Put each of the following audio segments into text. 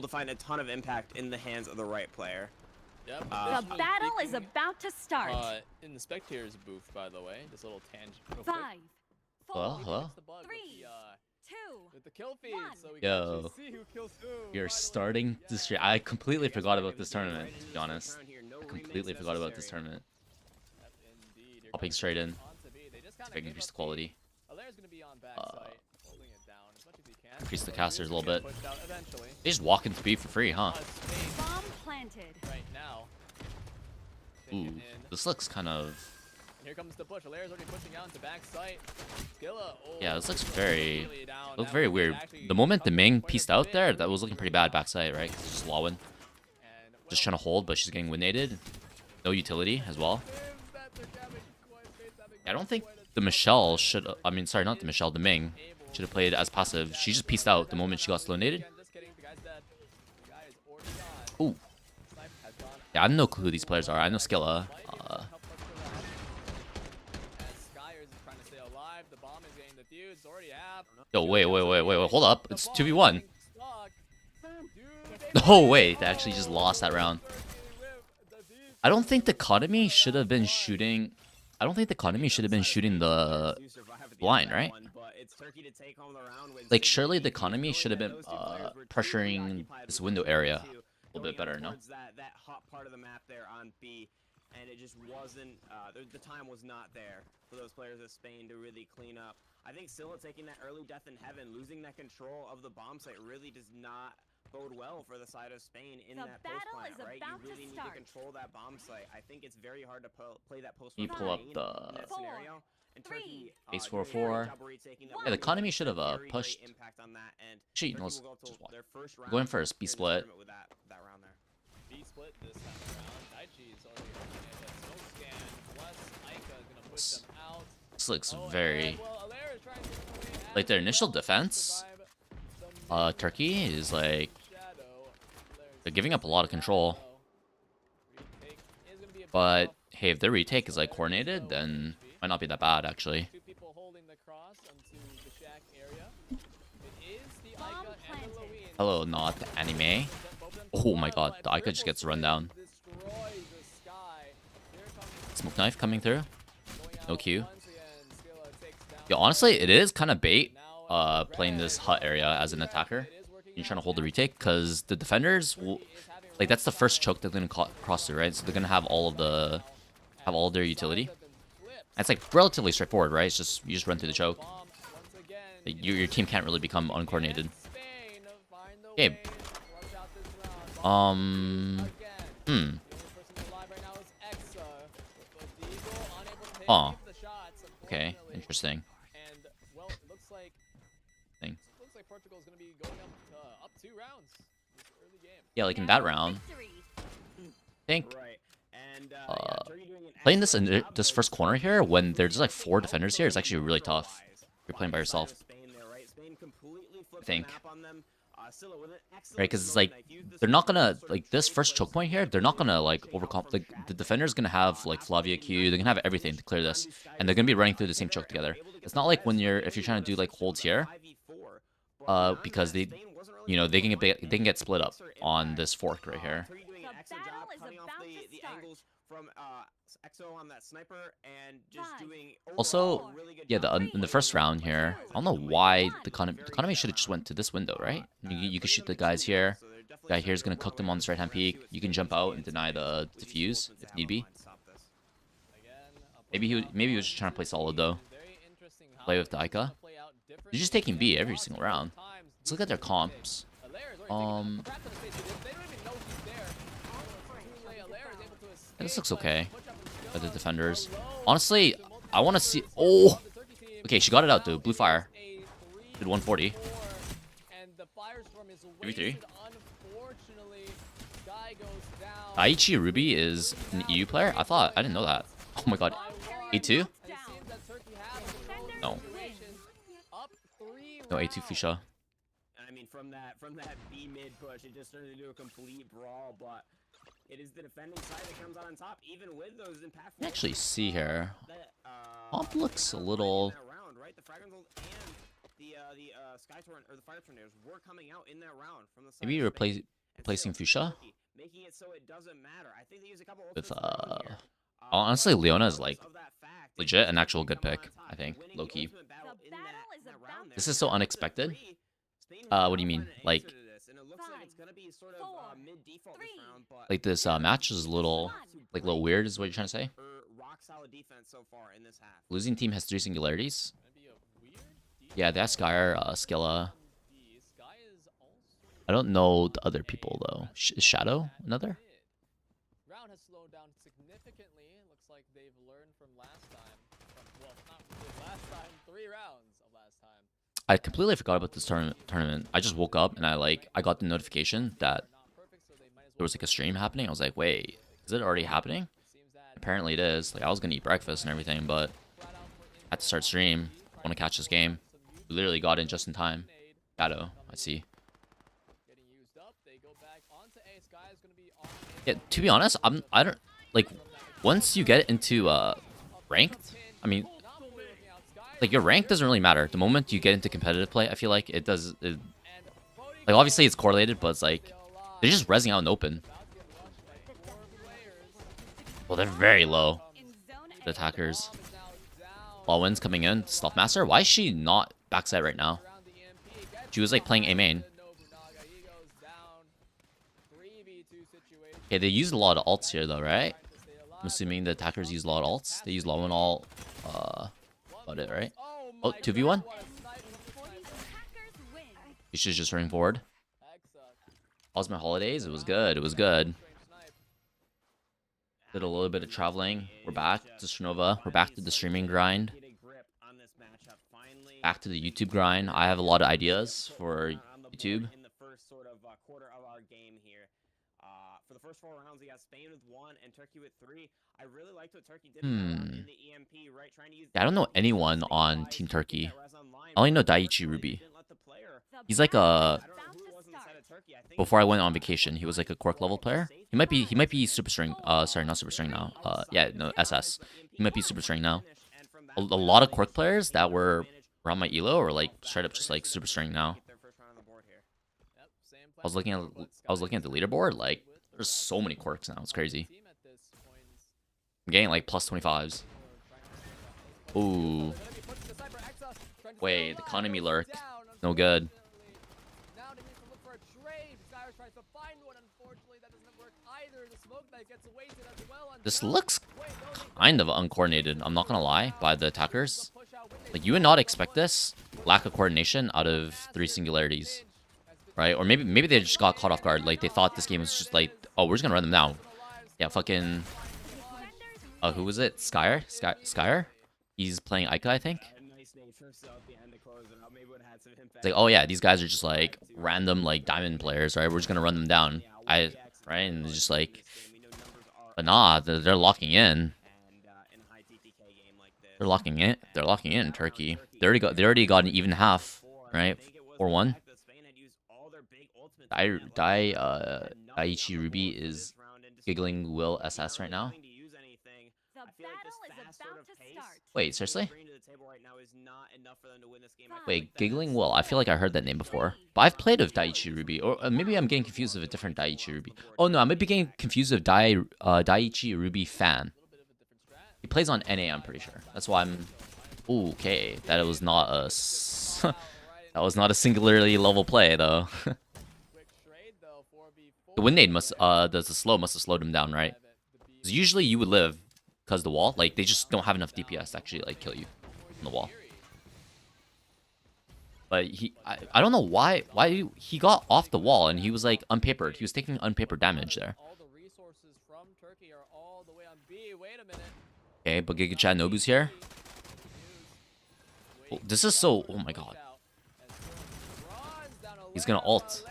find a ton of impact in the hands of the right player. Yep. The battle is about to start. In the spectators booth, by the way, this little tangent. 5, 4, Hello? 3, 2, with the kill feed, so we Yo. can actually see who kills who. You're starting this stream. I completely forgot about this tournament, to be honest. I completely forgot about this tournament. Hopping straight in. If I can increase the quality. Increase the casters a little bit. They just walk into B for free, huh? bomb planted. Right now. Ooh, this looks kind of... Here comes the push. Alera's already pushing out into back site. Skilla, Yeah, this looks very... Looked very weird. The moment the Ming pieced out there, that was looking pretty bad backside, right? Just Lawin. Just trying to hold, but she's getting win-nated. No utility as well. I don't think the Michelle should... I mean, sorry, not the Michelle, the Ming should have played as passive. She just pieced out the moment she got slow-nated. Ooh. Yeah, I have no clue who these players are. I know Skilla. Yo, wait, hold up. It's 2v1. No way, they actually just lost that round. I don't think the economy should have been shooting... I don't think the economy should have been shooting the blind, right? Like, surely the economy should have been pressuring this window area a little bit better, no? That hot part of the map there on B, and it just wasn't, the time was not there for those players of Spain to really clean up. I think Scylla taking that early death in heaven, losing that control of the bomb site really does not bode well for the side of Spain in that post plant, right? You really need to control that bomb site. I think it's very hard to play that post plant pull up in the that scenario. And Turkey, base 4-4. Yeah, the economy should have pushed. Actually, no, let's just watch. Go in first, B split. B split this time around. Daichi's already running it, but Snow Scan plus Ica gonna push them out. This looks very... Like, their initial defense, Turkey is like... They're giving up a lot of control. But, hey, if their retake is, like, coordinated, then might not be that bad, actually. Hello, not anime. Oh my god, the Ica just gets run down. Smoke knife coming through. No Q. Yeah, honestly, it is kind of bait playing this hut area as an attacker. You're trying to hold the retake because the defenders will, like, that's the first choke they're gonna cross through, right? So they're gonna have all of their utility. And it's like relatively straightforward, right? It's just you just run through the choke. Like, your team can't really become uncoordinated. Okay. Oh. Okay, interesting. Thing. Yeah, like in that round, I think playing this in this first corner here when there's like 4 defenders here is actually really tough. You're playing by yourself. I think. Right, because it's like they're not gonna like this first choke point here. They're not gonna like overcome. Like the defender's gonna have like Flavia Q. They're gonna have everything to clear this, and they're gonna be running through the same choke together. It's not like when if you're trying to do like holds here, because they, you know, they can get split up on this fork right here. Also, yeah, in the first round here, I don't know why the economy should have just went to this window, right? You could shoot the guys here. The guy here is gonna cook them on this right-hand peak. You can jump out and deny the defuse if need be. Maybe he was just trying to play solid though. Play with the Ica. They're just taking B every single round. Let's look at their comps. This looks okay. By the defenders. Honestly, I want to see... Oh! Okay, she got it out, dude. Blue fire. Did 140. 3-3. Daichi Ruby is an EU player? I didn't know that. Oh my god. A2? No. No, A2 Fusha. I mean, from that B mid push, it just turned into a complete brawl, but it is the defending side that comes out on top, even with those impactful. You can actually see here. Comp looks a little. Right, the Fragrance and the Sky Torrent or the Fire Tornadoes were coming out in that round from the side. Maybe replacing Fuchsia making it so it doesn't matter. I think they use a couple with ultimates of their own here. honestly, But Leona is like regardless of that fact, if legit they an can actual good come out pick. on top, I think winning low the key. ultimate battle The in battle is that about round to This there, is so down to unexpected. 3, Spain What do will you mean? find an Like answer to this, and it looks like it's gonna be sort of 4, mid-default this 3, round, but like this match is a little like a little weird, is what you're trying to say. rock solid defense so far in this half. Losing team has 3 singularities. Maybe a weird Yeah, that's Skyer, detail Skilla. on B. Sky is also I don't know the other people though. Is Shadow another? mid. Round has slowed down significantly. Looks like they've learned from last time. Well, not really last time. 3 rounds of last time. I completely forgot about this tournament. I just woke up and I got the notification that there was like a stream happening. I was like, wait, is it already happening? Apparently it is. Like I was gonna eat breakfast and everything, but I had to start stream. I want to catch this game. We literally got in just in time. Shadow, I see. Yeah, to be honest, I don't like once you get into ranked. I mean, like your rank doesn't really matter. The moment you get into competitive play, I feel like it does. Like obviously it's correlated, but it's like they're just rezzing out in open. Well, they're very low. The attackers. Lawin's coming in. Stealth Master. Why is she not backside right now? She was like playing A main. Okay, they used a lot of alts here though, right? I'm assuming the attackers use a lot of alts. They use Lawin all about it, right? Oh, 2v1? You should just running forward. How's my holidays? It was good. It was good. Did a little bit of traveling. We're back to Strinova. We're back to the streaming grind. Back to the YouTube grind. I have a lot of ideas for YouTube. In the first sort of quarter of our game here. For the first 4 rounds, we got Spain with 1 and Turkey with 3. I really liked what Turkey did in the EMP, right? Trying to use Yeah, I don't know anyone on Team Turkey. I only know Daiichi Ruby. He's like a... Before I went on vacation, he was like a Cork level player. He might be Super String. Sorry, not Super String now. Yeah, no, SS. He might be Super String now. A lot of Cork players that were around my elo are like straight up just like Super String now. I was looking at the leaderboard. Like, there's so many Corks now. It's crazy. I'm getting like plus 25s. Ooh. Wait, the economy lurk. No good. This looks kind of uncoordinated, I'm not gonna lie, by the attackers. Like, you would not expect this lack of coordination out of 3 singularities. Right? Or maybe they just got caught off guard. Like, they thought this game was just like, oh, we're just gonna run them down. Yeah, fucking... who was it? Skyer? He's playing Ica, I think. It's like, oh yeah, these guys are just like random like diamond players, right? We're just gonna run them down. Right? And it's just like, but nah, they're locking in. They're locking in. They're locking in Turkey. They already got an even half, right? 4-1. Daiichi Ruby is giggling Will SS right now. Wait, seriously? Wait, Giggling Will. I feel like I heard that name before. But I've played with Daiichi Ruby. Or maybe I'm getting confused with a different Daiichi Ruby. Oh no, I might be getting confused with Daiichi Ruby Fan. He plays on NA, I'm pretty sure. That's why I'm... Ooh, okay. That was not a... that was not a singularly level play, though. The win nade must... the slow must have slowed him down, right? Because usually you would live because the wall. Like, they just don't have enough DPS to actually, like, kill you on the wall. But I don't know why he got off the wall and he was like unpapered. He was taking unpapered damage there. Okay, but Giga Chad Nobu's here. Oh, this is so... Oh my god. He's gonna ult.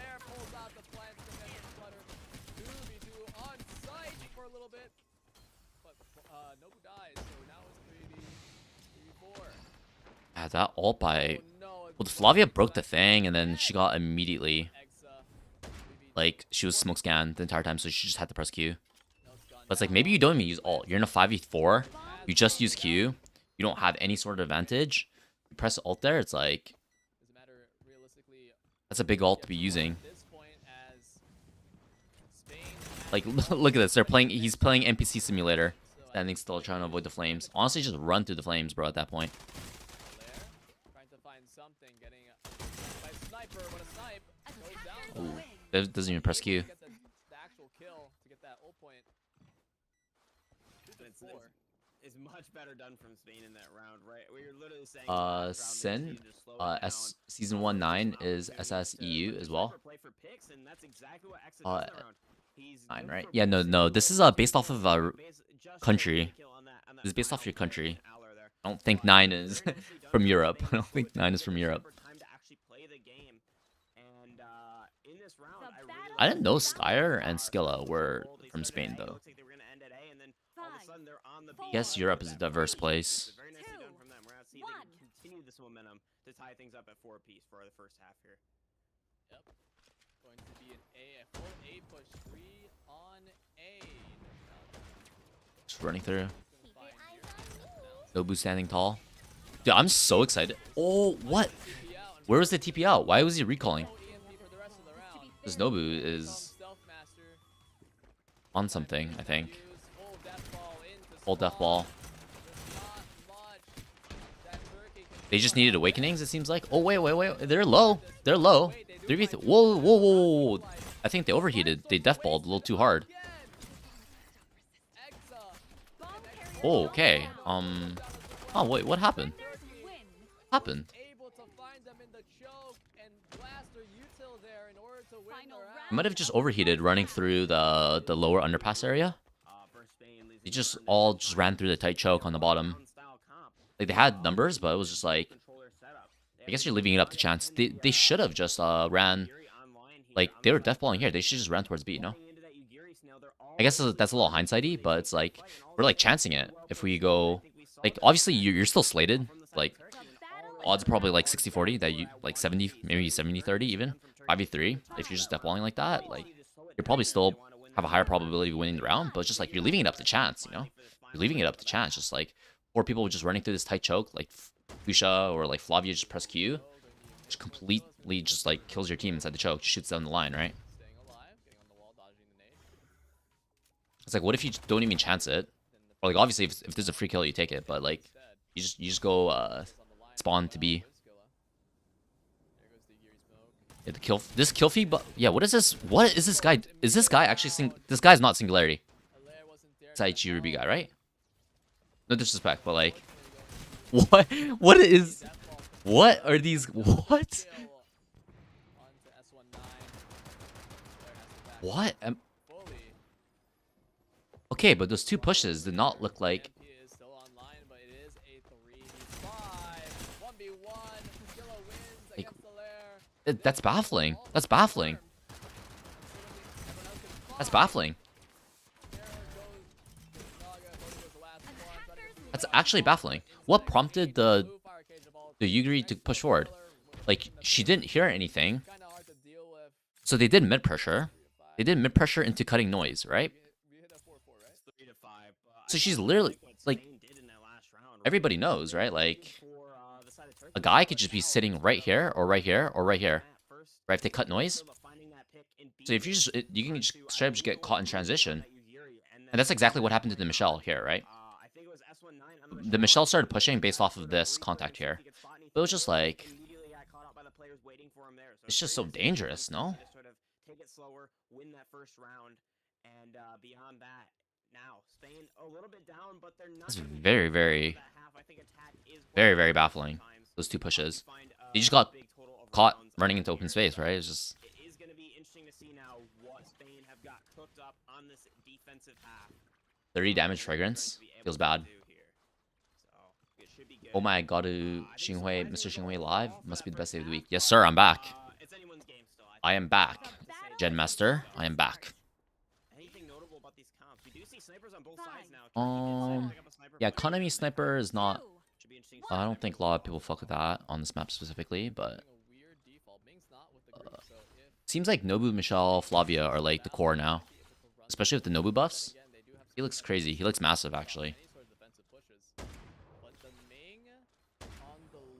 Yeah, that ult by... Well, Flavia broke the thing, and then she got immediately... Like, she was smoke scanned the entire time, so she just had to press Q. But it's like, maybe you don't even use ult. You're in a 5v4. You just use Q. You don't have any sort of advantage. You press ult there, it's like... That's a big ult to be using. Like, look at this. They're playing. He's playing NPC Simulator, standing still, trying to avoid the flames. Honestly, just run through the flames, bro. At that point. Trying to find something, getting by sniper, but a snipe goes down. Ooh, that doesn't even press Q. Get the actual kill to get that ult point. It's much better done from Spain in that round, right? We were literally saying. Sin, S season 1-9 is SSEU as well. 9, right? Yeah, no. This is based off of country. This is based off your country. I don't think 9 is from Europe. I don't think 9 is from Europe. I didn't know Skyer and Skilla were from Spain though. Yes, Europe is a diverse place. Continue this momentum to tie things up at 4-piece for the first half here. Yep. Going to be a full A push, 3 on A. Just running through. Nobu standing tall. Dude, I'm so excited. Oh, what? Where was the TP out? Why was he recalling? Because Nobu is on something, I think. Full death ball. They just needed awakenings, it seems like. Oh, wait. They're low. They're low. 3v3. Whoa. I think they overheated. They death balled a little too hard. Oh, okay. Oh, wait, what happened? What happened? I might have just overheated running through the lower underpass area. They just all ran through the tight choke on the bottom. Like, they had numbers, but it was just like, I guess you're leaving it up to chance. They should have just ran, like, they were deathballing here. They should just ran towards B, no? I guess that's a little hindsighty, but it's like, we're like chancing it. If we go, like, obviously you're still slated. Like, odds probably like 60-40, that you, like 70, maybe 70-30 even. 5v3, if you're just deathballing like that, like, you're probably still have a higher probability of winning the round, but it's just like, you're leaving it up to chance, you know? You're leaving it up to chance, just like, 4 people just running through this tight choke, like Fuchsia or like Flavia just press Q, just completely just like kills your team inside the choke, shoots down the line, right? It's like, what if you don't even chance it? Or like, obviously, if there's a free kill, you take it, but like, you just go spawn to B. Yeah, this kill feed, but yeah, what is this? What is this guy? Is this guy actually this guy's not Singularity. Saichi Ruby guy, right? No disrespect, but like, what are these? What? What? Okay, but those 2 pushes did not look like. That's baffling. That's baffling. That's baffling. That's actually baffling. What prompted the Yugiri to push forward? Like, she didn't hear anything. So they did mid pressure. They did mid pressure into cutting noise, right? So she's literally like, everybody knows, right? Like, a guy could just be sitting right here or right here or right here, right? If they cut noise. So if you can just straight up just get caught in transition, and that's exactly what happened to the Michelle here, right? The Michelle started pushing based off of this contact here, but it was just like, it's just so dangerous, no? Take it slower, win that first round, and beyond that, now Spain a little bit down, but they're not. It's very, very baffling. Those 2 pushes. He just got caught running into open space, right? It's just. It is going to be interesting to see now what Spain have got cooked up on this defensive half. 30 damage fragrance. Feels bad. Oh my god, Xinghui, Mr. Xinghui live. Must be the best day of the week. Yes, sir, I'm back. I am back. Genmaster, I am back. Yeah, Konami Sniper is not. I don't think a lot of people fuck with that on this map specifically, but seems like Nobu, Michelle, Flavia are like the core now, especially with the Nobu buffs. He looks crazy. He looks massive, actually.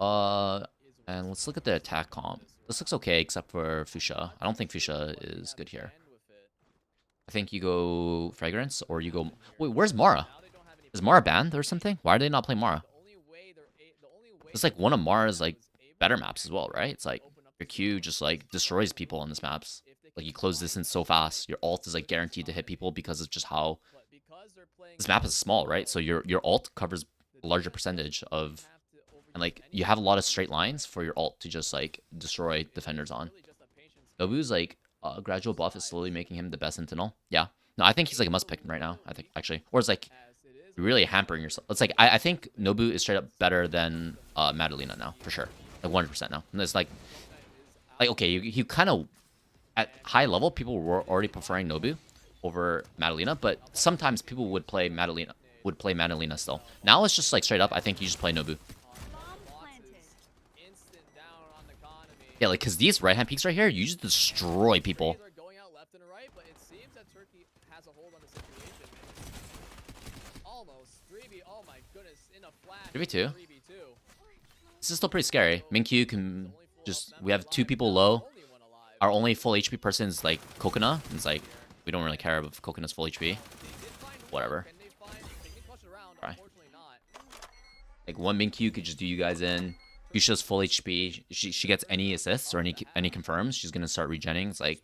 And let's look at the attack comp. This looks okay, except for Fuchsia. I don't think Fuchsia is good here. I think you go Fragrance or you go. Wait, where's Mara? Is Mara banned or something? Why are they not playing Mara? It's like one of Mara's like better maps as well, right? It's like your Q just like destroys people on this maps. Like you close distance so fast. Your ult is like guaranteed to hit people because of just how this map is small, right? So your ult covers a larger percentage of, and like you have a lot of straight lines for your ult to just like destroy defenders on. Nobu's like gradual buff is slowly making him the best Sentinel. Yeah. No, I think he's like a must pick right now. I think actually, or it's like you're really hampering yourself. It's like I think Nobu is straight up better than Madalena now for sure, like 100% now. And it's like okay, you kind of at high level people were already preferring Nobu over Madalena, but sometimes people would play Madalena still. Now it's just like straight up. I think you just play Nobu. Yeah, like because these right hand peaks right here, you just destroy people. 3v2. This is still pretty scary. Minkyu can just, we have 2 people low. Our only full HP person is like Kokona. It's like we don't really care if Kokona's full HP. Whatever. Right. Like one Minkyu could just do you guys in. Fuchsia's full HP. She gets any assists or any confirms, she's gonna start regenning. It's like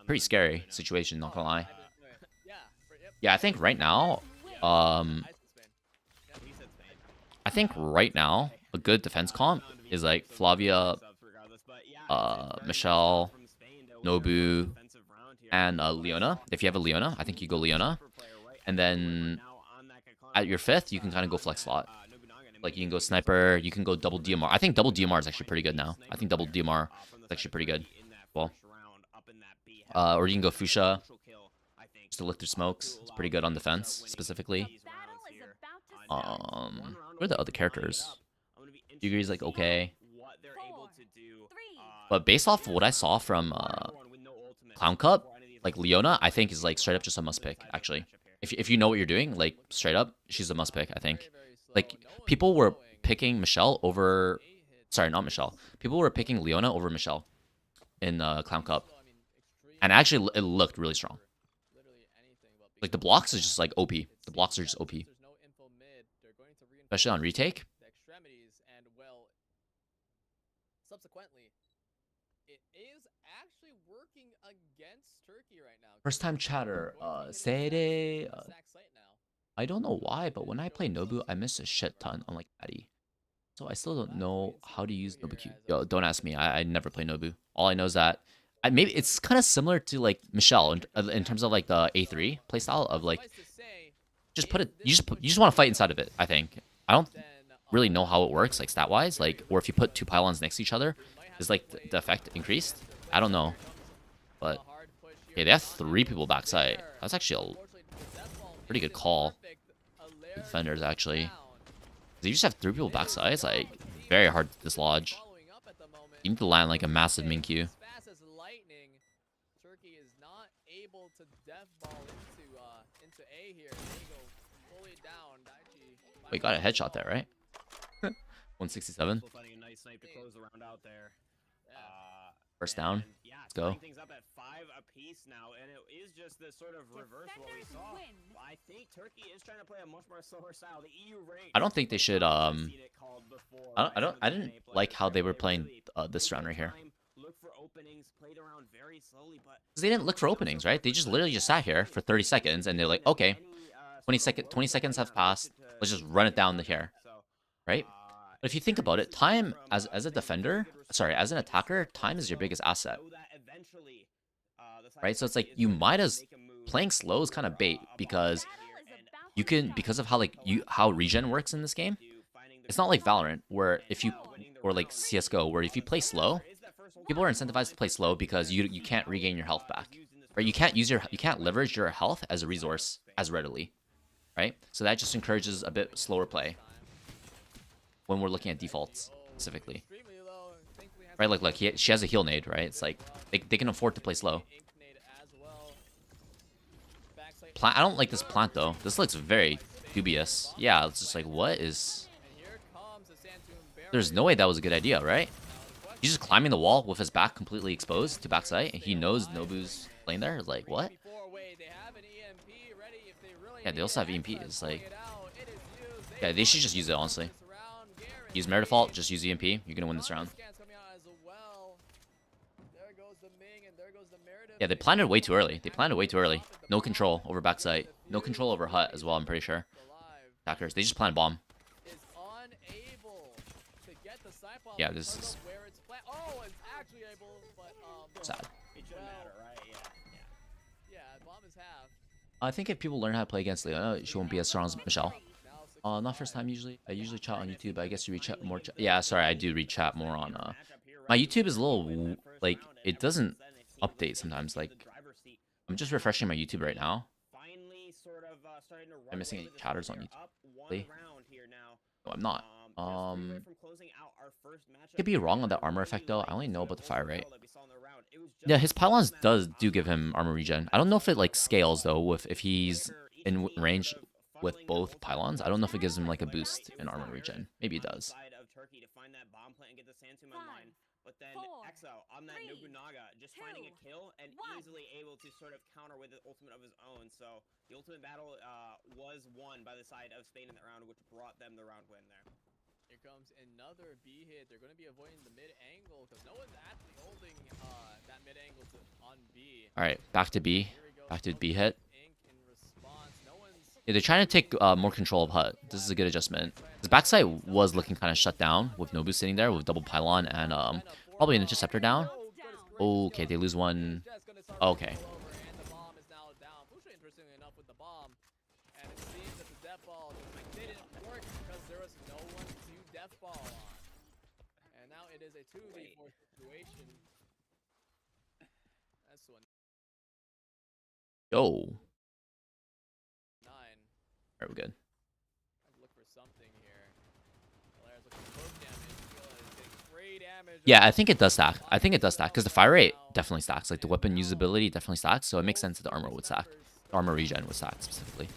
pretty scary situation, not gonna lie. Yeah, I think right now, a good defense comp is like Flavia, Michelle, Nobu, and Leona. If you have a Leona, I think you go Leona. And then at your 5th, you can kind of go flex slot. Like you can go sniper, you can go double DMR. I think double DMR is actually pretty good now. I think double DMR is actually pretty good. Well, or you can go Fuchsia just to look through smokes. It's pretty good on defense specifically. What are the other characters? Yuguri's like okay, but based off of what I saw from Clown Cup, like Leona, I think is like straight up just a must pick. Actually, if you know what you're doing, like straight up, she's a must pick. I think. Like, people were picking Michelle over... Sorry, not Michelle. People were picking Leona over Michelle in Clown Cup. And actually, it looked really strong. Like, the blocks is just, like, OP. The blocks are just OP. Especially on retake. First time chatter. Seire... I don't know why, but when I play Nobu, I miss a shit ton on like Addy. So I still don't know how to use Nobu Q. Yo, don't ask me. I never play Nobu. All I know is that maybe it's kind of similar to like Michelle in terms of like the A3 playstyle of like just put it. You just want to fight inside of it. I think I don't really know how it works like stat wise, like or if you put 2 pylons next to each other, is like the effect increased? I don't know, but okay, they have 3 people backside. That's actually a pretty good call. Defenders actually. You just have 3 people backside. It's like very hard to dislodge. You need to land like a massive Minkyu. Wait, got a headshot there, right? 167. First down. Let's go. Now, and it is just this sort of reverse what we saw. I think Turkey is trying to play a much more slower style. The EU I don't think they should I didn't like how they were playing this round right here. Because they didn't look for openings, right? They just literally just sat here for 30 seconds and they're like, okay, 20 seconds have passed. Let's just run it down here. Right? But if you think about it, time as a defender, sorry, as an attacker, time is your biggest asset. Right, so it's like you might as playing slow is kind of bait because you can because of how regen works in this game. It's not like Valorant where or like CS:GO where if you play slow, people are incentivized to play slow because you can't regain your health back. Right, you can't leverage your health as a resource as readily. Right, so that just encourages a bit slower play when we're looking at defaults specifically. Right, like she has a heal nade, right? It's like they can afford to play slow. I don't like this plant though. This looks very dubious. Yeah, it's just like what is? There's no way that was a good idea, right? He's just climbing the wall with his back completely exposed to backside, and he knows Nobu's playing there. Like what? Yeah, they also have EMPs. Like, It out. It is used. yeah, they should just use it honestly. This round, Garrett. Use Mare Default, just use EMP. You're gonna win this round. Scans coming out as well. There goes the Ming and there goes the Meredith. Yeah, they planned it way too early. They planned it way too early. No control over backside. No control over hut as well, I'm pretty sure. Attackers, they just planned bomb. Is unable to get the side bomb Yeah, this because is of where it's oh, it's actually able, but sad. It shouldn't matter, right? yeah, bomb is half. I think if people learn how to play against Leona, she won't be as strong as Michelle. Not first time usually. I usually chat on YouTube. I guess you read chat more. Yeah, sorry, I do read chat more on. My YouTube is a little like it doesn't update sometimes. Like I'm just refreshing my YouTube right now. I'm missing any chatters on YouTube. No, I'm not. Could be wrong on that armor effect though. I only know about the fire rate. Yeah, his pylons do give him armor regen. I don't know if it like scales though with if he's in range with both pylons. I don't know if it gives him like a boost in armor regen. Maybe it does. But then Exo on that Nobunaga just finding a kill and easily able to sort of counter with the ultimate of his own. So the ultimate battle was won by the side of Spain in that round, which brought them the round win there. Here comes another B hit. They're going to be avoiding the mid angle because no one's actually holding that mid angle on B. All right, back to B. Back to B hit. In response, no one's... Yeah, they're trying to take more control of hut. This is a good adjustment. His backside was looking kind of shut down with Nobu sitting there with double pylon and probably an interceptor down. Okay, they lose one. Okay. And the bomb is now down. Fusha, interestingly enough, with the bomb. And it seems that the death ball didn't work because there was no one to death ball on. And now it is a 2v4 situation. That's one. Yo. 9. Alright, we're good. Look for something here. Valera's looking for close damage. Is getting free damage. Yeah, I think it does stack. I think it does stack because the fire rate definitely stacks. Like the weapon usability definitely stacks. So it makes sense that the armor would stack. The armor regen would stack specifically.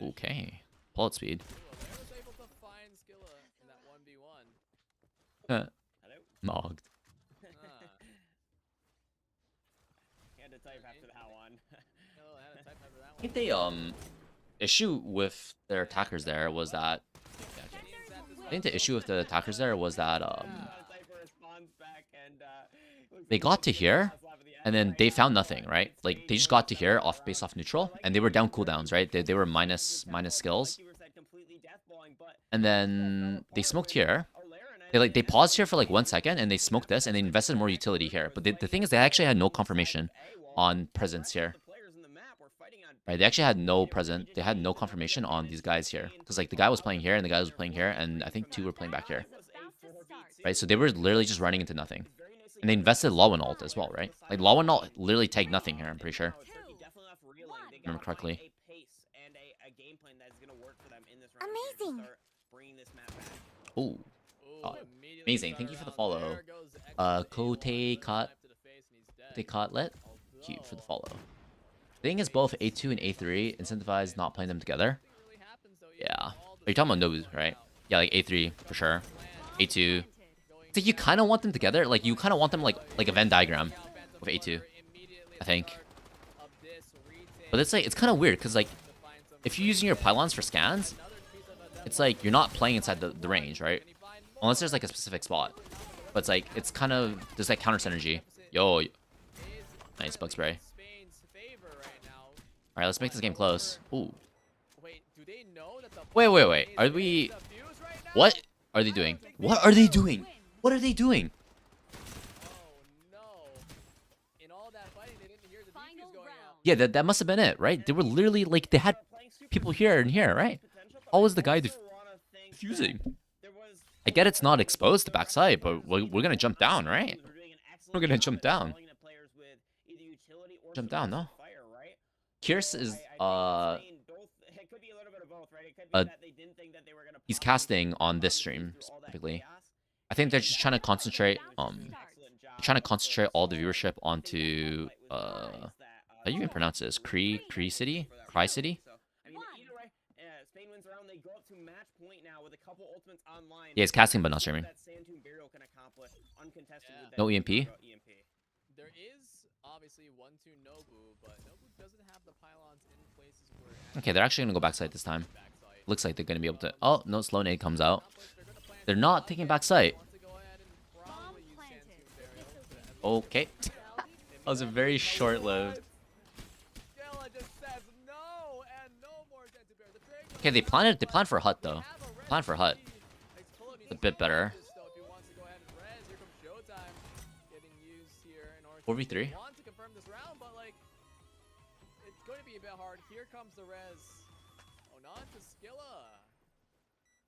Okay. Bullet speed. Valera was able to find Skilla in that 1v1. Mogged. Had to type after that one. I think they issue with their attackers there was that I think the issue with the attackers there was that they got to here and then they found nothing, right? Like they just got to here based off neutral and they were down cooldowns, right? They were minus skills. And then they smoked here. They paused here for like 1 second and they smoked this and they invested more utility here. But the thing is they actually had no confirmation on presence here. Right, they actually had no they had no confirmation on these guys here. Because like the guy was playing here and the guy was playing here and I think 2 were playing back here. Right, so they were literally just running into nothing. And they invested Lawan ult as well, right? Like Lawan ult literally tagged nothing here, I'm pretty sure. Remember correctly. Amazing. Ooh. Amazing. Thank you for the follow. Kote Kotlet. Thank you for the follow. The thing is both A2 and A3 incentivize not playing them together. Yeah. Are you talking about Nobu, right? Yeah, like A3 for sure. A2. It's like you kind of want them together. Like you kind of want them like a Venn diagram with A2, I think. But it's like it's kind of weird because like if you're using your pylons for scans, it's like you're not playing inside the range, right? Unless there's like a specific spot. But it's like it's kind of there's like counter synergy. Yo, nice bug spray. All right, let's make this game close. Ooh. Wait. Are we? What are they doing? What are they doing? What are they doing? Yeah, that must have been it, right? They were literally like they had people here and here, right? How was the guy defusing? I get it's not exposed to backside, but we're gonna jump down, right? We're gonna jump down. Jump down, no? Kirst is he's casting on this stream specifically. I think they're just trying to concentrate all the viewership onto how do you even pronounce this? Krihcity? Krihcity? Yeah, he's casting but not streaming. No EMP? There is obviously 1-2 Nobu, but Nobu doesn't have the pylons in places where. Okay, they're actually gonna go backside this time. Backside. Looks like they're gonna be able to. Oh no, slow nade comes out. They're gonna plan They're to not run taking it. backside. Want to go ahead and probably use Sand Tomb Burial to Okay. That was a very short-lived. Skilla just says no, and no more Sand Tomb Burial. The trade goes Okay, they planned. They planned for a hut They though. have a red Plan for a hut. Explode needs A to bit go better. after this, though, if he wants to go ahead and res. Here comes Showtime getting used here in order 4v3. to want to confirm this round, but like it's going to be a bit hard. Here comes the res. Oh, not to Skilla.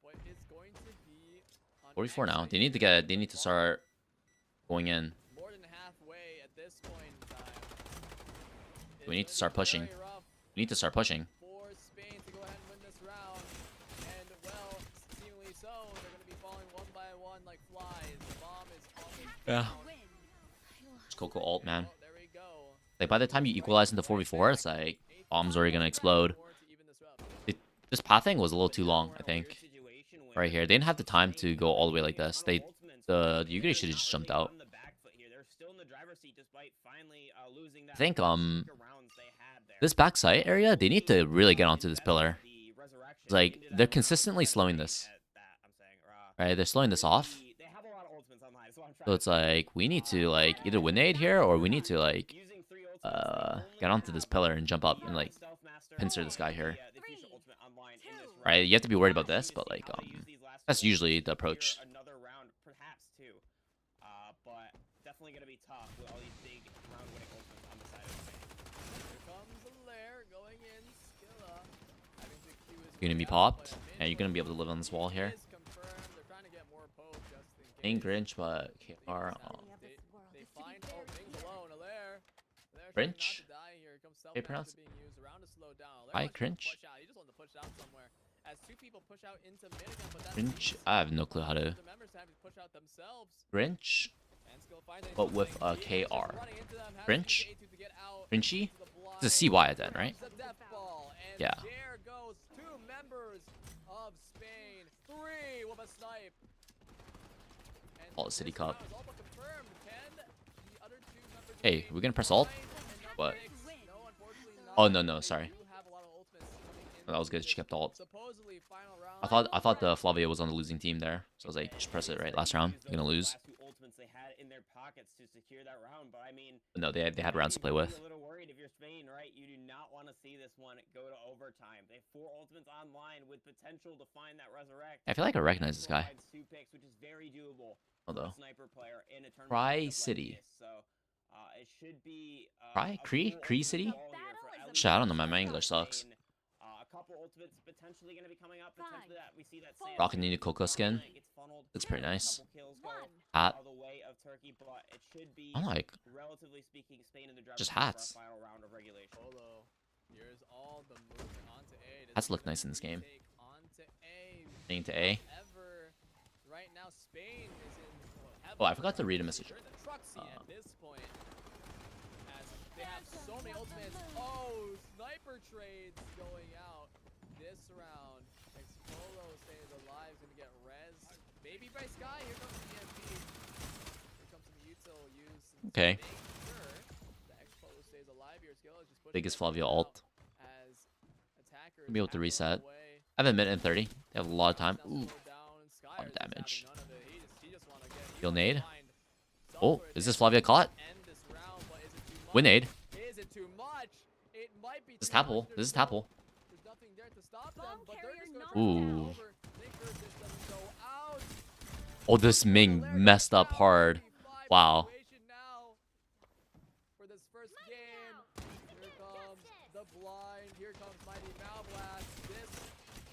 But it's going to be on 44 now. exit They need to here. get. They need to start going in. More than halfway at this point in time. It's We need to gonna start be pushing. very rough We need to start pushing. for Spain to go ahead and win this round. And well, seemingly so, they're going to be falling one by one like flies. The bomb is almost Yeah. down. Just Coco ult, man. Oh, there we go. Like by the time you equalize into 4v4, it's like bombs already gonna explode. This pathing was a little too long, I think. Right here, they didn't have the time to go all the way like this. The Yugiri should have just jumped out. I think this backside area, they need to really get onto this pillar. It's like they're consistently slowing this. Right, they're slowing this off. So it's like we need to like either win aid here or we need to like get onto this pillar and jump up and like pincer this guy here. Right, you have to be worried about this, but like that's usually the approach. Another round, perhaps two. But definitely gonna be tough with all these big round-winning ultimates on the side of Spain. Here comes the lair going in. Skilla having to Q his You're gonna be way out, popped, but a and you're gonna be able to live on this wall here. is confirmed. They're trying to get more poke just in case. Ain't Grinch, but KR. They find openings alone. Alaire. Grinch? Hey, pronounce- Hi, Hi, Grinch. He just wanted to push out somewhere. As two people push out into mid again, but that's Grinch? I have no clue how to. the members having to push out themselves. Grinch? And Skill finding But with something. He is just KR. running into them, having Grinch? to use A2 to get out Grinchy? into the blind. It's a CY then, right? Comes the death ball, and Yeah. there goes two members of Spain. Three with a snipe. And All City this Cup. round is all but confirmed. Can the other two members of Hey, Spain we're gonna press alt? find enough What? picks? No, unfortunately not. Oh, no, They sorry. do have a lot of ultimates coming in That was good. She this kept the ult. supposedly final round. I thought the Flavia was on the losing team there, so I was like, just press it right last round. You're gonna lose. Last two ultimates they had in their pockets to secure that round, but I mean, But no, they had rounds to play you'd with. be a little worried if you're Spain, right? You do not want to see this one go to overtime. They have 4 ultimates online with potential to find that resurrect. I feel like I recognize this guy. Provides 2 picks, which is very doable. Although, Sniper player in a tournament Krihcity. like this, so it should be Krihcity? Krihcity? Shit, I don't know, man. My English sucks. A couple ultimates potentially going to be coming up. Potentially that we see that Rocking the new Coco skin. Looks pretty nice. Hat. I'm like, Relatively speaking, Spain in the driver's just seat for our hats. final round of regulation. Polo. Here's all the movement onto A. Hats look nice in this game. Take onto A. Playing to A. However, right now Spain is in. Oh, I forgot to read a message. They're in the truck seat at this point, as they have so many ultimates. Oh, sniper trades going out this round. Expolo stays alive, is gonna get res. Maybe by Sky. Here comes the EMP. Here comes some util use. Okay. Make sure that Expolo stays alive here. Skill is just pushing Biggest everything Flavia out ult. as attackers Be able to have reset. run away. I have a minute and 30. They have a lot of time. Now Ooh. slow down, and Sky lot of is just having damage. none of it. He just wanna get- he Heal wants to nade. find Oh, somewhere is this to Flavia caught? end this round, but is it too much? Win aid. Is it too much? It might be This is too much. Tapple. This is There's Tapple. there's nothing there to stop them, Bomb but they're carrier just gonna knocked try to take Ooh. over. Liquor just doesn't go out. Oh, this Ming messed up hard. 35 Wow. situation now for this first game. Here comes the blind. Here comes Mighty Malblast. This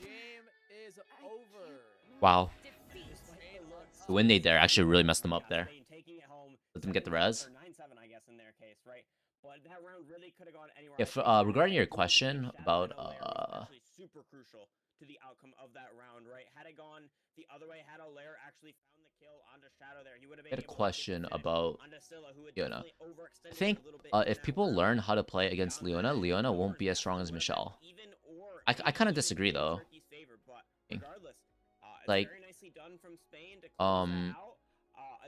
game is over. Wow. Spain looks The win aid there actually really messed them up there. Spain taking it home. Let them get the res. Or 9-7, I guess, in their case, right? But that round really could have gone anywhere. If else. regarding your question Shadow about and Alaire was actually super crucial to the outcome of that round, right? Had it gone the other way, had Alaire actually found the kill onto Shadow there, he would have been I had a able to question finish about onto Scylla, who had Leona. definitely overextended I think a little bit in if that people round. learn how to play against Found Leona, that Leona Thorn won't be as that strong as would've Michelle. been even or I kind of even disagree in though. Turkey's favor, but Think. regardless, it's Like, very nicely done from Spain to close that out.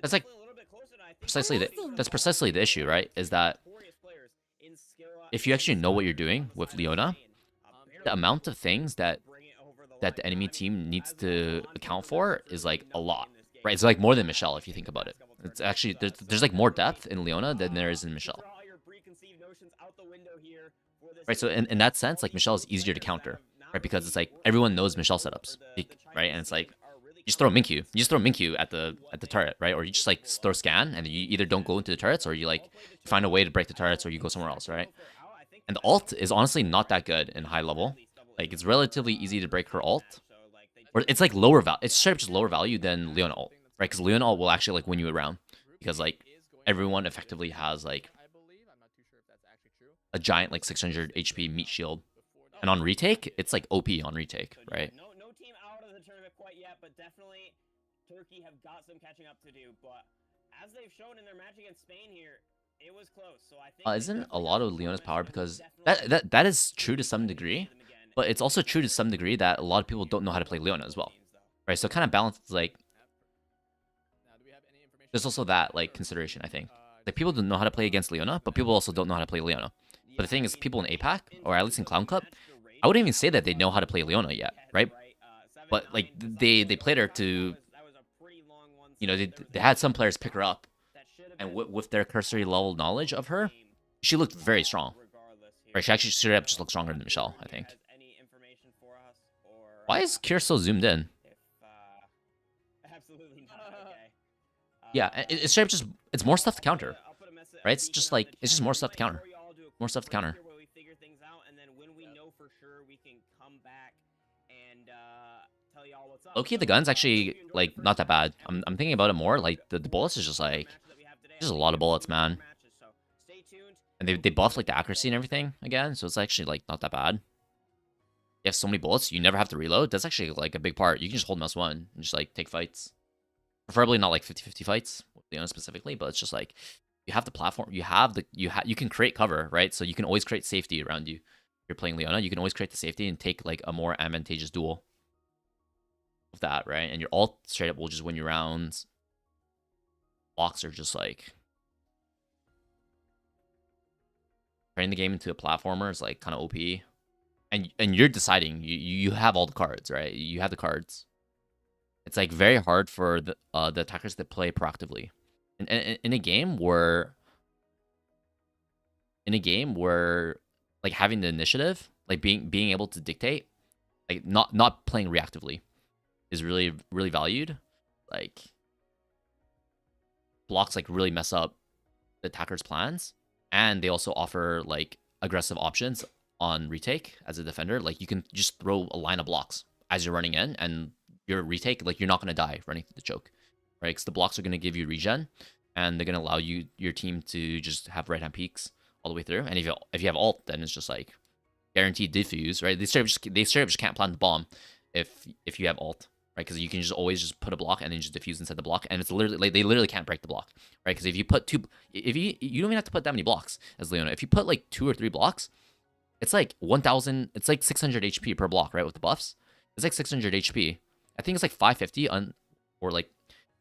that's like Definitely a little bit closer than I think precisely it the was. that's precisely the issue, right? Is that if you actually know what you're doing with Leona, the amount of things that the enemy team needs to account for is like a lot, right? It's like more than Michelle if you think about it. It's actually there's like more depth in Leona than there is in Michelle. Right, so in that sense, like Michelle is easier to counter, right? Because it's like everyone knows Michelle setups, right? And it's like you just throw Minkyu, at the turret, right? Or you just like throw scan, and you either don't go into the turrets, or you like find a way to break the turrets, or you go somewhere else, right? And the ult is honestly not that good in high level. Like it's relatively easy to break her ult, or it's like lower value. It's straight up just lower value than Leona ult, right? Because Leona ult will actually like win you around because like everyone effectively has like a giant like 600 HP meat shield, and on retake it's like OP on retake, right? No team out of the tournament quite yet, but definitely Turkey have got some catching up to do. But as they've shown in their match against Spain here, it was close. So I think Isn't a lot of Leona's power because that is true to some degree, but it's also true to some degree that a lot of people don't know how to play Leona as well, right? So it kind of balances like there's also that like consideration. I think like people don't know how to play against Leona, but people also don't know how to play Leona. But the thing is, people in APAC, or at least in Clown Cup, I wouldn't even say that they know how to play Leona yet, right? But like they played her to, you know, they had some players pick her up, and with their cursory level knowledge of her, she looked very strong. Right, she actually straight up just looked stronger than Michelle, I think. Why is Kier so zoomed in? Yeah, it's straight up just it's more stuff to counter, right? It's just like it's just more stuff to counter. More stuff to counter. Low-key, the gun's actually like not that bad. I'm thinking about it more. Like the bullets is just like there's a lot of bullets, man. And they buffed like the accuracy and everything again, so it's actually like not that bad. You have so many bullets, you never have to reload. That's actually like a big part. You can just hold mouse 1 and just like take fights. Preferably not like 50-50 fights, Leona specifically, but it's just like you have the platform, you can create cover, right? So you can always create safety around you. If you're playing Leona, you can always create the safety and take like a more advantageous duel of that, right? And your ult straight up will just win you rounds. Blocks are just like turning the game into a platformer is like kind of OP. And you're deciding, you have all the cards, right? You have the cards. It's like very hard for the attackers that play proactively. In a game where like having the initiative, like being able to dictate, like not playing reactively is really valued. Like blocks like really mess up the attacker's plans, and they also offer like aggressive options on retake as a defender. Like you can just throw a line of blocks as you're running in, and your retake, like you're not gonna die running through the choke, right? Because the blocks are gonna give you regen, and they're gonna allow your team to just have right hand peeks all the way through. And if you have ult, then it's just like guaranteed defuse, right? They straight up just can't plant the bomb if you have ult, right? Because you can just always just put a block and then just defuse inside the block, and it's literally like they literally can't break the block, right? Because if you put you don't even have to put that many blocks as Leona. If you put like 2 or 3 blocks, it's like 1,000. It's like 600 HP per block, right? With the buffs, it's like 600 HP. I think it's like 550 or like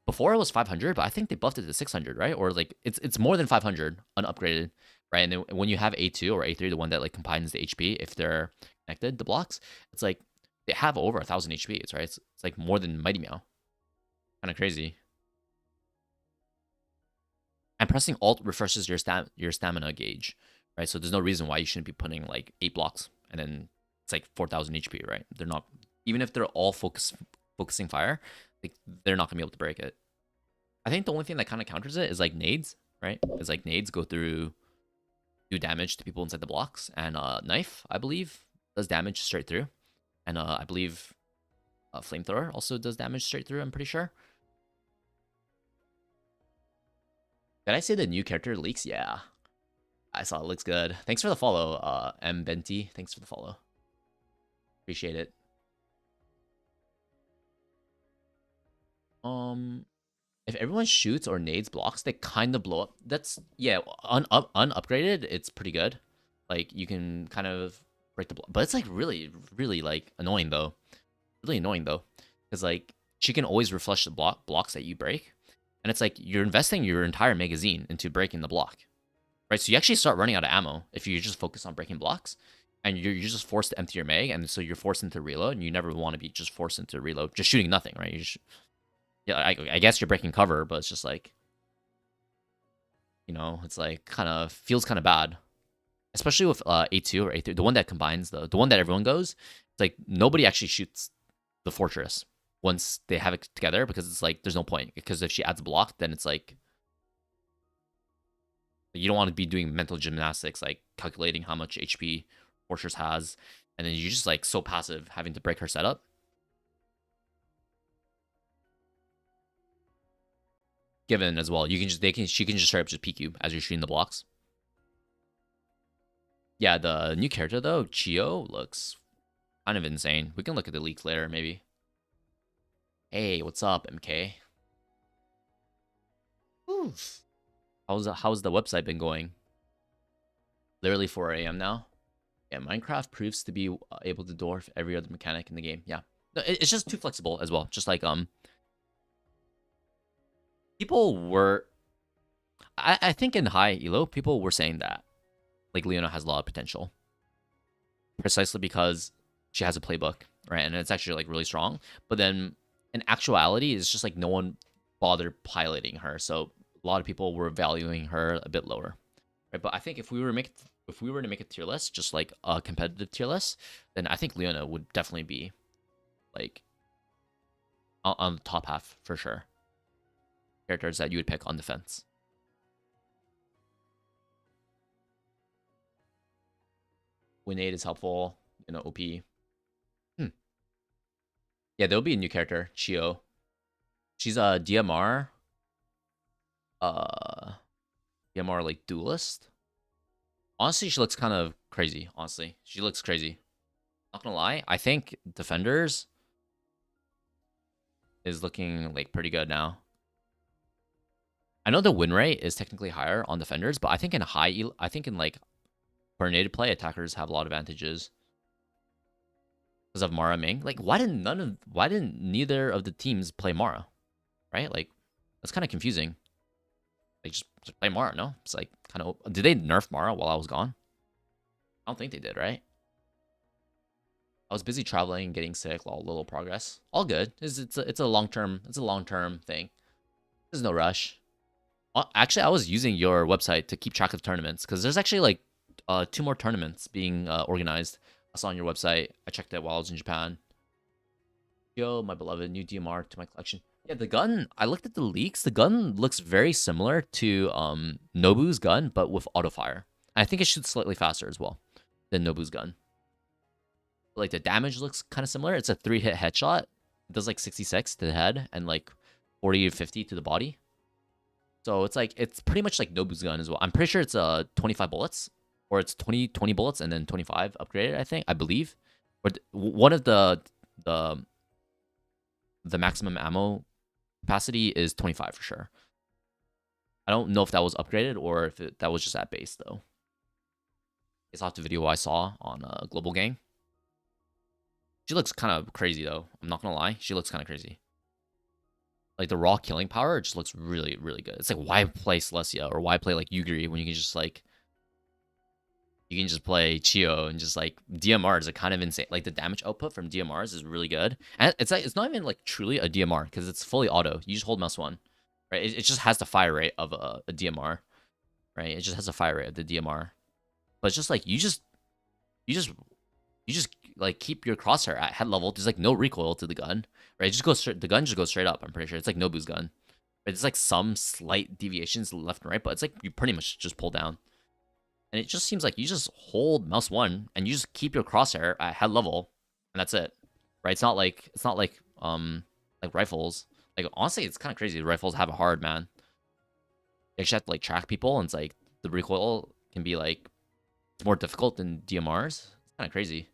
before it was 500, but I think they buffed it to 600, right? Or like it's more than 500 unupgraded, right? And then when you have A2 or A3, the one that like combines the HP if they're connected, the blocks, it's like they have over 1,000 HP. It's right. It's like more than Mighty Meow. Kind of crazy. And pressing Alt refreshes your stamina gauge, right? So there's no reason why you shouldn't be putting like 8 blocks and then it's like 4,000 HP, right? They're not, even if they're all focusing fire, like they're not gonna be able to break it. I think the only thing that kind of counters it is like nades, right? It's like nades do damage to people inside the blocks, and knife, I believe, does damage straight through, and I believe flamethrower also does damage straight through. I'm pretty sure. Did I say the new character leaks? Yeah, I saw it. Looks good. Thanks for the follow, M Benti. Thanks for the follow. Appreciate it. If everyone shoots or nades blocks, they kind of blow up. That's, yeah, unupgraded, it's pretty good. Like, you can kind of break the block. But it's, like, really, really, like, annoying, though. Really annoying, though. Because, like, she can always refresh the blocks that you break. And it's like, you're investing your entire magazine into breaking the block. right? So you actually start running out of ammo if you just focus on breaking blocks, and you're just forced to empty your mag, and so you're forced into reload, and you never want to be just forced into reload, just shooting nothing, right? Yeah, I guess you're breaking cover, but it's just like, you know, it's like kind of feels kind of bad, especially with A2 or A3, the one that combines the one that everyone goes. It's like nobody actually shoots the fortress once they have it together, because it's like there's no point, because if she adds a block, then it's like you don't want to be doing mental gymnastics, like calculating how much HP fortress has, and then you're just like so passive having to break her setup. Given as well, she can just straight up just peek you as you're shooting the blocks. Yeah, the new character though, Chio, looks kind of insane. We can look at the leaks later, maybe. Hey, what's up, MK? Oof. How's the website been going? Literally 4 a.m. now. Yeah, Minecraft proves to be able to dwarf every other mechanic in the game. Yeah, it's just too flexible as well. Just like people were, I think in high elo, people were saying that like Leona has a lot of potential, precisely because she has a playbook, right? And it's actually like really strong. But then in actuality, it's just like no one bothered piloting her, so a lot of people were valuing her a bit lower, right? But I think if we were to make a tier list, just like a competitive tier list, then I think Leona would definitely be like on the top half for sure. Characters that you would pick on defense. Win 8 is helpful, you know, OP. Yeah, there'll be a new character, Chio. She's a DMR. DMR like duelist. Honestly, she looks kind of crazy. Honestly, she looks crazy. Not gonna lie, I think defenders is looking like pretty good now. I know the win rate is technically higher on defenders, but I think in like coordinated play, attackers have a lot of advantages because of Mara Ming. Like, why didn't neither of the teams play Mara? Right? Like, that's kind of confusing. Like, just play Mara, no? It's like kind of. Did they nerf Mara while I was gone? I don't think they did, right? I was busy traveling, getting sick, little progress. All good. It's a long-term thing. There's no rush. Actually, I was using your website to keep track of tournaments, because there's actually like 2 more tournaments being organized. I saw on your website. I checked it while I was in Japan. Yo, my beloved, new DMR to my collection. Yeah, the gun, I looked at the leaks. The gun looks very similar to Nobu's gun, but with auto fire. I think it shoots slightly faster as well than Nobu's gun. Like, the damage looks kind of similar. It's a 3-hit headshot. It does like 66 to the head and like 40 to 50 to the body. So it's like, it's pretty much like Nobu's gun as well. I'm pretty sure it's 25 bullets, or it's 20 bullets and then 25 upgraded, I believe. Or one of the maximum ammo capacity is 25 for sure. I don't know if that was upgraded or if that was just at base though. It's off the video I saw on Global Gang. She looks kind of crazy though. I'm not gonna lie, she looks kind of crazy. Like, the raw killing power just looks really, really good. It's like, why play Celestia or why play like Yugiri when you can just like, you can just play Chio and just like DMRs are kind of insane. Like, the damage output from DMRs is really good, and it's like, it's not even like truly a DMR because it's fully auto. You just hold mouse 1, right? It just has the fire rate of a DMR, right? It just has the fire rate of the DMR, but it's just like you just like keep your crosshair at head level. There's like no recoil to the gun, right? It just goes straight, the gun just goes straight up. I'm pretty sure it's like Nobu's gun. It's like some slight deviations left and right, but it's like you pretty much just pull down. And it just seems like you just hold mouse 1 and you just keep your crosshair at head level, and that's it, right? It's not like rifles. Like, honestly, it's kind of crazy. Rifles have it hard, man. You actually have to like track people, and it's like the recoil can be like, it's more difficult than DMRs. It's kind of crazy.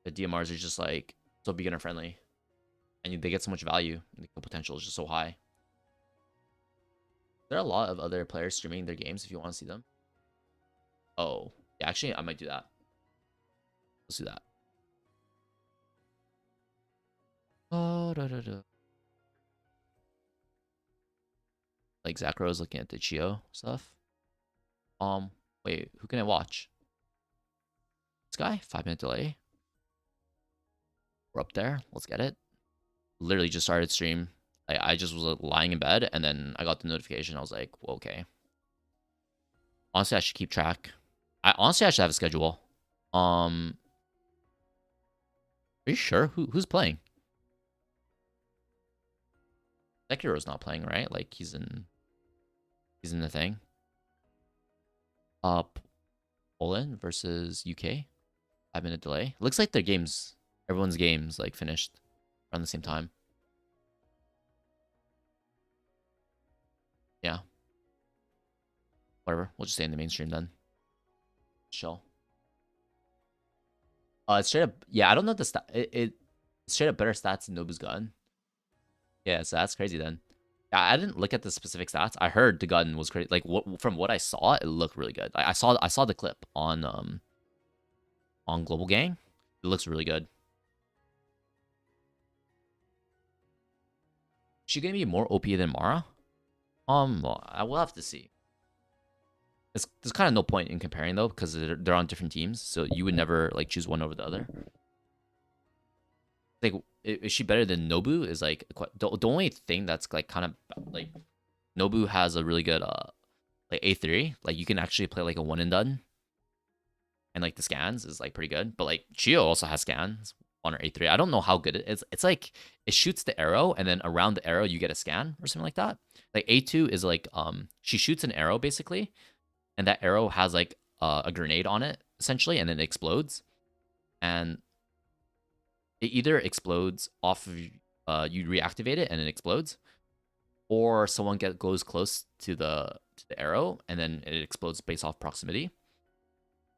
The DMRs are just like so beginner friendly, and they get so much value, and the kill potential is just so high. There are a lot of other players streaming their games if you want to see them. Oh, yeah, actually, I might do that. Let's do that. Oh, like, Zacro's looking at the Chio stuff. Wait, who can I watch? This guy? 5-minute delay. We're up there. Let's get it. Literally just started stream. I just was lying in bed, and then I got the notification. I was like, well, okay. Honestly, I should keep track. Honestly, I should have a schedule. Are you sure? Who's playing? Sekiro's not playing, right? Like he's in the thing. Poland versus UK. 5-minute delay. Looks like their games, everyone's games, like finished around the same time. Yeah. Whatever. We'll just stay in the mainstream then. Chill. It's straight up. Yeah, I don't know the stat. It's straight up better stats than Nobu's gun. Yeah, so that's crazy then. Yeah, I didn't look at the specific stats. I heard the gun was crazy. Like from what I saw, it looked really good. I saw the clip on Global Gang. It looks really good. Is she gonna be more OP than Mara? Well, I will have to see. There's kind of no point in comparing though, because they're on different teams, so you would never like choose one over the other. Like, is she better than Nobu? Is like the only thing that's like kind of like Nobu has a really good like A3. Like you can actually play like a one and done, and like the scans is like pretty good. But like Chio also has scans on her A3. I don't know how good it is. It's like it shoots the arrow, and then around the arrow you get a scan or something like that. Like A2 is like she shoots an arrow basically, and that arrow has like a grenade on it essentially, and then it explodes, and it either explodes off of you reactivate it and it explodes, or someone goes close to the arrow and then it explodes based off proximity.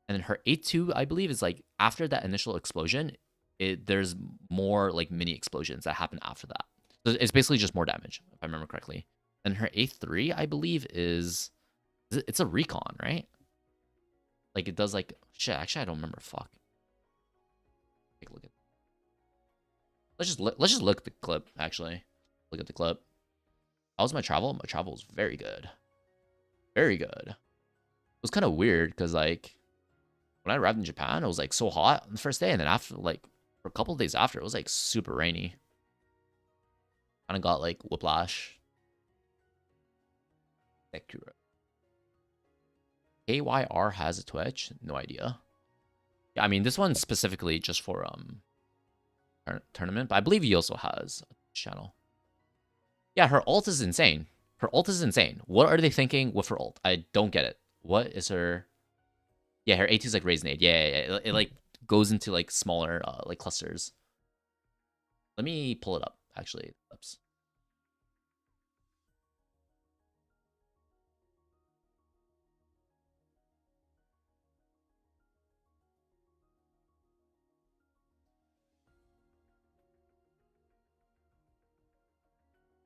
And then her A2, I believe, is like after that initial explosion, there's more like mini explosions that happen after that. So it's basically just more damage, if I remember correctly. And her A3, I believe, it's a recon, right? Like it does like shit. Actually, I don't remember. Fuck. Take a look at. Let's just look at the clip. Actually, look at the clip. How was my travel? My travel was very good. Very good. It was kind of weird because like when I arrived in Japan, it was like so hot on the first day, and then after like for a couple of days after, it was like super rainy. Kind of got like whiplash. Sekiro. KYR has a Twitch? No idea. Yeah, I mean this one's specifically just for tournament, but I believe he also has a channel. Yeah, her ult is insane. Her ult is insane. What are they thinking with her ult? I don't get it. What is her? Yeah, her A2 is like Raisinade. Yeah. It like goes into like smaller like clusters. Let me pull it up. Actually, oops.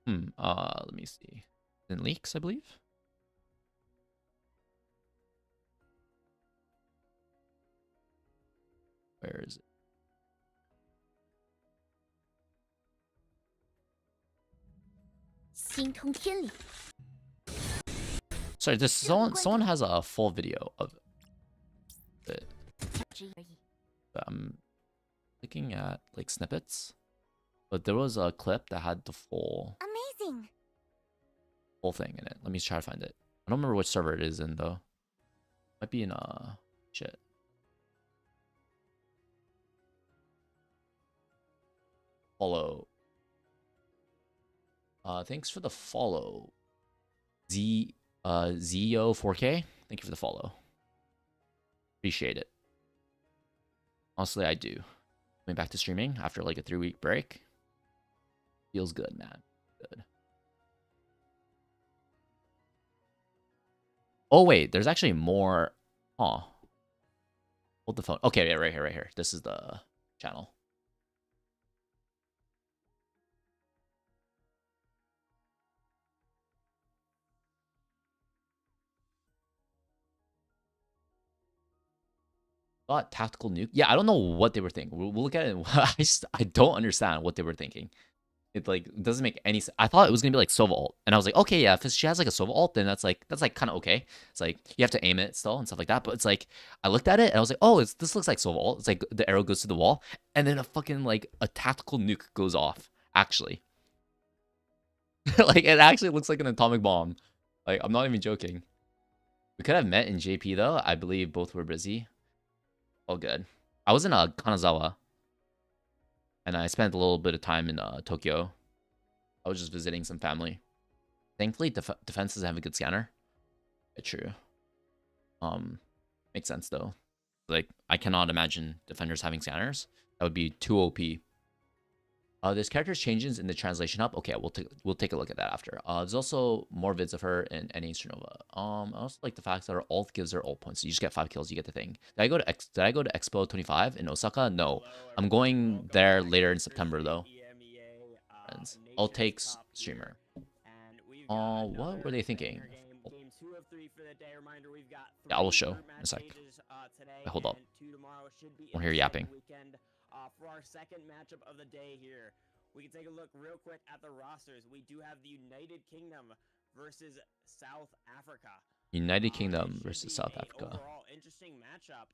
Let me see. In leaks, I believe. Where is it? Sorry, this someone has a full video of it. I'm looking at like snippets, but there was a clip that had the full thing in it. Let me try to find it. I don't remember which server it is in though. Might be in shit. Follow. Thanks for the follow. Zio 4K. Thank you for the follow. Appreciate it. Honestly, I do. Coming back to streaming after like a 3-week break. Feels good, man. Good. Oh wait, there's actually more. Huh. Hold the phone. Okay, yeah, right here. This is the channel. Tactical nuke. Yeah, I don't know what they were thinking. We'll look at it. I don't understand what they were thinking. It like doesn't make any sense. I thought it was gonna be like Sova ult, and I was like, okay, yeah, if she has like a Sova ult, then that's like kind of okay. It's like you have to aim it still and stuff like that. But it's like I looked at it and I was like, oh, this looks like Sova ult. It's like the arrow goes to the wall, and then a fucking like a tactical nuke goes off. Actually, like it actually looks like an atomic bomb. Like I'm not even joking. We could have met in JP though. I believe both were busy. All good. I was in Kanazawa. And I spent a little bit of time in Tokyo. I was just visiting some family. Thankfully, defense doesn't have a good scanner. True. Makes sense though. Like I cannot imagine defenders having scanners. That would be too OP. There's characters changes in the translation hub. Okay, we'll take a look at that after. There's also more vids of her in NA Strinova. I also like the fact that her ult gives her ult points. So you just get 5 kills, you get the thing. Did I go to Expo 25 in Osaka? No. I'm going there later in September though. Friends. Ult takes streamer. What were they thinking? Yeah, I will show in a sec. Hold up. Won't hear yapping. For our second matchup of the day here, we can take a look real quick at the rosters. We do have the United Kingdom versus South Africa. United Kingdom versus South Africa. Overall interesting matchup.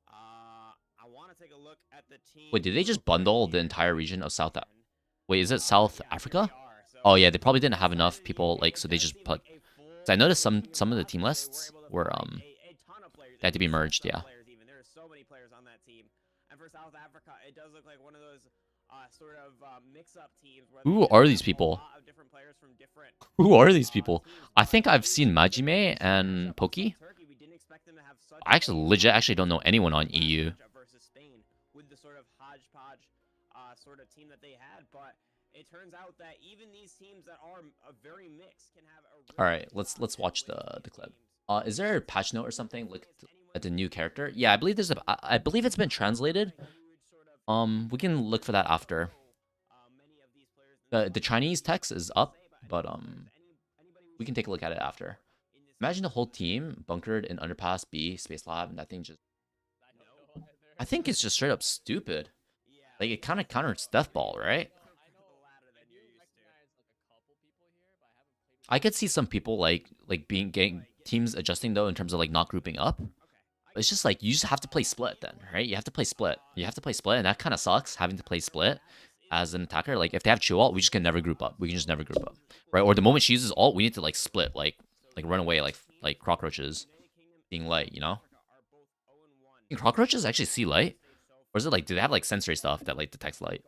I want to take a look at the team. Wait, did they just bundle the entire region of South? Wait, is it South Africa? Oh yeah, they probably didn't have enough people, like, so they just put. So I noticed some of the team lists were they had to be merged. Yeah. There are so many players on that team. And for South Africa, it does look like one of those sort of mix-up teams. Who are these people? Who are these people? I think I've seen Majime and Poki. I actually don't know anyone on EU. With the sort of hodgepodge sort of team that they had, but it turns out that even these teams that are very mixed can have a All right, let's watch the clip. Is there a patch note or something? Look at the new character. Yeah, I believe there's I believe it's been translated. We can look for that after. The Chinese text is up, but we can take a look at it after. Imagine the whole team bunkered in underpass B space lab, and that thing just. I think it's just straight up stupid. Like it kind of counters Deathball, right? I could see some people getting teams adjusting though in terms of like not grouping up. It's just like you just have to play split then, right? You have to play split. And that kind of sucks having to play split as an attacker. Like if they have chill ult, we just can never group up. We can just never group up, right? Or the moment she uses ult, we need to like split, like run away, like cockroaches being light, you know? Can cockroaches actually see light, or is it like do they have like sensory stuff that like detects light?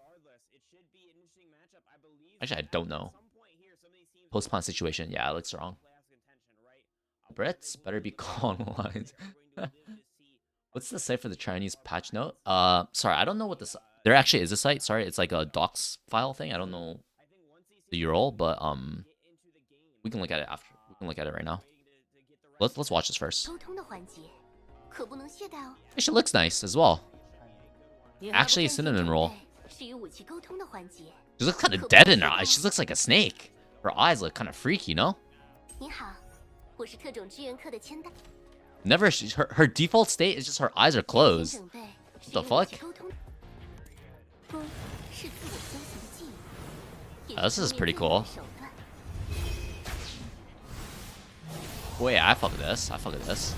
Actually, I don't know. Post-spawn situation, yeah, it looks wrong. Brits better be colonized. What's the site for the Chinese patch note? Sorry, I don't know what this. There actually is a site. Sorry, it's like a docs file thing. I don't know the URL, but we can look at it after. We can look at it right now. Let's watch this first. She looks nice as well. Actually, cinnamon roll. She looks kind of dead in her eyes. She looks like a snake. Her eyes look kind of freaky, you know? Never. Her default state is just her eyes are closed. What the fuck? Oh, this is pretty cool. Wait, I fuck with this.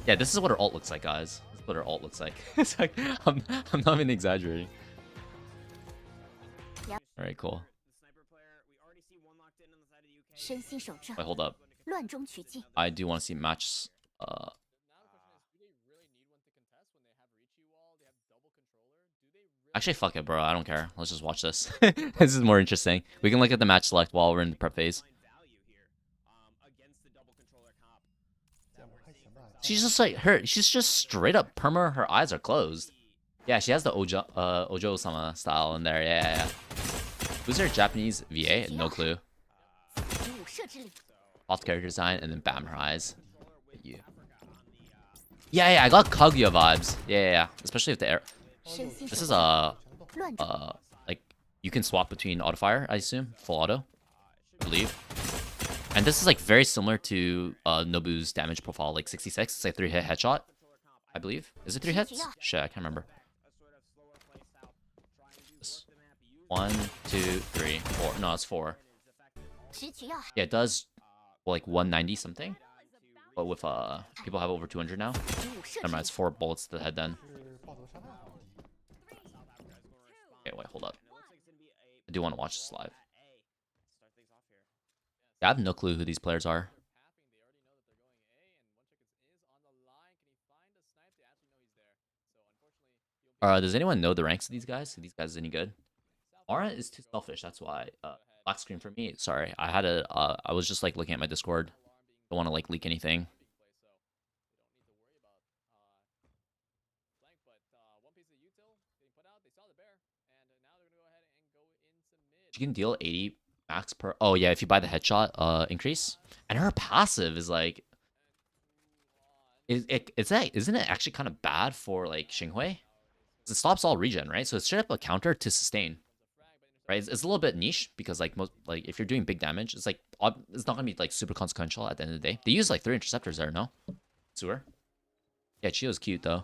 Yeah, this is what her ult looks like, guys. This is what her ult looks like. It's like I'm not even exaggerating. All right, cool. Wait, hold up. I do want to see matches. Actually, fuck it, bro. I don't care. Let's just watch this. This is more interesting. We can look at the match select while we're in the prep phase. She's just like she's just straight up perma. Her eyes are closed. Yeah, she has the Ojo-sama style in there. Yeah. Who's her Japanese VA? No clue. Off character design, and then bam, her eyes. Yeah, I got Kaguya vibes. Yeah. Especially if the air. This is like you can swap between auto fire, I assume, full auto, I believe. And this is like very similar to Nobu's damage profile, like 66. It's like 3-hit headshot, I believe. Is it 3 hits? Shit, I can't remember. 1, 2, 3, 4. No, it's 4. Yeah, it does like 190 something. But with people have over 200 now. Never mind, it's 4 bullets to the head then. Okay, wait, hold up. I do want to watch this live. Yeah, I have no clue who these players are. Does anyone know the ranks of these guys? Are these guys any good? Mara is too selfish, that's why. Black screen for me. Sorry, I had a. I was just like looking at my Discord. Don't want to like leak anything. You can deal 80 max per. Oh yeah, if you buy the headshot increase, and her passive is like. Isn't it actually kind of bad for like Xinghui? It stops all regen, right? So it's straight up a counter to sustain, right? It's a little bit niche because like most like if you're doing big damage, it's like it's not gonna be like super consequential at the end of the day. They use like 3 interceptors there, no? Sewer. Yeah, Chio's cute though.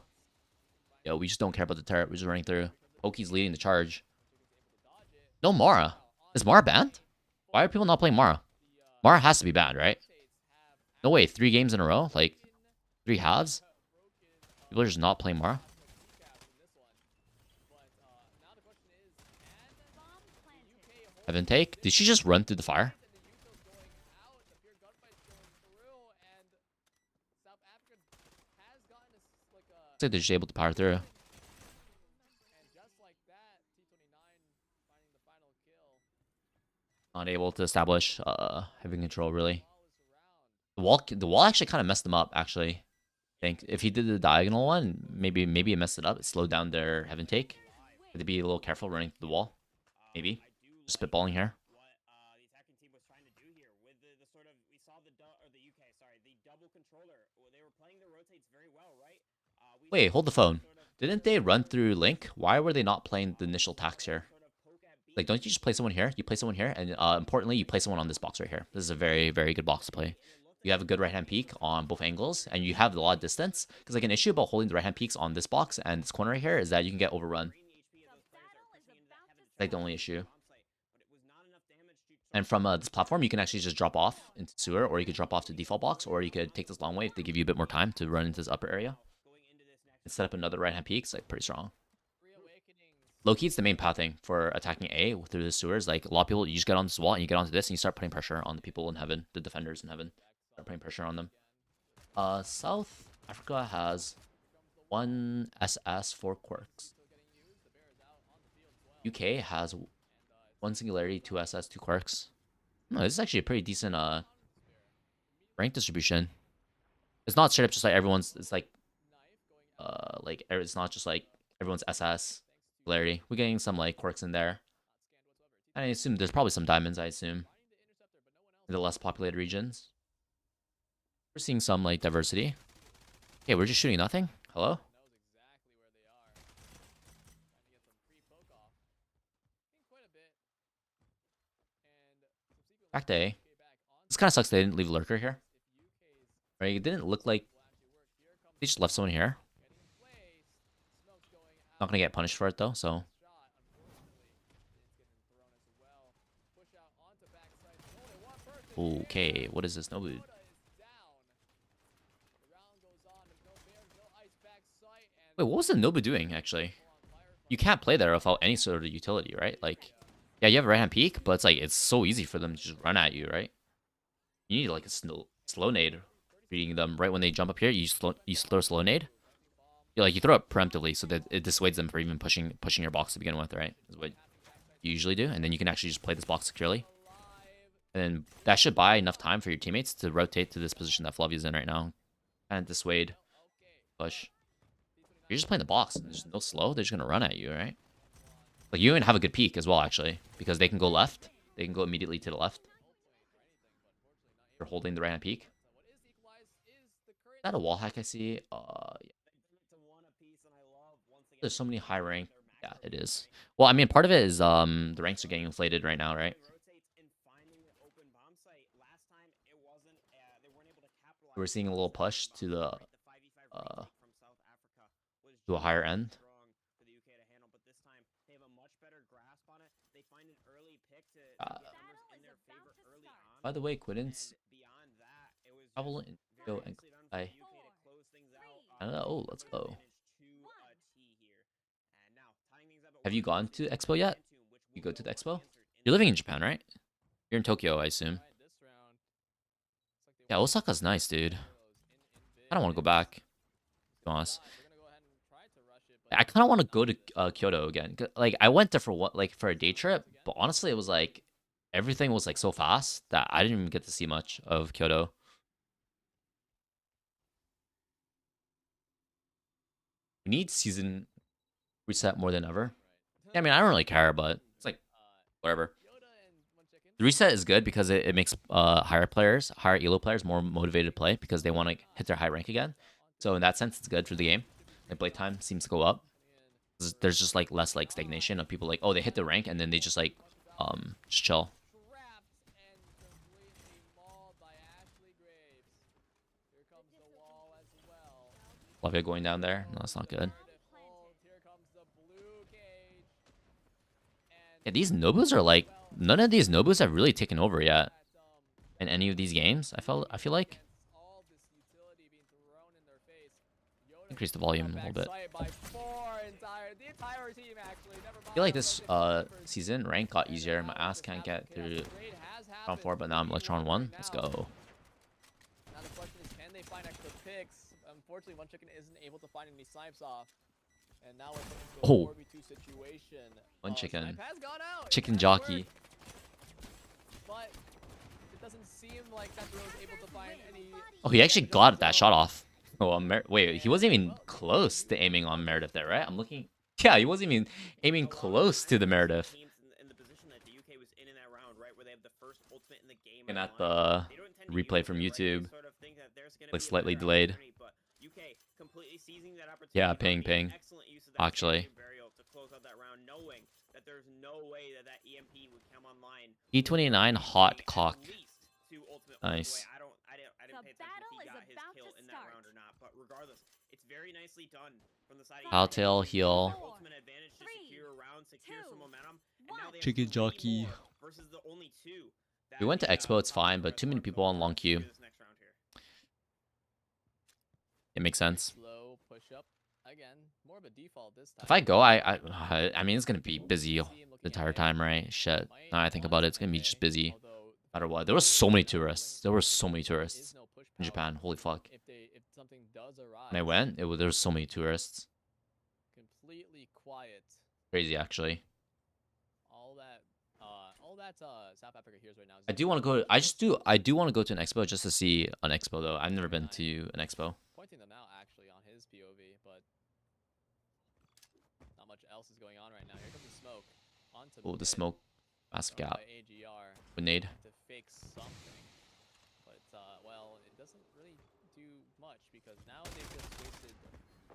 Yo, we just don't care about the turret. We're just running through. Poki's leading the charge. No Mara. Is Mara banned? Why are people not playing Mara? Mara has to be banned, right? No way. 3 games in a row, like 3 halves. People are just not playing Mara. Heaven take. Did she just run through the fire? Looks like they're just able to power through. Not able to establish heavy control really. The wall actually kind of messed them up. Actually, I think if he did the diagonal one, maybe it messed it up. It slowed down their heaven take. Had to be a little careful running through the wall. Maybe just spitballing here. The attacking team was trying to do here with the sort of we saw the UK, sorry, the double controller. They were playing the rotates very well, right? Wait, hold the phone. Didn't they run through Link? Why were they not playing the initial attacks here? Like, don't you just play someone here? You play someone here, and importantly, you play someone on this box right here. This is a very, very good box to play. You have a good right-hand peek on both angles, and you have a lot of distance. Because, like, an issue about holding the right-hand peaks on this box and this corner right here is that you can get overrun. Like, the only issue. And from this platform, you can actually just drop off into sewer, or you could drop off to default box, or you could take this long way if they give you a bit more time to run into this upper area. And set up another right-hand peak. It's, like, pretty strong. Low-key, it's the main pathing for attacking A through the sewers. Like, a lot of people, you just get on this wall, and you get onto this, and you start putting pressure on the people in heaven, the defenders in heaven. Start putting pressure on them. South Africa has 1 SS, 4 quirks. UK has 1 singularity, 2 SS, 2 quirks. No, this is actually a pretty decent rank distribution. It's not straight up just like everyone's. It's like it's not just like everyone's SS singularity. We're getting some like quirks in there. I assume there's probably some diamonds. I assume in the less populated regions. We're seeing some like diversity. Okay, we're just shooting nothing. Hello. Back to A. This kind of sucks they didn't leave Lurker here. Right? It didn't look like they just left someone here. Not gonna get punished for it though, so. Okay, what is this? Nobu. Wait, what was the Nobu doing actually? You can't play there without any sort of utility, right? Like, yeah, you have a right hand peek, but it's like it's so easy for them to just run at you, right? You need like a slow nade, reading them right when they jump up here. You throw a slow nade. You throw it preemptively so that it dissuades them from even pushing your box to begin with, right? Is what you usually do, and then you can actually just play this box securely. And then that should buy enough time for your teammates to rotate to this position that Fluvy's in right now, and dissuade, push. You're just playing the box. There's no slow. They're just gonna run at you, right? Like you even have a good peek as well, actually, because they can go left. They can go immediately to the left. You're holding the right hand peek. Is that a wall hack I see? Yeah. There's so many high rank. Yeah, it is. Well, I mean, part of it is the ranks are getting inflated right now, right? We're seeing a little push to the to a higher end. By the way, Quiddens beyond that, it was travel just and go very and nicely done play. from UK to close things out. Oh, let's go. Advantage to T here. And now tying things up at Have you 1-1 gone is to Antoon, Expo yet? which You will go to the go Expo? unanswered in You're the living in first Japan, half. right? You're in Tokyo, I assume. Alright, this round. Looks like they Yeah, want Osaka's nice, dude. those I don't want to go back. To be honest. They're gonna go ahead and try to rush it, but I kind of want to go to Kyoto again. Like I went there for what, like for a day trip, but honestly, it was like everything was like so fast that I didn't even get to see much of Kyoto. We need season reset more than ever. Yeah, I mean, I don't really care, but it's like whatever. The reset is good because it makes higher elo players more motivated to play because they want to hit their high rank again. So in that sense, it's good for the game. Like play time seems to go up. There's just like less like stagnation of people like, oh, they hit the rank and then they just like just chill. Flavia going down there. No, that's not good. Yeah, these Nobus are like, none of these Nobus have really taken over yet in any of these games. I feel like. Increase the volume a little bit. I feel like this season rank got easier. My ass can't get through round 4, but now I'm Electron 1. Let's go. Now the question is, can they find extra picks? Unfortunately, One Chicken isn't able to find any snipes off. And now we're putting into a 4v2 situation. One Chicken. Snipe has gone out. Chicken It has jockey. worked. But it doesn't seem like that was able to find any. Oh, he actually got that shot off. Oh, wait, he wasn't even close to aiming on Meredith there, right? I'm looking. Yeah, he wasn't even aiming close to the Meredith. And at the replay from YouTube, like slightly delayed. Yeah, ping. Actually. E29 hot cock. Nice. I didn't pay attention if he got his kill in that round or not, but regardless, it's very nicely done from the side of Haltail, heal. ultimate advantage to secure a round, secure some momentum, and now they have Chicken 3 jockey. more versus the only 2 that We went to the, Expo, it's top fine, but red too many squad people on long here queue. this next round here. It makes sense. Slow push up again. More of a default this time. If I go, I mean, it's gonna be busy the entire time, right? Shit. Now I think about it, it's gonna be just busy. No matter what. There were so many tourists. There were so many tourists in Japan. Holy fuck. If something does arise, When I went, there were so many tourists. completely quiet. Crazy, actually. All that South Africa hears right now. Is I do want to go. I do want to go to an expo just to see an expo though. I've never been to an expo. pointing them out actually on his POV, but not much else is going on right now. Here comes the smoke. Onto Oh, the mid, smoke. Massive thrown gap. by AGR Grenade. to fix something, but well, it doesn't really do much because now they've just wasted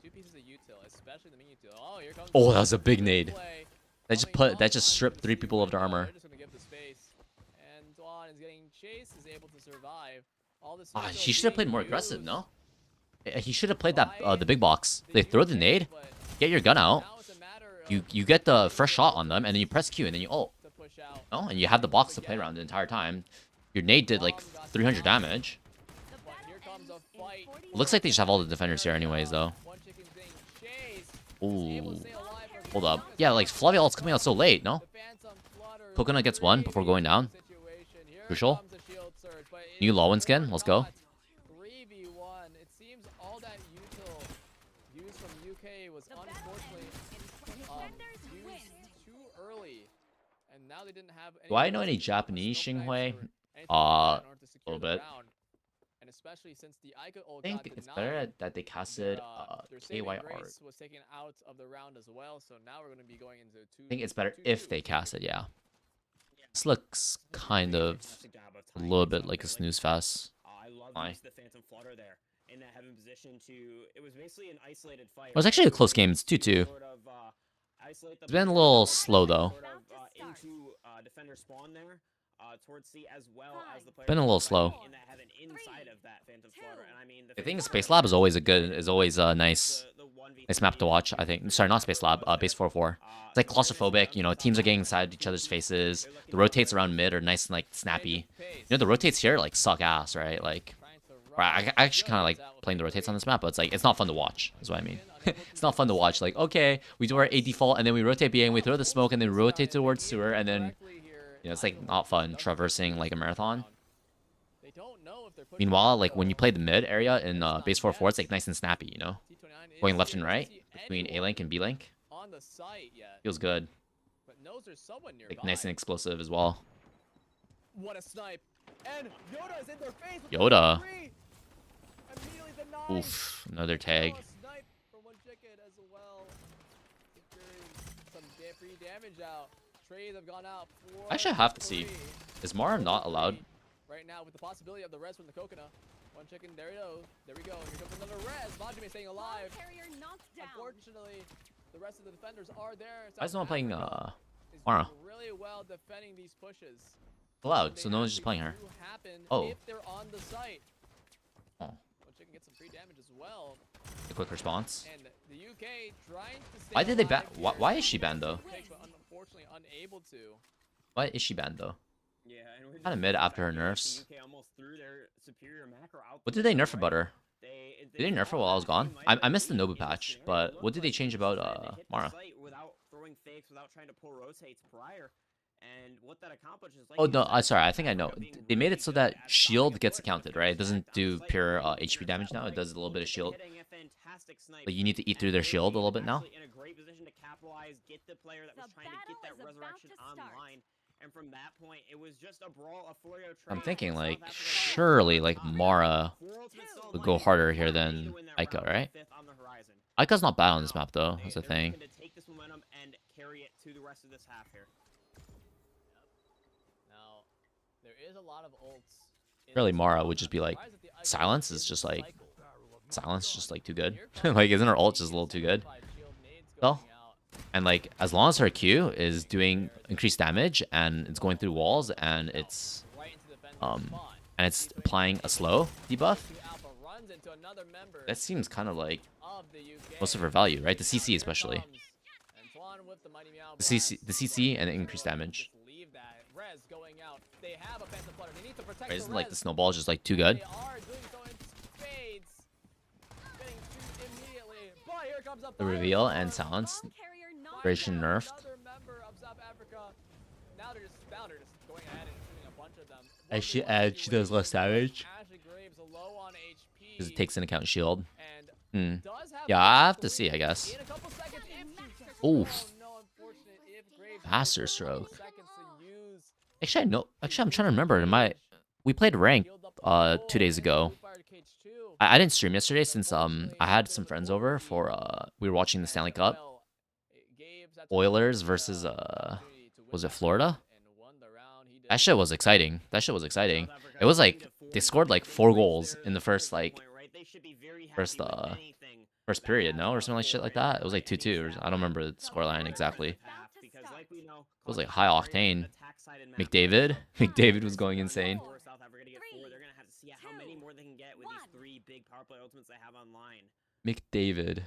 2 pieces of util, especially the mini util. Oh, here comes. Oh, that was a big nade. play. That just stripped 3 people of their armor. They're just gonna give the space, and Dwan is getting chased, is able to survive. All this. Ah, util he should have played being more aggressive, used no? He should have played that by the big box. They throw the nade, but get your gun out. now it's a matter of You get the fresh shot on them, and then you press Q, and then you ult. to push out. No, and you have the box to play around the entire time. Your nade did like 300 damage. But here comes a fight. It looks like they just have all the defenders here anyways, though. One chicken's being chased. Ooh. Stay alive for Hold the up. longest Yeah, like time. Flavia ult's coming out so late, no? The Phantom flutters Coconut gets one before going down. situation. Here Crucial. comes a shield surge, but it New is Lawin skin, let's go. not 3v1. It seems all that util used from UK was unfortunately used too early, and now they didn't have. Do I know any Japanese Xinghui? A little bit. And especially since the Ica ult I got think it's denied, better that they casted their saving KYR. grace was taken out of the round as well, so now we're going to be going into I think it's better if they cast it, yeah. This looks kind of a little bit like a snooze fest. I love Why? the Phantom Flutter there in that heaven position to. It was basically an isolated fight. It was actually a close game. It's 2-2. Sort of, isolate the It's been a player, little sort slow, though. of, into defender spawn there. Towards C as well as the player. Been a little slow. In that heaven inside of that Phantom Flutter, and I mean. I think Space Lab is always nice. The 1v3 Nice map to watch, I think. Sorry, not Space Lab, Base 404. It's like claustrophobic, you know, teams are getting inside each other's faces. The rotates around mid are nice and like snappy. You know, the rotates here like suck ass, right? Like, I actually kind of like playing the rotates on this map, but it's like, it's not fun to watch, is what I mean. It's not fun to watch. Like, okay, we do our A default, and then we rotate B, and we throw the smoke, and then rotate towards sewer, and then, you know, it's like not fun traversing like a marathon. Meanwhile, like when you play the mid area in base 4-4, it's like nice and snappy, you know, going left and right between A link and B link. Feels good. Like nice and explosive as well. What a snipe! And Yoda is in their face. Yoda. Oof, another tag. Actually, I have to see. Is Mara not allowed? Right now, with the possibility of the res from the coconut. One chicken, there we go. There we go. Here comes another res. Majime staying alive. Unfortunately, the rest of the defenders are there. Why is no one playing Mara? Really well defending these pushes. Allowed, so no one's just playing her. Oh. If they're on the site. Oh. One chicken gets some free damage as well. A quick response. And the UK trying to stay Why did they ban? alive. Why is she banned though? Unfortunately, unable to. Why is she banned though? Yeah, Kind of mid after her nerfs. What did they nerf about her? Did they nerf her while I was gone? I missed the Nobu patch, but what did they change about Mara? Without throwing fakes, without trying to pull rotates prior. And what that accomplishes, like Oh no, sorry, I think I know. They made it so that shield gets accounted, right? It doesn't do pure HP damage now. It does a little bit of shield. Like you need to eat through their shield a little bit now. In a great position to capitalize, get the player that was trying to get that resurrection online. And from that point, it was just a brawl, a flurry of I'm thinking like surely like Mara would go harder here than Aika, right? Aika's not bad on this map though. That's the thing. Take this momentum and carry it to the rest of this half here. Now, there is a lot of ults. Really, Mara would just be like, silence is just like, silence just like too good. Like, isn't her ult just a little too good? Well, and like as long as her Q is doing increased damage and it's going through walls and it's applying a slow debuff, that seems kind of like most of her value, right? The CC especially. The CC and the increased damage. Right, isn't like the snowball just like too good? The reveal and silence. Duration nerfed. As she does less damage. Because it takes into account shield. Yeah, I have to see, I guess. Oof. Faster stroke. Actually, no. Actually, I'm trying to remember. We played ranked 2 days ago. I didn't stream yesterday since I had some friends over for we were watching the Stanley Cup. Oilers versus was it Florida? That shit was exciting. It was like they scored like 4 goals in the first first period, no, or something like shit like that. It was like 2-2. I don't remember the scoreline exactly. It was like high octane. McDavid was going insane. McDavid. Yep.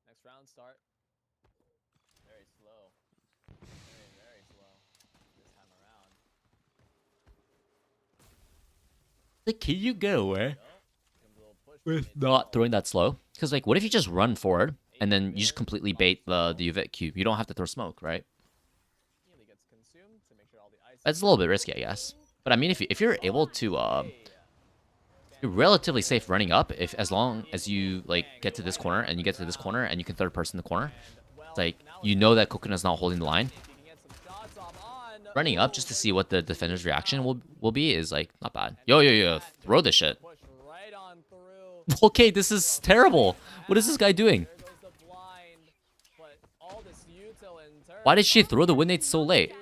Next round start. Very slow. Very slow. This time around. Like, can you get away with not throwing that slow? Because like, what if you just run forward and then you just completely bait the Uvet cube? You don't have to throw smoke, right? That's a little bit risky, I guess. But I mean, if you're able to you're relatively safe running up as long as you like get to this corner and you get to this corner and you can third person the corner. It's like you know that Coconut's not holding the line. Running up just to see what the defender's reaction will be is like not bad. Yo, throw this shit. Okay, this is terrible. What is this guy doing? Why did she throw the wind nades so late?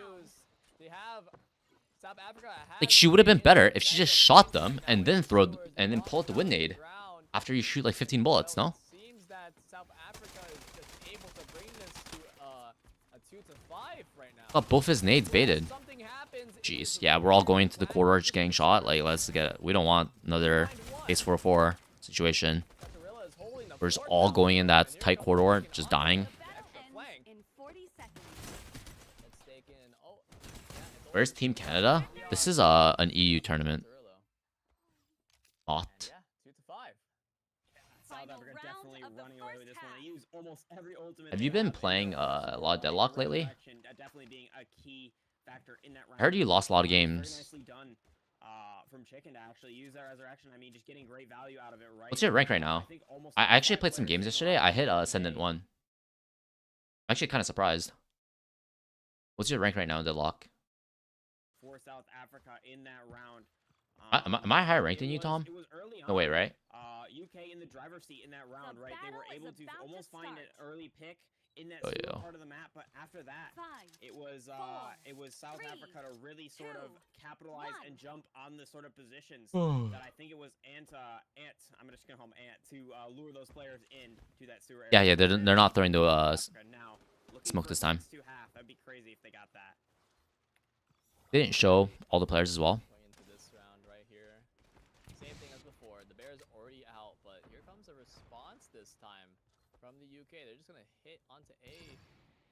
Like she would have been better if she just shot them and then pull out the wind nade after you shoot like 15 bullets, no? Oh, both his nades baited. Jeez, yeah, we're all going to the corridor just getting shot. Like, let's get it. We don't want another Ace 4-4 situation. We're just all going in that tight corridor, just dying. Where's Team Canada? This is an EU tournament. Not. Have you been playing a lot of Deadlock lately? I heard you lost a lot of games. From Chicken to actually use that resurrection. I mean, just getting great value out of it, right? What's your rank right now? I actually played some games yesterday. I hit Ascendant 1. I'm actually kind of surprised. What's your rank right now in Deadlock? For South Africa in that round. Am I higher ranked than you, Tom? No way, right? UK in the driver's seat in that round, right? They were able to almost find an early pick in that part of the map, but after that, it was South Africa to really sort of capitalize and jump on the sort of positions that I think it was Ant. I'm just gonna call him Ant to lure those players in to that sewer area. Yeah, they're not throwing the smoke this time. That'd be crazy if they got that. They didn't show all the players as well. Into this round right here. Same thing as before. The Bears already out, but here comes a response this time from the UK. They're just gonna hit onto A.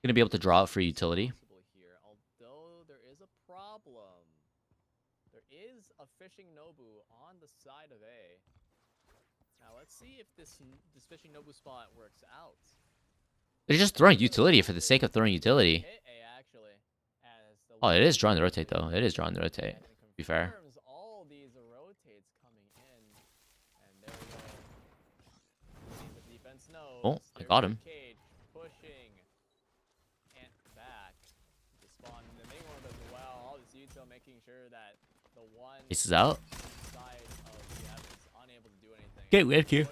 Gonna be able to draw it for utility. Here, although there is a problem. There is a fishing Nobu on the side of A. Now let's see if this fishing Nobu spot works out. They're just throwing utility for the sake of throwing utility. Hit A actually. Oh, it is drawing the rotate though. It is drawing the rotate. To be fair. All these rotates coming in, and there we go. The defense knows. Oh, I got him. Cage pushing and back to spawn the main one as well. All this util making sure that the one Aces out. side of the F is unable to do anything. Get with you.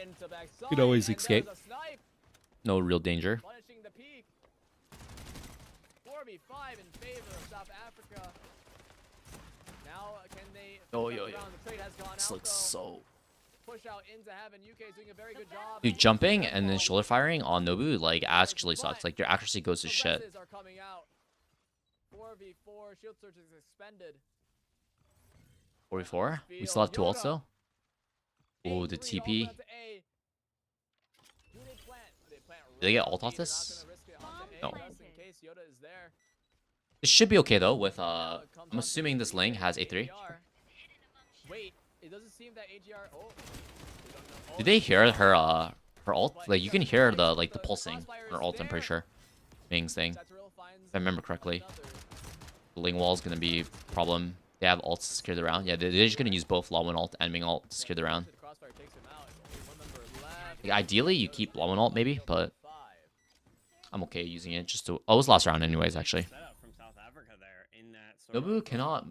Into backside, You could always and escape. there's a snipe. No real danger. Punishing the peak. 4v5 in favor of South Africa. Now can they? Oh, The trade has gone This out, looks though. so. Push out into heaven. UK is doing a very good job. Dude, jumping and then shoulder firing on Nobu like actually sucks. Like your accuracy goes to shit. The reses are coming out. 4v4. Shield search is suspended. 44. We still have 2 ults though. Oh, the TP. Did they get ult off this? No. It should be okay though with I'm assuming this Ling has A3. Wait, it doesn't seem that AGR. Did they hear her ult? Like you can hear the pulsing on her ult, I'm pretty sure. Ming's thing. If I remember correctly. The Ling wall is gonna be a problem. They have ults to secure the round. Yeah, they're just gonna use both Law 1 ult and Ming ult to secure the round. Like, ideally you keep Law 1 ult maybe, but I'm okay using it just to. Oh, it was last round anyways, actually. Nobu cannot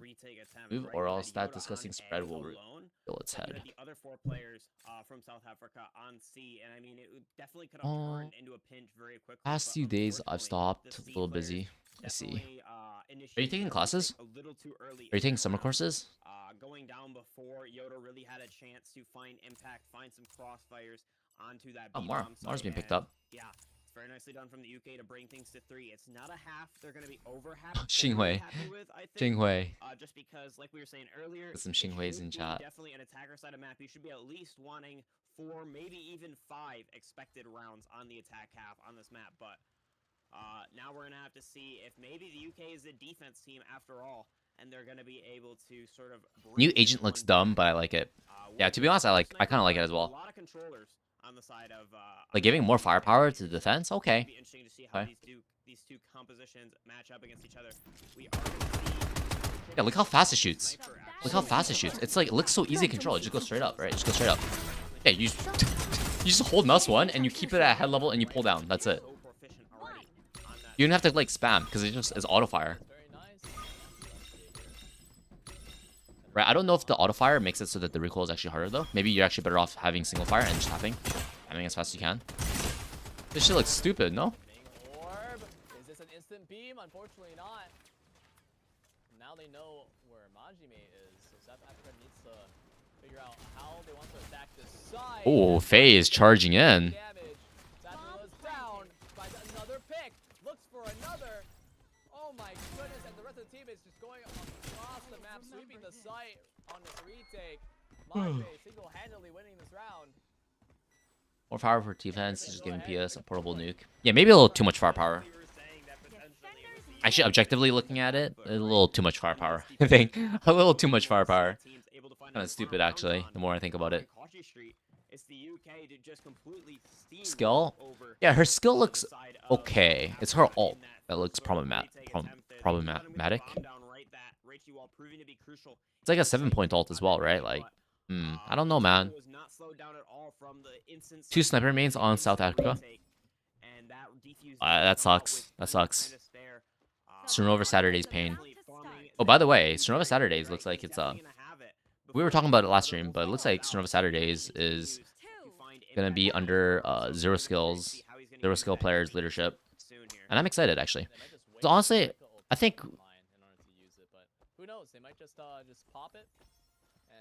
move or else that disgusting spread will fill its head. The other 4 players from South Africa on C, and I mean it definitely could have turned into a pinch very quickly. Past few days I've stopped, a little busy. I see. Are you taking classes? Are you taking summer courses? Going down before Yoda really had a chance to find impact, find some crossfires onto that. Oh, Mara's being picked up. Yeah. Very nicely done from the UK to bring things to 3. It's not a half. They're going to be over half. Xinghui. Xinghui. Just because, like we were saying earlier, some Xinghuis in chat. Definitely an attacker side of map. You should be at least wanting 4, maybe even 5 expected rounds on the attack half on this map. But now we're going to have to see if maybe the UK is a defense team after all, and they're going to be able to sort of. New agent looks dumb, but I like it. Yeah, to be honest, I kind of like it as well. A lot of controllers. On the side of like giving more firepower to the defense. Okay. Be interesting to see how these two compositions match up against each other. We are gonna see. Yeah, look how fast it shoots. Look how fast it shoots. It's like it looks so easy to control. It just goes straight up, right? Just go straight up. Yeah, you just hold mouse 1 and you keep it at head level and you pull down. That's it. You don't have to like spam because it just is auto fire. Right, I don't know if the auto fire makes it so that the recoil is actually harder though. Maybe you're actually better off having single fire and just tapping as fast as you can. This shit looks stupid, no? Is this an instant beam? Unfortunately not. Now they know where Majime is, so South Africa needs to figure out how they want to attack this side. Oh, Faye is charging in. Satura's down, finds another pick, looks for another. Oh my goodness, and the rest of the team is just going across the map, sweeping the site on this retake. Majime single-handedly winning this round. More power for defense, just giving PS a portable nuke. Yeah, maybe a little too much firepower. Actually, objectively looking at it, a little too much firepower. I think a little too much firepower. Kind of stupid, actually, the more I think about it. Skill? Yeah, her skill looks okay. It's her ult that looks problematic. It's like a 7-point ult as well, right? Like, I don't know, man. 2 sniper mains on South Africa. That sucks. That sucks. Strinova Saturday's pain. Oh, by the way, Strinova Saturdays looks like it's we were talking about it last stream, but it looks like Strinova Saturdays is gonna be under zero skill players leadership, and I'm excited actually. So honestly, I think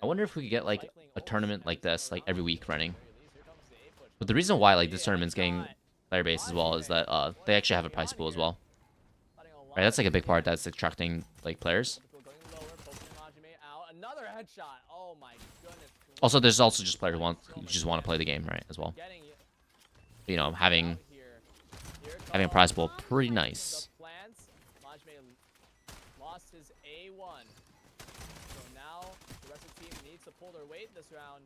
I wonder if we could get like a tournament like this like every week running. But the reason why like this tournament's getting player base as well is that they actually have a prize pool as well. Right, that's like a big part that's attracting like players. Also, there's also just players who just want to play the game, right, as well. You know, having a prize pool, pretty nice. Lost his A1. So now the rest of the team needs to pull their weight this round.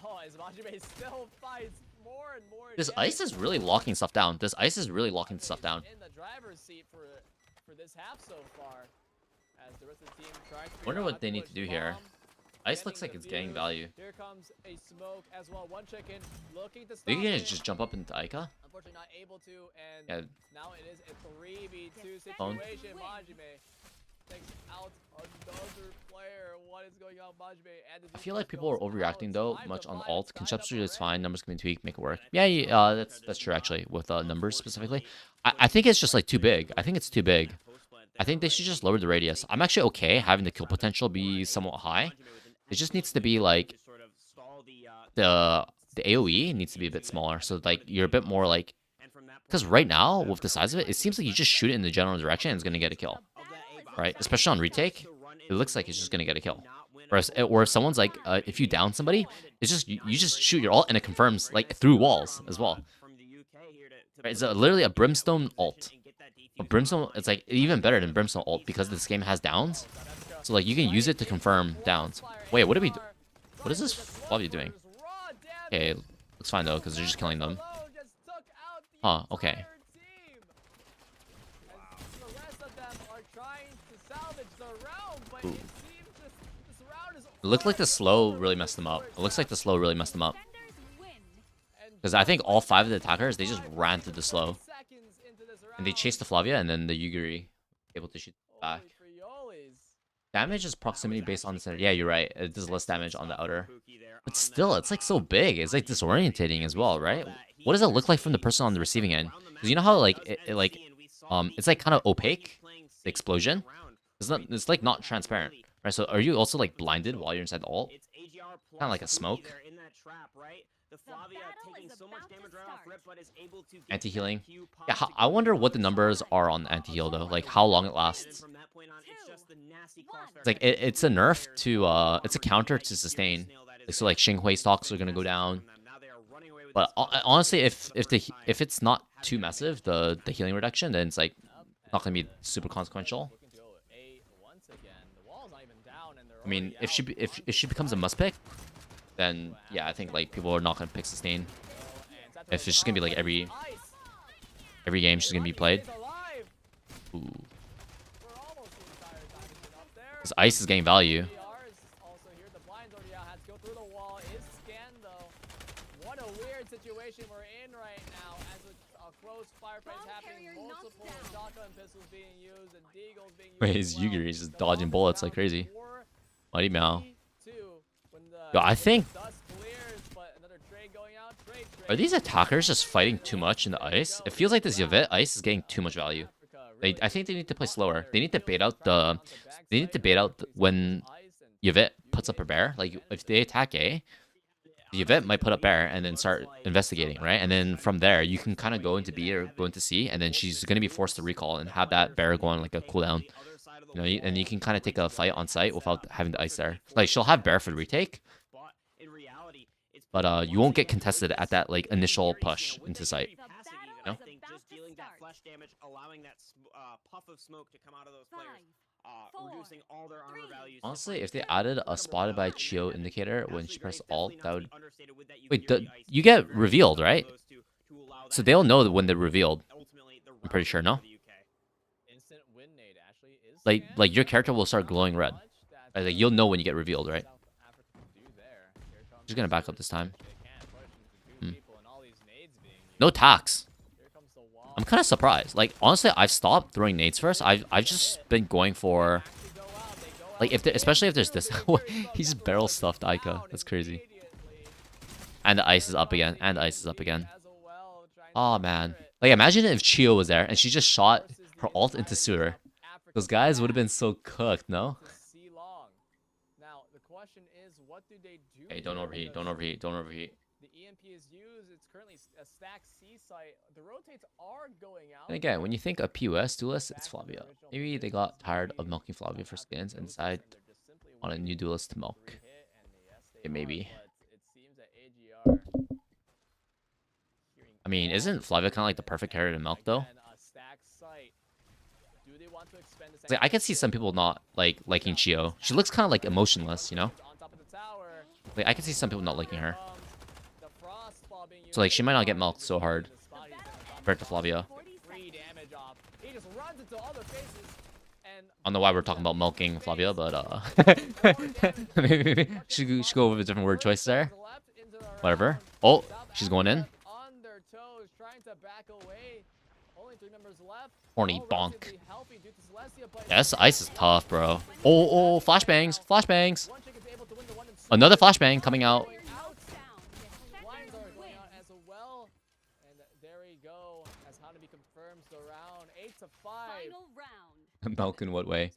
Oh, as Majime still fights more and more. This ice is really locking stuff down. This ice is really locking stuff down. In the driver's seat for this half so far. As the rest of the team tries to wonder what they need to do here. Ice looks like it's getting value. Here comes a smoke as well. One chicken looking to stop. They can just jump up into Aika. Unfortunately, not able to, and now it is a 3v2 situation. Majime takes out another player. What is going on, Majime? I feel like people are overreacting though much on alt. Conceptually, it's fine. Numbers can be tweaked, make it work. Yeah, that's true actually with numbers specifically. I think it's just like too big. I think it's too big. I think they should just lower the radius. I'm actually okay having the kill potential be somewhat high. It just needs to be like the AoE needs to be a bit smaller, so like you're a bit more like, because right now with the size of it, it seems like you just shoot it in the general direction and it's gonna get a kill, right? Especially on retake, it looks like it's just gonna get a kill. Whereas, or if someone's like, if you down somebody, it's just you just shoot your ult and it confirms like through walls as well. Right? It's literally a brimstone ult. A brimstone, it's like even better than brimstone ult because this game has downs. So like you can use it to confirm downs. Wait, what are we? What is this Flavia doing? Okay, looks fine though because they're just killing them. Huh? Okay. Ooh. It looked like the slow really messed them up. It looks like the slow really messed them up. Because I think all 5 of the attackers, they just ran through the slow. And they chased the Flavia, and then the Yugiri able to shoot back. Damage is proximity based on the center. Yeah, you're right. It does less damage on the outer. But still, it's like so big. It's like disorientating as well, right? What does it look like from the person on the receiving end? Because you know how like it's like kind of opaque, the explosion. It's like not transparent, right? So are you also like blinded while you're inside the ult? Kind of like a smoke. Anti-healing. Yeah, I wonder what the numbers are on anti-heal though. Like how long it lasts. It's like it's a nerf to it's a counter to sustain. So like Xinghui stocks are gonna go down. But honestly, if it's not too massive, the healing reduction, then it's like not gonna be super consequential. I mean, if she becomes a must pick, then yeah, I think like people are not gonna pick sustain. If it's just gonna be like every game she's gonna be played. Ooh. This ice is getting value. What a weird situation we're in right now as a close firefight is happening. Multiple shotgun pistols being used and deagles being used. Wait, his Yugiri is just dodging bullets like crazy. Mighty Mao. Yo, I think. Are these attackers just fighting too much in the ice? It feels like this Yvette ice is getting too much value. I think they need to play slower. They need to bait out the. They need to bait out when Yvette puts up her bear. Like if they attack A, Yvette might put up bear and then start investigating, right? And then from there you can kind of go into B or go into C, and then she's gonna be forced to recall and have that bear go on like a cooldown. You know, and you can kind of take a fight on site without having the ice there. Like she'll have bear for the retake. but you won't get contested at that like initial push into site. I think just dealing that flash damage, allowing that puff of smoke to come out of those players, reducing all their armor values. Honestly, if they added a spotted by Chio indicator when she pressed alt, that would... Wait, you get revealed, right? So they'll know that when they're revealed. I'm pretty sure, no? Like your character will start glowing red. Like you'll know when you get revealed, right? Just gonna back up this time. No tax. I'm kind of surprised. Like honestly, I've stopped throwing nades first. I've just been going for like especially if there's this. He just barrel stuffed Aika. That's crazy. And the ice is up again. And the ice is up again. Oh man. Like imagine if Chio was there and she just shot her ult into sewer. Those guys would have been so cooked, no? Hey, don't overheat, don't overheat, don't overheat. The EMP is used. It's currently a stack C site. The rotates are going out. And again, when you think of POS duelist, it's Flavia. Maybe they got tired of milking Flavia for skins and decided on a new duelist to milk. It may be. I mean, isn't Flavia kind of like the perfect character to milk though? Like, I can see some people not liking Chio. She looks kind of like emotionless, you know? Like I can see some people not liking her. So like she might not get milked so hard compared to Flavia. I don't know why we're talking about milking Flavia, but maybe should go with a different word choice there. Whatever. Oh, she's going in. Horny bonk. Yes, ice is tough, bro. Oh, flashbangs, flashbangs. Another flashbang coming out. Milk in what way?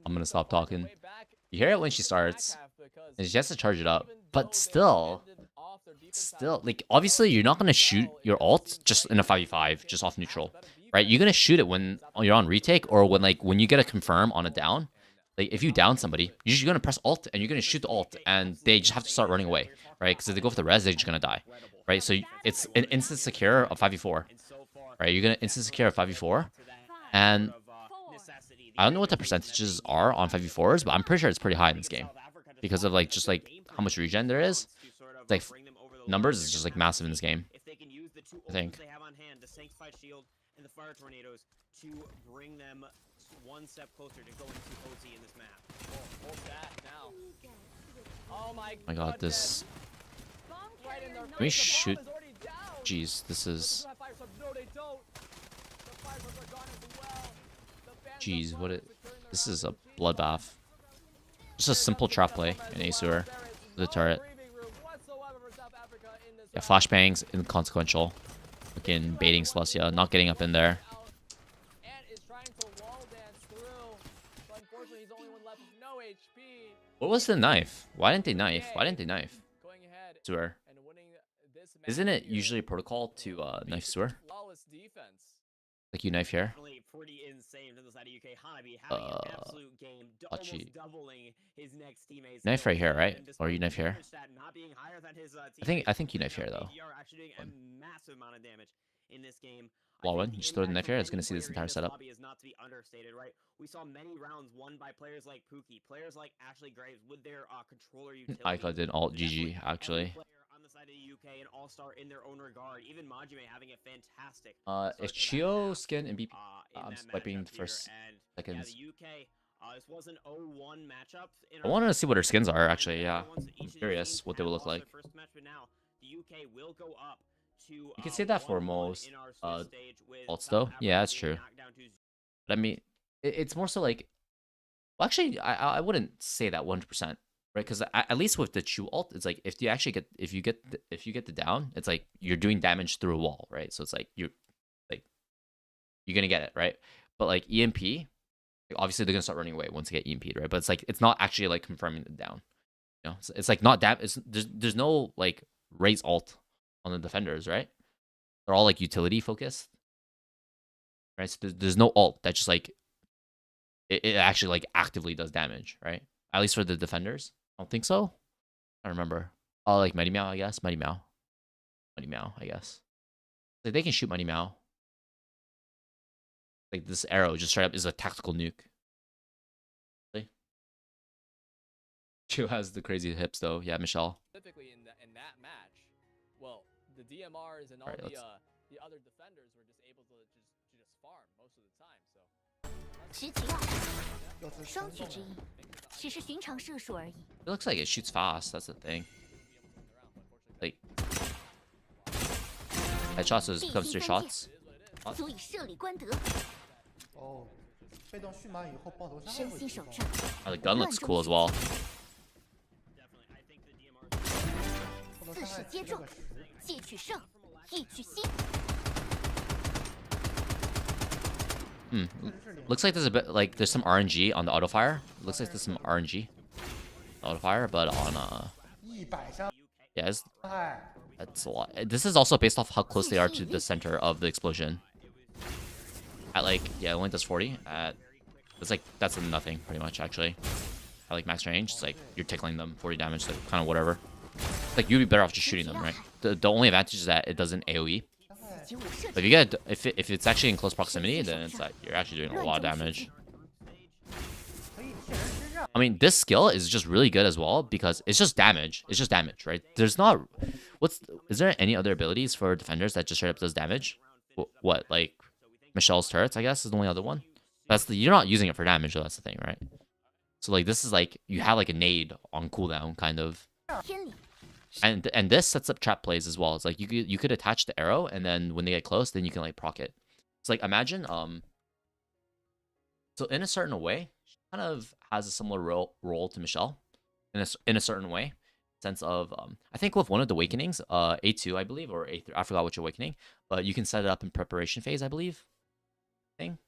I'm gonna stop talking. You hear it when she starts, and she has to charge it up. But still, like obviously you're not gonna shoot your ult just in a 5v5, just off neutral, right? You're gonna shoot it when you're on retake or when you get a confirm on a down. Like if you down somebody, you're just gonna press alt and you're gonna shoot the alt, and they just have to start running away, right? Because if they go for the res, they're just gonna die, right? So it's an instant secure of 5v4, right? You're gonna instant secure of 5v4, and I don't know what the percentages are on 5v4s, but I'm pretty sure it's pretty high in this game because of like just like how much regen there is. It's like numbers is just like massive in this game. I think. And the fire tornadoes to bring them one step closer to going to OT in this map. Hold that now. Oh my god, this. Can we shoot? Jeez, this is. Jeez, what it? This is a bloodbath. Just a simple trap play in Acer, the turret. Yeah, flashbangs inconsequential. Fucking baiting Celestia, not getting up in there. What was the knife? Why didn't they knife? Why didn't they knife? Sewer. Isn't it usually protocol to knife sewer? Like you knife here? Pretty insane from the side of UK. Hanabi having an absolute game, almost doubling his next teammates. Knife right here, right? Or you knife here? I think you knife here though. Actually doing a massive amount of damage in this game. Wallwin, you just throw the knife here. It's gonna see this entire setup. Is not to be understated, right? We saw many rounds won by players like Pookie, players like Ashley Graves with their controller utility. Aika did alt GG actually. Side of the UK, an all-star in their own regard. Even Majime having a fantastic. If Chio skin and BP, I'm swiping the first seconds. Yeah, the UK. This was an 0-1 matchup. I wanted to see what her skins are actually. Yeah, I'm curious what they will look like. First match, but now the UK will go up to. You can say that for most alts though. Yeah, that's true. But I mean, it's more so like. Well, actually, I wouldn't say that 100%. Right, because at least with the Chu ult, it's like if you get the down, it's like you're doing damage through a wall, right? So it's like you're gonna get it, right? But like EMP, like obviously they're gonna start running away once they get EMP'd, right? But it's like it's not actually like confirming the down, you know? It's like not there's no like raise ult on the defenders, right? They're all like utility focused, right? So there's no ult that just like it actually like actively does damage, right? At least for the defenders. I don't think so. I don't remember. Oh, like Mighty Meow, I guess. Mighty Meow, I guess. Like they can shoot Mighty Meow. Like this arrow just straight up is a tactical nuke. Really? Chu has the crazy hips though. Yeah, Michelle. Specifically in that match, well, the DMRs and all Alright, the other defenders were just able to just farm most of the time. So. 直击2，双举之一，只是寻常射术而已。 It looks like it shoots fast. That's the thing. Like headshots is comes through shots. 足以设立官德。哦，被动驯马以后爆头杀身心手杖， Oh, the gun looks cool as well. 四世皆中，既取胜，亦取心。 Looks like there's a bit like there's some RNG on the auto fire. Looks like there's some RNG auto fire, but on 100伤 yeah, 害。 that's a lot. This is also based off how close they are to the center of the explosion. At like yeah, it only does 40. It's like that's nothing pretty much actually. At like max range, it's like you're tickling them 40 damage, like kind of whatever. Like you'd be better off just shooting them, right? The only advantage is that it doesn't AOE. But if you get if it's actually in close proximity, then it's like you're actually doing a lot of damage. I mean, this skill is just really good as well because it's just damage. It's just damage, right? There's not is there any other abilities for defenders that just straight up does damage? What like Michelle's turrets, I guess, is the only other one. You're not using it for damage, though. That's the thing, right? So like this is like you have like a nade on cooldown, kind of. And this sets up trap plays as well. It's like you could attach the arrow, and then when they get close, then you can like proc it. It's like imagine so in a certain way, she kind of has a similar role to Michelle, in a certain way, sense of I think with one of the awakenings, A2 I believe or A3 I forgot which awakening, but you can set it up in preparation phase I believe. Thing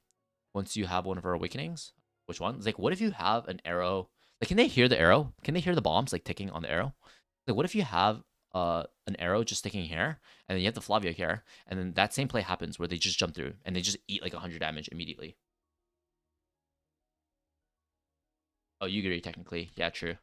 once you have one of her awakenings, which one? It's like what if you have an arrow? Like can they hear the arrow? Can they hear the bombs like ticking on the arrow? Like, what if you have an arrow just sticking here, and then you have the Flavia here, and then that same play happens where they just jump through, and they just eat like 100 damage immediately. Oh, Yugiri, technically. Yeah, true.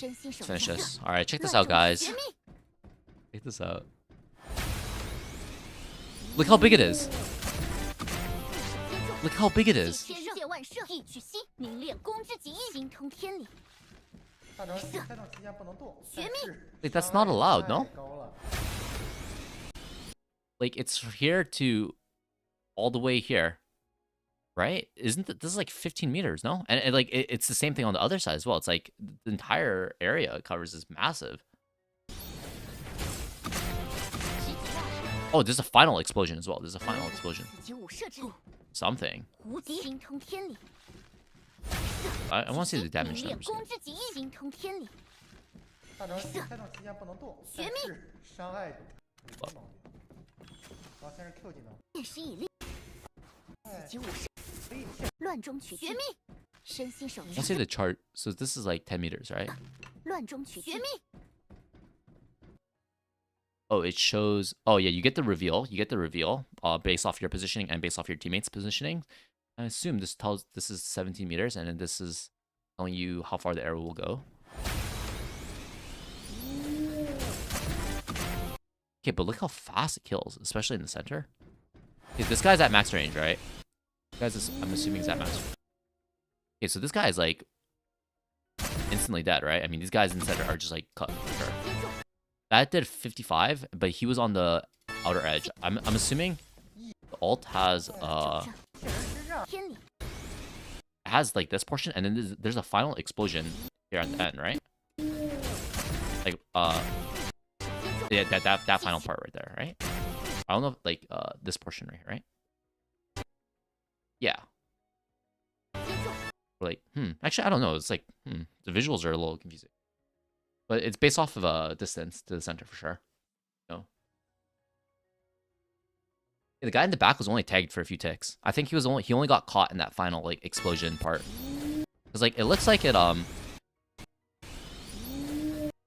Let's finish this. Alright, check this out, guys. Check this out. Look how big it is. Look how big it is. Like, that's not allowed, no? Like, it's here to all the way here. Right? Isn't this is like 15 meters, no? And like, it's the same thing on the other side as well. It's like the entire area it covers is massive. Oh, there's a final explosion as well. There's a final explosion. Something. I want to see the damage numbers. Let's see the chart. So this is like 10 meters, right? Oh, it shows. Oh, yeah, you get the reveal. You get the reveal based off your positioning and based off your teammates' positioning. I assume this is 17 meters, and then this is telling you how far the arrow will go. Okay, but look how fast it kills, especially in the center. Okay, this guy's at max range, right? This guy's, I'm assuming he's at max. Okay, so this guy is like instantly dead, right? I mean, these guys in the center are just like cut for sure. That did 55, but he was on the outer edge. I'm assuming the ult has like this portion, and then there's a final explosion here at the end, right? Like yeah, that final part right there, right? I don't know, like this portion right here, right? Yeah. Like actually I don't know. It's like the visuals are a little confusing. But it's based off of a distance to the center for sure. No. Yeah, the guy in the back was only tagged for a few ticks. I think he only got caught in that final like explosion part. Cause like it looks like it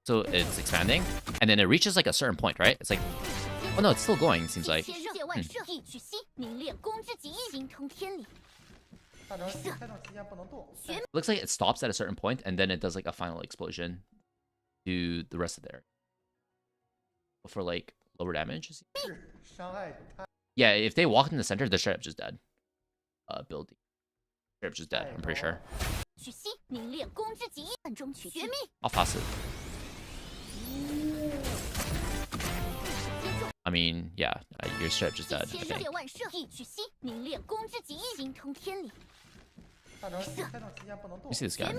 so it's expanding and then it reaches like a certain point, right? It's like oh no, it's still going, it seems like. 万射，一曲心，凝练攻之极意，心通天理。 Looks like it stops at a certain point and then it does like a final explosion to the rest of the area. For like lower damage. Yeah, if they walk in the center, they're straight up just dead. Building. Straight up just dead, I'm pretty sure. I'll pass it. I mean, yeah, you're straight up just dead, I think. You see this guy?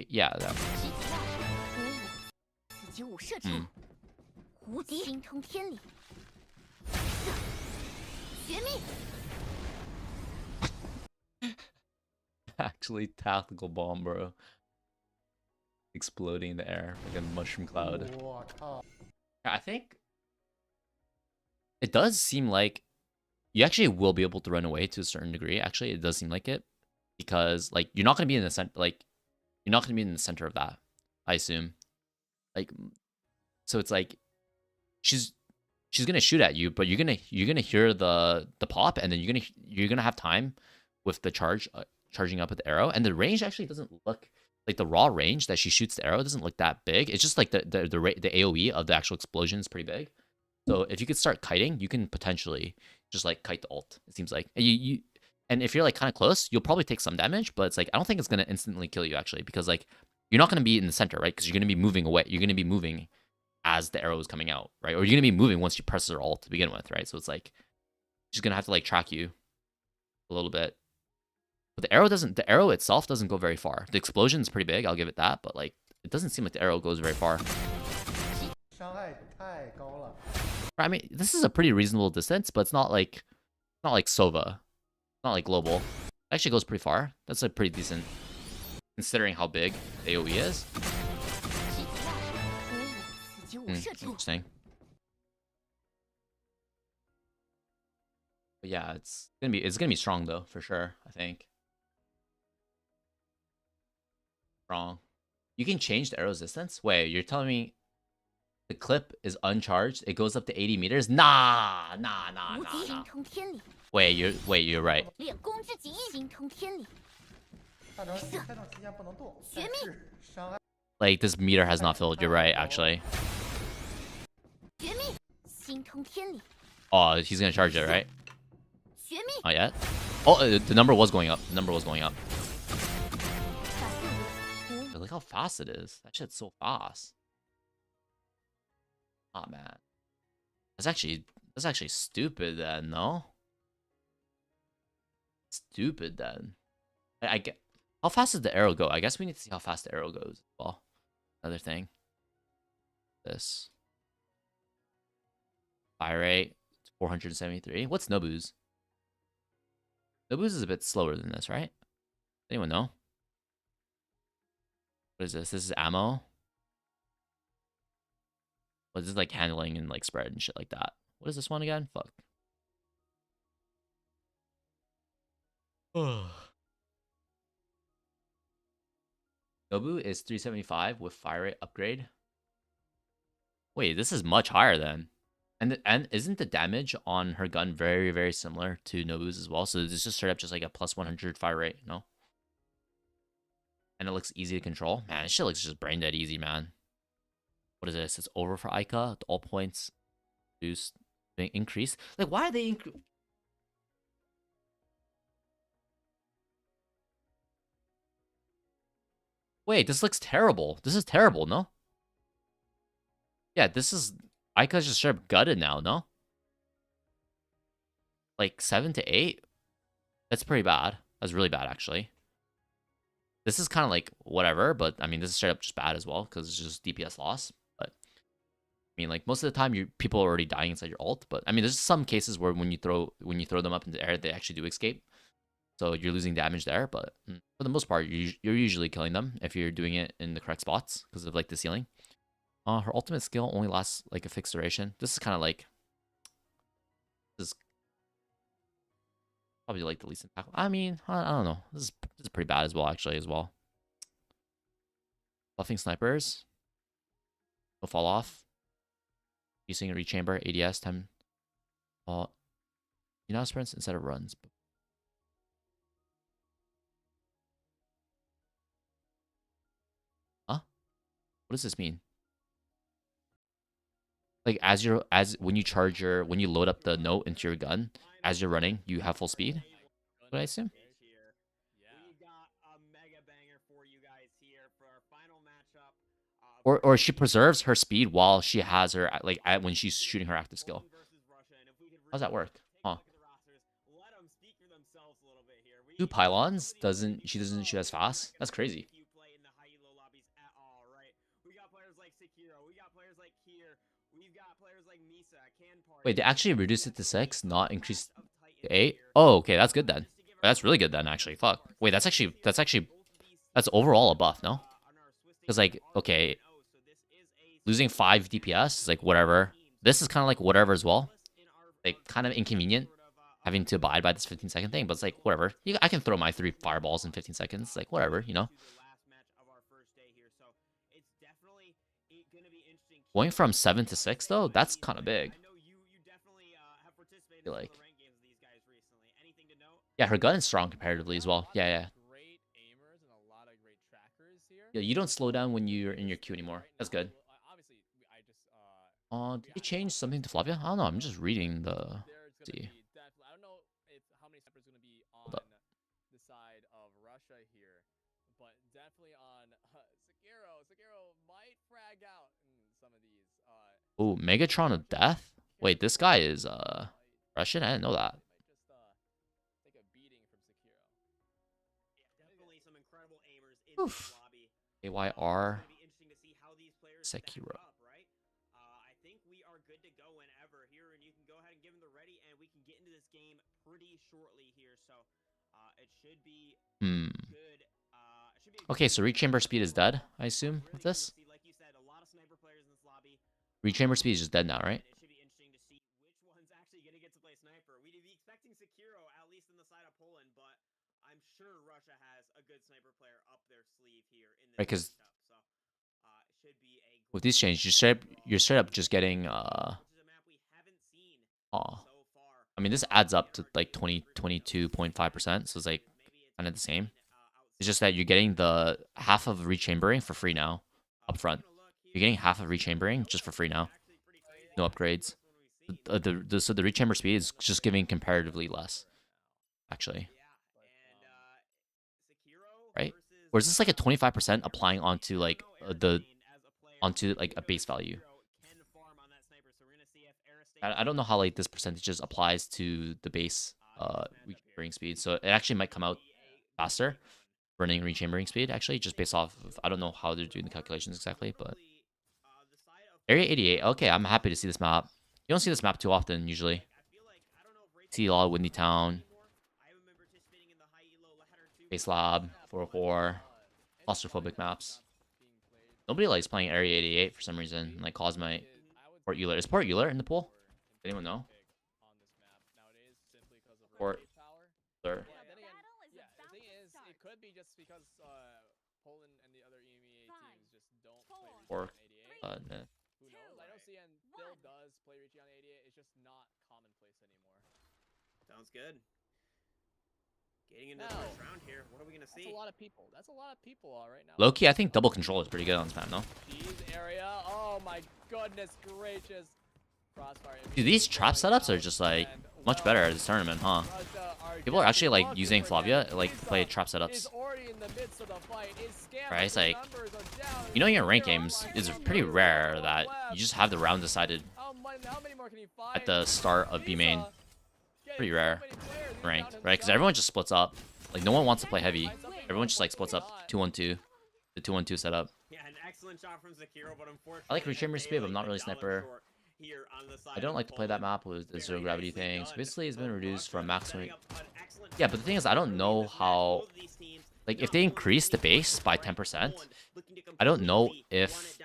Yeah, that. Actually, tactical bomb, bro. Exploding in the air like a mushroom cloud. I think it does seem like you actually will be able to run away to a certain degree. Actually, it does seem like it, because like you're not gonna be in the center. Like you're not gonna be in the center of that, I assume. Like, so it's like she's gonna shoot at you, but you're gonna hear the pop, and then you're gonna have time with the charging up with the arrow, and the range actually doesn't look like the raw range that she shoots the arrow doesn't look that big. It's just like the AOE of the actual explosion is pretty big. So if you could start kiting, you can potentially just like kite the ult. It seems like and if you're like kind of close, you'll probably take some damage, but it's like I don't think it's gonna instantly kill you actually, because like you're not gonna be in the center, right? Because you're gonna be moving away. You're gonna be moving as the arrow is coming out, right? Or you're gonna be moving once you press her ult to begin with, right? So it's like she's gonna have to like track you a little bit. But the arrow itself doesn't go very far. The explosion is pretty big, I'll give it that, but like it doesn't seem like the arrow goes very far. I mean, this is a pretty reasonable distance, but it's not like Sova. It's not like global. It actually goes pretty far. That's a pretty decent, considering how big the AoE is. Interesting. But yeah, it's gonna be strong though, for sure, I think. Strong. You can change the arrow's distance? Wait, you're telling me the clip is uncharged? It goes up to 80 meters? Nah. Wait, you're right. Like, this meter has not filled. You're right, actually. Oh, he's gonna charge it, right? Not yet. Oh, the number was going up. Look how fast it is. That shit's so fast. Oh man, that's actually stupid then. No, stupid then. I get how fast does the arrow go? I guess we need to see how fast the arrow goes. Well, another thing. This fire rate 473. What's Nobu's? Nobu's is a bit slower than this, right? Anyone know? What is this? This is ammo. What is this, like handling and like spread and shit like that? What is this one again? Fuck. Nobu is 375 with fire rate upgrade. Wait, this is much higher then. And isn't the damage on her gun very, very similar to Nobu's as well? So this is just straight up just like a plus 100 fire rate, no? And it looks easy to control. Man, this shit looks just brain dead easy, man. What is this? It's over for Ica. All points reduced, increase. Like, why are they increase? Wait, this looks terrible. This is terrible, no? Yeah, this is Ica's just straight up gutted now, no? Like 7 to 8? That's pretty bad. That's really bad, actually. This is kind of like whatever, but I mean, this is straight up just bad as well because it's just DPS loss. But I mean, like most of the time, people are already dying inside your ult. But I mean, there's some cases where when you throw them up into the air, they actually do escape. So you're losing damage there, but for the most part, you're usually killing them if you're doing it in the correct spots because of like the ceiling. Her ultimate skill only lasts like a fixed duration. This is kind of like probably like the least impactful. I mean, I don't know. This is pretty bad as well, actually, as well. Buffing snipers. will fall off. Using a rechamber, ADS time. You now sprints instead of runs. Huh? What does this mean? Like as when you load up the note into your gun, as you're running, you have full speed. What I assume? Or she preserves her speed while she has her when she's shooting her active skill. How's that work? Huh? Two pylons she doesn't shoot as fast? That's crazy. Wait, they actually reduced it to 6, not increase to 8? Oh, okay, that's good then. That's really good then, actually. Fuck. Wait, that's overall a buff, no? Because, like, okay, losing 5 DPS is like whatever. This is kind of like whatever as well. Like, kind of inconvenient having to abide by this 15-second thing, but it's like whatever. I can throw my 3 fireballs in 15 seconds. Like, whatever, you know? Going from 7 to 6, though, that's kind of big. I feel like. Yeah, her gun is strong comparatively as well. Yeah. Yeah, you don't slow down when you're in your queue anymore. That's good. Did they change something to Flavia? I don't know. I'm just reading the. Let's see. I don't know how many snipers going to be on the side of Russia here, but definitely on Sekiro. Sekiro might frag out in some of these. Oh, Megatron of Death? Wait, this guy is Russian? I didn't know that. Take a beating from Sekiro. Definitely some incredible aimers in this lobby. AYR Sekiro. I think we are good to go whenever here, and you can go ahead and give them the ready, and we can get into this game pretty shortly here. So it should be good. Okay, so rechamber speed is dead, I assume, with this. Rechamber speed is just dead now, right? It should be interesting to see which one's actually going to get to play sniper. We'd be expecting Sekiro, at least in the side of Poland, but I'm sure Russia has a good sniper player up their sleeve here in this. Right, because should be a with these changes, you're straight up just getting I mean, this adds up to like 22.5%, so it's like kind of the same. It's just that you're getting the half of rechambering for free now, up front. You're getting half of rechambering just for free now. No upgrades. So the rechamber speed is just giving comparatively less, actually. Right? Or is this like a 25% applying onto like a base value? I don't know how like this percentages applies to the base rechambering speed, so it actually might come out faster running rechambering speed, actually, just based off of, I don't know how they're doing the calculations exactly, but Area 88. Okay, I'm happy to see this map. You don't see this map too often usually. See a lot of Windy Town, Base Lab, 404, claustrophobic maps. Nobody likes playing Area 88 for some reason, like Cosmite. Port Euler. Is Port Euler in the pool? Does anyone know? Port Euler. It could be just because Poland and the other EMEA teams just don't play Or on 88. Who knows? I know CN still does play Richie on 88. It's just not commonplace anymore. Sounds good. Getting into the first round here. What are we gonna see? That's a lot of people. That's a lot of people right now. Low-key, I think double control is pretty good on this map, no? Cheese area. Oh my goodness gracious. Crossfire. Dude, these trap setups are just like much better at this tournament, huh? People are actually like using Flavia like to play trap setups. Right? It's like, you know, in your rank games, it's pretty rare that you just have the round decided at the start of B main. Pretty rare ranked, right? Because everyone just splits up. Like no one wants to play heavy. Everyone just like splits up 2-1-2, the 2-1-2 setup. Yeah, an excellent shot from Sekiro, but unfortunately, I like rechamber speed, but I'm not really sniper. I don't like to play that map with the zero gravity thing. So basically, it's been reduced from maximum. Yeah, but the thing is, I don't know how. Like, if they increase the base by 10%, I don't know if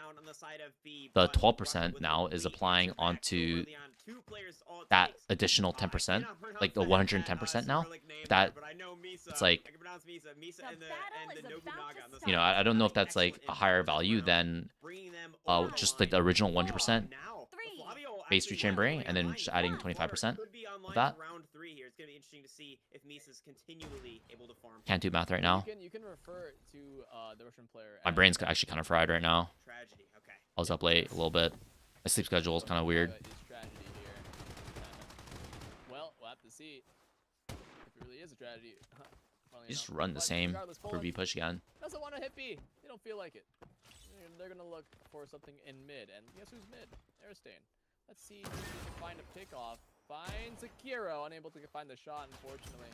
the 12% now is applying onto that additional 10%, like the 110% now. That it's like, you know, I don't know if that's like a higher value than just like the original 100% base rechambering and then just adding 25% of that. Can't do math right now. You can refer to the Russian player. My brain's actually kind of fried right now. I was up late a little bit. My sleep schedule is kind of weird. Well, we'll have to see if it really is a tragedy. You just run the same for B push again. Doesn't want to hit B. They don't feel like it. They're gonna look for something in mid, and guess who's mid? Aristain. Let's see if he can find a pick off. Finds Akiro, unable to find the shot, unfortunately.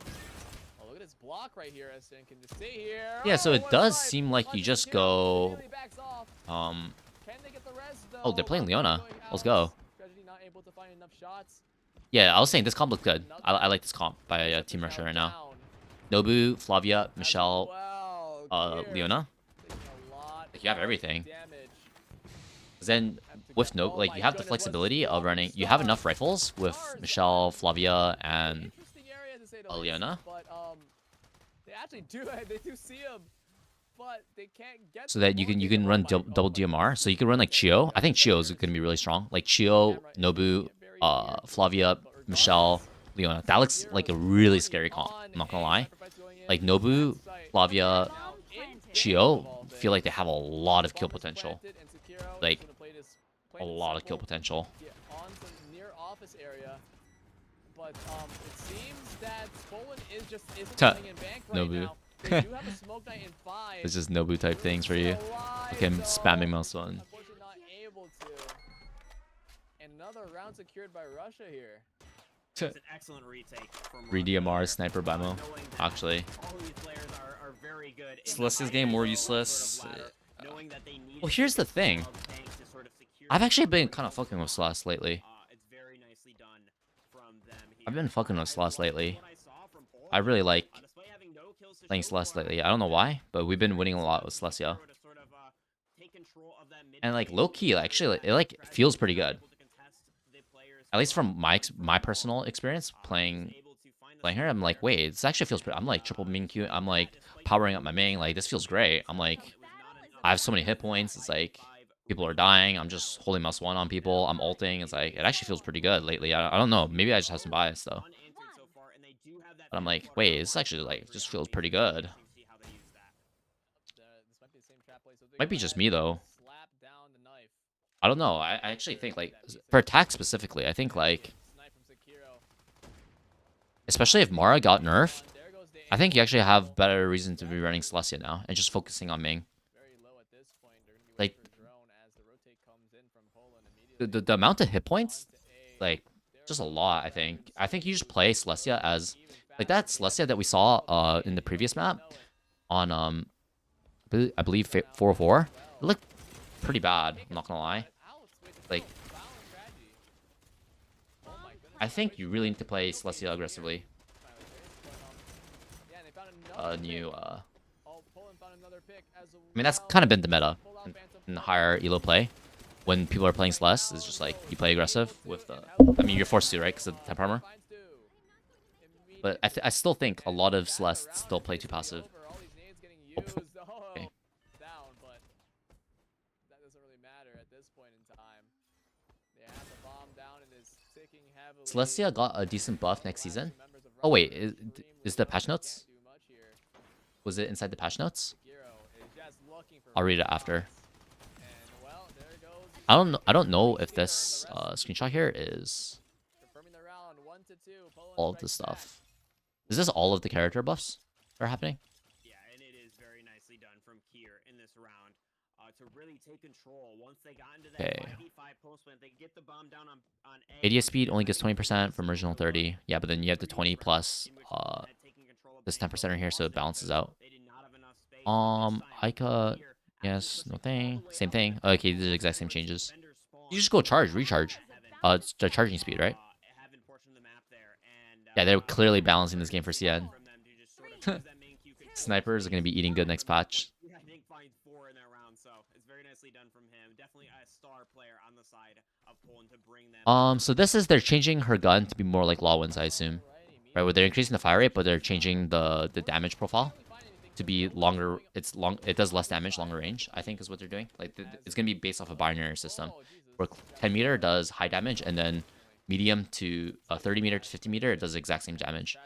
Oh, look at this block right here. Aristain can just stay here. Yeah, so it does seem like you just go. Can they get the res, though? Oh, they're playing Leona. Let's go. Not able to find enough shots. Yeah, I was saying this comp looks good. I like this comp by Team Russia right now. Nobu, Flavia, Michelle, Leona. Like you have everything. Then with no, like you have the flexibility of running. You have enough rifles with Michelle, Flavia, and Leona. But they actually do. They do see him, but they can't get. So that you can run double DMR. So you can run like Chio. I think Chio is going to be really strong. Like Chio, Nobu, Flavia, Michelle, Leona. That looks like a really scary comp. I'm not gonna lie. Like Nobu, Flavia, Chio feel like they have a lot of kill potential. Like a lot of kill potential. On some near office area, but it seems that Poland is just isn't playing in bank right Nobu. now. They do have a smoke night in 5. It's just Nobu type things for you. Like him spamming mouse one. Unfortunately, not able to. And another round secured by Russia here. It's an excellent retake from 3 DMR sniper by Mo. Actually, all these players are very good. Celestia's game more useless. Well, here's the thing. I've actually been kind of fucking with Celeste lately. I've been fucking with Celeste lately. I really like playing Celeste lately. I don't know why, but we've been winning a lot with Celestia. And like low key, actually, it like feels pretty good. At least from my personal experience playing her, I'm like, wait, this actually feels pretty. I'm like triple main Q. I'm like powering up my main. Like this feels great. I'm like, I have so many hit points. It's like people are dying. I'm just holding mouse one on people. I'm ulting. It's like it actually feels pretty good lately. I don't know. Maybe I just have some bias though. But I'm like, wait, this actually like just feels pretty good. Might be just me though. I don't know. I actually think like for attack specifically, I think like especially if Mara got nerfed, I think you actually have better reason to be running Celestia now and just focusing on Ming. Like the amount of hit points, like just a lot. I think you just play Celestia as like that Celestia that we saw in the previous map on I believe 404. It looked pretty bad. I'm not gonna lie. Like I think you really need to play Celestia aggressively. I mean that's kind of been the meta in the higher elo play. When people are playing Celeste, it's just like you play aggressive with the. I mean, you're forced to, right? Because of the temp armor. But I still think a lot of Celeste still play too passive. Oh, okay. Celestia got a decent buff next season. Oh wait, is the patch notes? Was it inside the patch notes? I'll read it after. I don't know if this screenshot here is all of the stuff. Is this all of the character buffs that are happening? Yeah, and it is very nicely done from Kier in this round to really take control. Once they got into that 5v5 post plant, they get the bomb down on A. ADS speed only gets 20% from original 30. Yeah, but then you have the 20 plus this 10% in here, so it balances out. Ica, yes, no thing. Same thing. Okay, these are the exact same changes. You just go recharge. It's the charging speed, right? Yeah, they're clearly balancing this game for CN. Snipers are going to be eating good next patch. nicely done from him. Definitely a star player on the side of Poland to bring them. So this is they're changing her gun to be more like Lawin's, I assume. Right, where they're increasing the fire rate, but they're changing the damage profile to be longer. It does less damage, longer range, I think is what they're doing. Like it's gonna be based off a binary system. Where 10 meter does high damage, and then medium to 30 meter to 50 meter, it does the exact same damage.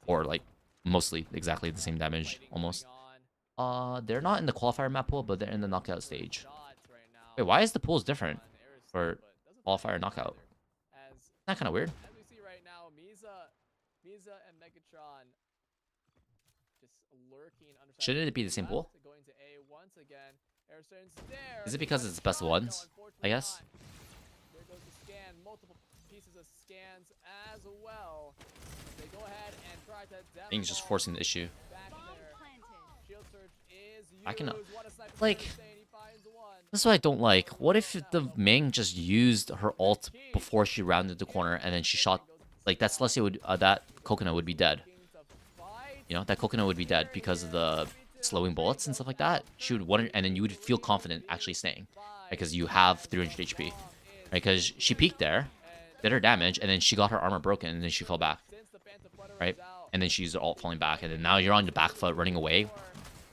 Or like mostly exactly the same damage, almost. They're not in the qualifier map pool, but they're in the knockout stage. Wait, why is the pools different for qualifier and knockout? Isn't that kind of weird? As we see right now, Misa and Megatron just lurking under. Shouldn't it be the same pool? Going to A once again. Is it because it's best of ones? I guess. There goes the scan, multiple pieces of scans as well. They go ahead and try to. I think it's just forcing the issue. I can, Like, like, this is what I don't like. What if the Ming just used her ult before she rounded the corner and then she shot, like, that Celestia would, that Coconut would be dead. You know, that Coconut would be dead because of the slowing bullets and stuff like that. She would want, and then you would feel confident actually staying, because you have 300 HP, right? Because she peeked there, did her damage, and then she got her armor broken, and then she fell back, right? And then she used her ult falling back, and then now you're on the back foot running away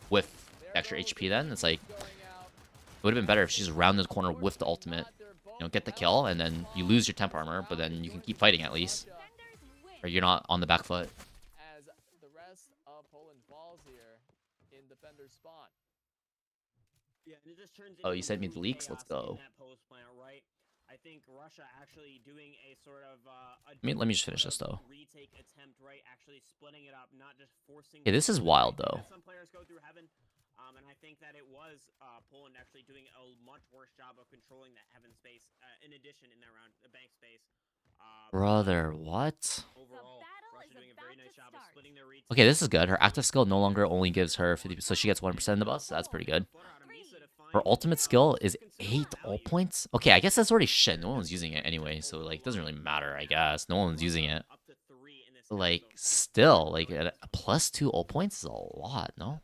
with extra HP. Then it's like, it would have been better if she just rounded the corner with the ultimate, you know, get the kill, and then you lose your temp armor, but then you can keep fighting at least, or you're not on the back foot. As the rest of Poland falls here in defender's spawn. Oh, you sent me the leaks? Let's go. I think Russia actually doing a sort of let me just finish this though. Retake attempt, right? Actually splitting it up, not just forcing. Yeah, this is wild though. Some players go through heaven, and I think that it was Poland actually doing a much worse job of controlling that heaven space. In addition, in that round, the bank space. Brother, what? Overall, Russia doing a very nice job of splitting their retake. Okay, this is good. Her active skill no longer only gives her 50, so she gets 1% in the buffs. That's pretty good. Her ultimate skill is 8 ult points. Okay, I guess that's already shit. No one's using it anyway, so like, it doesn't really matter, I guess. No one's using it. But, like, still, like, a +2 ult points is a lot, no?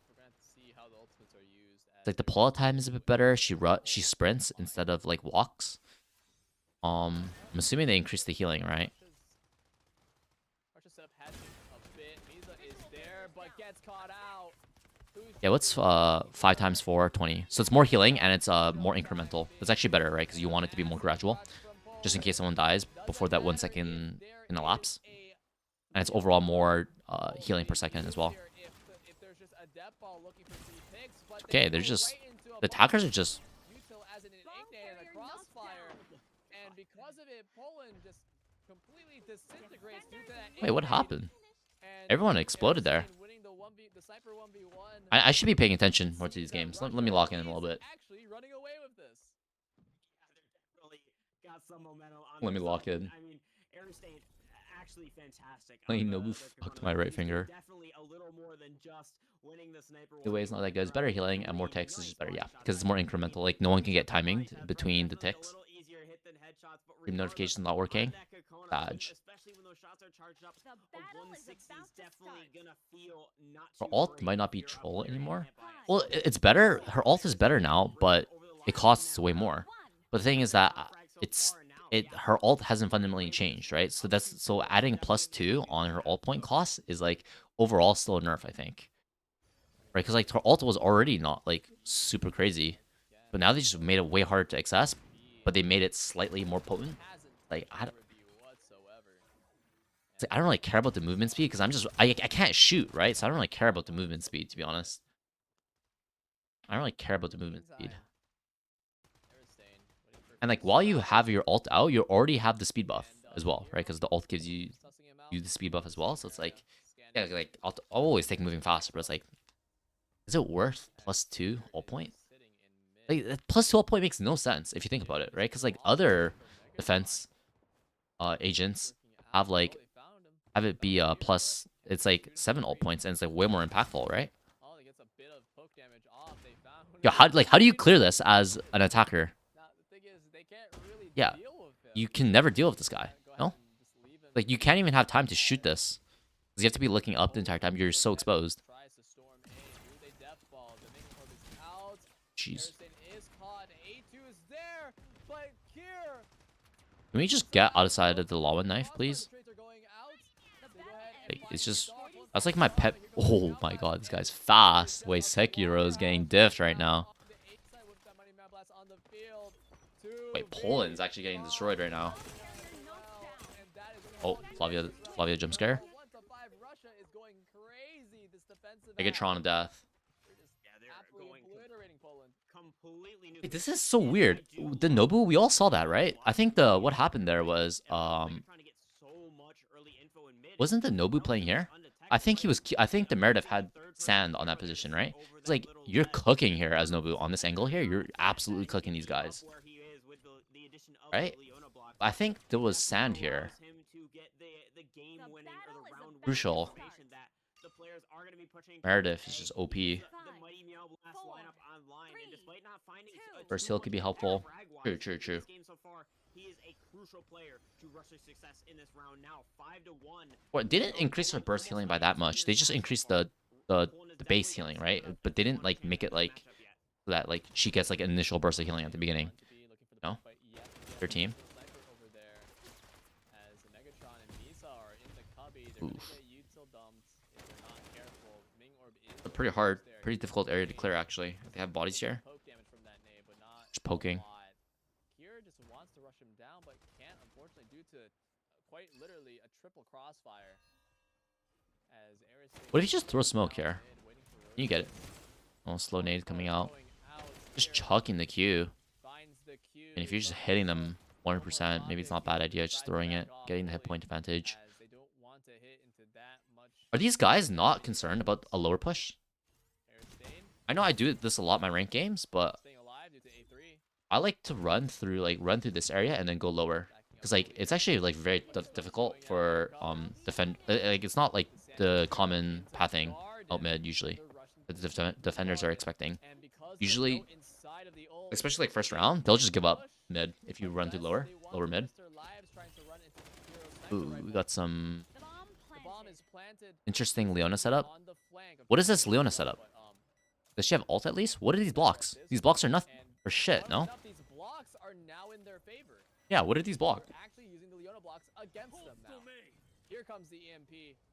It's like the pull-out time is a bit better. She sprints instead of like walks. I'm assuming they increased the healing, right? Yeah, what's 5 times 4, 20. So it's more healing and it's more incremental. That's actually better, right? Because you want it to be more gradual, just in case someone dies before that 1 second in elapse. And it's overall more healing per second as well. Okay, they're just, the attackers are just. Wait, what happened? Everyone exploded there. I should be paying attention more to these games. Let me lock in a little bit. Let me lock in. I mean, Air State actually fantastic. Playing Nobu fucked my right finger. Definitely a little more than just winning the sniper. The way is not that good. It's better healing and more ticks is just better, yeah. Because it's more incremental. Like, no one can get timing between the ticks. Stream notifications not working. Badge. Her ult might not be troll anymore. Well, it's better. Her ult is better now, but it costs way more. But the thing is that her ult hasn't fundamentally changed, right? So adding +2 on her ult point cost is like overall still a nerf, I think. Right? Because like her ult was already not like super crazy, but now they just made it way harder to access, but they made it slightly more potent. Like I don't really care about the movement speed because I can't shoot, right? So I don't really care about the movement speed, to be honest. I don't really care about the movement speed. And like while you have your ult out, you already have the speed buff as well, right? Because the ult gives you the speed buff as well. So it's like, yeah, like I'll always take moving faster, but it's like, is it worth +2 ult point? Like +2 ult point makes no sense if you think about it, right? Because like other defense agents have it be plus, it's like 7 ult points and it's like way more impactful, right? Yeah, how do you clear this as an attacker? Yeah, you can never deal with this guy. No, like you can't even have time to shoot this because you have to be looking up the entire time. You're so exposed. Jeez. Can we just get outside of the Lawan knife, please? Like, it's just... That's like my pet... Oh my god, this guy's fast. Wait, Sekiro is getting diffed right now. Wait, Poland's actually getting destroyed right now. Oh, Flavia jump scare. Megatron of death. Wait, this is so weird. The Nobu, we all saw that, right? I think what happened there was wasn't the Nobu playing here? I think the Meredith had sand on that position, right? It's like you're cooking here as Nobu on this angle here. You're absolutely cooking these guys, right? I think there was sand here. Crucial. Meredith is just OP. First heal could be helpful. True. What didn't increase her burst healing by that much? They just increased the base healing, right? But they didn't like make it like that. Like she gets like an initial burst of healing at the beginning. No, their team. Oof. A pretty hard, pretty difficult area to clear actually. They have bodies here. Just poking. Just wants to rush him down, but can't, unfortunately, due to quite literally a triple crossfire. What if you just throw smoke here? You get it. Oh, slow nade coming out. Just chucking the Q. And if you're just hitting them 100%, maybe it's not a bad idea just throwing it, getting the hit point advantage. Are these guys not concerned about a lower push? I know I do this a lot in my ranked games, but I like to run through this area and then go lower, because like it's actually like very difficult for defend. Like it's not like the common pathing out mid usually that the defenders are expecting. Usually, especially like first round, they'll just give up mid if you run through lower mid. Ooh, we got some interesting Leona setup. What is this Leona setup? Does she have ult at least? What are these blocks? These blocks are nothing. Or shit, no? Yeah, what did these block?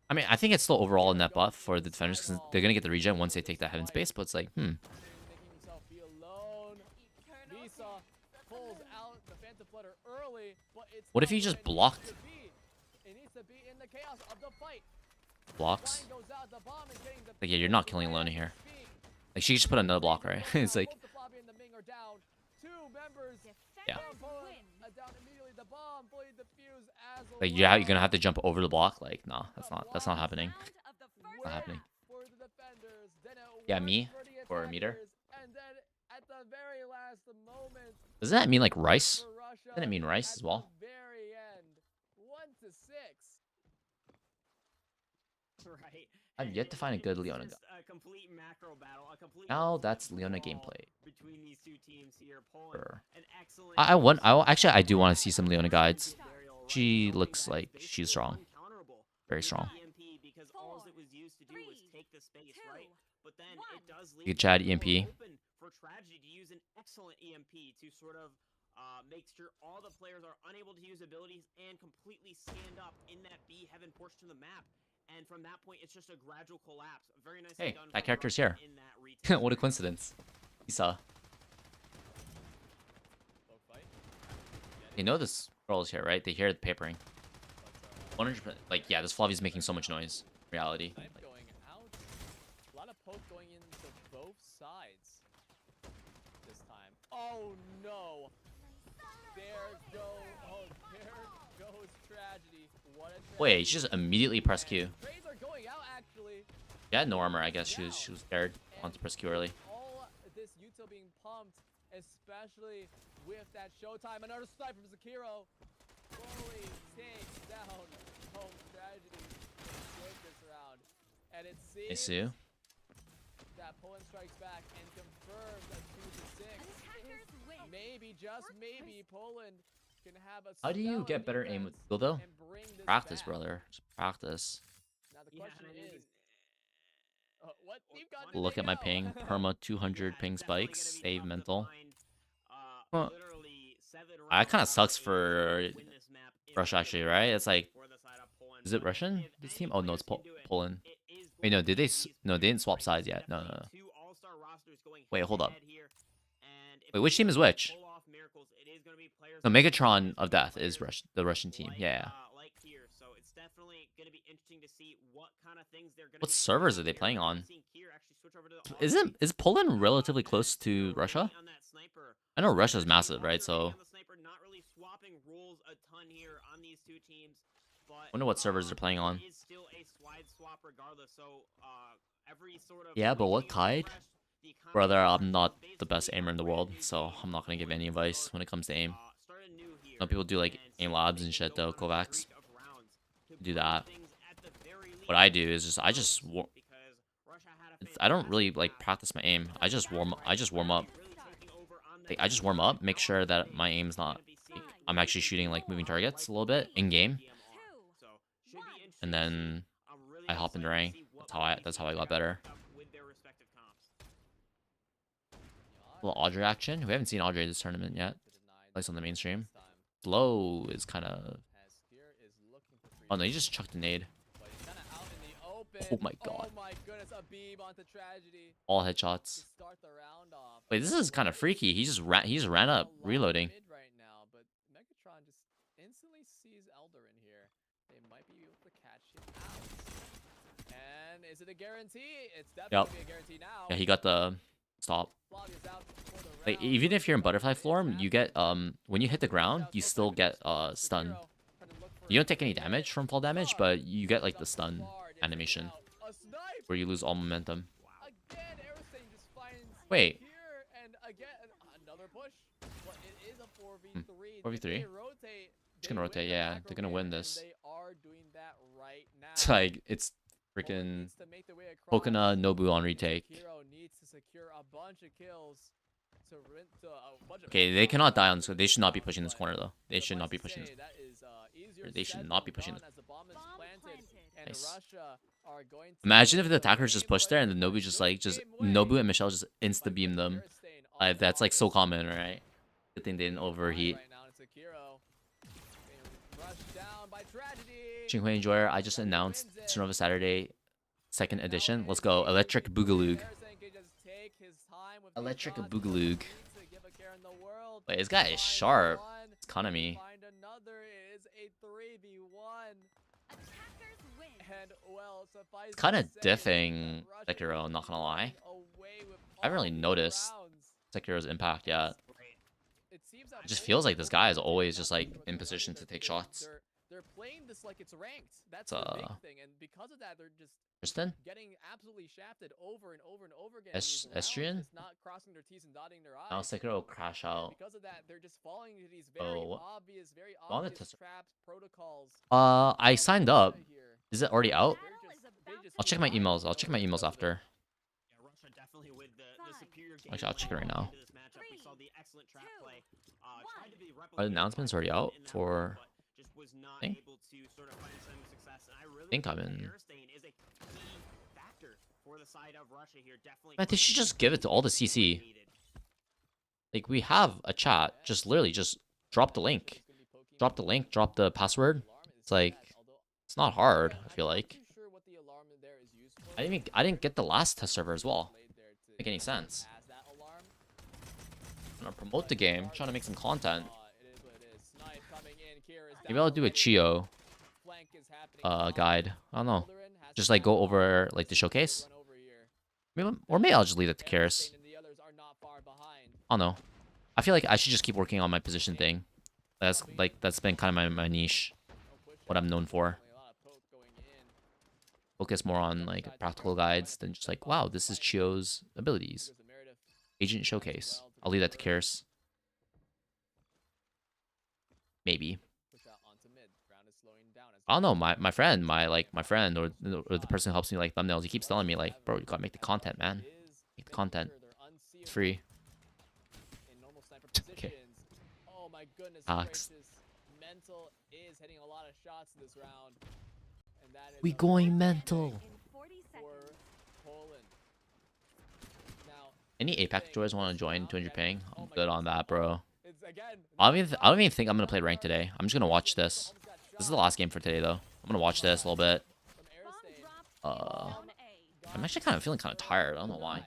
I mean, I think it's still overall a net buff for the defenders because they're gonna get the regen once they take that heaven space, but it's like, What if he just blocked? Blocks? Like, yeah, you're not killing Leona here. Like, she just put another block, right? It's like... Yeah. Like, yeah, you're gonna have to jump over the block? Like, nah, that's not happening. Not happening. Yeah, me? Or a meter? Doesn't that mean, like, rice? Doesn't it mean rice as well? I've yet to find a good Leona gun. Now that's Leona gameplay. Sure. I do want to see some Leona guides. She looks like she's strong. Very strong. Good Chad EMP. Make sure all the players are unable to use abilities and completely stand up in that B heaven portion of the map. And from that point, it's just a gradual collapse. Very nice. Hey, that character's here. What a coincidence. Isa. They know this girl is here, right? They hear the papering. 100%. Like, yeah, this Flavia's making so much noise. Reality. Like, a lot of poke going into both sides this time. Oh no! There goes tragedy. What a tragedy. Wait, she just immediately pressed Q. She had no armor, I guess. She was scared. Wants to press Q early. All this util being pumped, especially with that showtime. Another snipe from Sekiro. Fully takes down home tragedy this round. And it seems that Poland strikes back and confirms a 2-6. Maybe, just maybe, Poland can have a... How do you get better aim with skill, though? Practice, brother. Just practice. Now the question is... Look at my ping. Perma 200 ping spikes. Save mental. Well, that kind of sucks for Russia actually, right? It's like, is it Russian? This team? Oh no, it's Poland. Wait, no, did they? No, they didn't swap sides yet. No. Wait, hold up. Wait, which team is which? No, Megatron of Death is the Russian team. Yeah. What servers are they playing on? Is Poland relatively close to Russia? I know Russia's massive, right? So I wonder what servers they're playing on. Yeah, but what kite? Brother, I'm not the best aimer in the world, so I'm not gonna give any advice when it comes to aim. Some people do like aim labs and shit though, Kovacs. Do that. What I do is I don't really like practice my aim. I just warm up. Like, I just warm up, make sure that my aim's not like, I'm actually shooting like moving targets a little bit in game. And then I hop into rank. That's how I got better. A little Audrey action. We haven't seen Audrey this tournament yet. At least on the mainstream. Slow is kind of... Oh no, he just chucked a nade. Oh my god. All headshots. Wait, this is kind of freaky. He just ran up, reloading. Megatron just instantly sees Elder in here. They might be able to catch him out. And is it a guarantee? It's definitely a guarantee now. Yeah, he got the stop. Like, even if you're in butterfly form, you get when you hit the ground, you still get stun. You don't take any damage from fall damage, but you get like the stun animation where you lose all momentum. Wait. Another push. But it is a 4v3. 4v3. Just gonna rotate, yeah. They're gonna win this. They are doing that right now. It's like it's freaking Pokena Nobu on retake. Needs to secure a bunch of kills. Okay, they cannot die on this. They should not be pushing this corner though. They should not be pushing this. They should not be pushing this. Nice. Imagine if the attackers just push there and the Nobu just Nobu and Michelle just insta beam them. That's like so common, right? Good thing they didn't overheat. Qinghui Enjoyer, I just announced Strinova Saturday 2nd edition. Let's go. Electric Boogaloo. Electric Boogaloo. Wait, this guy is sharp. It's Konami. It's kind of diffing Sekiro, not gonna lie. I haven't really noticed Sekiro's impact yet. It just feels like this guy is always just like in position to take shots. They're playing this like it's ranked. That's the big thing, and because of that, they're just getting absolutely shafted over and over and over again. Estrian? Not crossing their T's and dotting their I's. Now Sekiro will crash out. Because of that, they're just falling into these very obvious traps, protocols. I signed up. Is it already out? I'll check my emails. I'll check my emails after. Actually, I'll check it right now. Are the announcements already out for... I think I'm in... Man, they should just give it to all the CC. Like, we have a chat. Just literally just drop the link. Drop the link, drop the password. It's like... It's not hard, I feel like. I didn't get the last test server as well. Doesn't make any sense. I'm gonna promote the game, trying to make some content. Maybe I'll do a Chio guide. I don't know. Just like go over like the showcase. Or maybe I'll just leave it to Karis. I don't know. I feel like I should just keep working on my position thing. That's been kind of my niche. What I'm known for. Focus more on like practical guides than just like, wow, this is Chio's abilities. Agent showcase. I'll leave that to Karis. Maybe. I don't know, my friend, my friend or the person who helps me like thumbnails, he keeps telling me like, bro, you gotta make the content, man. Make the content. It's free. Okay. Oh my goodness gracious. Mental is hitting a lot of shots this round. And that is we going mental. Now, any Apex joys want to join 200 ping? I'm good on that, bro. again. I don't even think I'm gonna play ranked today. I'm just gonna watch this. This is the last game for today, though. I'm gonna watch this a little bit. I'm actually feeling kind of tired. I don't know why. A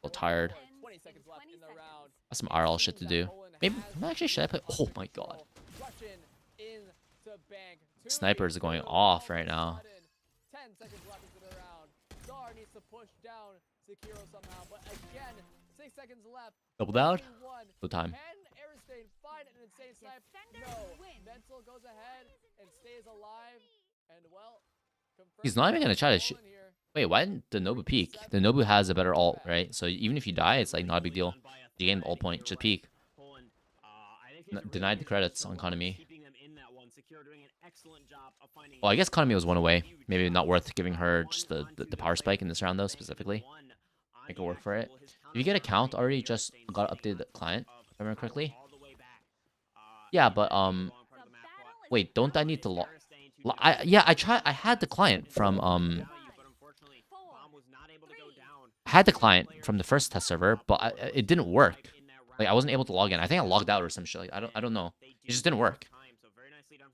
little tired. 20 seconds left in the round. Got some IRL shit to do. Maybe actually should I play? Oh my god. Snipers are going off right now. 10 seconds left into the round. Zar needs to push down Sekiro somehow, but again, 6 seconds left. Double down. No time. Can Aristain find an insane snipe? No. Mental goes ahead and stays alive, and well, he's not even gonna try to shoot. Wait, why didn't the Nobu peek? The Nobu has a better ult, right? So even if you die, it's like not a big deal. You gain the ult point, just peek. Denied the credits on Konami. Well, I guess Konami was one away. Maybe not worth giving her just the power spike in this round, though, specifically. Make it work for it. If you get a count already, just got to update the client, if I remember correctly. Yeah, but, wait, don't I need to log? Yeah, I had the client from, I had the client from the first test server, but it didn't work. Like, I wasn't able to log in. I think I logged out or some shit. Like, I don't know. It just didn't work.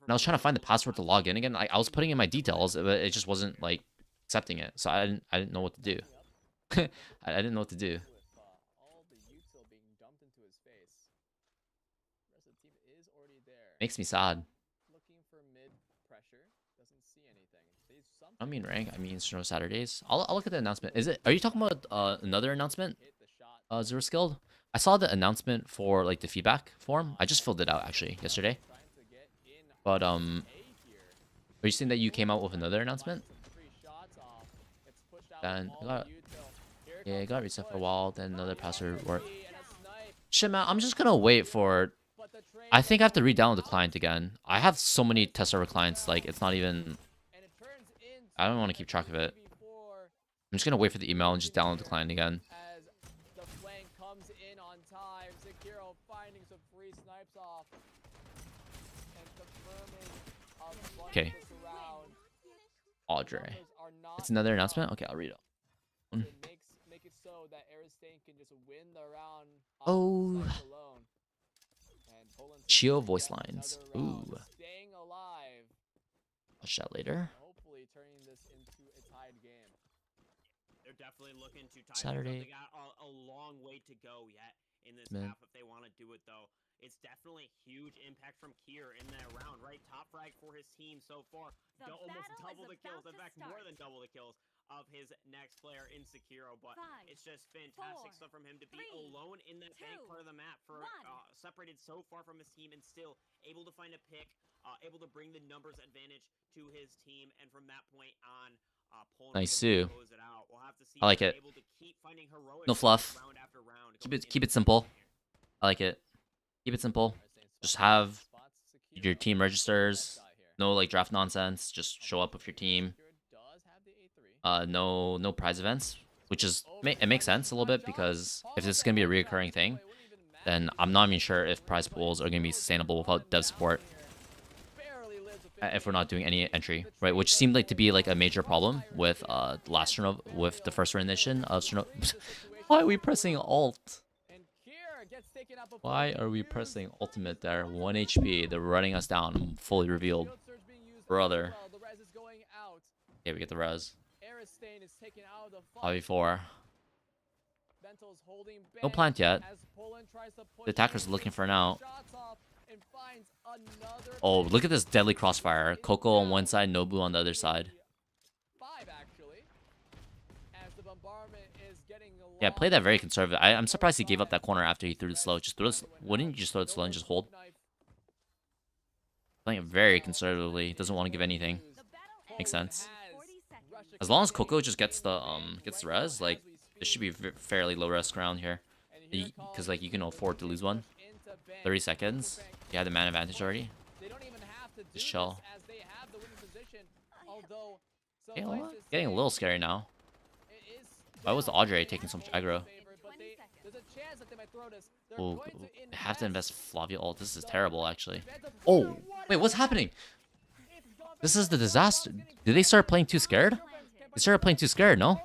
And I was trying to find the password to log in again. I was putting in my details, but it just wasn't like accepting it. So I didn't know what to do. I didn't know what to do. Makes me sad. I mean rank. I mean Strinova Saturdays. I'll look at the announcement. Are you talking about another announcement? Zero Skilled. I saw the announcement for like the feedback form. I just filled it out actually yesterday. But are you saying that you came out with another announcement? Then it got reset for a while. Then another password work. Shit, man. I'm just gonna wait for. I think I have to re-download the client again. I have so many test server clients. Like it's not even. I don't want to keep track of it. I'm just gonna wait for the email and just download the client again. Okay. Audrey. It's another announcement? Okay, I'll read it. Oh. Chio voice lines. Ooh. Watch that later. They're definitely looking to tie Saturday. They got a long way to go yet in this half if they want to do it though. It's definitely huge impact from Kier in that round, right? Top frag for his team so far. Almost double the kills. In fact, more than double the kills of his next player in Sekiro. But it's just fantastic stuff from him to be alone in that bank part of the map for separated so far from his team and still able to find a pick, able to bring the numbers advantage to his team. And from that point on, nice Sue. I like it. No fluff. Keep it simple. I like it. Keep it simple. Just have your team registers. No like draft nonsense. Just show up with your team. No prize events, which is it makes sense a little bit because if this is gonna be a reoccurring thing, then I'm not even sure if prize pools are gonna be sustainable without dev support. If we're not doing any entry, right? Which seemed like to be like a major problem with last Strinova, with the first rendition of Strinova. Why are we pressing Alt? Why are we pressing ultimate there? 1 HP. They're running us down. I'm fully revealed. Brother. Okay, we get the res. 5v4. No plant yet. The attacker's looking for an out. Oh, look at this deadly crossfire. Coco on one side, Nobu on the other side. Yeah, play that very conservative. I'm surprised he gave up that corner after he threw the slow. Just throw it. Wouldn't you just throw it slow and just hold? Playing it very conservatively. Doesn't want to give anything. Makes sense. As long as Coco just gets the res, like this should be fairly low risk round here, because like you can afford to lose one. 30 seconds. You have the man advantage already. Just chill. Getting a little scary now. Why was the Audrey taking so much aggro? Oh, I have to invest Flavia ult. This is terrible, actually. Oh, wait, what's happening? This is the disaster. Did they start playing too scared? They started playing too scared, no?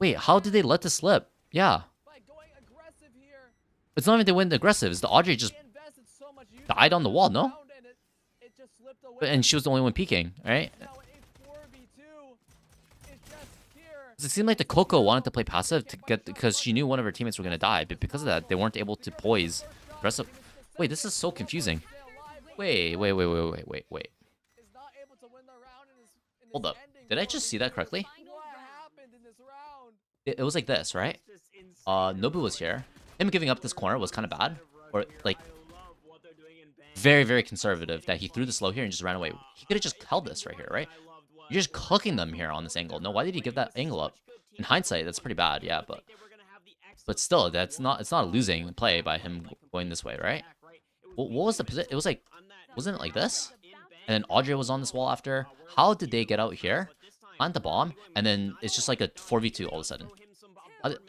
Wait, how did they let this slip? Yeah. It's not even they went aggressive. It's the Audrey just died on the wall, no? And she was the only one peeking, right? It seemed like the Coco wanted to play passive to get because she knew one of her teammates were gonna die, but because of that, they weren't able to poise. The rest of wait, this is so confusing. Wait. Hold up. Did I just see that correctly? It was like this, right? Nobu was here. Him giving up this corner was kind of bad, or like very, very conservative that he threw the slow here and just ran away. He could have just held this right here, right? You're just cooking them here on this angle. No, why did he give that angle up? In hindsight, that's pretty bad, yeah, but still, it's not a losing play by him going this way, right? What was the position? It was like, wasn't it like this? And then Audrey was on this wall after. How did they get out here, plant the bomb, and then it's just like a 4v2 all of a sudden?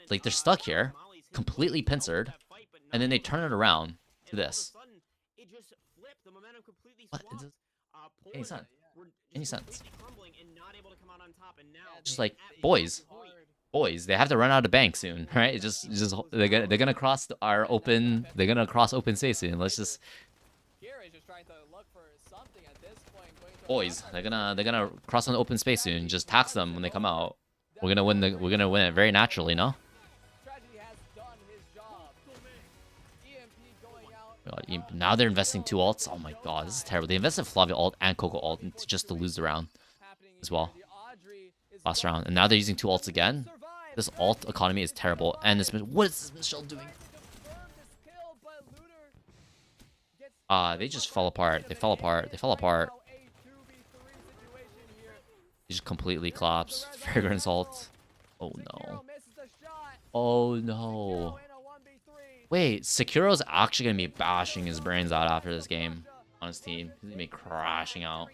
Like they're stuck here, completely pincered, and then they turn it around to this. What? Any sense? Any sense? Just like boys, they have to run out of bank soon, right? It's just they're gonna cross our open. They're gonna cross open space soon. Let's just boys. They're gonna cross on the open space soon. Just tax them when they come out. We're gonna win it very naturally, no? Now they're investing 2 ults. Oh my god, this is terrible. They invested Flavia ult and Coco ult just to lose the round as well. Last round. And now they're using 2 ults again. This ult economy is terrible. And this, what is this Michelle doing? They just fell apart. They fell apart. He just completely collapsed. Fragrance ult. Oh no. Oh no. Wait, Sekiro's actually gonna be bashing his brains out after this game on his team. He's gonna be crashing out.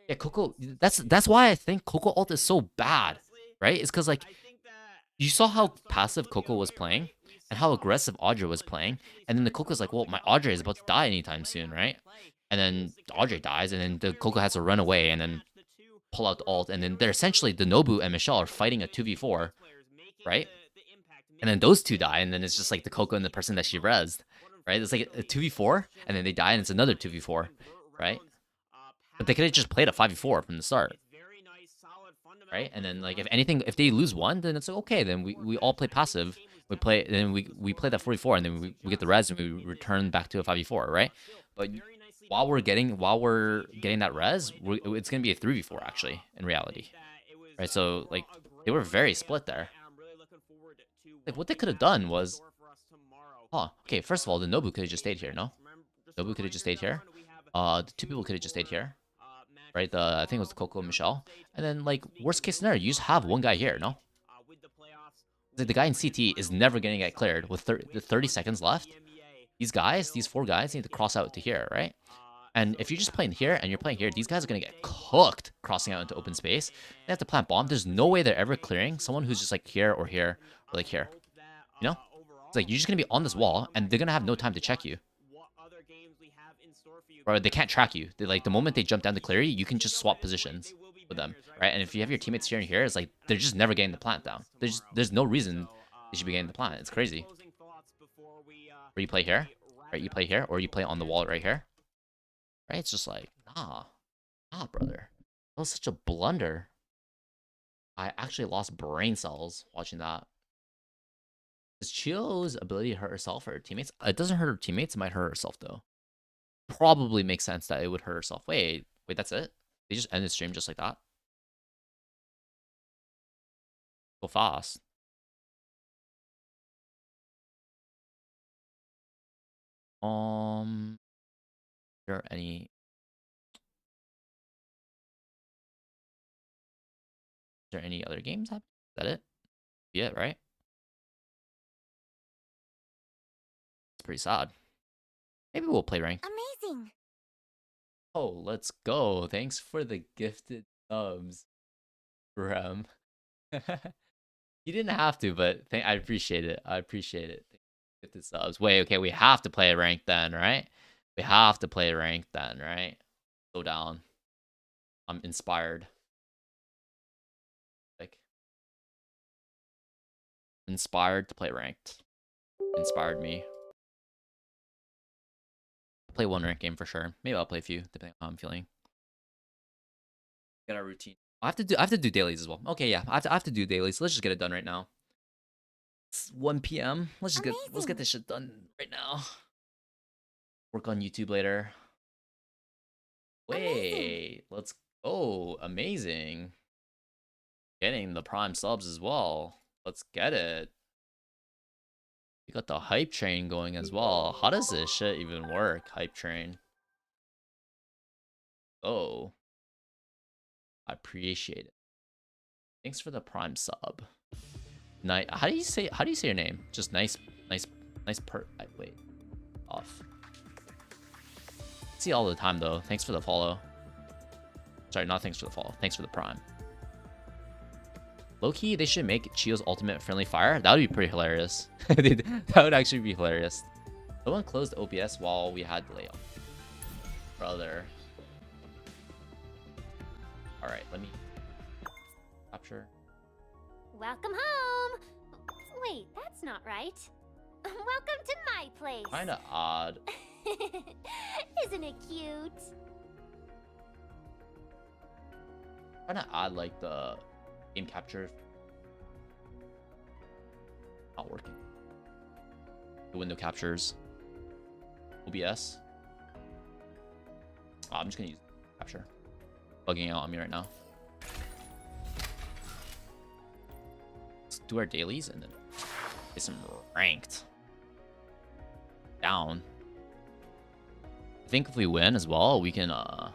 Yeah, Coco. That's why I think Coco ult is so bad, right? It's because like you saw how passive Coco was playing and how aggressive Audrey was playing, and then the Coco's like, well, my Audrey is about to die anytime soon, right? And then Audrey dies, and then the Coco has to run away and then pull out the ult, and then they're essentially the Nobu and Michelle are fighting a 2v4, right? And then those two die, and then it's just like the Coco and the person that she rezzed, right? It's like a 2v4, and then they die, and it's another 2v4, right? But they could have just played a 5v4 from the start, right? And then like if anything, if they lose one, then it's okay. Then we all play passive. We play that 44, and then we get the res, and we return back to a 5v4, right? But while we're getting that res, it's gonna be a 3v4 actually in reality, right? So like they were very split there. Like what they could have done was, okay. First of all, the Nobu could have just stayed here. No, Nobu could have just stayed here. The 2 people could have just stayed here, right? I think it was the Coco and Michelle. And then like worst case scenario, you just have one guy here. No, like the guy in CT is never gonna get cleared with 30 seconds left. These 4 guys need to cross out to here, right? And if you're just playing here and you're playing here, these guys are gonna get cooked crossing out into open space. They have to plant bomb. There's no way they're ever clearing someone who's just like here or here or like here. You know? It's like you're just gonna be on this wall and they're gonna have no time to check you. Or they can't track you. Like the moment they jump down to clear you, you can just swap positions with them, right? And if you have your teammates here and here, it's like they're just never getting the plant down. There's no reason they should be getting the plant. It's crazy. Or you play here, right? You play here, or you play on the wall right here, right? It's just like nah, brother. That was such a blunder. I actually lost brain cells watching that. Is Chio's ability to hurt herself or her teammates? It doesn't hurt her teammates. It might hurt herself though. Probably makes sense that it would hurt herself. Wait, that's it? They just ended the stream just like that? Go fast. Is there any... Is there any other games happening? Is that it? Yeah, right? It's pretty sad. Maybe we'll play ranked. Amazing. Oh, let's go. Thanks for the gifted subs, Rem. You didn't have to, but I appreciate it. Gifted subs. Wait, okay, we have to play ranked then, right? We have to play ranked then, right? Go down. I'm inspired. Like, Inspired to play ranked. Inspired me. Play one ranked game for sure. Maybe I'll play a few, depending on how I'm feeling. Get our routine. I have to do dailies as well. Okay, yeah, I have to do dailies. Let's just get it done right now. It's 1 p.m. Let's get this shit done right now. Work on YouTube later. Wait, let's go. Amazing. Getting the prime subs as well. Let's get it. We got the hype train going as well. How does this shit even work? Hype train. Oh. I appreciate it. Thanks for the prime sub. How do you say your name? Just nice wait. Off. See all the time though. Thanks for the follow. Sorry, not thanks for the follow. Thanks for the prime. Low-key, they should make Chio's ultimate friendly fire. That would be pretty hilarious. That would actually be hilarious. Someone closed OBS while we had delay on. Brother. Alright, let me capture. Welcome home. Wait, that's not right. Welcome to my place. Kinda odd. Isn't it cute? Kinda odd, like the game capture not working. The window captures. OBS. Oh, I'm just gonna use capture. Bugging out on me right now. Let's do our dailies and then get some ranked. Down. I think if we win as well, we can what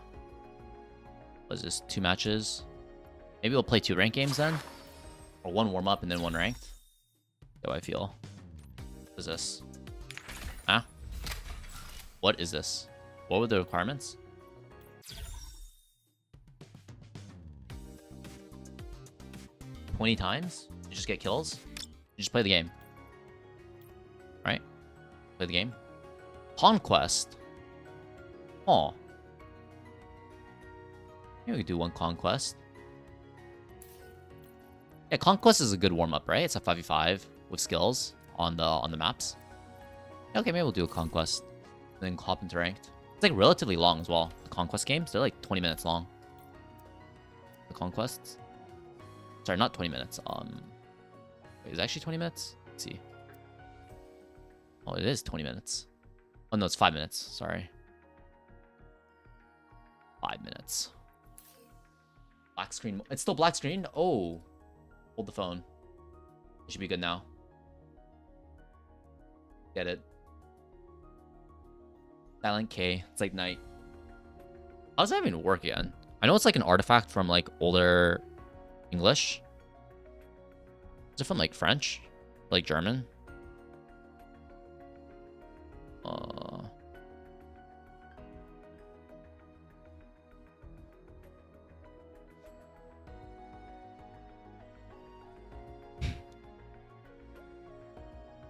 is this? 2 matches. Maybe we'll play 2 ranked games then? Or 1 warm-up and then 1 ranked? How do I feel? What is this? Huh? What is this? What were the requirements? $20? You just get kills? You just play the game. Right? Play the game. Conquest. Oh. Maybe we could do 1 conquest. Yeah, conquest is a good warm-up, right? It's a 5v5 with skills on the maps. Okay, maybe we'll do a conquest. And then hop into ranked. It's like relatively long as well. The conquest games, they're like 20 minutes long. The conquests. Sorry, not 20 minutes. Wait, is it actually 20 minutes? Let's see. Oh, it is 20 minutes. Oh no, it's 5 minutes. Sorry. 5 minutes. Black screen. It's still black screen? Oh. Hold the phone. It should be good now. Get it. Silent K. It's like night. How does that even work again? I know it's like an artifact from like older English. Is it from like French? Like German?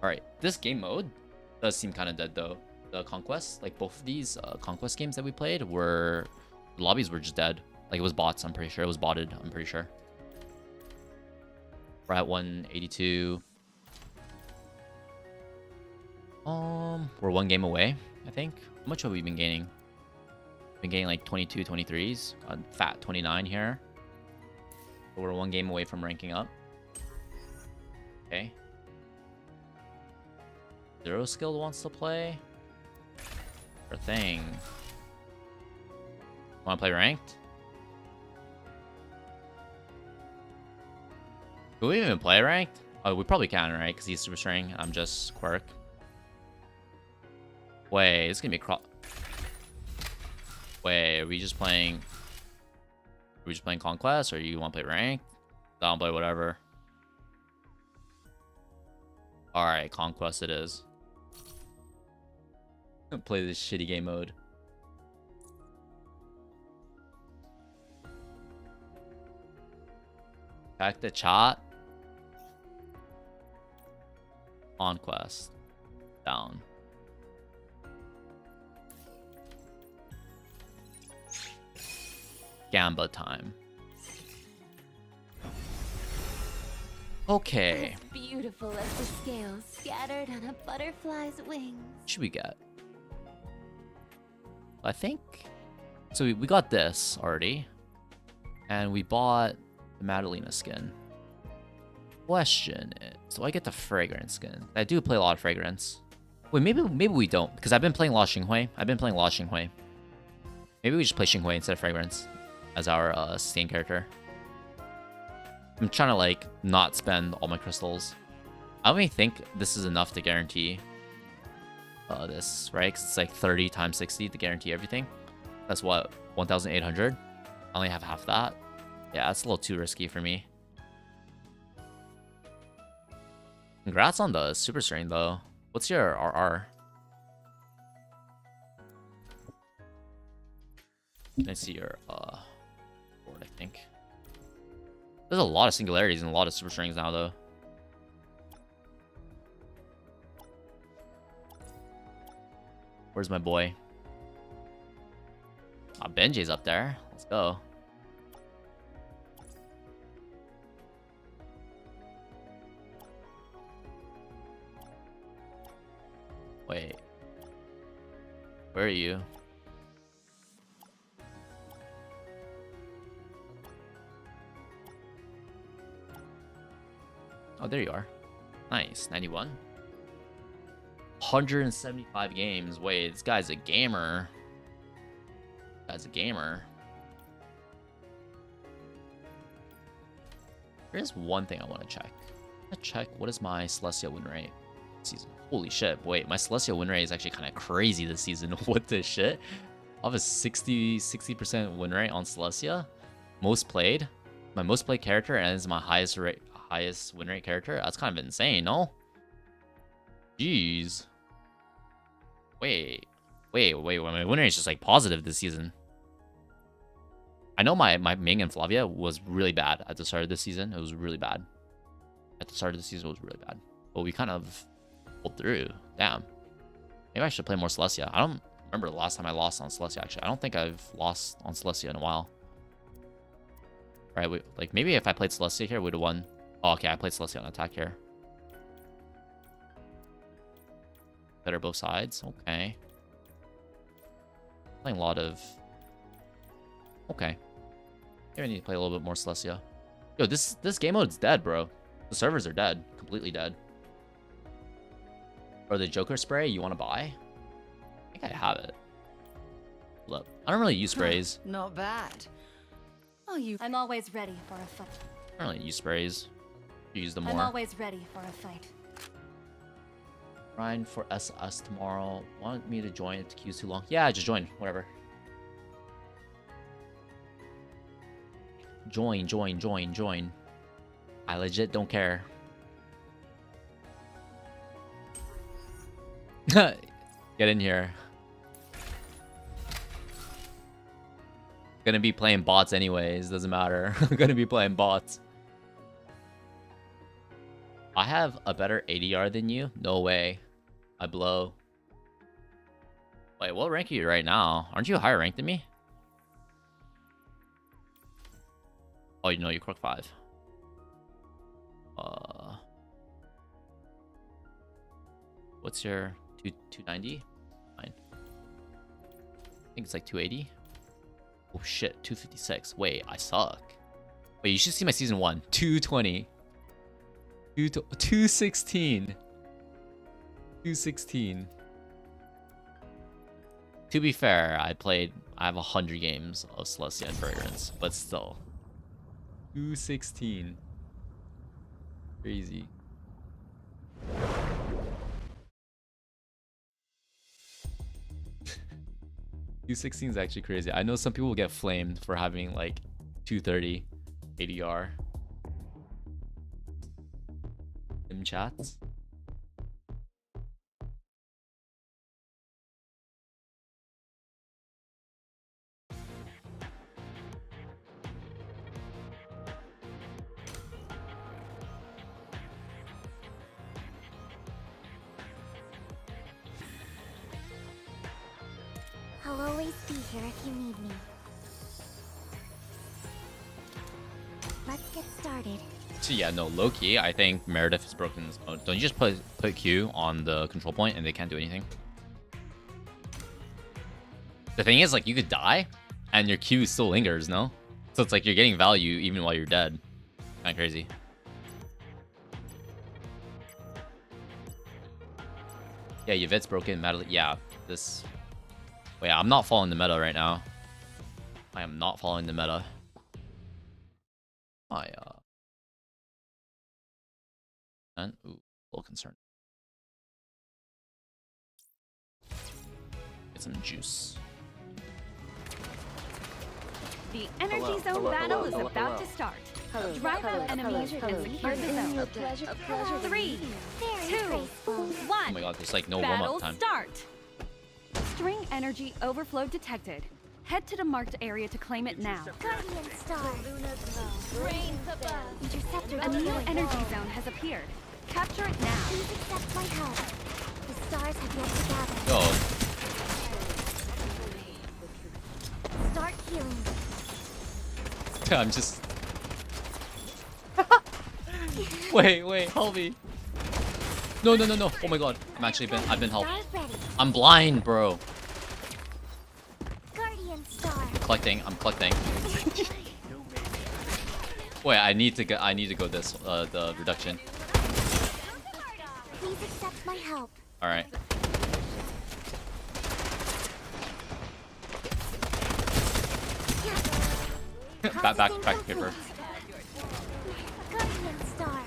Alright, this game mode does seem kind of dead though. The conquest, like both of these conquest games that we played were, the lobbies were just dead. Like it was bots, I'm pretty sure. It was botted, I'm pretty sure. We're at 182. We're 1 game away, I think. How much have we been gaining? Been gaining like 22, 23s. Got fat 29 here. But we're 1 game away from ranking up. Okay. Zero Skill wants to play. Sure thing. Want to play ranked? Can we even play ranked? Oh, we probably can, right? Because he's super string. I'm just quirk. Wait, it's gonna be Wait, are we just playing? Are we just playing conquest, or you want to play ranked? I'll play whatever. All right, conquest it is. Play this shitty game mode. Back the chat. Conquest. Down. Gamba time. Okay. As beautiful as the scales scattered on a butterfly's wings. What should we get? I think... So we got this already. And we bought the Madalena skin. Question is, do I get the fragrance skin? I do play a lot of fragrance. Wait, maybe we don't, because I've been playing a lot of Xinghui. Maybe we just play Xinghui instead of fragrance as our stain character. I'm trying to like not spend all my crystals. I don't even think this is enough to guarantee this, right? Because it's like 30 times 60 to guarantee everything. That's what, 1,800? I only have half that. Yeah, that's a little too risky for me. Congrats on the super strain though. What's your RR? Can I see your board, I think. There's a lot of singularities and a lot of super strings now though. Where's my boy? Ah, Benji's up there. Let's go. Wait. Where are you? Oh, there you are. Nice. 91. 175 games. Wait, this guy's a gamer. Guy's a gamer. There's one thing I want to check. What is my Celestia win rate season? Holy shit. Wait, my Celestia win rate is actually kind of crazy this season. What the shit? I have a 60% win rate on Celestia. Most played. My most played character, and it's my highest win rate character. That's kind of insane, no? Jeez. Wait. My win rate is just like positive this season. I know my Ming and Flavia was really bad at the start of this season. It was really bad. At the start of the season, it was really bad. But we kind of pulled through. Damn. Maybe I should play more Celestia. I don't remember the last time I lost on Celestia, actually. I don't think I've lost on Celestia in a while. Right, like maybe if I played Celestia here, we'd have won. Oh, okay, I played Celestia on attack here. Better both sides. Okay. Playing a lot of... Okay. Maybe I need to play a little bit more Celestia. Yo, this game mode's dead, bro. The servers are dead. Completely dead. Or the Joker spray you want to buy? I think I have it. Look, I don't really use sprays. Not bad. Oh, I'm always ready for a fight. I don't really use sprays. You use them more. I'm always ready for a fight. Ryan for SS tomorrow. Want me to join if the queue's too long? Yeah, just join. Whatever. Join. I legit don't care. Get in here. Gonna be playing bots anyways, doesn't matter. Gonna be playing bots. I have a better ADR than you? No way. I blow. Wait, what rank are you right now? Aren't you higher ranked than me? Oh, you know, you're Crook 5. What's your 290? Fine. I think it's like 280. Oh shit, 256. Wait, I suck. Wait, you should see my season 1. 220. 216. 216. To be fair, I have 100 games of Celestia and Fragrance, but still. 216. Crazy. $216 is actually crazy. I know some people get flamed for having like 230 ADR. In chats. I'll always be here if you need me. Let's get started. So yeah, no, low key, I think Meredith is broken this mode. Don't you just put Q on the control point and they can't do anything? The thing is, like, you could die and your Q still lingers, no? So it's like you're getting value even while you're dead. Kinda crazy. Yeah, Yvette's broken. Madeline, yeah, this. Wait, I'm not following the meta right now. I am not following the meta. And ooh, a little concerned. Get some juice. The energy zone battle is about to start. Drive out enemies and secure the zone. 3, 2, 1. Oh my god, there's like no warm-up time. Start. String energy overflow detected. Head to the marked area to claim it now. Guardian Star. Interceptor. A new energy zone has appeared. Capture it now. Please accept my help. The stars have yet to gather. Yo, Start healing. I'm just. Wait, help me. No. Oh my god, I've been helped. Star ready. I'm blind, bro. Guardian Star. I'm collecting. Wait, I need to go this the reduction. Please accept my help. All right. back paper. Guardian Star.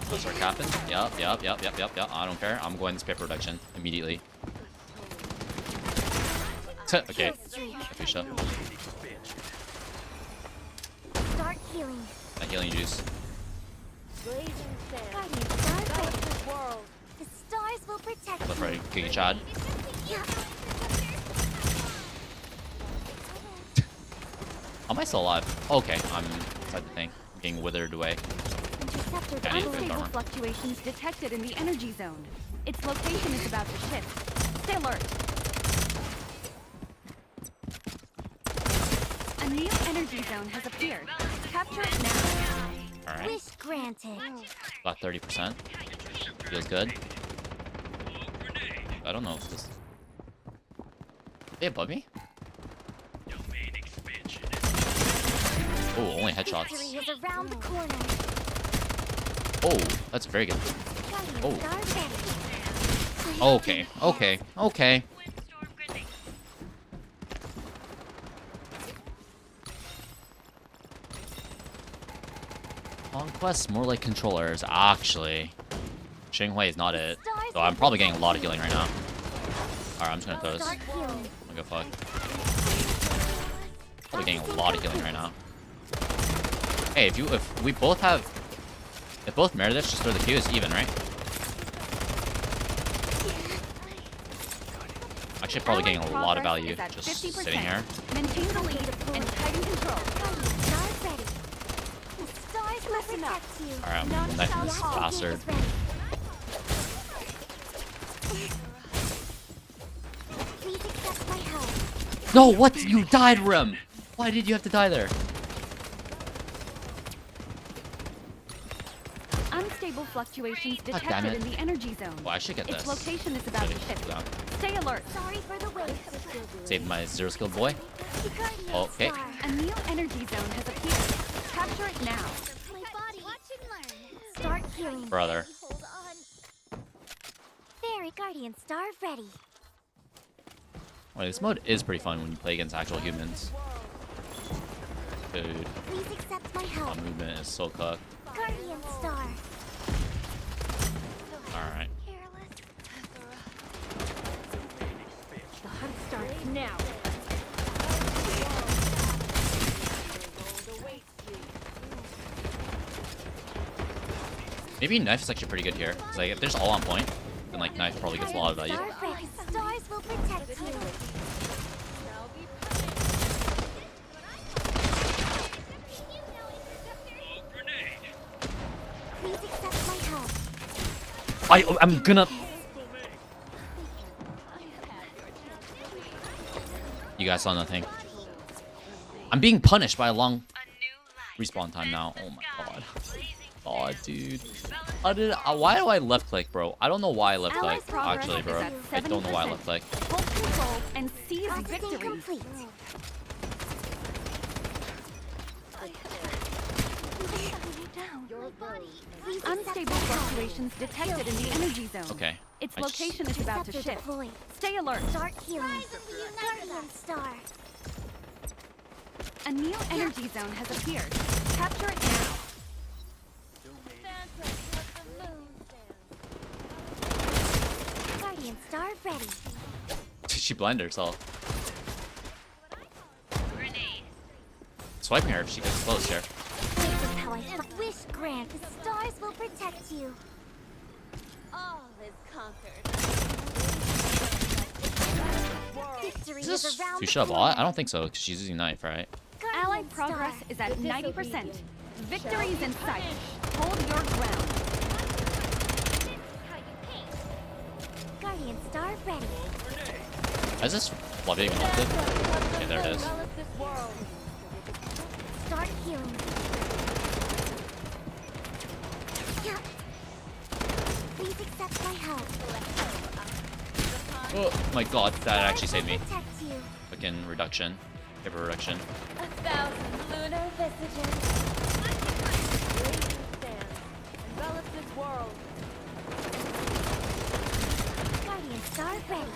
Those are capping. Yep. I don't care. I'm going this paper reduction immediately. Okay. Good shot. Start healing. That healing juice. Guardian Star ready. The stars will protect Left, you. right. Giga Chad. How am I still alive? Okay, I'm inside the thing. I'm getting withered away. Interceptor I need a bit of Unstable armor. fluctuations detected in the energy zone. Its location is about to shift. Stay alert. A new energy zone has appeared. Capture it now. Alright. Wish granted. About 30%. Feels good. I don't know if this. They above me? Oh, only headshots. Victory is around the corner. Oh, that's very good. Guardian Oh. Star ready. Okay. Conquest more like controllers, actually. Xinghui is not it. So I'm probably getting a lot of healing right now. Alright, I'm just gonna throw this. Start healing. I'm gonna go fuck. Probably getting a lot of healing right now. Hey, if both Meredith just throw the Q, it's even, right? Actually, probably getting a lot of value just sitting here. Maintain the lead and tighten control. Guardian Star ready. The stars will protect you. Alright, I'm gonna knife this bastard. Please accept my help. No, what? You died, Rem! Why did you have to die there? Unstable fluctuations God damn detected it. in the energy zone. Well, I should get Its this. location is about to shift. Yeah. Stay alert. Sorry for the wait. Save my zero skill boy. Guardian Okay. Star. A new energy zone has appeared. Capture it now. My body. Watch and learn. Start healing. Brother. Hold on. Fairy Guardian Star ready. Wait, this mode is pretty fun when you play against actual humans. Dude, Please accept my help. my movement is so cooked. Guardian Star. Alright. The hunt starts now. Maybe knife is actually pretty good here. Cause like if there's all on point, then like knife probably gets a lot of value. Star ready. Stars will protect you. Please accept my help. I'm gonna. You guys saw nothing. I'm being punished by a long respawn time now. Oh my god. God, dude. Why do I left click, bro? I don't know why I left click. Actually, bro. I don't know why I left click. Hold control and seize victory. Unstable fluctuations detected in the energy zone. Okay. Its location is about to shift. Stay alert. Start healing. Guardian Star. A new energy zone has appeared. Capture it now. Guardian Star ready. She blinded herself. Swiping her if she gets close here. This is how I wish, Grant. The stars will protect you. All is conquered. Victory Is is this around the Fuchsia a corner. bot? I don't think so, because she's using knife, right? Allied progress is at 90%. Victory is in sight. Hold your ground. Guardian Star ready. Is this Fluffy even left it? Okay, there it is. Start healing. Yeah. Please accept my help. Oh my god, that actually saved me. Protect you. Fucking reduction. Give her reduction. 1,000 lunar vestiges. Envelop this world. Guardian Star ready.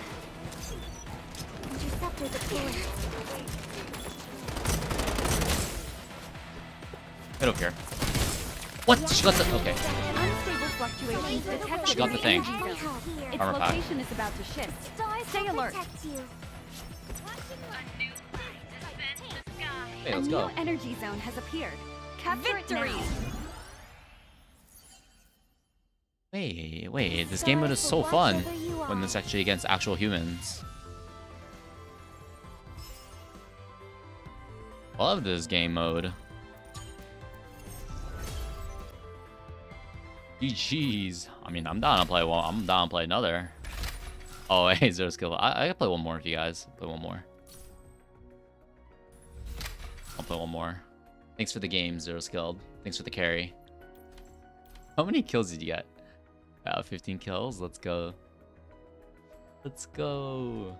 Interceptor deployed. Get over here. What? She got the. Okay. Unstable fluctuations detected She got in the the thing. energy zone. Its Armor pack. location is about to shift. Stars Stay will alert. protect you. Hey, A let's new go. energy zone has appeared. Capture it now. Wait. This game mode is so fun when it's actually against actual humans. I love this game mode. GG's. I mean, I'm down to play one. I'm down to play another. Oh, hey, zero skill. I can play one more if you guys play one more. I'll play one more. Thanks for the game, zero skilled. Thanks for the carry. How many kills did you get? 15 kills. Let's go. Let's go.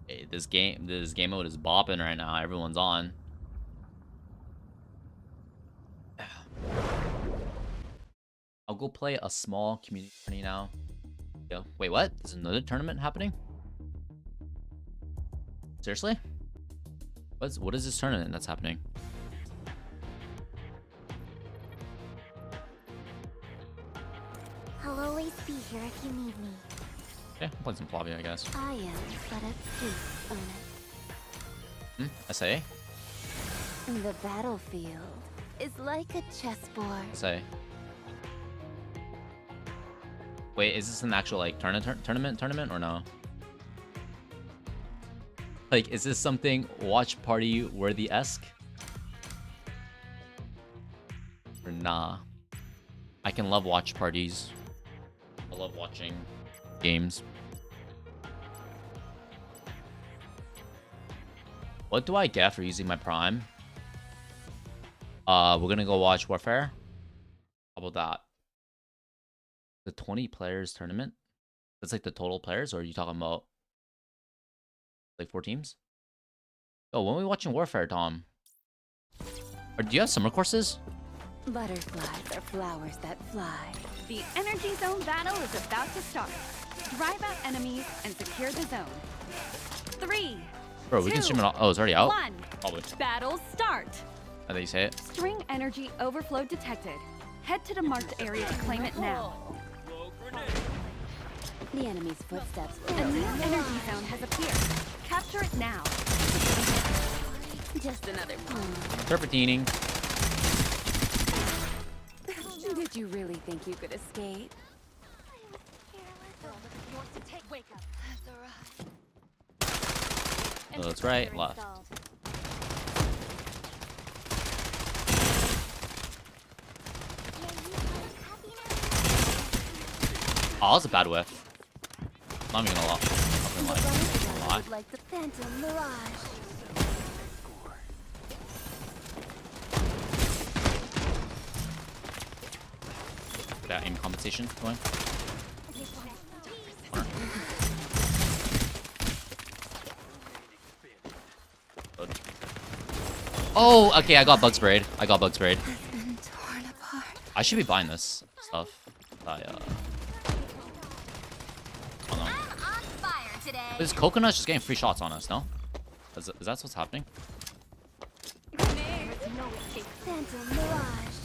Hey, this game mode is bopping right now. Everyone's on. I'll go play a small community tourney now. Yo, wait, what? Is another tournament happening? Seriously? What is this tournament that's happening? I'll always be here if you need me. Yeah, I'm playing some Flavia, I guess. I am but a piece on it. SA? The battlefield is like a chessboard. SA. Wait, is this an actual like tournament or no? Like, is this something watch party worthy-esque? Or nah? I can love watch parties. I love watching games. What do I get for using my Prime? We're gonna go watch Warfare. How about that? The 20 players tournament? That's like the total players, or are you talking about like 4 teams? Oh, when are we watching Warfare, Tom? Or do you have summer courses? Butterflies are flowers that fly. The energy zone battle is about to start. Drive out enemies and secure the zone. 3, Bro, we can stream it all. Oh, it's already out? 1. Probably. Battle start. I think you say it. String energy overflow detected. Head to the marked area to claim it now. The enemy's footsteps. A new energy zone has appeared. Capture it now. Just another Serpentining. Did you really think you could escape? Oh, that's right. Left. Oh, that was a bad whiff. Not even gonna lie. Why? Like the Phantom Mirage. That aim compensation going. Oh, okay, I got bug sprayed. I should be buying this stuff. Oh no. This coconut's just getting free shots on us, no? Is that what's happening? Phantom Mirage.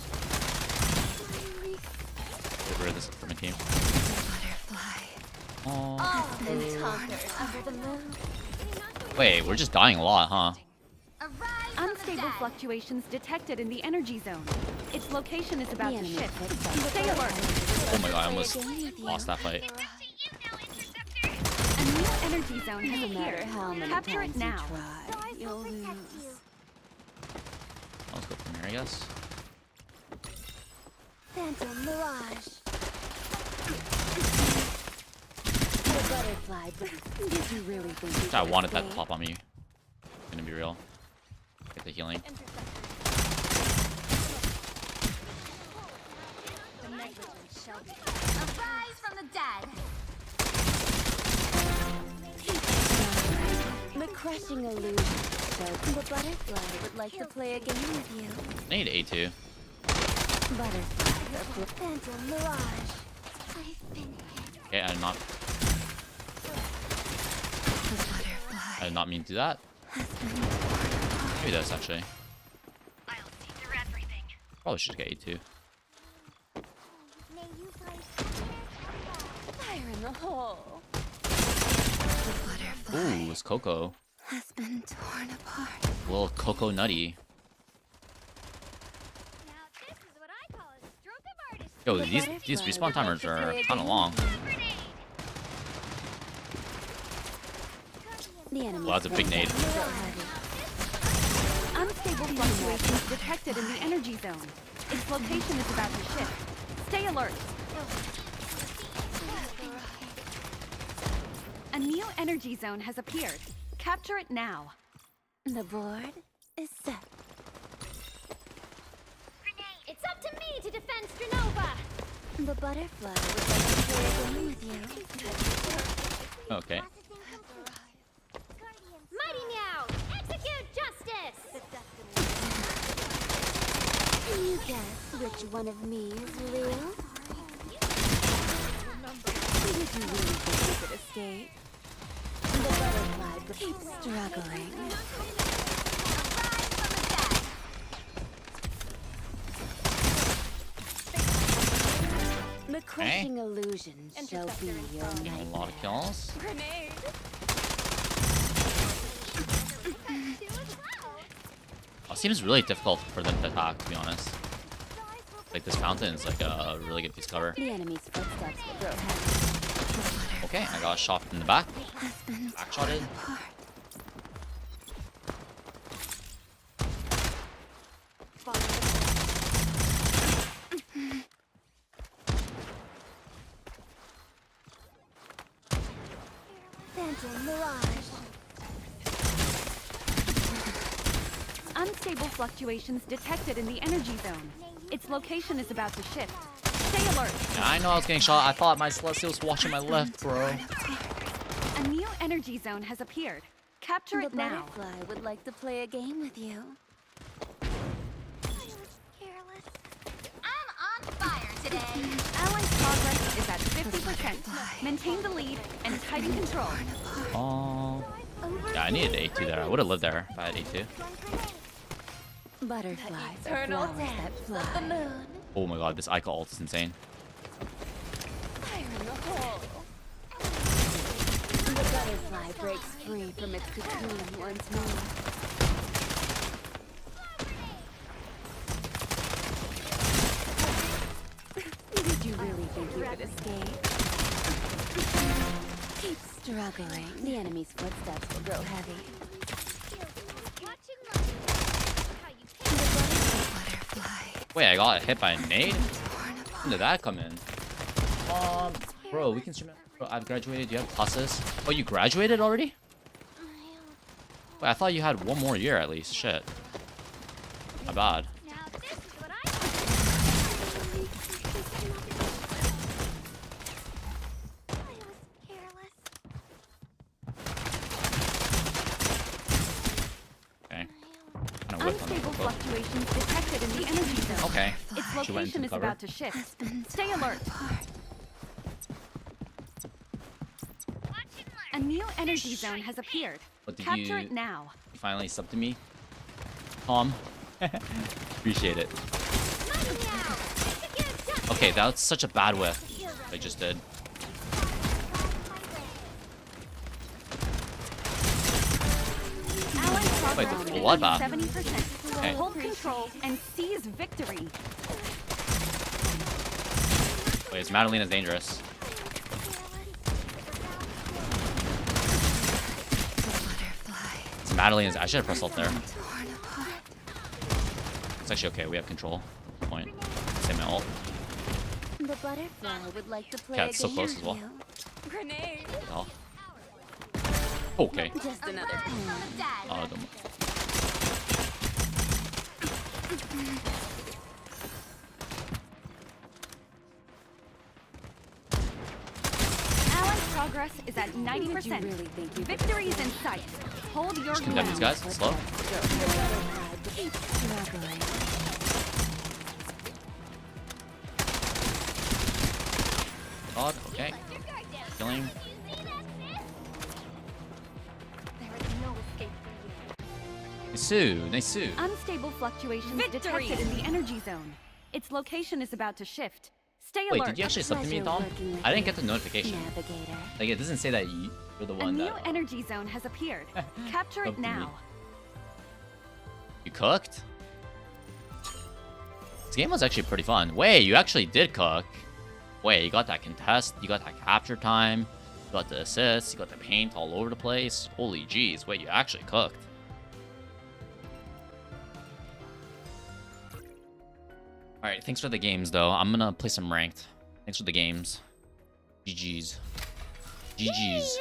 Get rid of this for my team. Oh. Under the moon. Wait, we're just dying a lot, huh? Unstable fluctuations detected in the energy zone. Its location is about to shift. Stay alert. Oh my god, I almost lost that fight. A new energy zone has appeared. Capture it now. You'll lose. Let's go from here, I guess. Phantom Mirage. The butterfly. Did you really think I wanted that to pop on me. Gonna be real. Get the healing. Arise from the dead. The crushing illusion. The butterfly would like to play a game with you. I need A2. Butterfly, the Phantom Mirage. I've been hit. Okay, I did not mean to do that. Maybe that's actually. I'll see through everything. Probably should get A2. May you find fire in the hole. Ooh, it's Coco. Has been torn apart. A little Coco nutty. Now this is what I call a stroke of artistry. Yo, these respawn timers are kind of long. Well, that's a big nade. Unstable fluctuations detected in the energy zone. Its location is about to shift. Stay alert. A new energy zone has appeared. Capture it now. The board is set. It's up to me to defend Strinova. The butterfly would like to play a game with you. Okay. Mighty Meow, execute justice! Can you guess which one of me is real? Did you really think you could escape? The butterfly keeps struggling. The crushing illusion shall be your A lot of kills. grenade. It seems really difficult for them to attack, to be honest. Like this fountain is like a really good piece of cover. The enemy's footsteps will grow heavy. Okay, I got a shot in the back. Back shotted. Phantom Mirage. Unstable fluctuations detected in the energy zone. Its location is about to shift. Stay alert. Yeah, I know I was getting shot. I thought my Celestial was watching my left, bro. A new energy zone has appeared. Capture it The now. butterfly would like to play a game with you. I'm on fire today. Allied progress is at 50%. Maintain the lead and tighten control. Oh. Yeah, I needed A2 there. I would have lived there if I had A2. Butterflies are flowers that fly. Oh my god, this Ica ult is insane. Fire in the hole. The butterfly breaks free from its cocoon once more. Did you really think you could escape? Keep struggling. The enemy's footsteps will grow heavy. Wait, I got hit by a nade? When did that come in? Bro, we can stream it. Bro, I've graduated. Do you have classes? Oh, you graduated already? Wait, I thought you had one more year at least. Shit. My bad. Now this is what I was careless. Okay. Kinda whipped on Unstable the fluctuations detected in the energy zone. Okay. Its She went location into is cover. about to shift. Stay alert. A new energy zone has appeared. What did Capture you it now. finally sub to me? Tom. Appreciate it. Okay, that was such a bad whiff. I just did. Wait, the bloodbath. 70%. Okay. Hold control and seize victory. Wait, is Madalena's dangerous? It's Madalena's. I should have pressed ult there. It's actually okay. We have control. Point. Same ult. The butterfly would like to play Yeah, a it's so game close with as well. you. Grenade. Oh. Okay. Just another Oh, don't. Allied progress is at 90%. Victory is in sight. Hold your Just condemn these guys. Slow. God. Okay. Killing. Nice. Unstable fluctuations detected in the energy zone. Its location is about to shift. Stay Wait, alert. did you actually sub to me, Tom? I didn't get the notification. Navigator. Like, it doesn't say that you're the A one new that... energy zone has appeared. Capture Subbed it to me. now. You cooked? This game was actually pretty fun. Wait, you actually did cook. Wait, you got that contest, you got that capture time, you got the assists, you got the paint all over the place. Holy jeez, wait, you actually cooked. Alright, thanks for the games, though. I'm gonna play some ranked. Thanks for the games. GG's. GG's.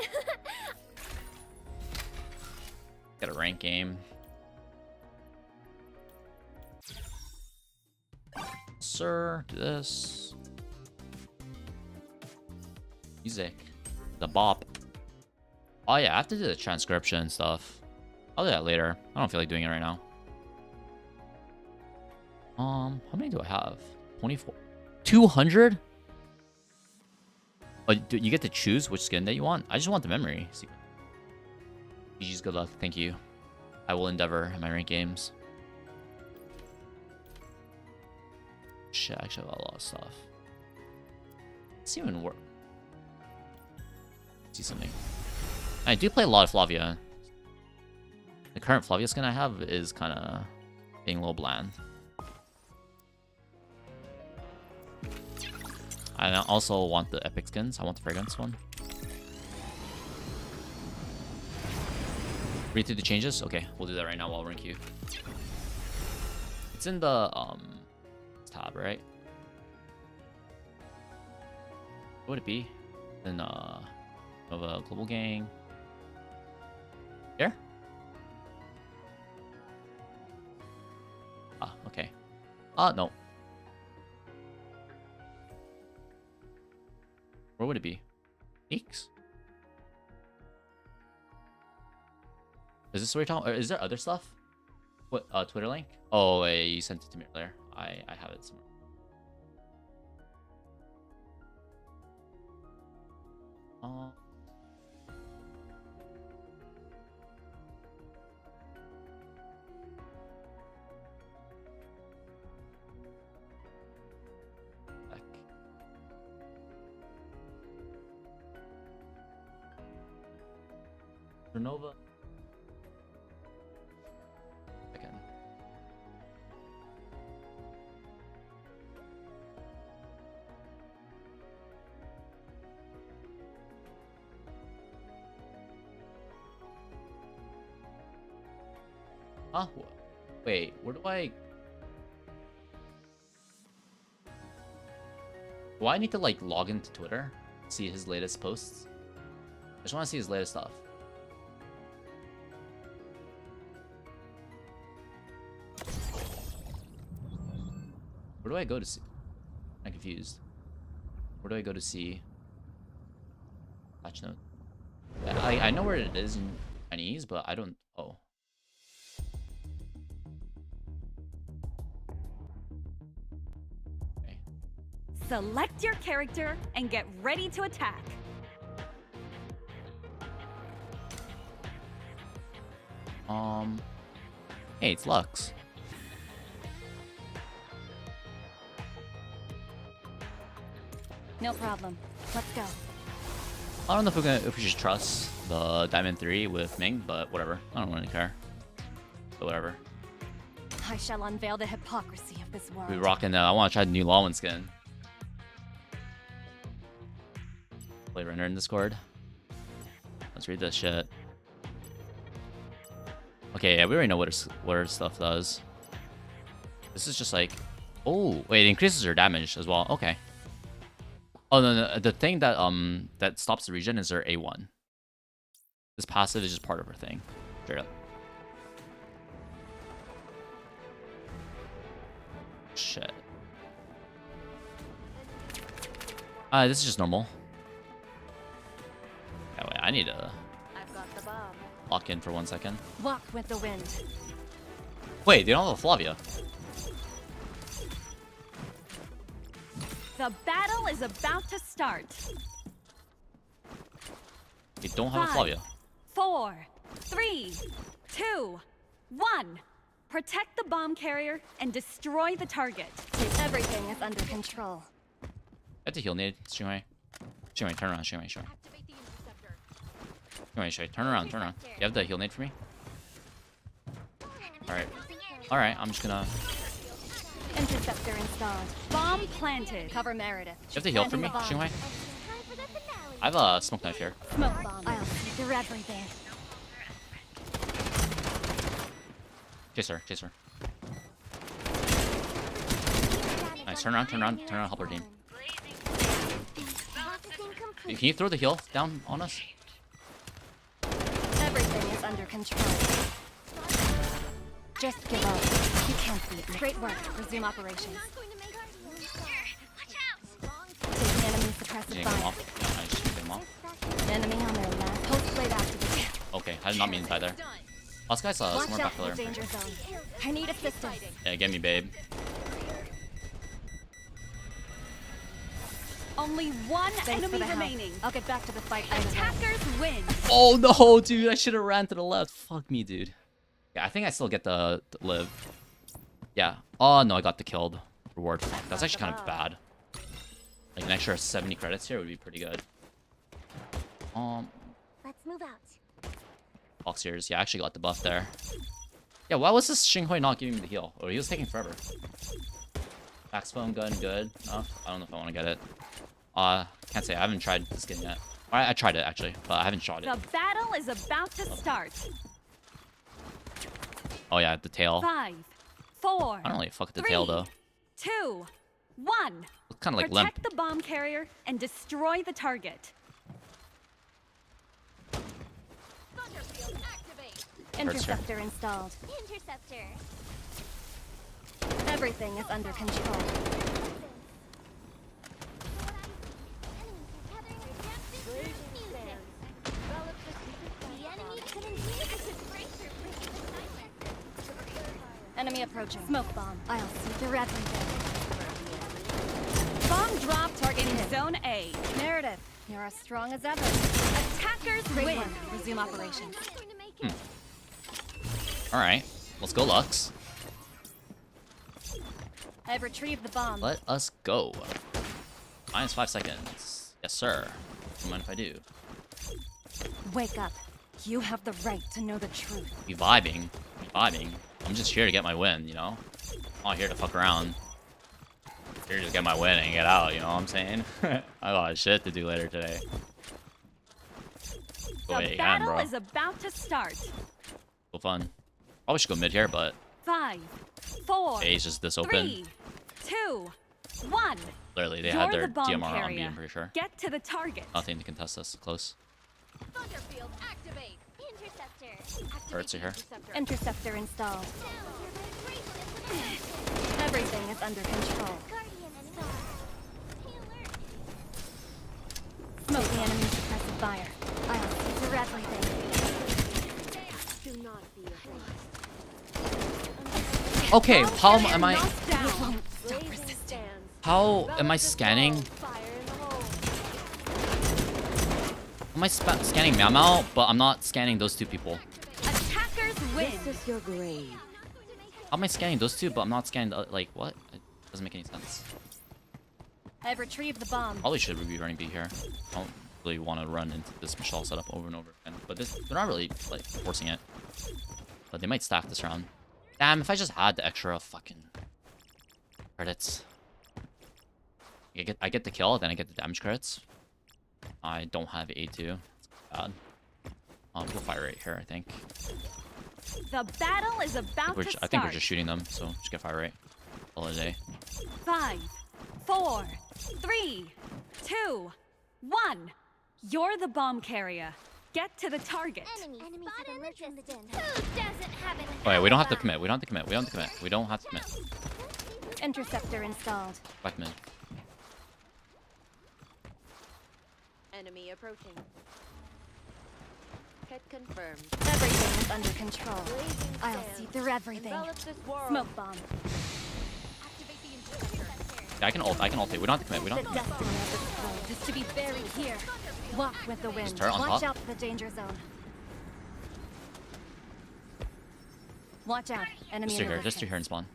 Got a rank game. Sir, do this. Music. The bop. Oh yeah, I have to do the transcription and stuff. I'll do that later. I don't feel like doing it right now. How many do I have? 24. 200? Oh, you get to choose which skin that you want? I just want the memory. GG's, good luck. Thank you. I will endeavor in my rank games. Shit, I actually have a lot of stuff. Let's even work. See something. I do play a lot of Flavia. The current Flavia skin I have is kind of being a little bland. I also want the epic skins. I want the fragrance one. Read through the changes? Okay, we'll do that right now while we're in queue. It's in the tab, right? What would it be? Then of a global gang. Here? Ah, okay. No. Where would it be? Eeks? Is this what you're talking about? Is there other stuff? What, Twitter link? Oh, wait, you sent it to me earlier. I have it somewhere. Strinova. Again. Huh? Wait, where do I... Do I need to, like, log into Twitter? See his latest posts? I just want to see his latest stuff. do I go to C? I'm confused. Where do I go to C? Patch note. I know where it is in Chinese, but I don't. Oh. Okay. Select your character and get ready to attack. Hey, it's Lux. No problem. Let's go. I don't know if we should trust the Diamond 3 with Ming, but whatever. I don't really care. But whatever. I shall unveil the hypocrisy of this world. We rocking. I want to try the new Lawin skin. Play render in Discord. Let's read this shit. Okay, yeah, we already know what her stuff does. This is just like, oh wait, it increases her damage as well. Okay. Oh no, the thing that that stops the regen is her A1. This passive is just part of her thing. Straight up. Shit. This is just normal. Yeah, wait, I need to lock in for 1 second. Walk with the wind. Wait, they don't have a Flavia. The battle is about to start. They don't have a Flavia. 4, 3, 2, 1. Protect the bomb carrier and destroy the target. Everything is under control. I have to heal nade, Xinghui. Xinghui, turn around, Xinghui, Xinghui. Xinghui, turn around, turn around. You have the heal nade for me? Alright. Alright, I'm just gonna... Interceptor installed. Bomb planted. Cover Meredith. You have to heal for me, Xinghui? I have a smoke knife here. Smoke bomb. I'll see through everything. Chase her, chase her. Nice, turn around, help our team. Can you throw the heal down on us? Everything is under control. Just give up. You can't beat me. Great work. Resume operations. Take enemy suppressive fire. Yeah, I just get them off. Enemy on their left. Post blade activated. Okay, I did not mean to die there. Last guy's somewhere back there. Danger zone. I need assistance. Yeah, get me, babe. Only one enemy remaining. I'll get back to the fight. Attackers win. Oh no, dude! I should have ran to the left. Fuck me, dude. Yeah, I think I still get the live. Yeah. Oh no, I got the killed reward. Fuck, that's actually kind of bad. Like an extra 70 credits here would be pretty good. Let's move out. Boxers. Yeah, I actually got the buff there. Yeah, why was this Xinghui not giving me the heal? Oh, he was taking forever. Backspone gun, good. No, I don't know if I want to get it. Can't say. I haven't tried the skin yet. I tried it actually, but I haven't shot it. The battle is about to start. Oh yeah, the tail. 5, 4. I don't really fuck with the tail though. 2, 1. It's kind of like Protect limp. the bomb carrier and destroy the target. Interceptor installed. Interceptor. Everything is under control. Enemy approaching. Smoke bomb. I'll see through everything. Bomb drop target in zone A. Meredith, you're as strong as ever. Attackers win. Resume operations. Alright, let's go, Lux. I've retrieved the bomb. Let us go. -5 seconds. Yes, sir. Don't mind if I do. Wake up. You have the right to know the truth. Be vibing. Be vibing. I'm just here to get my win, you know? I'm not here to fuck around. Here to just get my win and get out, you know what I'm saying? I got a shit to do later today. Go The battle is about to start. Go fun. Probably should go mid here, but 5, 4. A is just this open. 3, 2, 1. Literally, they You're had their the bomb DMR on carrier. me, I'm pretty sure. Get to the target. Nothing to contest us. Close. Thunderfield activate. Interceptor. Hurts here. Interceptor installed. Everything is under control. Smoke the enemy suppressive fire. I'll see through everything. Do not be afraid. Okay, how am I? Stop resisting. How am I scanning? Am I scanning Meow Meow, but I'm not scanning those two people? Attackers win. This is your grave. How am I scanning those two, but I'm not scanning the, like, what? It doesn't make any sense. I've retrieved the bomb. Probably should be running B here. I don't really want to run into this Michelle setup over and over again. But they're not really, like, forcing it. But they might stack this round. Damn, if I just had the extra fucking credits. I get the kill, then I get the damage credits. I don't have A2. It's bad. We'll fire right here, I think. The battle is about to start. I think we're just shooting them, so just get fire rate. All day. 5, 4, 3, 2, 1. You're the bomb carrier. Get to the target. Who doesn't have an Oh, yeah, we don't have to commit. We don't have to commit. We don't have to commit. We don't have to commit. Interceptor installed. Back mid. enemy approaching? Hit confirmed. Everything is under control. I'll see through everything. Smoke bomb. Yeah, I can ult it. We don't have to commit. We The don't have to commit. destiny of this world is to be buried here. Walk with the wind. turret on Watch top. out for the danger zone. Watch out. Enemy Just in do the here. Just do here and spawn.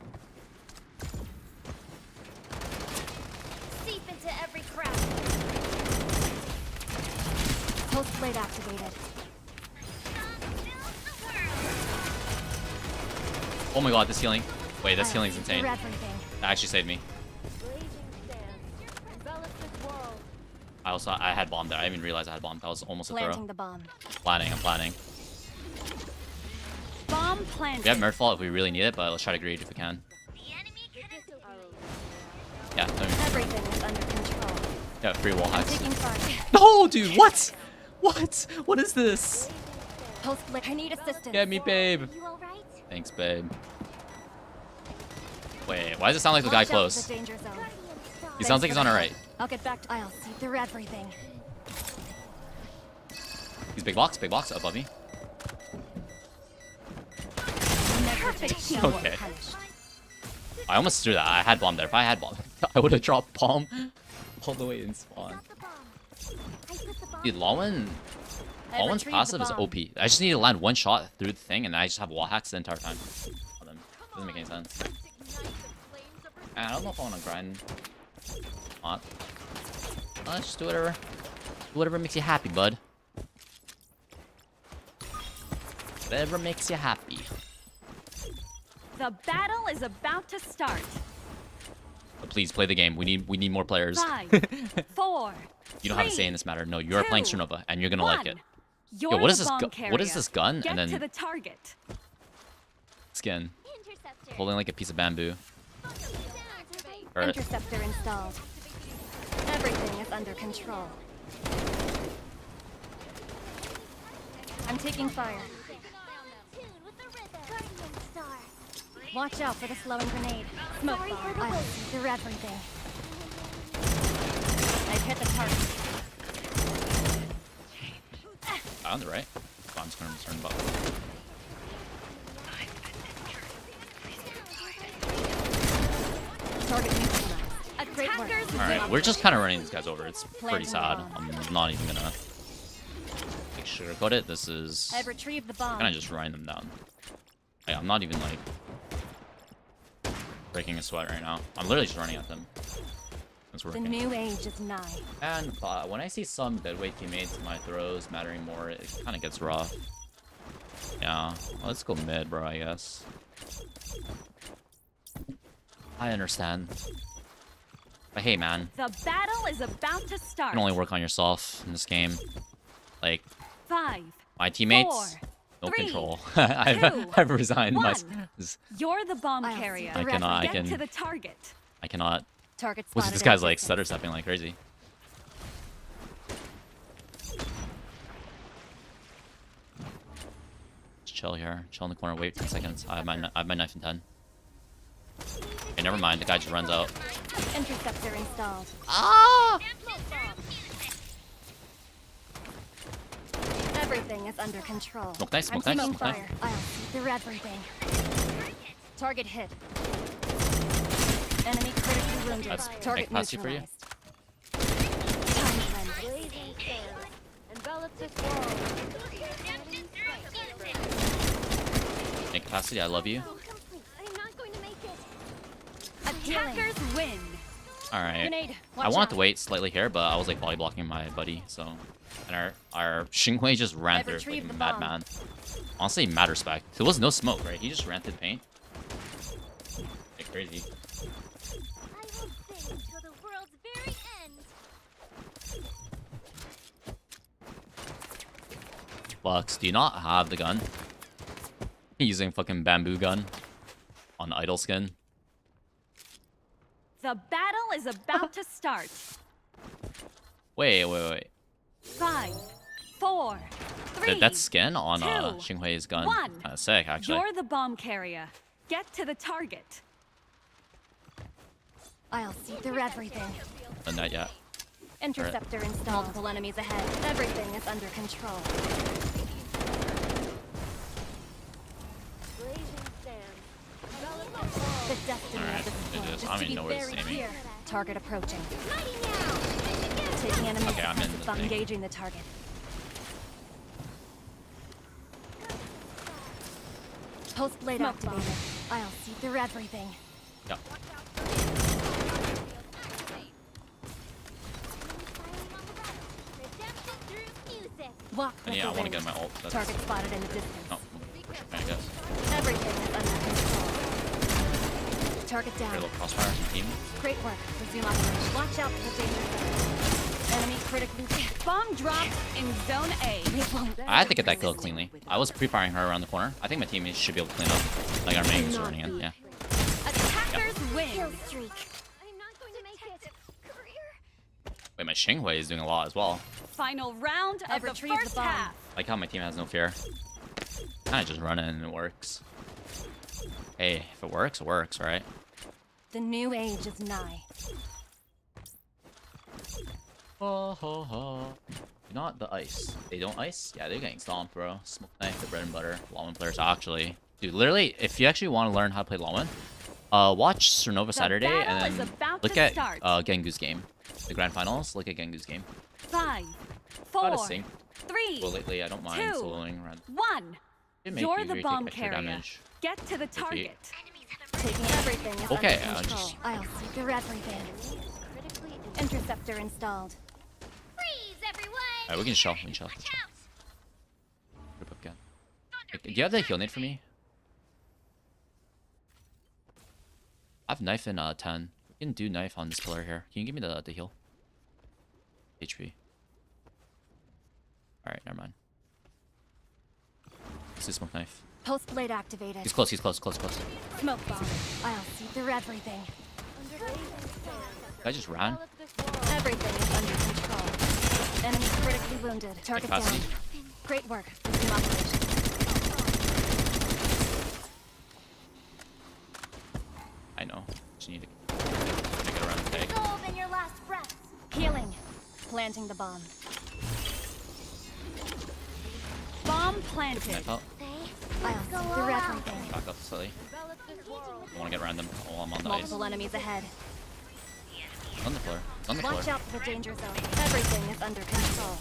Seep into every crack. Pulse blade activated. Oh my god, this healing. Wait, this I'll healing's see insane. through everything. That actually saved me. I had bomb there. I didn't even realize I had bomb. That was almost a Planting throw. the bomb. I'm planning. Bomb planted. We have Murderfall if we really need it, but let's try to greed if we can. Yeah, Everything is under control. yeah, free wall hacks. Taking fire. No, dude, what? What? What is this? Pulse blade. I need assistance. Get me, babe. You alright? Thanks, babe. Wait, why does it sound like the guy Watch out for close? the danger zone. He sounds like he's on our right. I'll get back to. I'll see through everything. He's big box above me. Perfect. Okay. I almost threw that. I had bomb there. If I had bomb, I would have dropped bomb all the way in spawn. Dude, Lawin's passive is OP. I just need to land one shot through the thing, and I just have wall hacks the entire time. Doesn't make any sense. And I don't know if I want to grind. Not. Let's just do whatever. Do whatever makes you happy, bud. Whatever makes you happy. The battle is about to start. But please play the game. We need more players. 5, 4. You don't have a say in this matter. No, you are playing Strinova, and you're gonna like it. You're Yo, what the is this? bomb What is carrier. this gun? Get And then to the target. skin Interceptor. holding like a piece of bamboo. Or Interceptor installed. Everything is under control. I'm taking fire. Watch out for the slowing grenade. Smoke bomb. I'll see through everything. I've hit the target. on the right. I'm just gonna turn above. Target neutralized. Attackers Alright, we're just kind of running these guys over. It's pretty sad. I'm not even gonna like sugarcoat it. This is I've retrieved the bomb. kind of just running them down. Like, I'm not even like breaking a sweat right now. I'm literally just running at them. It's The working. new age is nigh. And when I see some deadweight teammates, my throws mattering more, it kind of gets rough. Yeah, let's go mid, bro, I guess. I understand. But hey, man, The battle is about to you start. can only work on yourself in this game. Like, 5. my teammates, 4, no 3, control. 2, I've resigned my... 1. You're the bomb I'll see carrier. I cannot, Get to the target. I cannot... Target What's spotted this at guy's a like distance. stutter stepping like crazy. Just chill here. Chill in the corner. Wait 10 seconds. I have my knife in 10. Okay, never mind. The guy just runs out. Interceptor installed. Ah! Everything is under control. Smoke nice, I'm smoke nice, taking smoke nice. fire. I'll see through everything. Target hit. Enemy critically wounded. That's Target capacity for you. neutralized. Time cleanse. Envelop this world. Make capacity, I love you. I'm not going to make it. Attackers win. Alright. Grenade. I Watch wanted out. to wait slightly here, but I was like volley blocking my buddy, so. And our Xinghui just ran I've through like a retrieved the madman. Honestly, mad respect. There was no smoke, right? He just ran through the paint. Like crazy. I will sing until the world's very end. Lux, do you not have the gun? Using fucking bamboo gun on idle skin. The battle is about to start. Wait. 5, 4, 3. That skin on 2, Xinghui's gun. 1. Sick, actually. You're the bomb carrier. Get to the target. I'll see through everything. Done that yet. Interceptor installed. Multiple enemies ahead. Everything is under control. The destiny Alright, of this it world is. is I don't to even be know where it's very aiming. clear. Target approaching. Taking enemies Okay, I'm in the while thing. engaging the target. Post blade Smoke activated. bomb. I'll see through everything. Yep. Walk with Yeah, the I want to wind. get my ult. That's... Target spotted in the distance. Oh, I guess. Everything is under control. Target Okay, down. little crossfire team. Great work. Resume operation. Watch out for the danger zone. Enemy critically. Bomb dropped in zone A. We won't. I had to get that kill cleanly. I was pre-firing her around the corner. I think my teammates should be able to clean up. Like our main was running in. Yeah. Attackers win. Kill streak. I'm not going to make it. Career. Wait, my Xinghui is doing a lot as well. Final round I've of the retrieved the first bomb. half. Like how my team has no fear. Kinda just run it and it works. Hey, if it works, right? The new age is nigh. Ho ho ho. Not the ice. They don't ice? Yeah, they're getting stomped, bro. Smoke knife, the bread and butter. Lawman players actually. Dude, literally, if you actually want to learn how to play Lawman, watch Strinova Saturday battle and is then about look to at start. Gengu's game. The grand finals, look at Gengu's game. 5, Gotta 4, sync. 3, Well, lately, I don't mind 2, soloing around. 1. It may You're be the very bomb take extra carrier. damage. Get to the target. Taking everything is Okay, under control. just- I'll see through everything. Interceptor installed. Freeze, everyone! Alright, we can shell. Group up again. Do you have the heal nade for me? I have knife in 10. We can do knife on this pillar here. Can you give me the heal? HP. Alright, never mind. Let's do smoke knife. Post blade activated. He's close. Smoke bomb. I'll see through everything. I just ran. Everything is under control. Enemy critically wounded. Target down. Capacity. Great work. Resume operation. I know. Just need to make it around the peg. Gold in your last breath. Healing. Planting the bomb. Bomb planted. Knife out. I'll see through everything. Back up slightly. I want to get around them while I'm on the ice. Multiple enemies ahead. It's on the floor. It's on the floor. Watch out for the danger zone. Everything is under control.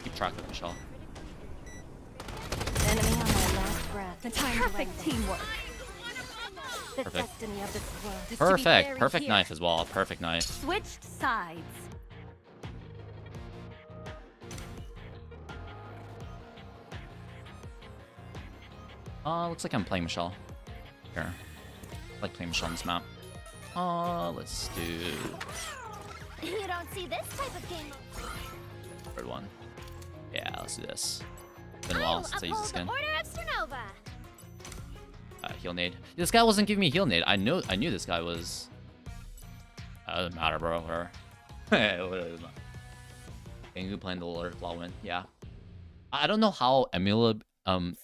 Keep track of Michelle. Enemy on my last breath. The perfect teamwork. The Perfect. destiny of this world is to be Perfect. buried Perfect here. knife as well. Perfect knife. Switched sides. Looks like I'm playing Michelle. Here. I like playing Michelle on this map. Let's do You don't see this type of game. third one. Yeah, let's do this. Been a while since I used this skin. Order of Strinova. Heal nade. This guy wasn't giving me heal nade. I knew this guy was. Doesn't matter, bro. Whatever. Doesn't matter. Gengu playing the Law win. Yeah. I don't know how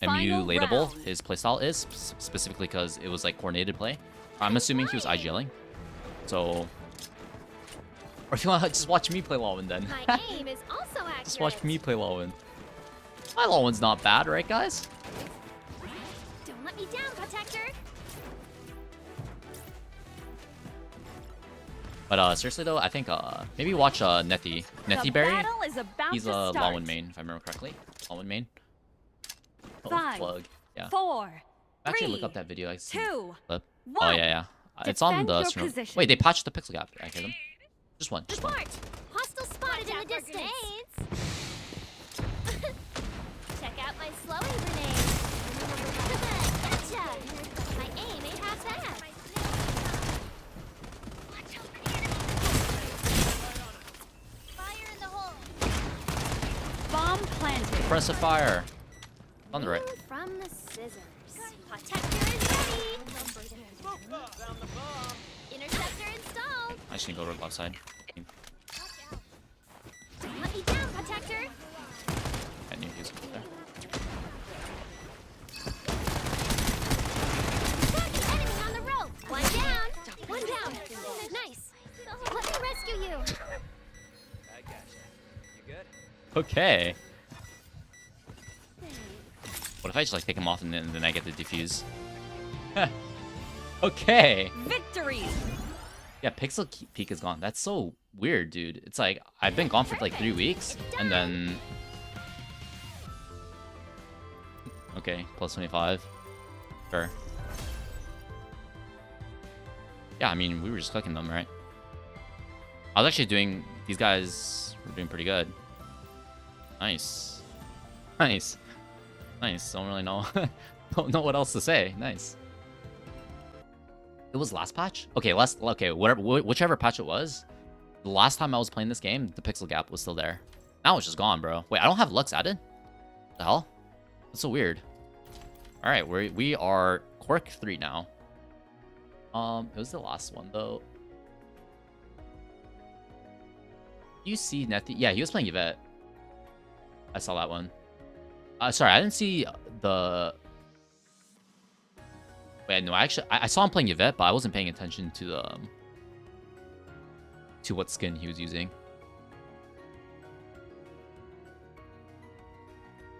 emulatable his playstyle is, specifically because it was like coordinated play. I'm assuming he was IGLing. So, or if you want to just watch me play Lawin then. My aim is also accurate. Just watch me play Lawin. My Lawin's not bad, right guys? Don't let me down, Protector. But seriously though, I think maybe watch Nethy Berry. He's a Lawin main, if I remember correctly. Lawin main. Oh, 5, plug. Yeah. 4, Actually 3, look up that video. I see 2, clip. 1. Oh yeah. It's on the Defend your Strinova. position. Wait, they patched the pixel gap. I hear them. Just one. Smart. Hostile spotted in the distance. Check out my slowing grenade. Gotcha. My aim ain't half bad. Watch out for the enemy. Fire in the hole. Bomb planted. Press a fire. On the right. Aim from the scissors. Protector is ready. Interceptor installed. I just need to go to the left side. Don't let me down, Protector. I knew he was up there. Got the enemy on the rope. One down. One down. Nice. Let me rescue you. I gotcha. You good? Okay. What if I just like take him off and then I get the defuse? Okay. Victory. Yeah, Pixel Peak is gone. That's so weird, dude. It's like I've been gone for like 3 weeks, and then okay, plus 25. Sure. Yeah, I mean we were just cooking them, right? I was actually doing. These guys were doing pretty good. Nice, nice, nice. Don't really know. Don't know what else to say. Nice. It was last patch? Okay, whichever patch it was, the last time I was playing this game, the pixel gap was still there. Now it's just gone, bro. Wait, I don't have Lux added? What the hell? That's so weird. Alright, we are Quirk 3 now. It was the last one, though. You see Nethy? Yeah, he was playing Yvette. I saw that one. Sorry, I didn't see the... Wait, no, I saw him playing Yvette, but I wasn't paying attention to the to what skin he was using.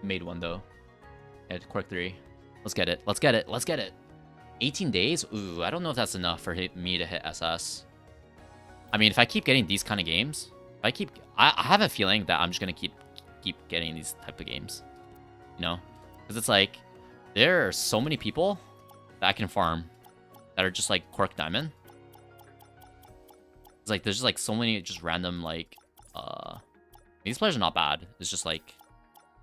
Made one though. Yeah, Quirk 3. Let's get it. Let's get it. Let's get it. 18 days? Ooh, I don't know if that's enough for me to hit SS. I mean, if I keep getting these kind of games, I have a feeling that I'm just gonna keep getting these type of games. You know, because it's like there are so many people that I can farm that are just like Quirk Diamond. It's like there's just like so many just random like these players are not bad. It's just like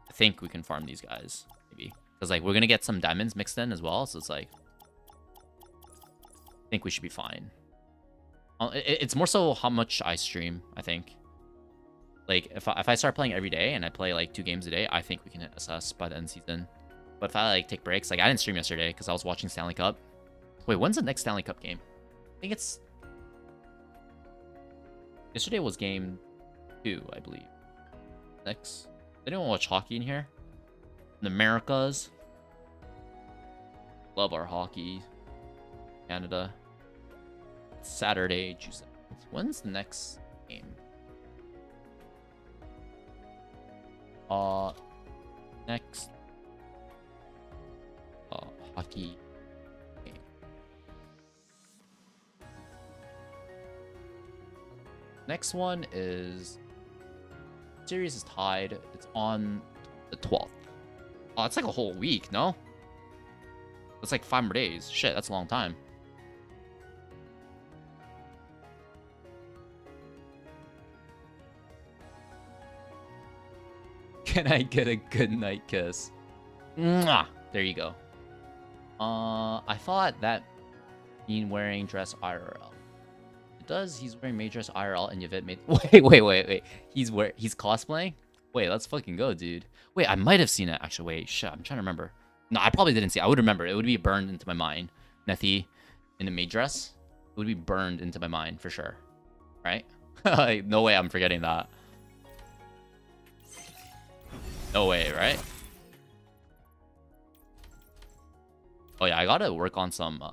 I think we can farm these guys maybe because like we're gonna get some diamonds mixed in as well, so it's like I think we should be fine. It's more so how much I stream. I think like if I start playing every day and I play like 2 games a day, I think we can hit SS by the end of the season. But if I like take breaks, like I didn't stream yesterday because I was watching Stanley Cup. Wait, when's the next Stanley Cup game? I think it's yesterday was game 2, I believe. Next, anyone watch hockey in here? In the Americas, love our hockey. Canada. Saturday, June 7th. When's the next game? Next. Hockey game. Next one is series is tied. It's on the 12th. Oh, it's like a whole week, no? It's like 5 more days. Shit, that's a long time. Can I get a good night kiss? Mwah! There you go. I thought that mean wearing dress IRL. It does. He's wearing maid dress IRL and Yvette made. Wait. He's cosplaying. Wait, let's fucking go, dude. Wait, I might have seen it actually. Wait, shit. I'm trying to remember. No, I probably didn't see it. I would remember. It would be burned into my mind. Nethy in a maid dress. It would be burned into my mind for sure. Right? Like, no way I'm forgetting that. No way, right? Oh yeah, I gotta work on some.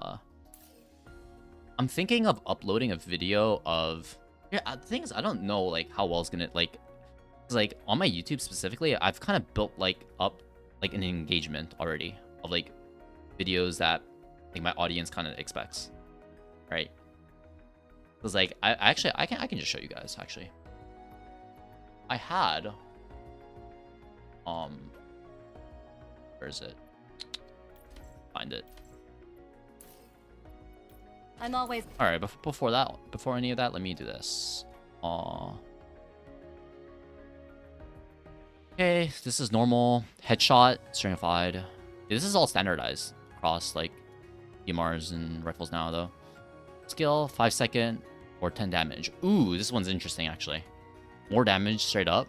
I'm thinking of uploading a video of. Yeah, the thing is, I don't know like how well it's gonna like. Cause like on my YouTube specifically, I've kind of built like up like an engagement already of like videos that like my audience kind of expects, right? Cause like I can just show you guys actually. I had where is it? Find it. I'm always all right. Before any of that, let me do this. Okay, this is normal headshot, stringified. This is all standardized across like DMRs and rifles now though. Skill 5 second or 10 damage. Ooh, this one's interesting actually. More damage straight up,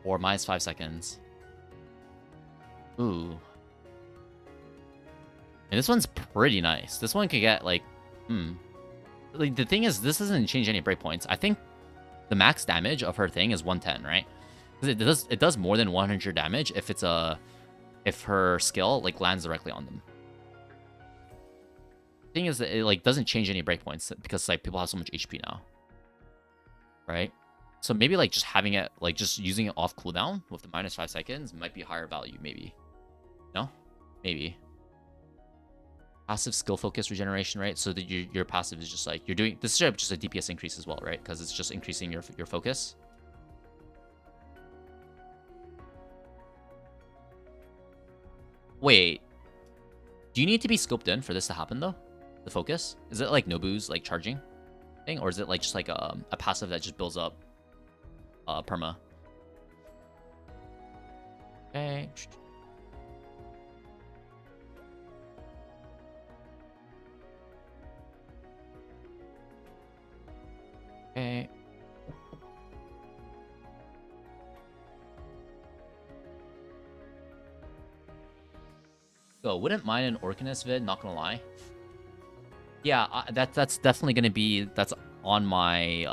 or minus 5 seconds. Ooh. And this one's pretty nice. This one could get like, Like the thing is, this doesn't change any breakpoints. I think the max damage of her thing is 110, right? Because it does more than 100 damage if her skill like lands directly on them. The thing is that it like doesn't change any breakpoints because like people have so much HP now, right? So maybe like just having it like just using it off cooldown with the minus 5 seconds might be higher value, maybe. No, maybe. Passive skill focus regeneration, right? So that your passive is just like you're doing this is just a DPS increase as well, right? Because it's just increasing your focus. Wait, do you need to be scoped in for this to happen though? The focus? Is it like Nobu's like charging thing, or is it like just like a passive that just builds up perma? Okay. Okay. So, wouldn't mind an Orcanus vid, not gonna lie. Yeah, that's definitely gonna be that's on my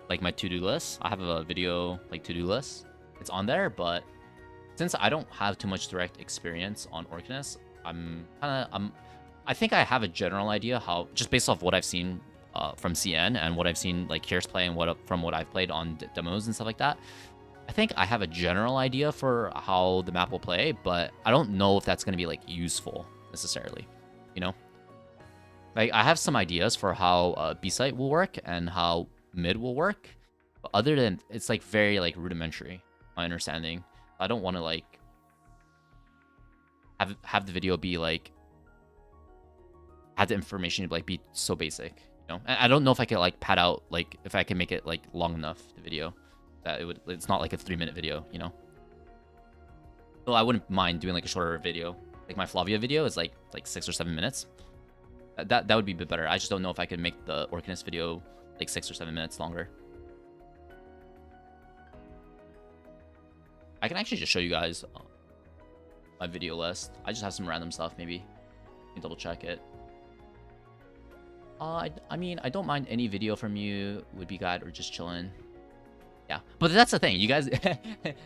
like my to-do list. I have a video like to-do list. It's on there, but since I don't have too much direct experience on Orcanus, I think I have a general idea how just based off what I've seen from CN and what I've seen like Kiers play and from what I've played on demos and stuff like that. I think I have a general idea for how the map will play, but I don't know if that's going to be like useful necessarily, you know? Like I have some ideas for how B-site will work and how mid will work, but other than it's like very like rudimentary, my understanding. I don't want to like have the video be like have the information like be so basic, you know? And I don't know if I could like pad out like if I can make it like long enough the video. That it's not like a 3-minute video, you know. So I wouldn't mind doing like a shorter video. Like my Flavia video is like 6 or 7 minutes. That would be a bit better. I just don't know if I could make the Orcanus video like 6 or 7 minutes longer. I can actually just show you guys my video list. I just have some random stuff. Maybe you can double check it. I mean, I don't mind any video from you. Would be good or just chilling. Yeah, but that's the thing. You guys,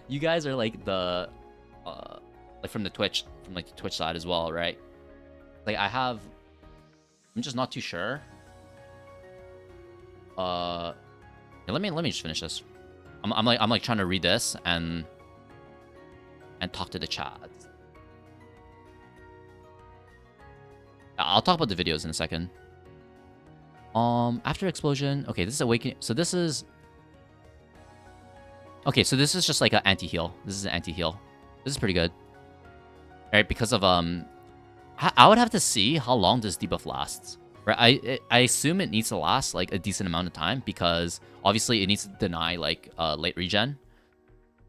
you guys are like the, like from the Twitch side as well, right? Like I'm just not too sure. Yeah, let me just finish this. I'm like trying to read this and talk to the chat. I'll talk about the videos in a second. After explosion. Okay, this is awakening. So this is. Okay, so this is just like an anti-heal. This is an anti-heal. This is pretty good. Right, because of I would have to see how long this debuff lasts. Right, I assume it needs to last like a decent amount of time because obviously it needs to deny like late regen,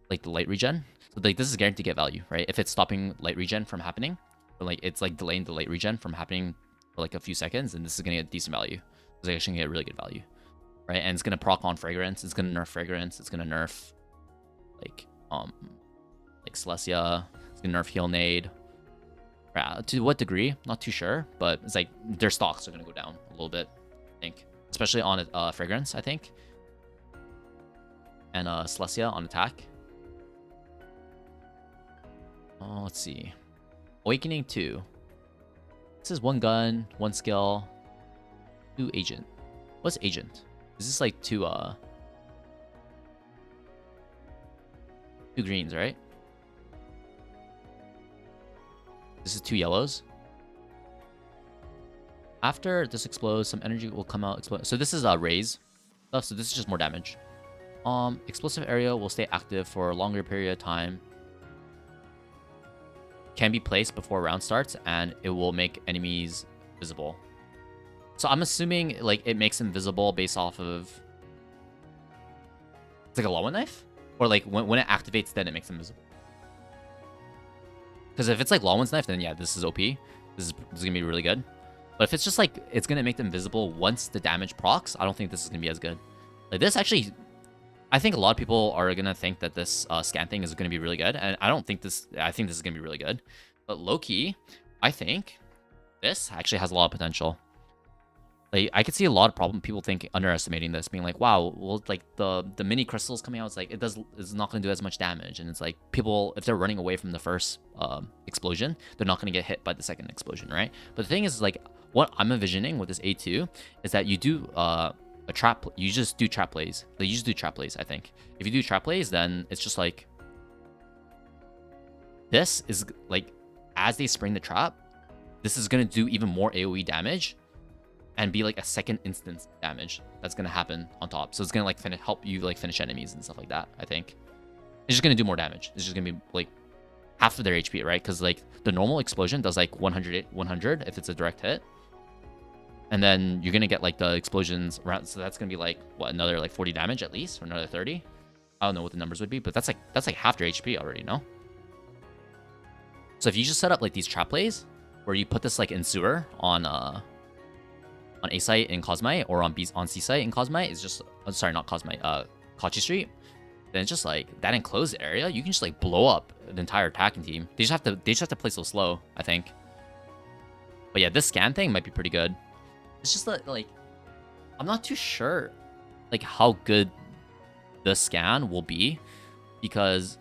like the late regen. So like this is guaranteed to get value, right? If it's stopping late regen from happening, or like it's like delaying the late regen from happening for like a few seconds, and this is gonna get decent value. It's actually gonna get really good value, right? And it's gonna proc on fragrance. It's gonna nerf fragrance. It's gonna nerf like Celestia. It's gonna nerf heal nade. To what degree? Not too sure, but it's like their stocks are gonna go down a little bit, I think, especially on fragrance, I think, and Celestia on attack. Oh, let's see, Awakening 2. This is 1 gun, 1 skill, 2 agent. What's agent? Is this like 2 greens, right? This is 2 yellows. After this explodes, some energy will come out. Explode. So this is a raise stuff. So this is just more damage. Explosive area will stay active for a longer period of time. Can be placed before round starts, and it will make enemies visible. So I'm assuming like it makes them visible based off of it's like a Lawan knife, or like when it activates, then it makes them visible. Because if it's like Lawan's knife, then yeah, this is OP. This is gonna be really good. But if it's just like it's gonna make them visible once the damage procs, I don't think this is gonna be as good. Like this actually, I think a lot of people are gonna think that this scan thing is gonna be really good, and I don't think this. I think this is gonna be really good. But low key, I think this actually has a lot of potential. Like I could see a lot of people underestimating this, being like, wow, well, like the mini crystals coming out, it's like it's not gonna do as much damage, and it's like people, if they're running away from the first explosion, they're not gonna get hit by the second explosion, right? But the thing is, like, what I'm envisioning with this A2 is that you do you just do trap plays. Like, you just do trap plays. I think if you do trap plays, then it's just like this is like as they spring the trap, this is gonna do even more AoE damage. And be like a second instance damage that's gonna happen on top. So it's gonna like help you like finish enemies and stuff like that. I think it's just gonna do more damage. It's just gonna be like half of their HP, right? Because like the normal explosion does like 100 if it's a direct hit, and then you're gonna get like the explosions around. So that's gonna be like what, another like 40 damage at least, or another 30. I don't know what the numbers would be, but that's like half their HP already, no? So if you just set up like these trap plays where you put this like in sewer on A site in Cosmite, or on C site in Cosmite, is just sorry, not Cosmite, Kachi Street. Then it's just like that enclosed area, you can just like blow up the entire attacking team. They just have to play so slow, I think. But yeah, this scan thing might be pretty good. It's just that, like, I'm not too sure like how good the scan will be, because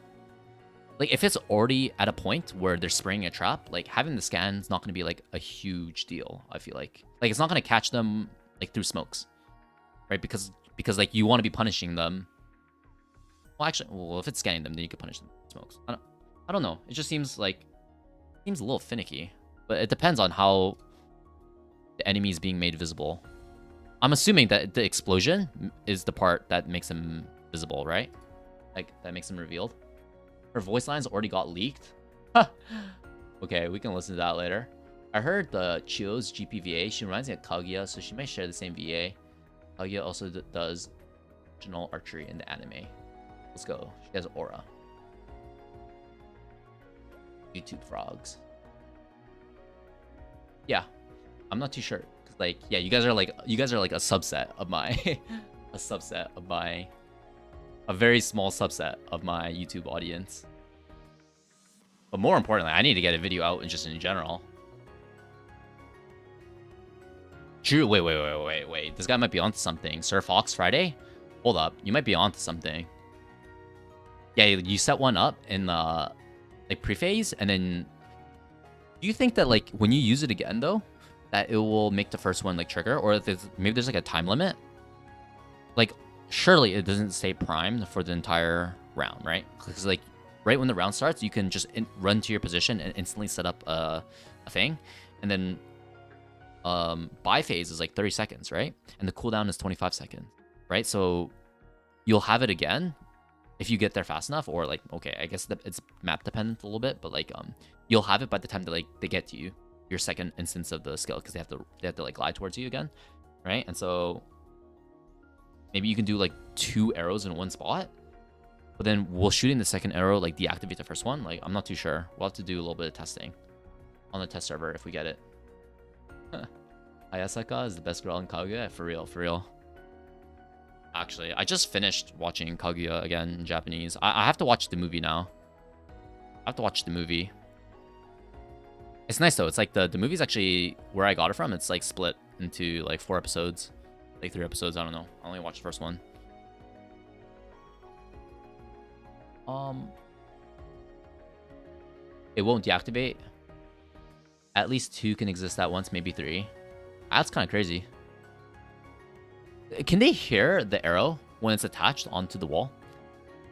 like if it's already at a point where they're spraying a trap, like having the scan is not going to be like a huge deal. I feel like it's not going to catch them like through smokes, right? Because like you want to be punishing them. Well, actually, if it's scanning them, then you could punish them with smokes. I don't know. It just seems a little finicky, but it depends on how the enemy is being made visible. I'm assuming that the explosion is the part that makes them visible, right? Like that makes them revealed. Her voice lines already got leaked. Okay, we can listen to that later. I heard the Chio's GPVA. She reminds me of Kaguya, so she might share the same VA. Kaguya also does original archery in the anime. Let's go. She has aura. YouTube frogs. Yeah, I'm not too sure. Cause like, yeah, you guys are like a subset of my, a very small subset of my YouTube audience. But more importantly, I need to get a video out just in general. True. Wait. This guy might be onto something. Sir Fox Friday? Hold up. You might be onto something. Yeah, you set one up in the like pre-phase, and then do you think that like when you use it again though, that it will make the first one like trigger, or maybe there's like a time limit? Like surely it doesn't stay primed for the entire round, right? Because like right when the round starts, you can just run to your position and instantly set up a thing, and then buy phase is like 30 seconds, right? And the cooldown is 25 seconds, right? So you'll have it again if you get there fast enough, or like, okay, I guess it's map dependent a little bit, but like you'll have it by the time that like they get to you, your second instance of the skill, because they have to like glide towards you again, right? And so maybe you can do like 2 arrows in one spot, but then will shooting the second arrow like deactivate the first one? Like, I'm not too sure. We'll have to do a little bit of testing on the test server if we get it. Ayasaka is the best girl in Kaguya. For real. Actually, I just finished watching Kaguya again in Japanese. I have to watch the movie now. I have to watch the movie. It's nice though. It's like the movie's actually where I got it from. It's like split into like 4 episodes, like 3 episodes. I don't know. I only watched the first one. It won't deactivate. At least 2 can exist at once, maybe 3. That's kind of crazy. Can they hear the arrow when it's attached onto the wall?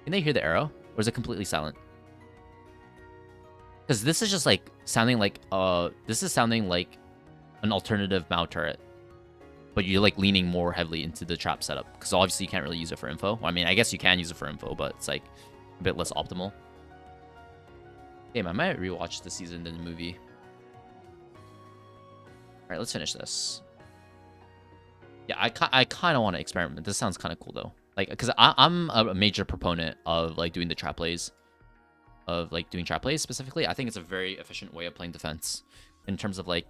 Can they hear the arrow? Or is it completely silent? Because this is just like sounding like this is sounding like an alternative Mao turret. But you're like leaning more heavily into the trap setup. Because obviously you can't really use it for info. Well, I mean, I guess you can use it for info, but it's like a bit less optimal. Damn, I might rewatch the season than the movie. Alright, let's finish this. Yeah, I kind of want to experiment. This sounds kind of cool though. Like, because I'm a major proponent of like doing the trap plays. Of like doing trap plays specifically. I think it's a very efficient way of playing defense. In terms of like,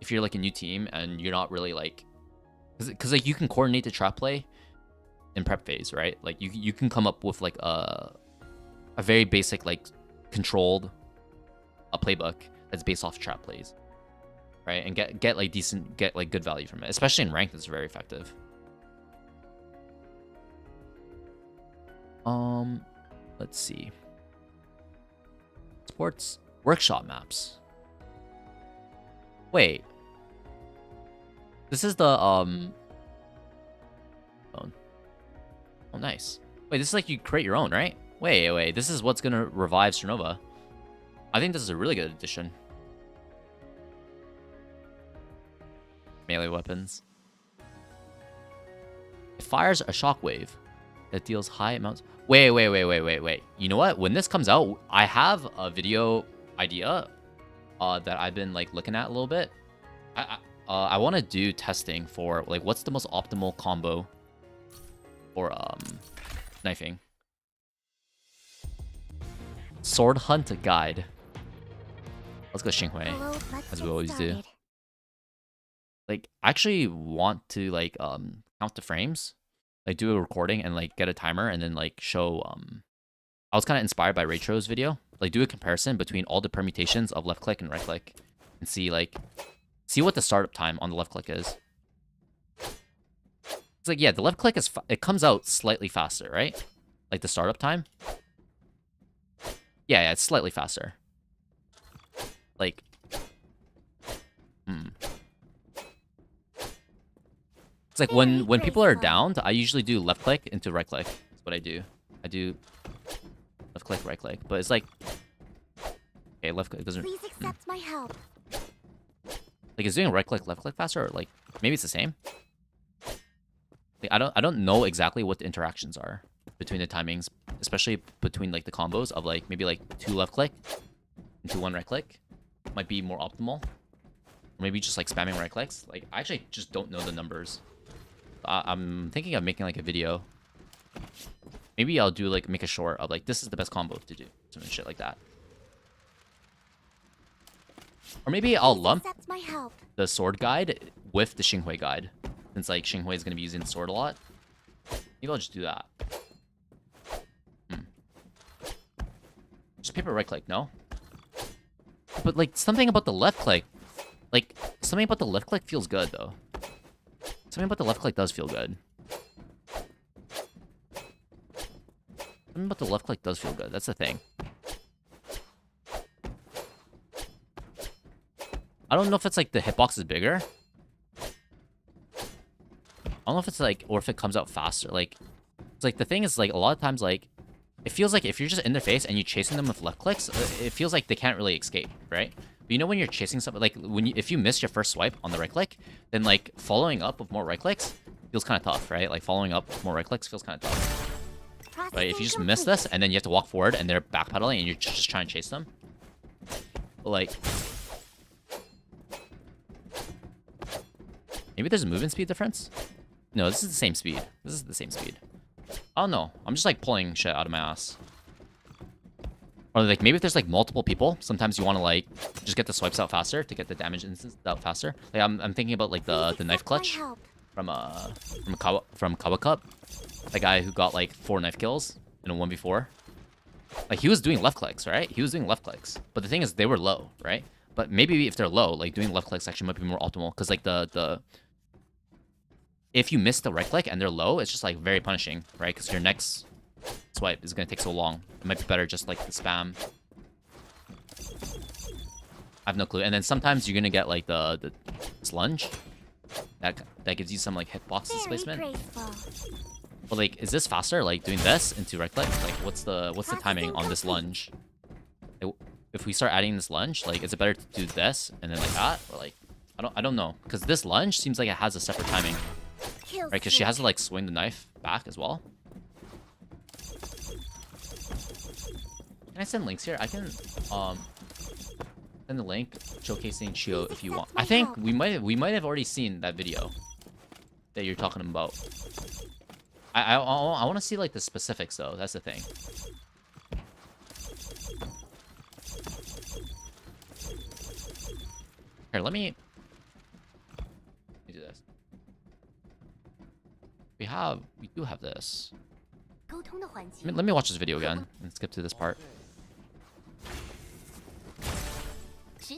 if you're like a new team and you're not really like, because like you can coordinate the trap play in prep phase, right? Like you can come up with like a very basic like controlled playbook that's based off trap plays, right? And get like good value from it, especially in ranked. It's very effective. Let's see. Sports workshop maps. Wait. This is the phone. Oh, nice. Wait, this is like you create your own, right? Wait. This is what's gonna revive Strinova. I think this is a really good addition. Melee weapons. It fires a shockwave that deals high amounts. Wait. You know what? When this comes out, I have a video idea that I've been like looking at a little bit. I want to do testing for like what's the most optimal combo for knifing. Sword hunt guide. Let's go Xinghui, as we always do. Like, I actually want to like count the frames, like do a recording and like get a timer and then like show. I was kind of inspired by Raytro's video. Like, do a comparison between all the permutations of left click and right click, and see what the startup time on the left click is. It's like, yeah, the left click it comes out slightly faster, right? Like the startup time. Yeah, it's slightly faster. Like, it's like when people are downed, I usually do left click into right click. That's what I do. I do left click, right click. But it's like, okay, left click doesn't. Please accept my help. Like, is doing right click, left click faster, or like maybe it's the same? Like, I don't know exactly what the interactions are between the timings, especially between like the combos of like maybe like 2 left click into 1 right click might be more optimal. Or maybe just like spamming right clicks. Like, I actually just don't know the numbers. I'm thinking of making like a video. Maybe I'll do like make a short of like this is the best combo to do, some shit like that. Or maybe I'll lump the sword guide with the Xinghui guide, since like Xinghui is gonna be using the sword a lot. Maybe I'll just do that. Just paper right click, no? But like something about the left click, feels good though. Something about the left click does feel good. Something about the left click does feel good. That's the thing. I don't know if it's like the hitbox is bigger. I don't know if it's like, or if it comes out faster. Like, it's like the thing is like a lot of times like, it feels like if you're just in their face and you're chasing them with left clicks, it feels like they can't really escape, right? But you know when you're chasing something, like if you miss your first swipe on the right click, then like following up with more right clicks feels kind of tough, right? Like following up with more right clicks feels kind of tough. Right? If you just miss this and then you have to walk forward and they're backpedaling and you're just trying to chase them, like, maybe there's a movement speed difference? No, this is the same speed. This is the same speed. I don't know. I'm just like pulling shit out of my ass. Or like maybe if there's like multiple people, sometimes you want to like just get the swipes out faster to get the damage instance out faster. Like I'm thinking about like the knife clutch from Kawa Cup. The guy who got like 4 knife kills in a 1v4. Like he was doing left clicks, right? He was doing left clicks. But the thing is they were low, right? But maybe if they're low, like doing left clicks actually might be more optimal, because like the if you miss the right click and they're low, it's just like very punishing, right? Because your next swipe is gonna take so long. It might be better just like the spam. I have no clue. And then sometimes you're gonna get like the lunge. That gives you some like hitbox displacement. But like, is this faster? Like doing this into right click? Like, what's the timing on this lunge? If we start adding this lunge, like, is it better to do this and then like that, or like, I don't know, because this lunge seems like it has a separate timing, right? Because she has to like swing the knife back as well. Can I send links here? I can send the link showcasing Chio if you want. I think we might have already seen that video that you're talking about. I want to see like the specifics though. That's the thing. Here, let me do this. We do have this. Let me watch this video again and skip to this part. So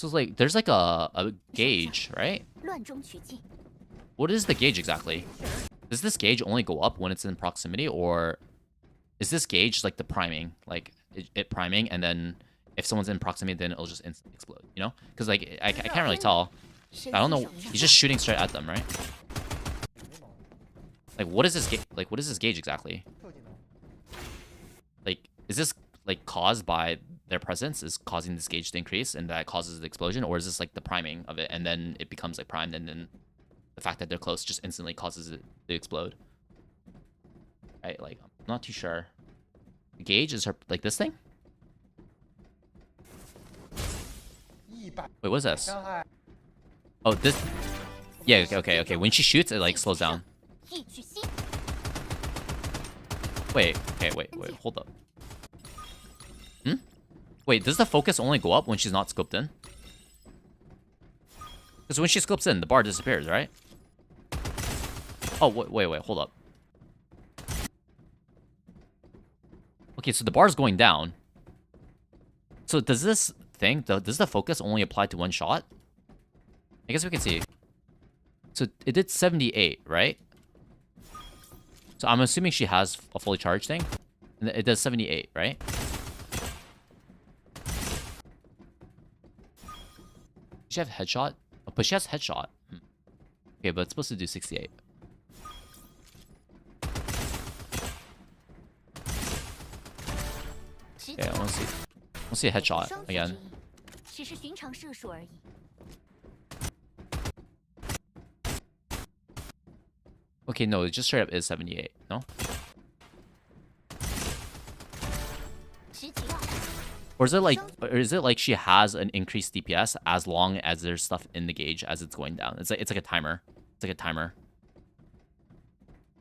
it's like there's like a gauge, right? What is the gauge exactly? Does this gauge only go up when it's in proximity, or is this gauge like the priming, like it priming, and then if someone's in proximity, then it'll just instantly explode, you know? Because like I can't really tell. I don't know. He's just shooting straight at them, right? Like what is this gauge exactly? Like is this like caused by their presence is causing this gauge to increase and that causes the explosion, or is this like the priming of it and then it becomes like primed and then the fact that they're close just instantly causes it to explode? Right? Like I'm not too sure. The gauge is her like this thing? Wait, what is this? Oh, this. Yeah, okay. When she shoots, it like slows down. Wait, hold up. Wait, does the focus only go up when she's not scoped in? Because when she scopes in, the bar disappears, right? Oh, wait, hold up. Okay, so the bar's going down. So does this thing, does the focus only apply to one shot? I guess we can see. So it did 78, right? So I'm assuming she has a fully charged thing. And it does 78, right? Does she have headshot? Oh, but she has headshot. Okay, but it's supposed to do 68. Okay, I want to see a headshot again. Okay, no, it just straight up is 78. No? Or is it like she has an increased DPS as long as there's stuff in the gauge as it's going down? It's like a timer. It's like a timer.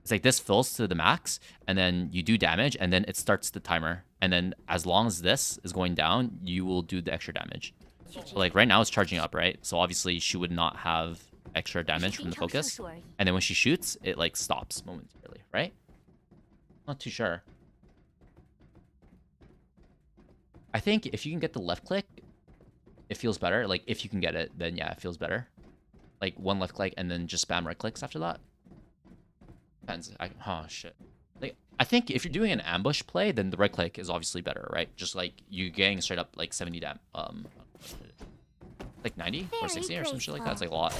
It's like this fills to the max, and then you do damage, and then it starts the timer. And then as long as this is going down, you will do the extra damage. So like right now it's charging up, right? So obviously she would not have extra damage from the focus. And then when she shoots, it like stops momentarily, right? Not too sure. I think if you can get the left click, it feels better. Like if you can get it, then yeah, it feels better. Like one left click and then just spam right clicks after that. Depends. Oh shit. Like I think if you're doing an ambush play, then the right click is obviously better, right? Just like you getting straight up like 70 like 90 or 60 or some shit like that. It's like a lot.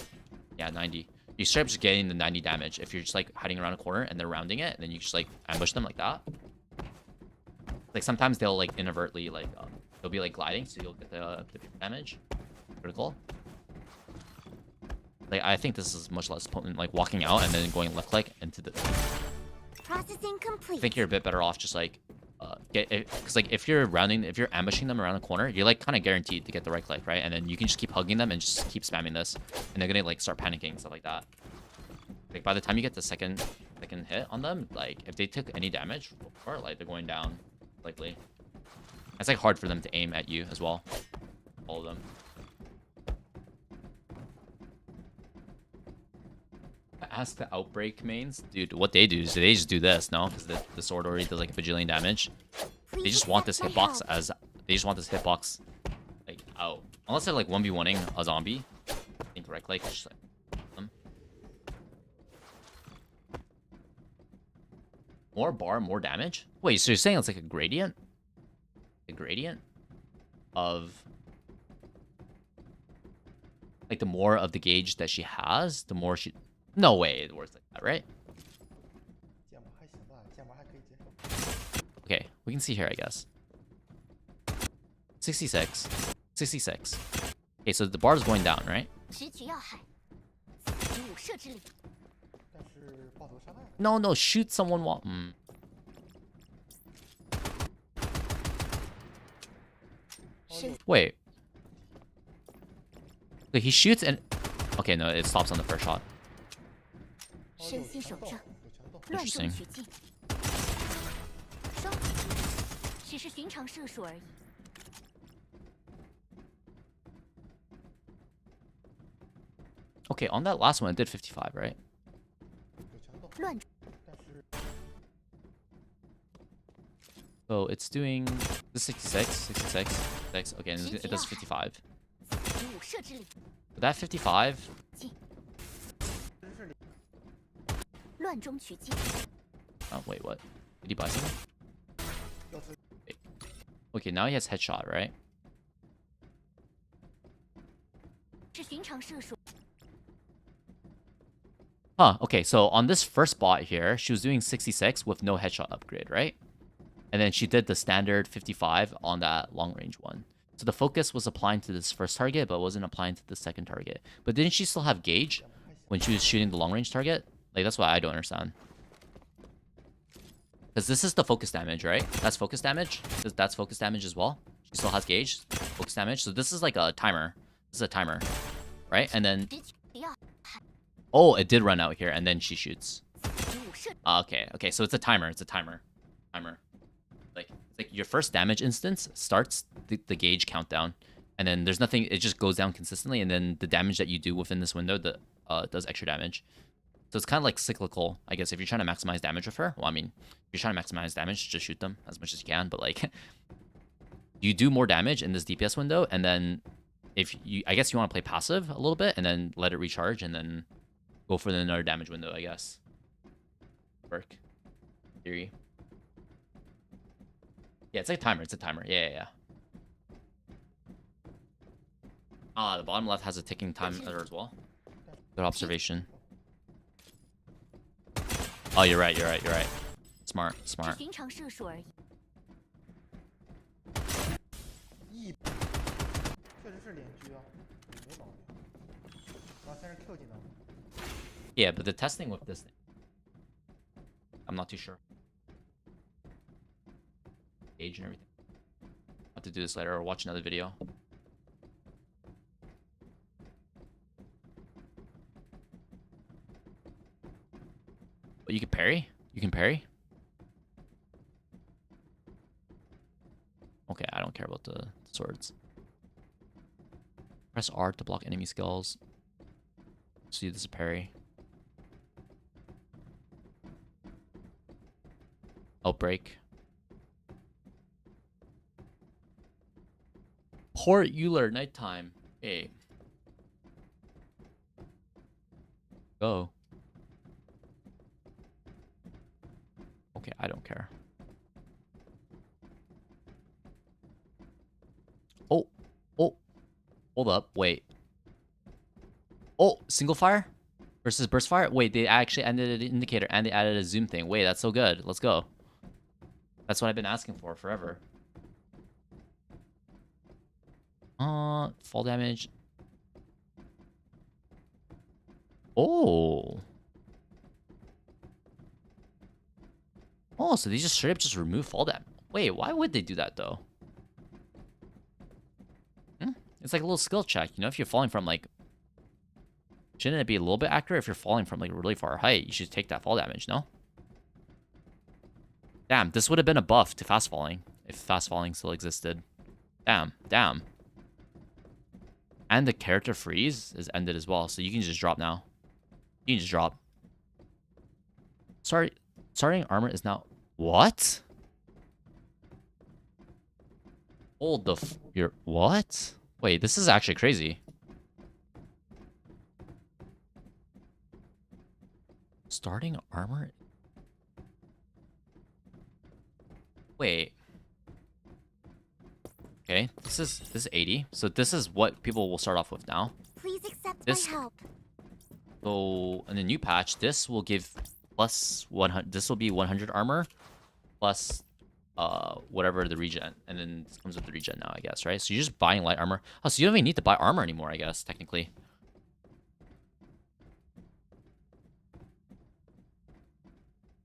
Yeah, 90. You straight up just getting the 90 damage if you're just like hiding around a corner and they're rounding it, and then you just like ambush them like that. Like sometimes they'll like inadvertently like they'll be like gliding, so you'll get the damage. Critical. Like I think this is much less potent, like walking out and then going left click into the. Processing complete. I think you're a bit better off just like because like if you're ambushing them around the corner, you're like kind of guaranteed to get the right click, right? And then you can just keep hugging them and just keep spamming this, and they're gonna like start panicking and stuff like that. Like by the time you get the second hit on them, like if they took any damage, or like they're going down. Likely. It's like hard for them to aim at you as well. All of them. Ask the outbreak mains. Dude, what they do is they just do this, no? Because the sword already does like a bajillion damage. They just want this hitbox like out. Unless they're like 1v1ing a zombie. I think right click just like them. More bar, more damage? Wait, so you're saying it's like a gradient? the gradient of like the more of the gauge that she has, the more she. No way it works like that, right? Okay, we can see here, I guess. 66. 66. Okay, so the bar is going down, right? No, shoot someone while... Wait. Okay, he shoots and... Okay, no, it stops on the first shot. Interesting. Okay, on that last one, it did 55, right? So it's doing the 66, 66, 66. Okay, and it does 55. That 55. Oh, wait, what? Did he buy something? Okay, now he has headshot, right? Huh, okay, so on this first bot here, she was doing 66 with no headshot upgrade, right? And then she did the standard 55 on that long range one. So the focus was applying to this first target, but wasn't applying to the second target. But didn't she still have gauge when she was shooting the long range target? Like, that's what I don't understand. Because this is the focus damage, right? That's focus damage. That's focus damage as well. She still has gauge, focus damage. So this is like a timer. This is a timer, right? And then... Oh, it did run out here, and then she shoots. Okay, so it's a timer. It's a timer. Like your first damage instance starts the gauge countdown, and then there's nothing. It just goes down consistently, and then the damage that you do within this window does extra damage. So it's kind of like cyclical, I guess. If you're trying to maximize damage with her, well, I mean, if you're trying to maximize damage, just shoot them as much as you can. But like, you do more damage in this DPS window, and then I guess you want to play passive a little bit, and then let it recharge, and then go for another damage window, I guess. Work. Theory. Yeah, it's like a timer. It's a timer. Yeah. Ah, the bottom left has a ticking timer as well. Good observation. Oh, you're right. Smart. 确实是连狙啊，没毛病。然后先是 Q 技能。 Yeah, but the testing with this thing, I'm not too sure. Age and everything. I'll have to do this later or watch another video. But you can parry? You can parry? Okay, I don't care about the swords. Press R to block enemy skills. See, this is a parry. Outbreak. Port Euler, nighttime. Hey. Go. Okay, I don't care. Oh. Hold up. Wait. Oh, single fire versus burst fire? Wait, they actually added an indicator and they added a zoom thing. Wait, that's so good. Let's go. That's what I've been asking for forever. Fall damage. Oh, so they just straight up just remove fall damage. Wait, why would they do that though? It's like a little skill check, you know, if you're falling from like... Shouldn't it be a little bit accurate if you're falling from like really far height? You should take that fall damage, no? Damn, this would have been a buff to fast falling if fast falling still existed. Damn. And the character freeze is ended as well, so you can just drop now. You can just drop. Starting armor is now... What? Hold the what? Wait, this is actually crazy. Starting armor? Wait. this is 80. So this is what people will start off with now. Please accept This- my help. So in the new patch, this will give plus 100. This will be 100 armor plus whatever the regen, and then this comes with the regen now, I guess, right? So you're just buying light armor. Oh, so you don't even need to buy armor anymore, I guess, technically.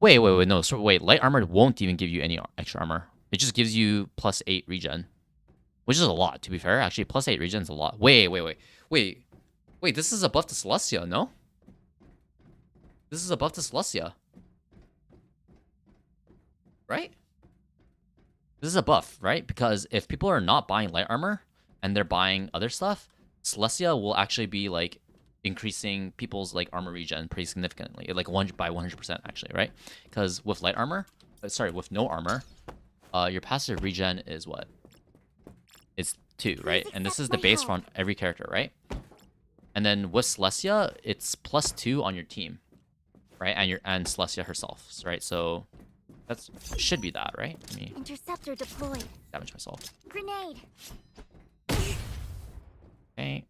Wait, no. So wait, light armor won't even give you any extra armor. It just gives you plus 8 regen, which is a lot, to be fair. Actually, plus 8 regen is a lot. Wait. This is a buff to Celestia, no? This is a buff to Celestia. Right? This is a buff, right? Because if people are not buying light armor and they're buying other stuff, Celestia will actually be like increasing people's like armor regen pretty significantly, like by 100% actually, right? Because with light armor, with no armor, your passive regen is what? It's 2, right? And this is the base for every character, right? And then with Celestia, it's plus 2 on your team, right? And Celestia herself, right? So that should be that, right? Let me Interceptor deployed. damage myself. Grenade. Okay.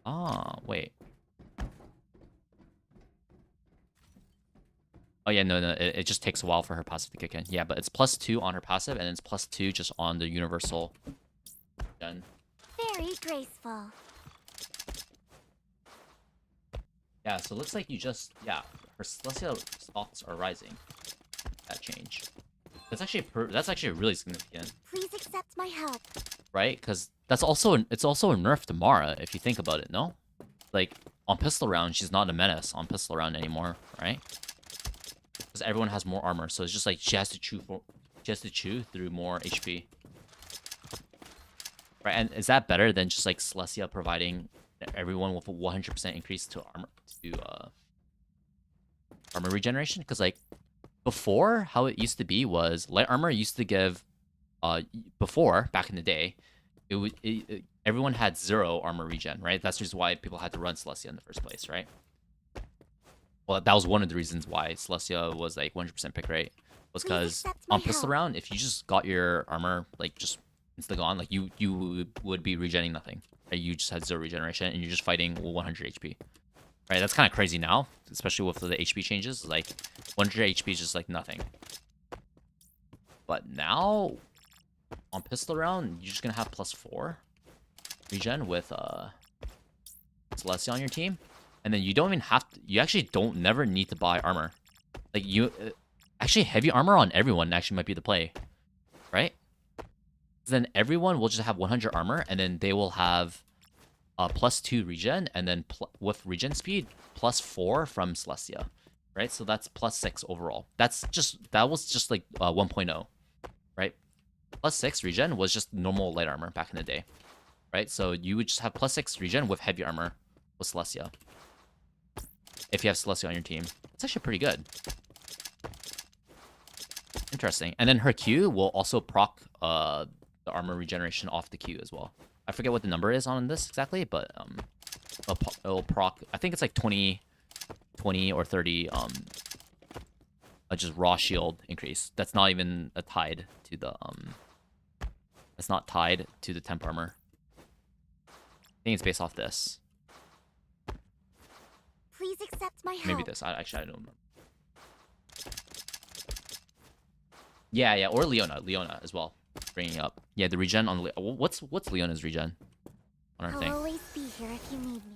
Ah, wait. Oh yeah, no, it just takes a while for her passive to kick in. Yeah, but it's plus 2 on her passive, and it's plus 2 just on the universal gun. Very graceful. Yeah, so it looks like you just, yeah, her Celestial stocks are rising. That change. That's actually really significant. Please accept my help. Right? Because it's also a nerf to Mara, if you think about it, no? Like, on pistol round, she's not a menace on pistol round anymore, right? Because everyone has more armor, so it's just like she has to chew through more HP. Right, and is that better than just like Celestia providing everyone with a 100% increase to armor regeneration? Because like before, how it used to be was light armor used to give before, back in the day, everyone had 0 armor regen, right? That's just why people had to run Celestia in the first place, right? Well, that was one of the reasons why Celestia was like 100% pick rate, was because on pistol round, if you just got your armor like just instantly gone, like you would be regenerating nothing. Right? You just had 0 regeneration, and you're just fighting 100 HP. Right? That's kind of crazy now, especially with the HP changes. Like 100 HP is just like nothing. But now, on pistol round, you're just gonna have plus 4 regen with Celestia on your team, and then you don't even have to. You actually never need to buy armor. Like actually heavy armor on everyone actually might be the play, right? Then everyone will just have 100 armor, and then they will have plus 2 regen, and then with regen speed plus 4 from Celestia, right? So that's plus 6 overall. That was just like 1.0, right? Plus 6 regen was just normal light armor back in the day, right? So you would just have plus 6 regen with heavy armor with Celestia. If you have Celestia on your team, it's actually pretty good. Interesting. And then her Q will also proc the armor regeneration off the Q as well. I forget what the number is on this exactly, but it'll proc. I think it's like 20 or 30 just raw shield increase. That's not even tied to the That's not tied to the temp armor. I think it's based off this. Please accept my help. Maybe this. I don't remember. Yeah, or Leona as well. Bringing up. Yeah, the regen on what's Leona's regen on her thing? I'll always be here if you need me.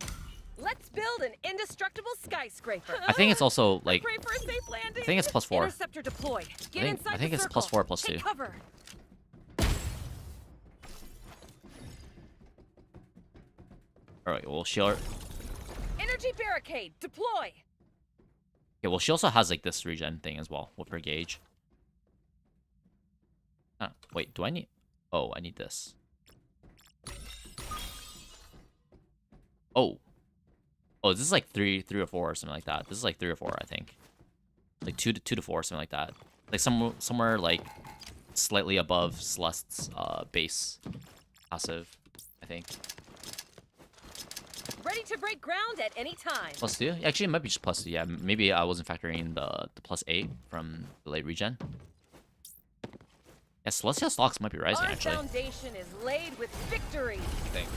Let's build an indestructible skyscraper. I think it's also like Pray for a safe landing. I think it's plus 4. Interceptor deployed. Get inside I think the it's circle. plus 4 plus 2. Take cover. All right, well she'll. Energy barricade deploy. Okay, well she also has like this regen thing as well with her gauge. Wait, do I need? Oh, I need this. Oh, this is like 3 or 4 or something like that. This is like 3 or 4, I think. Like 2 to 4, something like that. Like somewhere like slightly above Celeste's base passive, I think. Ready to break ground at any time. Plus 2? Actually, it might be just plus 2. Yeah, maybe I wasn't factoring in the plus 8 from the late regen. Yeah, Celestia stocks might be rising Our actually. foundation is laid with victory. I think.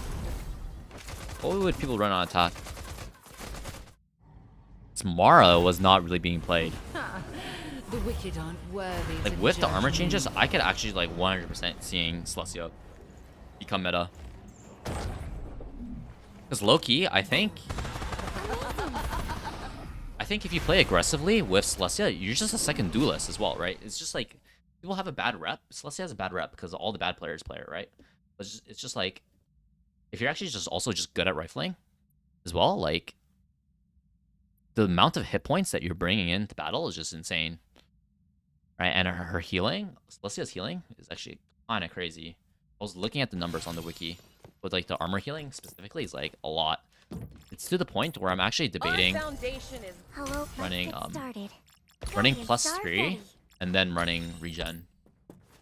What would people run on attack? Mara was not really being played. The wicked aren't worthy. Like with the armor changes, I could actually like 100% seeing Celestia become meta. Because low-key, I think if you play aggressively with Celestia, you're just a second duelist as well, right? It's just like people have a bad rep. Celestia has a bad rep because all the bad players play it, right? But it's just like if you're actually also good at rifling as well, like the amount of hit points that you're bringing into battle is just insane, right? And her healing, Celestia's healing is actually kind of crazy. I was looking at the numbers on the wiki, but like the armor healing specifically is like a lot. It's to the point where I'm actually debating running +3 and then running regen.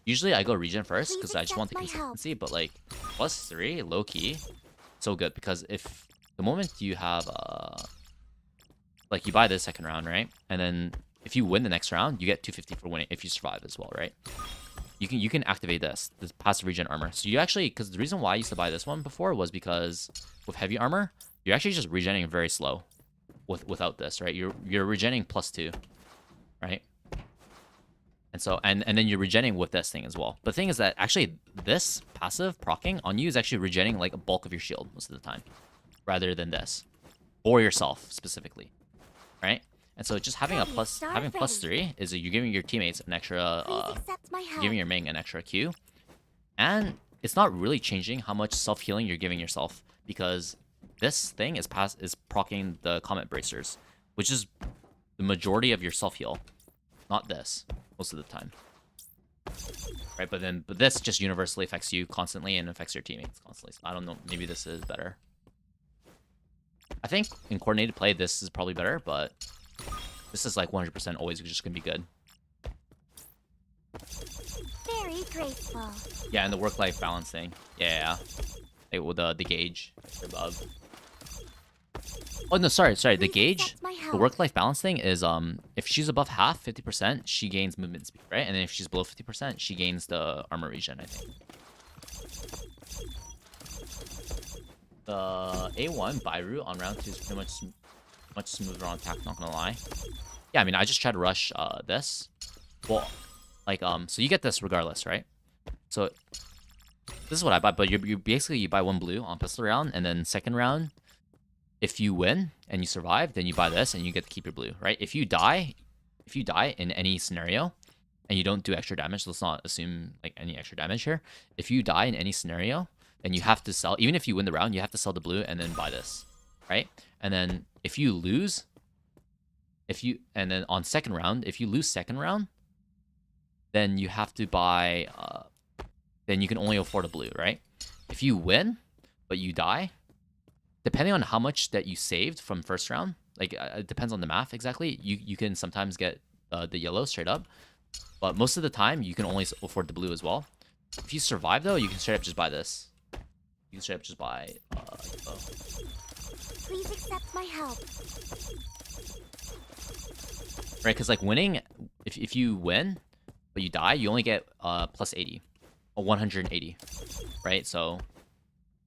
Usually I go regen first because I just want the consistency, but like +3 low key, so good because if the moment you have like you buy this second round, right? And then if you win the next round, you get 250 for winning if you survive as well, right? You can activate this passive regen armor. So you actually, because the reason why I used to buy this one before was because with heavy armor, you're actually just regenerating very slow without this, right? You're regenerating +2, right? And so and then you're regenerating with this thing as well. But the thing is that actually this passive proccing on you is actually regenerating like a bulk of your shield most of the time, rather than this, or yourself specifically, right? And so just having +3 is you're giving your teammates an extra, giving your main an extra Q, and it's not really changing how much self-healing you're giving yourself because this thing is proccing the Comet Bracers, which is the majority of your self-heal, not this most of the time, right? But this just universally affects you constantly and affects your teammates constantly. So I don't know, maybe this is better. I think in coordinated play this is probably better, but this is like 100% always just gonna be good. Very graceful. Yeah, and the work-life balance thing. Yeah. Like, with the gauge above. Oh no, sorry. The gauge, the work-life balance thing is if she's above half, 50%, she gains movement speed, right? And then if she's below 50%, she gains the armor regen, I think. The A1 buy route on round 2 is pretty much smoother on attack, not gonna lie. Yeah, I mean I just tried to rush this. Well, like so you get this regardless, right? So this is what I buy, but you basically you buy 1 blue on pistol round, and then second round, if you win and you survive, then you buy this and you get to keep your blue, right? If you die in any scenario and you don't do extra damage, let's not assume like any extra damage here. If you die in any scenario, then you have to sell, even if you win the round, you have to sell the blue and then buy this, right? And then if you lose, and then on second round, if you lose second round, then you have to buy, then you can only afford a blue, right? If you win, but you die, depending on how much that you saved from first round, like it depends on the math exactly, you can sometimes get the yellow straight up, but most of the time you can only afford the blue as well. If you survive though, you can straight up just buy this. You can straight up just buy yellow. Please accept my help. Right, because like winning, if you win, but you die, you only get plus 80, or 180, right? So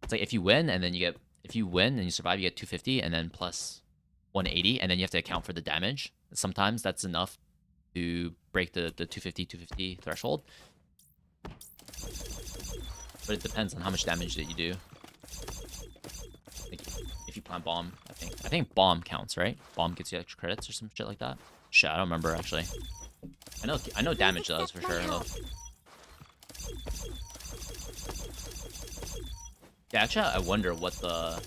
it's like if you win and then you get, if you win and you survive, you get 250 and then plus 180, and then you have to account for the damage. Sometimes that's enough to break the 250 threshold. But it depends on how much damage that you do. Like if you plant bomb, I think bomb counts, right? Bomb gets you extra credits or some shit like that. Shit, I don't remember actually. I know damage does for sure though. Yeah, actually I wonder what the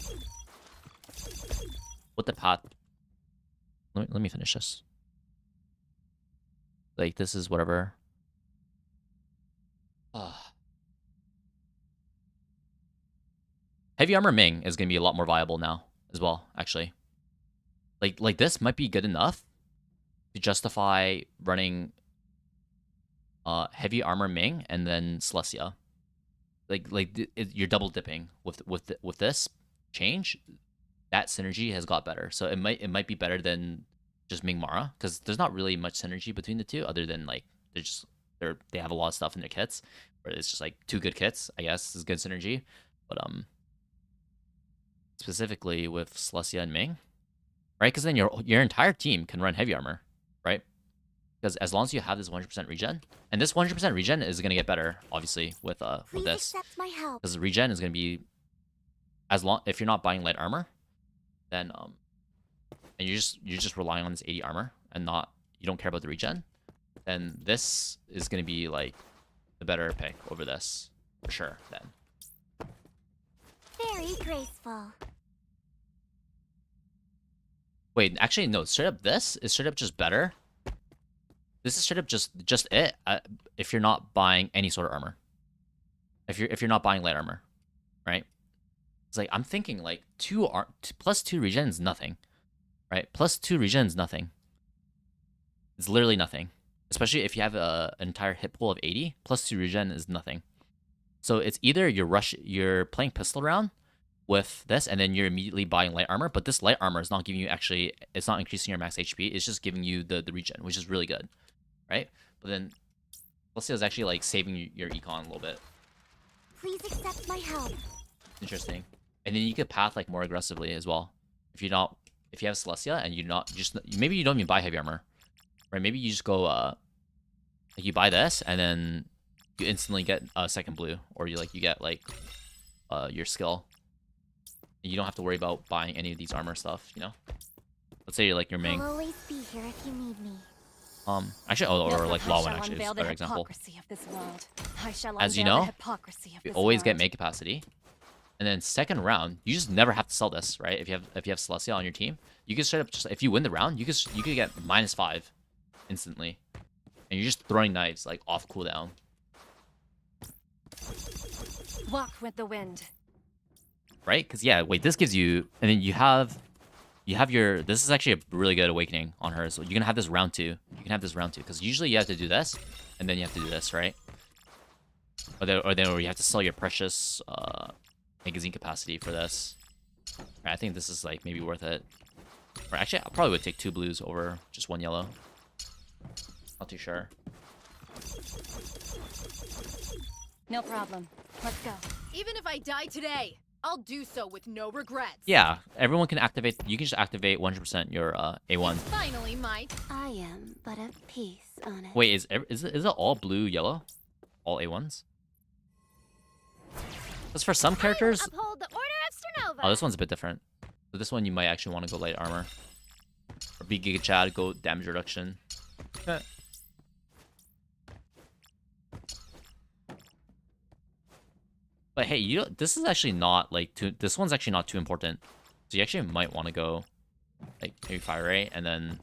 path. Let me finish this. Like this is whatever. Heavy armor Ming is gonna be a lot more viable now as well, actually. Like this might be good enough to justify running heavy armor Ming and then Celestia. You're double dipping with this change. That synergy has got better, so it might be better than just Ming Mara, because there's not really much synergy between the two other than like they're they have a lot of stuff in their kits, where it's just like 2 good kits, I guess, is good synergy. But specifically with Celestia and Ming, right? Because then your entire team can run heavy armor, right? Because as long as you have this 100% regen, and this 100% regen is gonna get better, obviously, with this, because the regen is gonna be if you're not buying light armor, then and you're just relying on this 80 armor and you don't care about the regen, then this is gonna be like the better pick over this for sure. Then very graceful. Wait, actually no, straight up this is straight up just better. This is straight up just it. If you're not buying any sort of armor, if you're not buying light armor, right? It's like I'm thinking like plus 2 regen is nothing, right? Plus 2 regen is nothing. It's literally nothing, especially if you have an entire hit pool of 80. Plus 2 regen is nothing. So it's either you're playing pistol round with this, and then you're immediately buying light armor. But this light armor is not giving you it's not increasing your max HP. It's just giving you the regen, which is really good. Right? But then Celestia is actually like saving your econ a little bit. Please accept my help. Interesting. And then you could path like more aggressively as well. If you have Celestia and maybe you don't even buy heavy armor. Right? Maybe you just go like you buy this and then you instantly get a second blue, or you get like your skill. And you don't have to worry about buying any of these armor stuff, you know? Let's say you're like your Ming. I'll always be here if you need me. Actually, or like Lawin actually is a better example. As you know, we always get May capacity, and then second round, you just never have to sell this, right? If you have Celestia on your team, you can straight up just if you win the round, you could get -5 instantly, and you're just throwing knives like off cooldown. Walk with the wind. Right? Because yeah, wait, this gives you, and then you have this is actually a really good awakening on her. So you're gonna have this round 2. You can have this round 2 because usually you have to do this, and then you have to do this, right? Or you have to sell your precious magazine capacity for this. Right, I think this is like maybe worth it. Or actually, I probably would take 2 blues over just 1 yellow. Not too sure. No problem. Let's go. Even if I die today, I'll do so with no regrets. Yeah, everyone can activate. You can just activate 100% your A1. Finally, might. I am but a piece on it. Wait, is it all blue, yellow? All A1s? Because for some characters... Uphold the order of Strinova. Oh, this one's a bit different. So this one you might actually want to go light armor. Or be Giga Chad, go damage reduction. But hey, this is actually not like this one's actually not too important. So you actually might want to go like maybe fire rate and then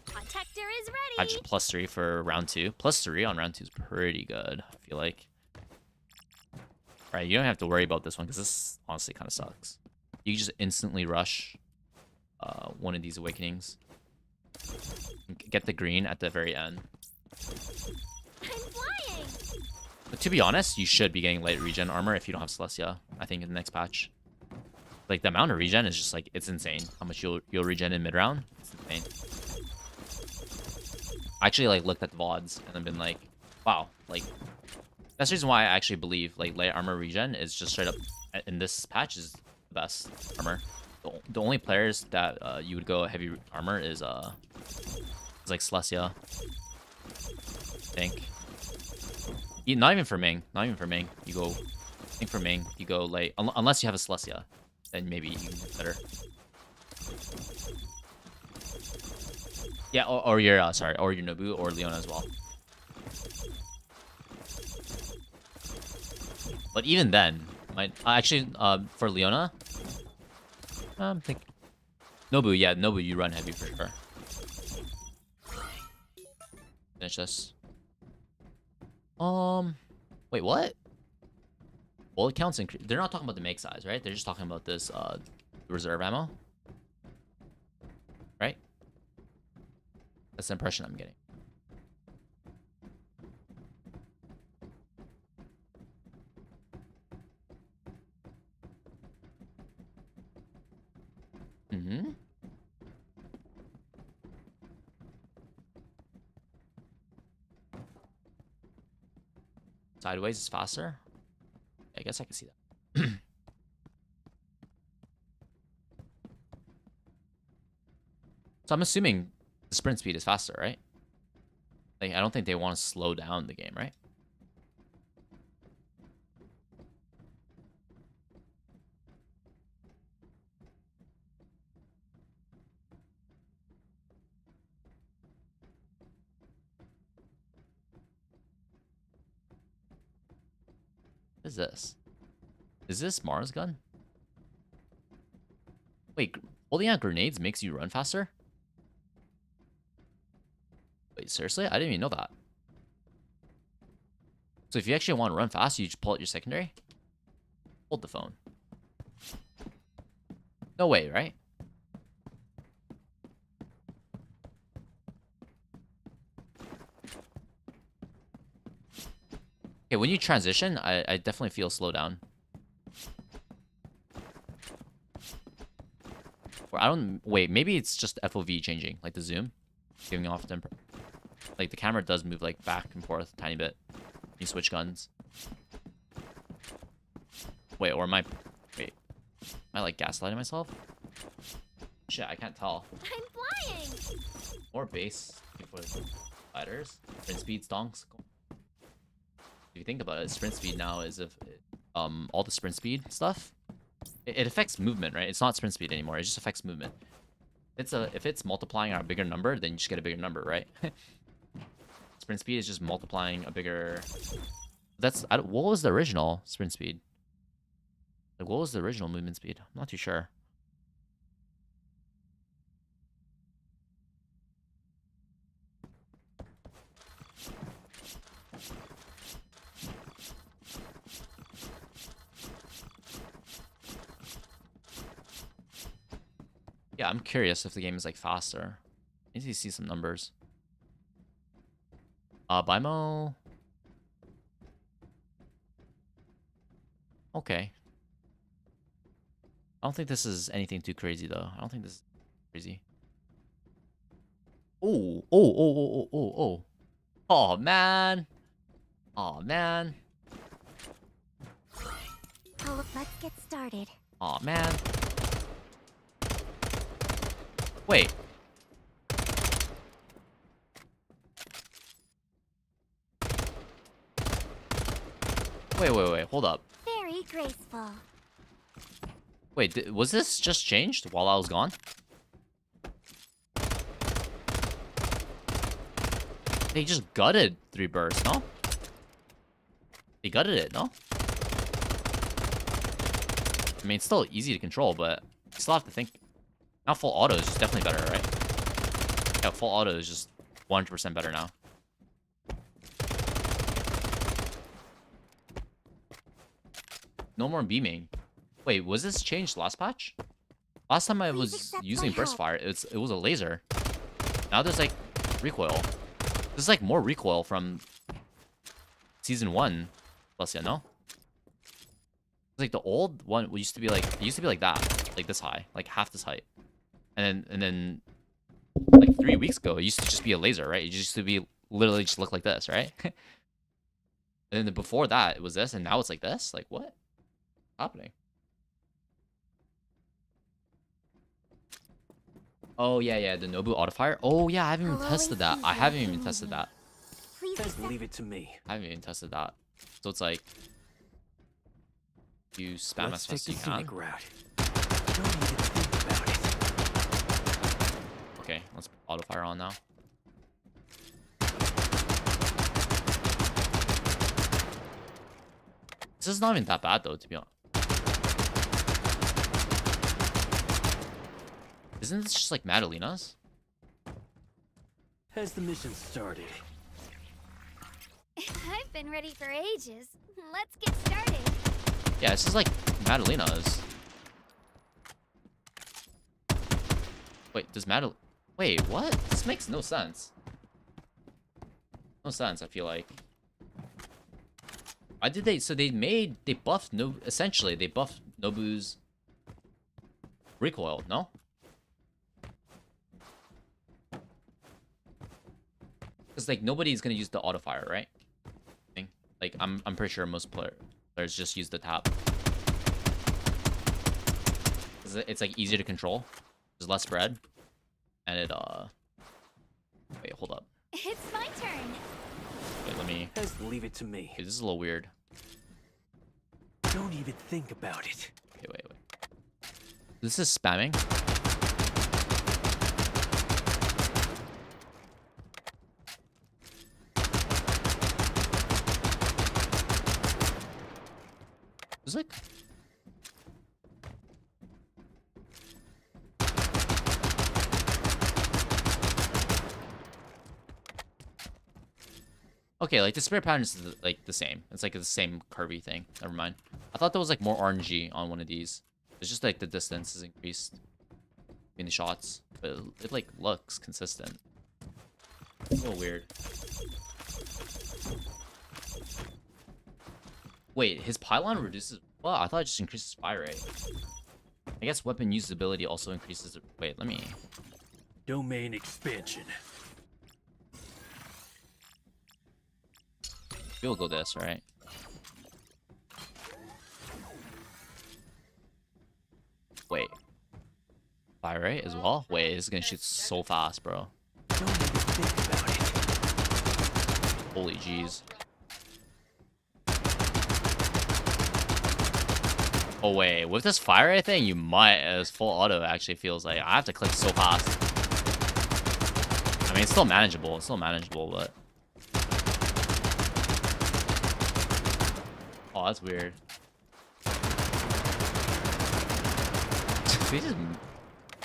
Protector is ready. have just +3 for round 2. +3 on round 2 is pretty good, I feel like. Right, you don't have to worry about this one because this honestly kind of sucks. You can just instantly rush one of these awakenings. Get the green at the very end. I'm flying. But to be honest, you should be getting light regen armor if you don't have Celestia, I think, in the next patch. Like, the amount of regen is just, like, it's insane. How much you'll regen in mid-round. It's insane. I actually, like, looked at the VODs and I've been like, wow, like, that's the reason why I actually believe, like, light armor regen is just straight up, in this patch, is the best armor. The only players that you would go heavy armor is like Celestia, I think. Not even for Ming. Not even for Ming. You go, I think for Ming, you go like, unless you have a Celestia, then maybe you can get better. Yeah, or your or your Nobu or Leona as well. But even then, actually for Leona, I think Nobu. Yeah, Nobu, you run heavy for sure. Finish this. Wait, what? Bullet counts increase. They're not talking about the make size, right? They're just talking about this reserve ammo, right? That's the impression I'm getting. Mm-hmm. sideways is faster. I guess I can see that. So I'm assuming the sprint speed is faster, right? Like, I don't think they want to slow down the game, right? What is this? Is this Mars gun? Wait, holding out grenades makes you run faster? Wait, seriously? I didn't even know that. So if you actually want to run fast, you just pull out your secondary? Hold the phone. No way, right? Okay, when you transition, I definitely feel slow down. Or I don't... Wait, maybe it's just FOV changing, like the zoom. Giving off the... Like, the camera does move, like, back and forth a tiny bit. You switch guns. Wait, or am I... Wait. Am I, like, gaslighting myself? Shit, I can't tell. I'm flying. More base for fighters. Sprint speed stonks. If you think about it, sprint speed now is if all the sprint speed stuff, it affects movement, right? It's not sprint speed anymore. It just affects movement. If it's multiplying a bigger number, then you just get a bigger number, right? Sprint speed is just multiplying a bigger. What was the original sprint speed? Like, what was the original movement speed? I'm not too sure. Yeah, I'm curious if the game is like faster. I need to see some numbers. Bimo. Okay. I don't think this is anything too crazy though. I don't think this is crazy. Oh, oh, oh, oh, oh, oh, oh. Oh man. Oh man. Oh, let's get started. Oh man. Wait. Wait, hold up. Very graceful. Wait, was this just changed while I was gone? They just gutted 3 bursts, no? They gutted it, no? I mean, it's still easy to control, but you still have to think. Now full auto is just definitely better, right? Yeah, full auto is just 100% better now. No more beaming. Wait, was this changed last patch? Last time I was using burst fire, it was a laser. Now there's like recoil. There's like more recoil from season 1 plus, yeah, no? Like the old one used to be like that, like this high, like half this height. And then like 3 weeks ago, it used to just be a laser, right? It used to be literally just look like this, right? And then before that, it was this, and now it's like this. Like what? Happening? Oh yeah, the Nobu autofire. Oh yeah, I haven't even tested that. I haven't even tested that. Please leave it to me. I haven't even tested that. So it's like you spam as fast as you can. Route. Don't even think about it. Okay, let's put autofire on now. This is not even that bad though, to be honest. Isn't this just like Madalena's? Has the mission started? I've been ready for ages. Let's get started. Yeah, this is like Madalena's. Wait, does Madalena... Wait, what? This makes no sense. No sense, I feel like. Why did they... So they buffed... Essentially, they buffed Nobu's recoil, no? Because, like, nobody's gonna use the autofire, right? Like, I'm pretty sure most players just use the tap. It's like easier to control. There's less spread, and it Wait, hold up. It's my turn. Wait, let me. Just leave it to me. Okay, this is a little weird. Don't even think about it. Okay, wait. This is spamming. It's like. Okay, like the spray pattern is like the same. It's like the same curvy thing. Never mind. I thought there was like more RNG on one of these. It's just like the distance is increased between the shots, but it like looks consistent. It's a little weird. Wait, his pylon reduces. Well, I thought it just increases fire rate. I guess weapon usability also increases. Wait, let me. Domain expansion. We'll go this, right? Wait. Fire rate as well? Wait, this is gonna shoot so fast, bro. Don't even think about it. Holy jeez. Oh wait, with this fire rate thing, you might, as full auto actually feels like I have to click so fast. I mean, it's still manageable. It's still manageable, but. Oh, that's weird. They just...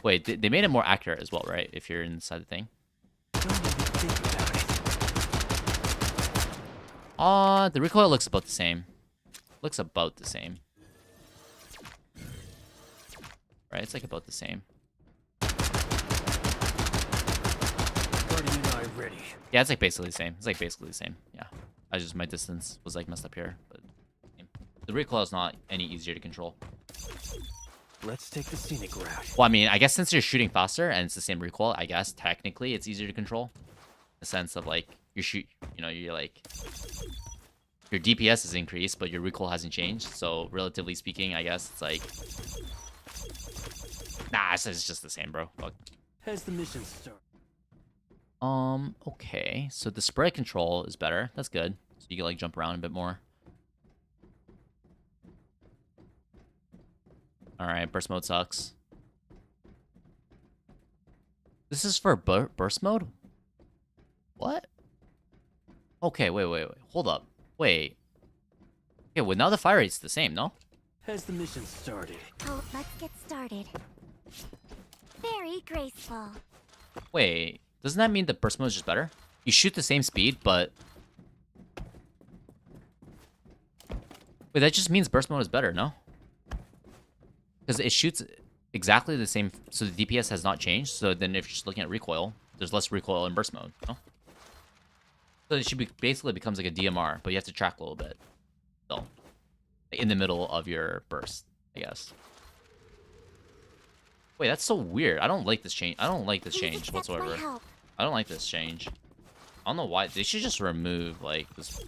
Wait, they made it more accurate as well, right? If you're inside the thing. Don't even think about it. The recoil looks about the same. Looks about the same. Right, it's like about the same. Guardian eye ready. Yeah, it's like basically the same. It's like basically the same. Yeah. I just, my distance was like messed up here, but the recoil is not any easier to control. Let's take the scenic route. Well, I mean, I guess since you're shooting faster and it's the same recoil, I guess technically it's easier to control. In the sense of like you're like your DPS is increased, but your recoil hasn't changed. So relatively speaking, I guess it's like it's just the same, bro. Fuck. Has the mission started? Okay. So the spray control is better. That's good. So you can like jump around a bit more. Alright, burst mode sucks. This is for burst mode? What? Okay, wait. Hold up. Wait. Okay, well now the fire rate's the same, no? Has the mission started? Oh, let's get started. Very graceful. Wait, doesn't that mean the burst mode is just better? You shoot the same speed, but... Wait, that just means burst mode is better, no? Because it shoots exactly the same, so the DPS has not changed. So then if you're just looking at recoil, there's less recoil in burst mode, no? So it should be basically becomes like a DMR, but you have to track a little bit. So, in the middle of your burst, I guess. Wait, that's so weird. I don't like this change. I don't like this change whatsoever. I don't like this change. I don't know why. They should just remove like this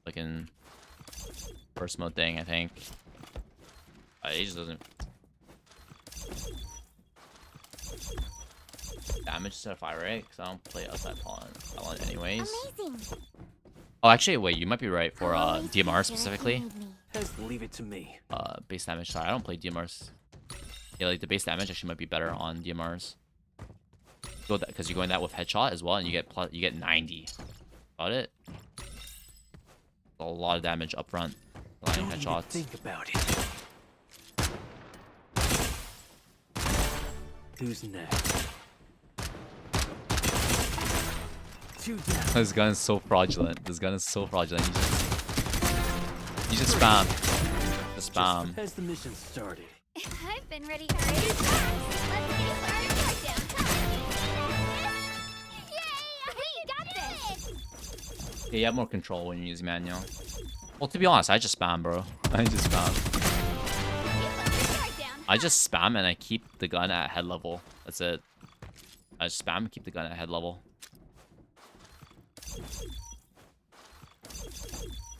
fucking burst mode thing, I think. It just doesn't. Damage instead of fire rate, because I don't play outside pylon anyways. Amazing. Oh, actually, wait, you might be right for DMR specifically. Just leave it to me. Base damage. Sorry, I don't play DMRs. Yeah, like the base damage actually might be better on DMRs. Go that because you're going that with headshot as well, and you get 90. About it. A lot of damage up front. Landing headshots. Think about it. Who's next? This gun is so fraudulent. This gun is so fraudulent. You just spam. Just spam. Has the mission started? I've been ready already. Let's get our countdown. Yay! We got this! Yeah, you have more control when you use manual. Well, to be honest, I just spam, bro. I just spam. I just spam and I keep the gun at head level. That's it. I just spam and keep the gun at head level.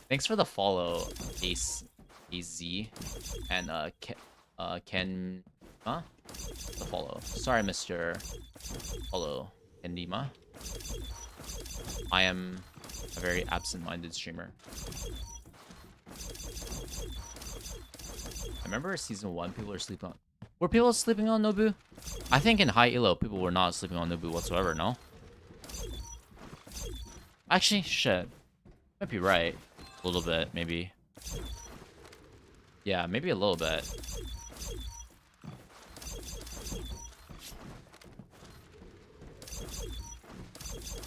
Thanks for the follow, Ace, AZ, and Ken, huh? The follow. Sorry, Mr. Follow, Kendima. I am a very absent-minded streamer. I remember season 1, people were sleeping on. Were people sleeping on Nobu? I think in high elo, people were not sleeping on Nobu whatsoever. No. Actually, shit. Might be right. A little bit, maybe. Yeah, maybe a little bit.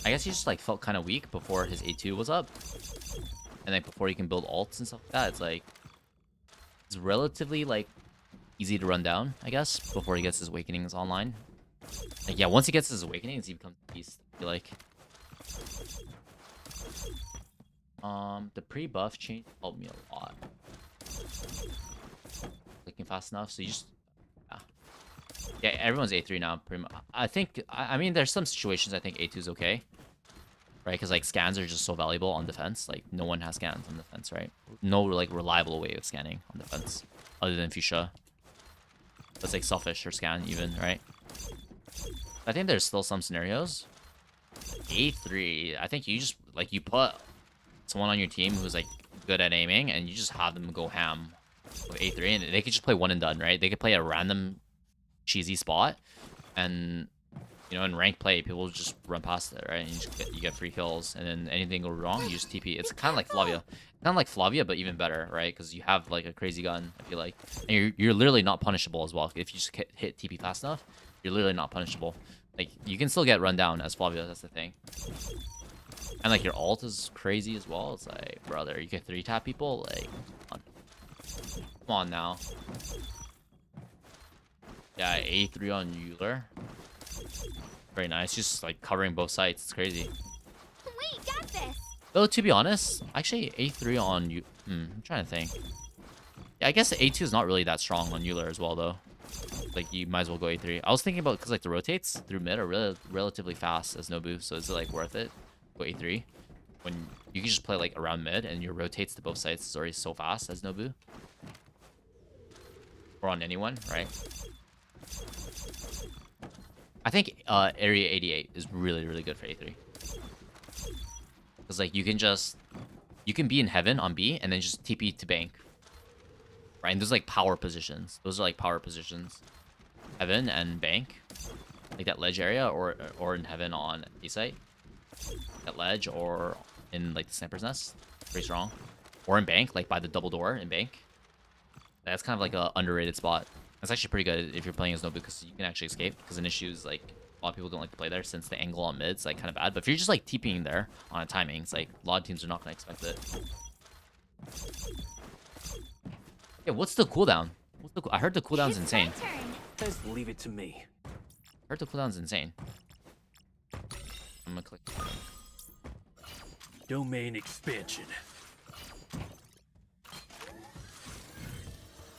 I guess he just like felt kind of weak before his A2 was up, and like before he can build ults and stuff like that. It's like it's relatively like easy to run down, I guess, before he gets his awakenings online. Like yeah, once he gets his awakenings, he becomes a beast. I feel like. The pre-buff change helped me a lot. Clicking fast enough, so you just yeah, everyone's A3 now. Pretty much. I think I mean there's some situations I think A2 is okay, right? Because like scans are just so valuable on defense. Like no one has scans on defense, right? No like reliable way of scanning on defense other than Fuchsia. That's like selfish or scan even, right? I think there's still some scenarios. A3, I think you just like you put someone on your team who's like good at aiming and you just have them go ham with A3 and they could just play one and done, right? They could play a random cheesy spot and you know in ranked play people just run past it, right? And you get free kills and then anything go wrong you just TP. It's kind of like Flavia but even better, right? Because you have like a crazy gun, I feel like, and you're literally not punishable as well. If you just hit TP fast enough, you're literally not punishable. Like you can still get run down as Flavia, that's the thing. And like your ult is crazy as well. It's like, brother, you can 3-tap people. Like, come on now. Yeah, A3 on Euler. Very nice. Just like covering both sides. It's crazy. We got this. Though to be honest, actually A3 on you. I'm trying to think. Yeah, I guess A2 is not really that strong on Euler as well, though. Like you might as well go A3. I was thinking about because like the rotates through mid are relatively fast as Nobu, so is it like worth it? Go A3 when you can just play like around mid and your rotates to both sides is already so fast as Nobu or on anyone, right? I think area 88 is really good for A3 because like you can be in heaven on B and then just TP to bank, right? And those like power positions. Those are like power positions, heaven and bank, like that ledge area or in heaven on A site. At ledge or in like the sniper's nest, pretty strong, or in bank like by the double door in bank. That's kind of like a underrated spot. That's actually pretty good if you're playing as Nobu because you can actually escape, because an issue is like a lot of people don't like to play there since the angle on mid's like kind of bad. But if you're just like TPing there on a timing, it's like a lot of teams are not going to expect it. Yeah, what's the cooldown? I heard the cooldown's insane. Just leave it to me. I heard the cooldown's insane. I'm gonna click. Domain expansion.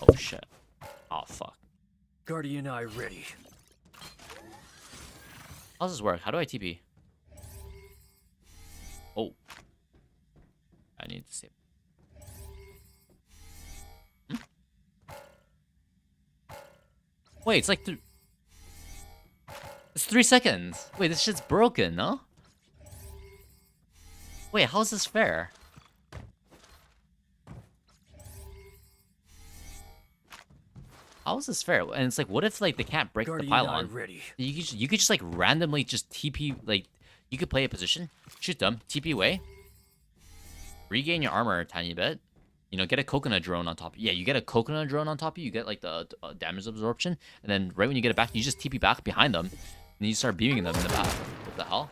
Oh shit. Oh fuck. Guardian Eye ready. How does this work? How do I TP? Oh. I need to save. Wait, it's like it's 3 seconds. Wait, this shit's broken, no? Wait, how is this fair? How is this fair? And it's like, what if like they can't break the pylon? Ready. You could just like randomly just TP, like you could play a position, shoot them, TP away, regain your armor a tiny bit. You know, get a coconut drone on top. Yeah, you get a coconut drone on top of you. You get like the damage absorption, and then right when you get it back, you just TP back behind them, and you start beaming them in the back. What the hell?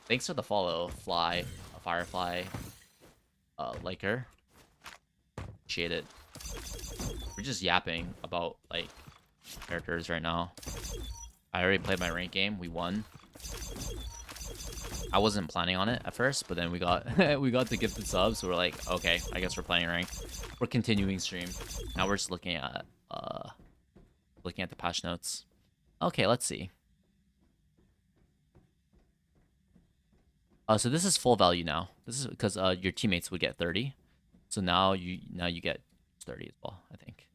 Thanks for the follow, Fly, Firefly, Liker. Appreciate it. We're just yapping about like characters right now. I already played my rank game. We won. I wasn't planning on it at first, but then we got the gifted subs, so we're like, okay, I guess we're playing rank. We're continuing stream. Now we're just looking at the patch notes. Okay, let's see. So this is full value now. This is because your teammates would get 30. So now you get 30 as well, I think.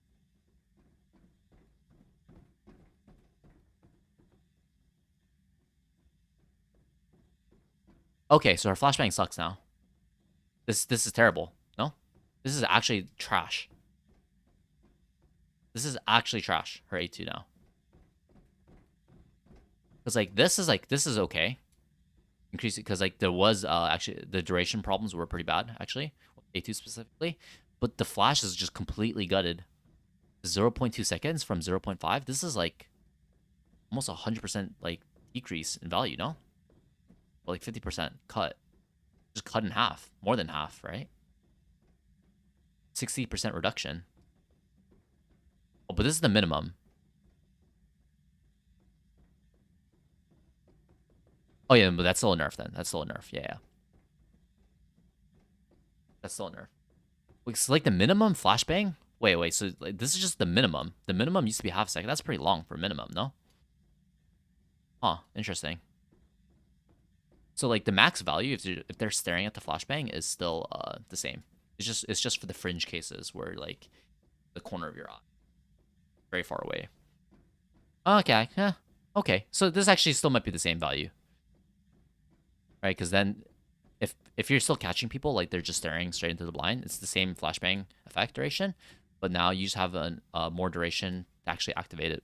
Okay, so our flashbang sucks now. This is terrible. No? This is actually trash. This is actually trash, her A2 now. Because this is okay. Increase it because there was actually the duration problems were pretty bad, actually. A2 specifically. But the flash is just completely gutted. 0.2 seconds from 0.5. This is almost 100% decrease in value, no? Or 50% cut. Just cut in half. More than half, right? 60% reduction. Oh, but this is the minimum. Oh yeah, but that's still a nerf then. That's still a nerf. Yeah. That's still a nerf. It's the minimum flashbang? Wait, so this is just the minimum. The minimum used to be half a second. That's pretty long for minimum, no? Huh, interesting. So the max value, if they're staring at the flashbang, is still the same. It's just for the fringe cases where the corner of your eye, very far away. Okay, yeah, okay. So this actually still might be the same value, right? Because then, if you're still catching people they're just staring straight into the blind, it's the same flashbang effect duration, but now you just have a more duration to actually activate it.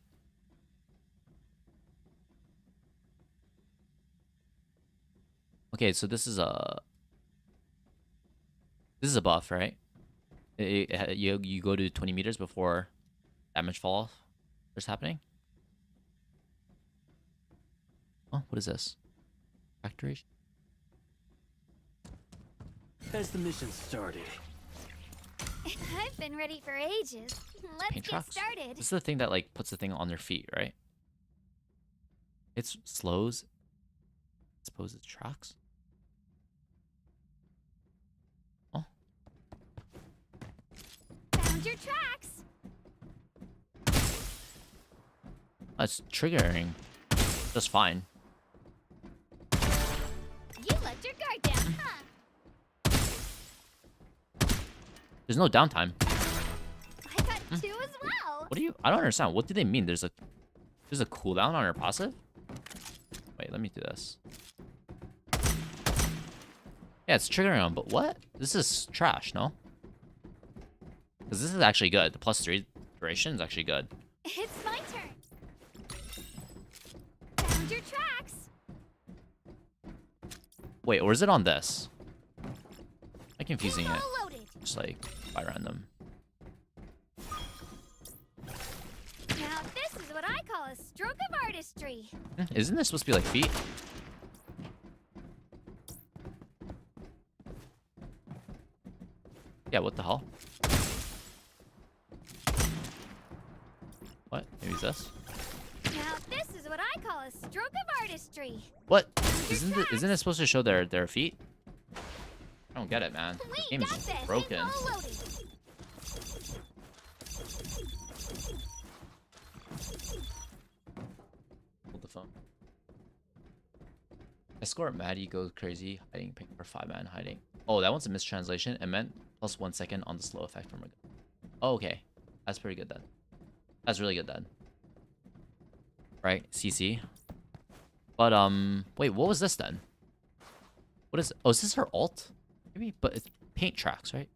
Okay, so this is a buff, right? You go to 20 meters before damage fall off starts happening. Oh, what is this? Track duration? As the mission started. I've been ready for ages. Let's Paint get tracks? started. This is the thing that puts the thing on their feet, right? It slows, exposes tracks. Oh, Found your tracks. it's triggering just fine. You let your guard down, huh? There's no downtime. I got two as well. What do you? I don't understand. What do they mean? There's a cooldown on her passive. Wait, let me do this. Yeah, it's triggering on, but what? This is trash, no? Because this is actually good. The +3 duration is actually good. It's my turn. Found your tracks. Wait, or is it on this? I'm confusing it. All loaded. Just by random. Now this is what I call a stroke of artistry. Isn't this supposed to be feet? Yeah, what the hell? What? Maybe it's this? Now this is what I call a stroke of artistry. What? Isn't it supposed to show their feet? I don't get it, man. We The game is got this. broken. It's all loaded. Hold the phone. Escort Maddie goes crazy hiding pick for 5-man hiding. Oh, that one's a mistranslation. It meant +1 second on the slow effect from a gun. Oh, okay. That's pretty good then. That's really good then. Right, CC. But wait, what was this then? What is? Oh, is this her ult? Maybe, but it's paint tracks, right?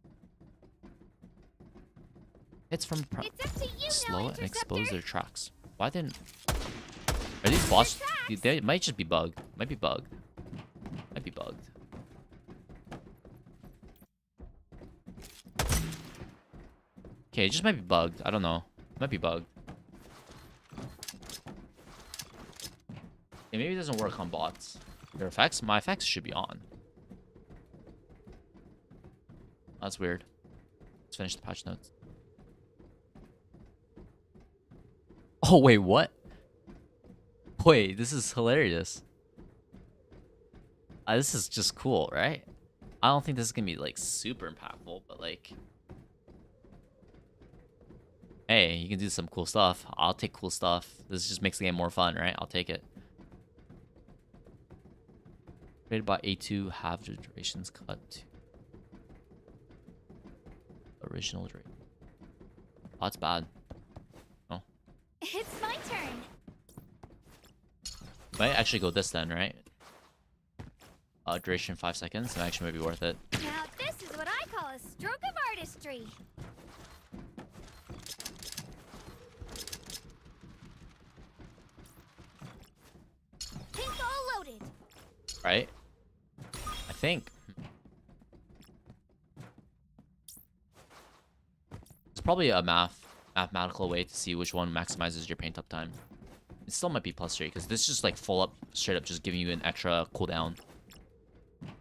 It's from It's up to you, slow no and expose interceptor. their tracks. Why didn't? Are these boss? They might just be bugged. Might be bugged. Might be bugged. Okay, it just might be bugged. I don't know. Might be bugged. Yeah, maybe it doesn't work on bots. Their effects? My effects should be on. That's weird. Let's finish the patch notes. Oh, wait, what? Wait, this is hilarious. This is just cool, right? I don't think this is gonna be super impactful, but hey, you can do some cool stuff. I'll take cool stuff. This just makes the game more fun, right? I'll take it. Rated by A2, half the durations cut to original duration. Oh, that's bad. Oh. It's my turn. Might actually go this then, right? Duration 5 seconds. That actually might be worth it. Now this is what I call a stroke of artistry. Paintball loaded. Right? I think. It's probably a mathematical way to see which one maximizes your paint up time. It still might be +3 because this is just like full up, straight up, just giving you an extra cooldown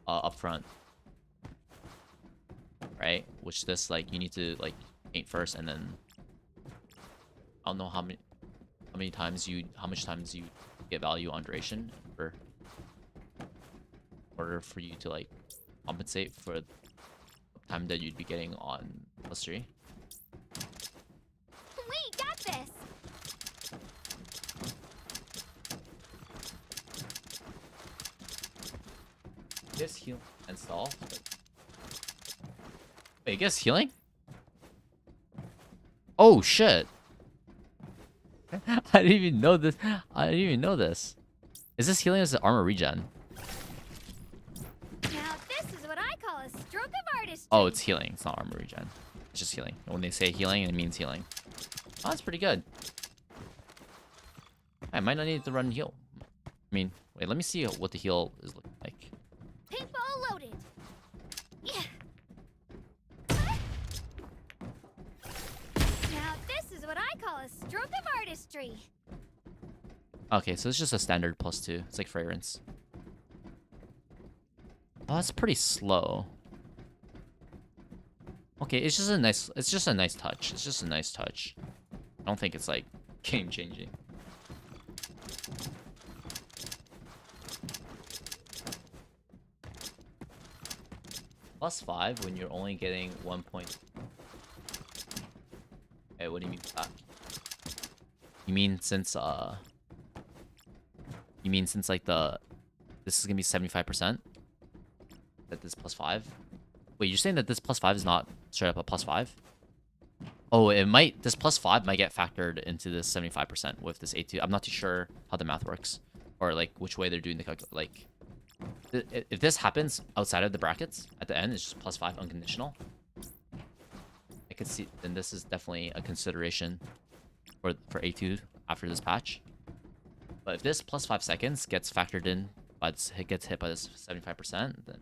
up front, right? Which this like you need to like paint first, and then I don't know how much times you get value on duration for in order for you to like compensate for the time that you'd be getting on +3. We got this. Guess heal and stall. Wait, guess healing? Oh shit! I didn't even know this. I didn't even know this. Is this healing or is it armor regen? Now this is what I call a stroke of artistry. Oh, it's healing. It's not armor regen. It's just healing. When they say healing, it means healing. Oh, that's pretty good. I might not need to run heal. I mean, wait, let me see what the heal is looking like. Paintball loaded. Yeah. Now this is what I call a stroke of artistry. Okay, so it's just a standard +2. It's like fragrance. Oh, that's pretty slow. Okay, it's just a nice touch. It's just a nice touch. I don't think it's like game changing. +5 when you're only getting 1 point. Hey, what do you mean by that? You mean since like this is gonna be 75%? That this +5? Wait, you're saying that this +5 is not straight up a +5? Oh, this +5 might get factored into this 75% with this A2. I'm not too sure how the math works, or like which way they're doing the like. If this happens outside of the brackets at the end, it's just +5 unconditional. I could see, then this is definitely a consideration for A2 after this patch. But if this +5 seconds gets factored in, but it gets hit by this 75%, then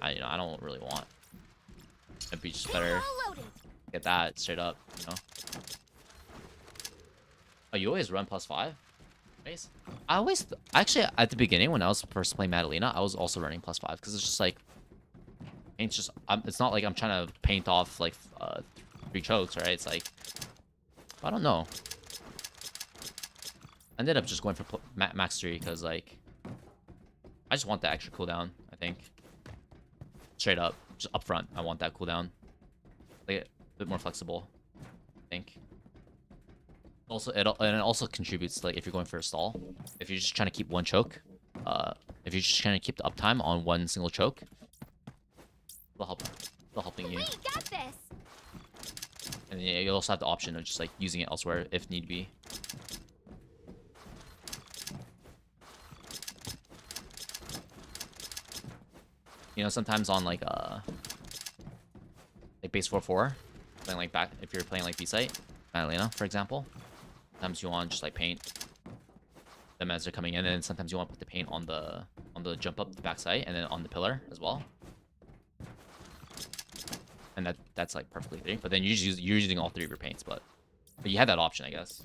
I don't really want. It'd be just better get that straight up, you know. Oh, you always run +5? Nice. I always actually at the beginning when I was first playing Madalena, I was also running +5 because it's just like it's just it's not like I'm trying to paint off like 3 chokes, right? It's like I don't know. I ended up just going for max 3 because like I just want that extra cooldown. I think straight up, just up front, I want that cooldown, like a bit more flexible. I think. Also, it also contributes to, like, if you're going for a stall, if you're just trying to keep one choke, if you're just trying to keep the uptime on one single choke, it'll helping you. We got this. And yeah, you also have the option of just like using it elsewhere if need be. You know, sometimes on like base 4-4, playing like back if you're playing like B site, Madalena, for example. Sometimes you want to just like paint them as they're coming in, and then sometimes you want to put the paint on the jump up the back side and then on the pillar as well. And that's like perfectly fitting. But then you're using all 3 of your paints, but you had that option, I guess.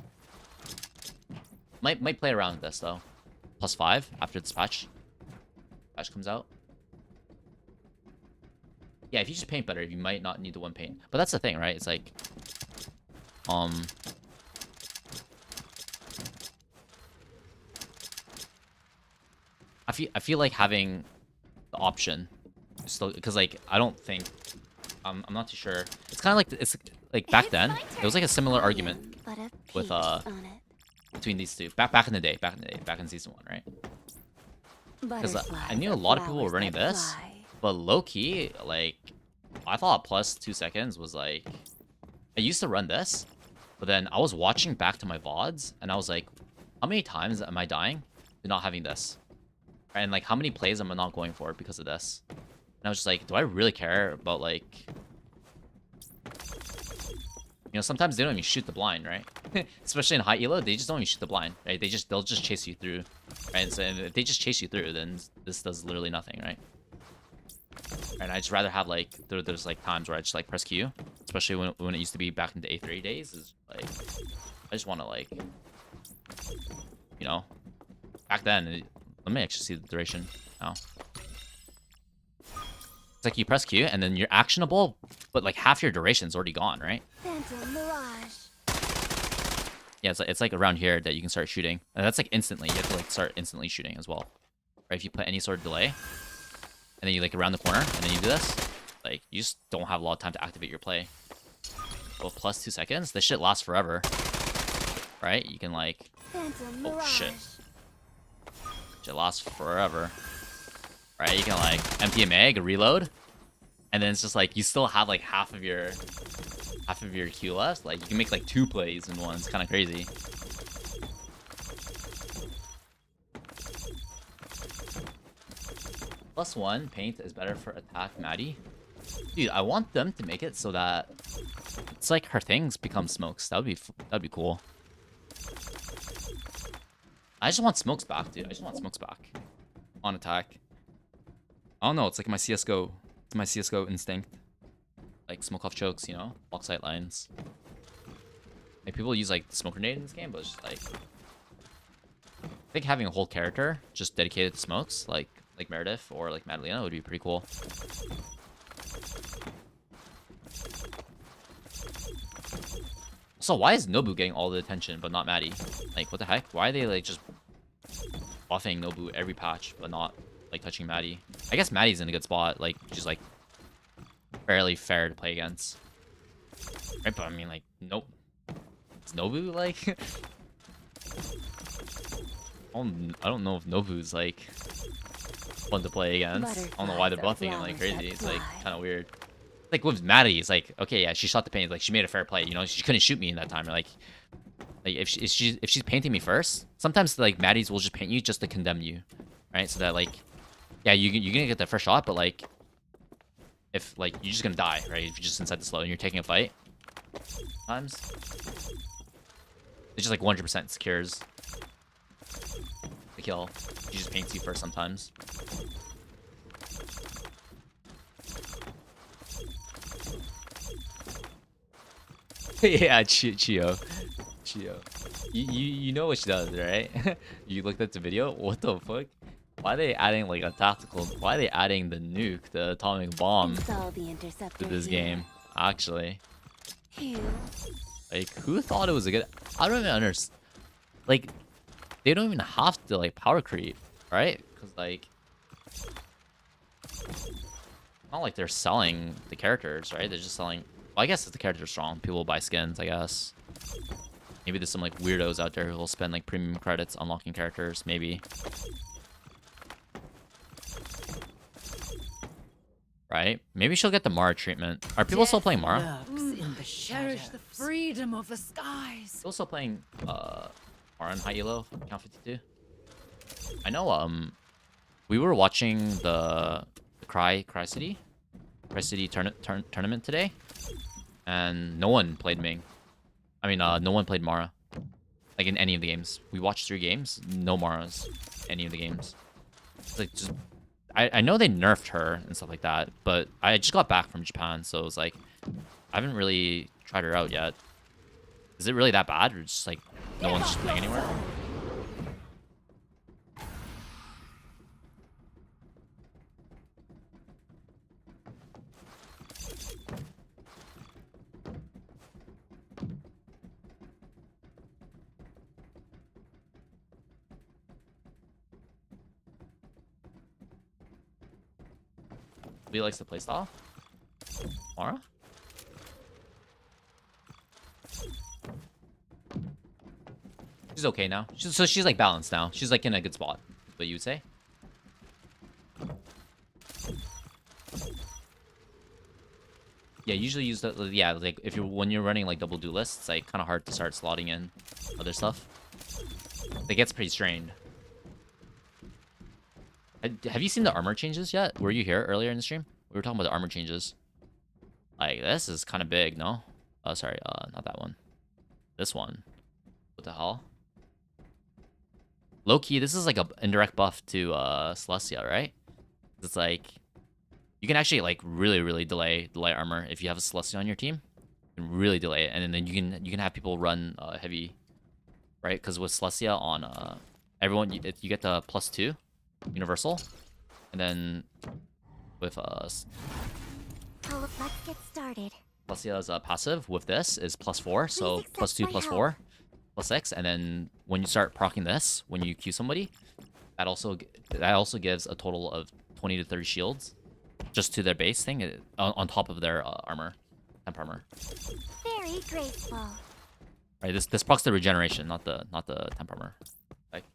Might play around with this though. +5 after this patch comes out. Yeah, if you just paint better, you might not need the 1 paint. But that's the thing, right? It's like I feel like having the option, still, because like I don't think I'm not too sure. It's kind of like it's like back then it was like a similar argument with between these two back in the day, back in season 1, right? Because I knew a lot of people were running this, but low-key, like, I thought plus 2 seconds was like... I used to run this, but then I was watching back to my VODs, and I was like, how many times am I dying to not having this? And like, how many plays am I not going for because of this? And I was just like, do I really care about like... You know, sometimes they don't even shoot the blind, right? Especially in high elo, they just don't even shoot the blind, right? They'll just chase you through, right? And so if they just chase you through, then this does literally nothing, right? And I just rather have like there's like times where I just like press Q, especially when it used to be back in the A3 days. Is like I just want to like, you know, back then. Let me actually see the duration now. It's like you press Q and then you're actionable, but like half your duration's already gone, right? Phantom Mirage. Yeah, it's like around here that you can start shooting, and that's like instantly. You have to like start instantly shooting as well, right? If you put any sort of delay, and then you like around the corner, and then you do this, like you just don't have a lot of time to activate your play. Well, plus 2 seconds, this shit lasts forever, right? You can like, Phantom oh Mirage. shit, shit lasts forever, right? You can like empty a mag, reload, and then it's just like you still have like half of your Q left. Like you can make like 2 plays in one. It's kind of crazy. +1 paint is better for attack Maddie. Dude, I want them to make it so that it's like her things become smokes. That'd be cool. I just want smokes back, dude. I just want smokes back on attack. I don't know. It's like my CS:GO. It's my CS:GO instinct. Like smoke off chokes, you know, block sight lines. Like people use like smoke grenade in this game, but it's just like I think having a whole character just dedicated to smokes, like Meredith or like Madalena, would be pretty cool. So why is Nobu getting all the attention but not Maddie? Like what the heck? Why are they like just buffing Nobu every patch but not like touching Maddie? I guess Maddie's in a good spot. Like she's like fairly fair to play against. Right, but I mean like nope. Is Nobu like I don't know if Nobu's like fun to play against. I don't know why they're buffing him like crazy. It's like kind of weird. Like with Maddie, it's like okay, yeah, she shot the paint. Like she made a fair play. You know, she couldn't shoot me in that time. Like if she's painting me first, sometimes like Maddie's will just paint you just to condemn you, right? So that like yeah, you're gonna get that first shot, but like if like you're just gonna die, right? If you're just inside the slow and you're taking a fight, times it just like 100% secures the kill. She just paints you first sometimes. Yeah, Chio. You know what she does, right? You looked at the video. What the fuck? Why are they adding like a tactical? Why are they adding the nuke, the atomic bomb, to this game? Actually, like who thought it was a good? I don't even understand. Like, they don't even have to like power creep, right? Because like, not like they're selling the characters, right? They're just selling. Well, I guess if the characters are strong, people will buy skins. I guess. Maybe there's some like weirdos out there who will spend like premium credits unlocking characters. Maybe. Right? Maybe she'll get the Mara treatment. Are people still playing Mara? Cherish the freedom of the skies. People still playing Mara in high elo, count 52. I know we were watching the Krihcity tournament today, and no one played Ming. I mean, no one played Mara. Like in any of the games. We watched 3 games, no Maras in any of the games. It's like just I know they nerfed her and stuff like that, but I just got back from Japan, so it was like I haven't really tried her out yet. Is it really that bad, or just like no one's just playing anywhere? Who likes the playstyle? Mara? She's okay now. So she's like balanced now. She's like in a good spot. What you would say? Yeah, usually use the like if you're when you're running like double duelists, it's like kind of hard to start slotting in other stuff. It gets pretty strained. Have you seen the armor changes yet? Were you here earlier in the stream? We were talking about the armor changes. Like this is kind of big, no? Oh, sorry, not that one. This one. What the hell? Low key, this is like a indirect buff to Celestia, right? It's like you can actually like really delay armor if you have a Celestia on your team. You can really delay it, and then you can have people run heavy, right? Because with Celestia on everyone, you get the +2 universal, and then with let's get started. Celestia's passive with this is +4, so +2 +4 +6, and then when you start proccing this, when you Q somebody, that also gives a total of 20 to 30 shields just to their base thing on top of their armor, temp armor. Very graceful. Right, this procs the regeneration, not the temp armor. Like,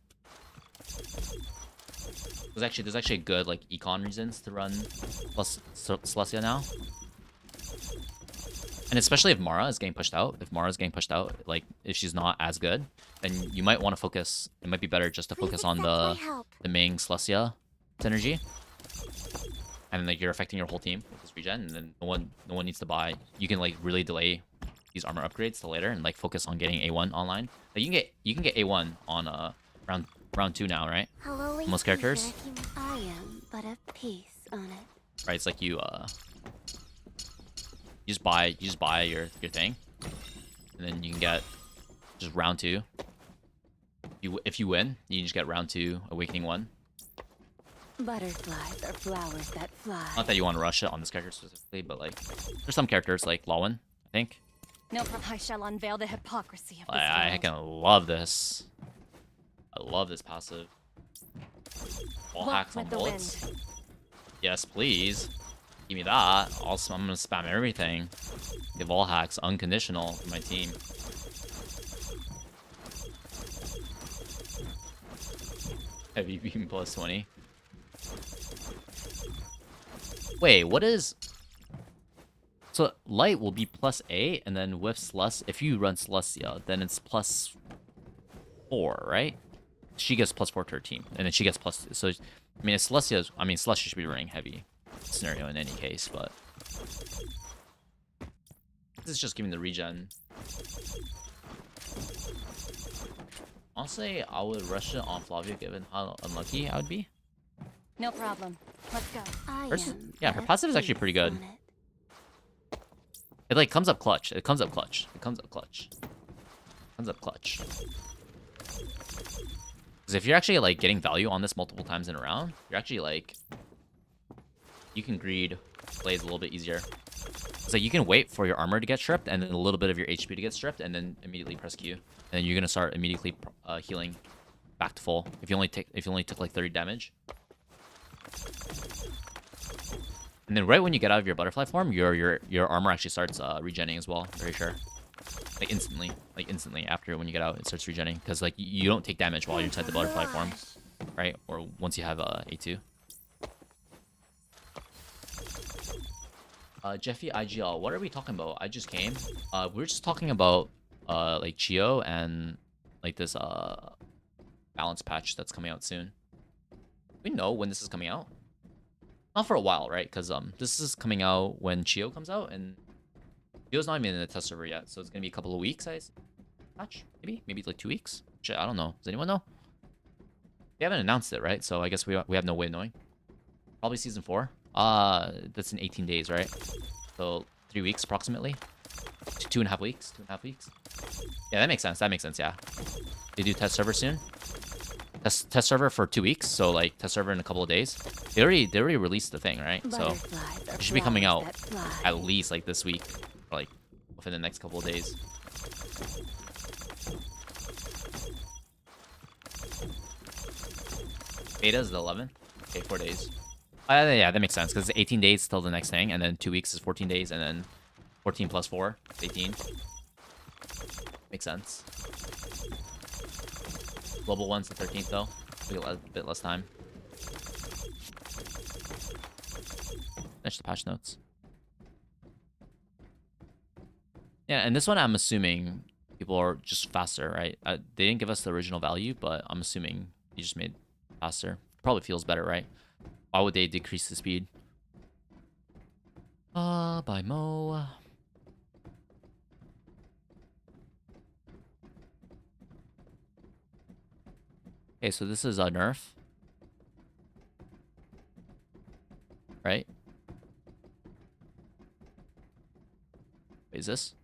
there's actually good like econ reasons to run plus Celestia now. And especially if Mara is getting pushed out. If Mara's getting pushed out, like if she's not as good, then you might want to focus. It might be better just to focus on the main Celestia synergy. And then like you're affecting your whole team with this regen, and then no one needs to buy. You can like really delay these armor upgrades to later and like focus on getting A1 online. Like you can get A1 on round 2 now, right? Hello, most characters. I am but a piece on it. Right, it's like you just buy your thing, and then you can get just round 2. If you win, you just get round 2 Awakening 1. Butterflies are flowers that fly. Not that you want to rush it on this character specifically, but like there's some characters like Lawin, I think. No, I shall unveil the hypocrisy of this I heckin' love this. I love this passive. Wall hacks on bullets. Yes, please. Give me that. Also, I'm gonna spam everything. Give all hacks unconditional for my team. Heavy beam +20. Wait, what is... So, light will be +8, and then with if you run Celestia, then it's +4, right? She gets +4 to her team, and then she gets +... So, I mean, Celestia should be running heavy scenario in any case, but... This is just giving the regen. Honestly, I would rush it on Flavia given how unlucky I would be. No problem. Let's go. Yeah, her passive is actually pretty good. It like comes up clutch. It comes up clutch. Because if you're actually like getting value on this multiple times in a round, you're actually like you can greed plays a little bit easier. It's like you can wait for your armor to get stripped and then a little bit of your HP to get stripped and then immediately press Q. And then you're gonna start immediately healing back to full. If you only took like 30 damage. And then right when you get out of your butterfly form, your armor actually starts regenning as well. Very sure. Like instantly after when you get out, it starts regenning because like you don't take damage while you're inside the butterfly form, right? Or once you have A2. Jeffy IGL, what are we talking about? I just came. We're just talking about like Chio and like this balance patch that's coming out soon. We know when this is coming out. Not for a while, right? Because this is coming out when Chio comes out, and Chio's not even in the test server yet, so it's gonna be a couple of weeks. Patch, maybe like 2 weeks. Shit, I don't know. Does anyone know? They haven't announced it, right? So I guess we have no way of knowing. Probably season 4. That's in 18 days, right? So 3 weeks approximately. 2.5 weeks. 2.5 weeks. Yeah, that makes sense. Yeah. They do test server soon. Test server for 2 weeks, so like test server in a couple of days. They already released the thing, right? So it should be coming out at least like this week, or like within the next couple of days. Beta is the 11th. Okay, 4 days. Yeah, that makes sense because it's 18 days till the next thing, and then 2 weeks is 14 days, and then 14 plus 4 is 18. Makes sense. Global 1's the 13th though. We get a bit less time. Finish the patch notes. Yeah, and this one I'm assuming people are just faster, right? They didn't give us the original value, but I'm assuming you just made faster. Probably feels better, right? Why would they decrease the speed? By Mo. Okay, so this is a nerf. Right? Wait, is this?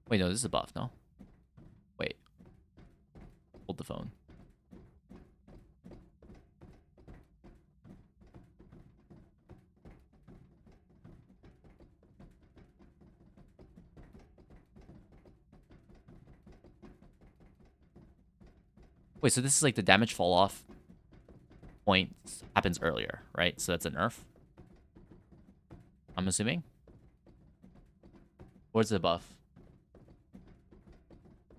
Wait, no, this is a buff, no? Wait. Hold the phone. Wait, so this is like the damage fall off point happens earlier, right? So that's a nerf. I'm assuming. Where's the buff?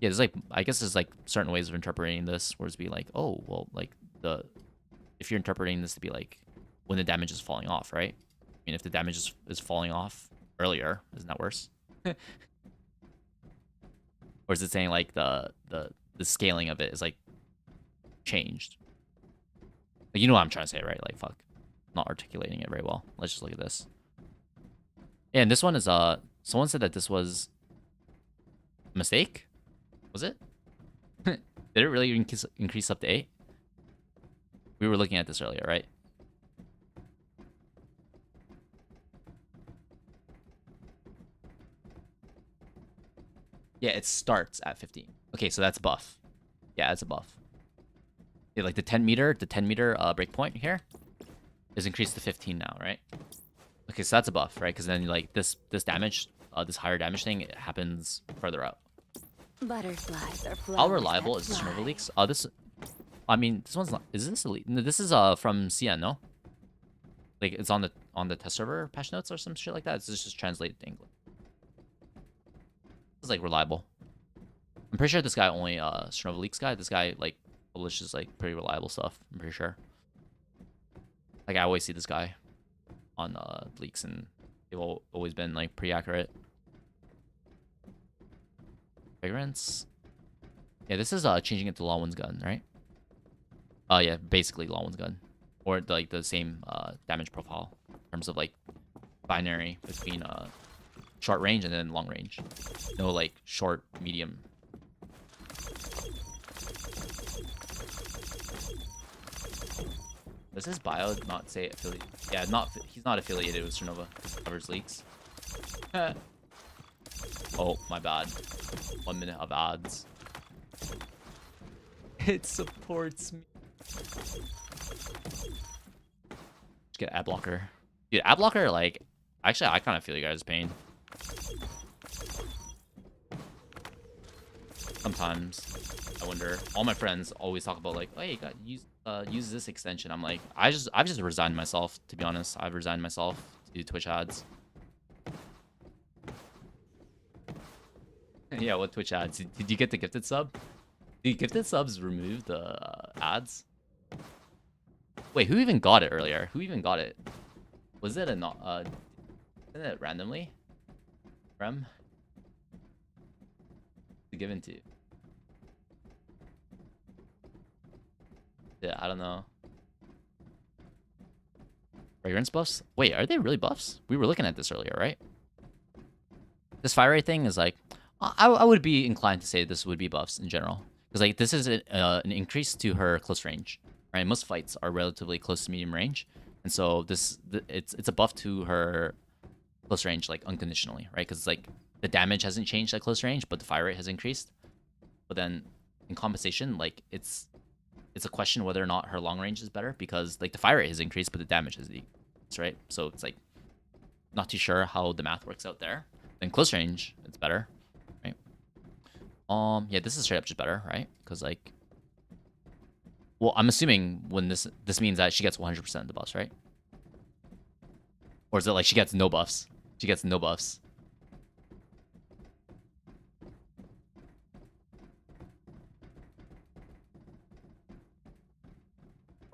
Yeah, there's like, I guess there's like certain ways of interpreting this, where it's be like, oh, well, like if you're interpreting this to be like when the damage is falling off, right? I mean, if the damage is falling off earlier, isn't that worse? Or is it saying like the scaling of it is like changed? Like, you know what I'm trying to say, right? Like, fuck, not articulating it very well. Let's just look at this. Yeah, and this one is someone said that this was a mistake. Was it? Did it really increase up to 8? We were looking at this earlier, right? Yeah, it starts at 15. Okay, so that's buff. Yeah, it's a buff. Yeah, like the 10 meter breakpoint here is increased to 15 now, right? Okay, so that's a buff, right? Because then like this damage, this higher damage thing, it happens further out. Butterflies are flowers. How reliable is Strinova leaks? I mean, this one's not. Is this elite? No, this is from CN, no? Like it's on the test server patch notes or some shit like that. It's just translated to English. This is like reliable. I'm pretty sure this guy only Strinova leaks guy. This guy like publishes like pretty reliable stuff. I'm pretty sure. Like I always see this guy on leaks, and they've always been like pretty accurate. Fragrance. Yeah, this is changing it to Lawwin's gun, right? Yeah, basically Lawwin's gun, or like the same damage profile in terms of like binary between short range and then long range. No like short, medium. Does his bio not say affiliate? Yeah, he's not affiliated with Strinova. He covers leaks. Oh, my bad. 1 minute of ads. It supports me. Just get ad blocker. Dude, ad blocker, like, actually, I kind of feel you guys' pain. Sometimes I wonder. All my friends always talk about like, hey, you got use this extension. I'm like, I've just resigned myself, to be honest. I've resigned myself to do Twitch ads. Yeah, what Twitch ads? Did you get the gifted sub? Did gifted subs remove the ads? Wait, who even got it earlier? Who even got it? Was it isn't it randomly? Rem? Given to? Yeah, I don't know. Fragrance buffs? Wait, are they really buffs? We were looking at this earlier, right? This fire rate thing is like, I would be inclined to say this would be buffs in general, because like this is an increase to her close range, right? Most fights are relatively close to medium range, and so it's a buff to her close range like unconditionally, right? Because like the damage hasn't changed at close range, but the fire rate has increased. But then in compensation, like it's a question whether or not her long range is better, because like the fire rate has increased, but the damage has decreased, right? So it's like not too sure how the math works out there. Then close range, it's better. Yeah, this is straight up just better, right? Because like, well, I'm assuming when this means that she gets 100% of the buffs, right? Or is it like she gets no buffs? She gets no buffs.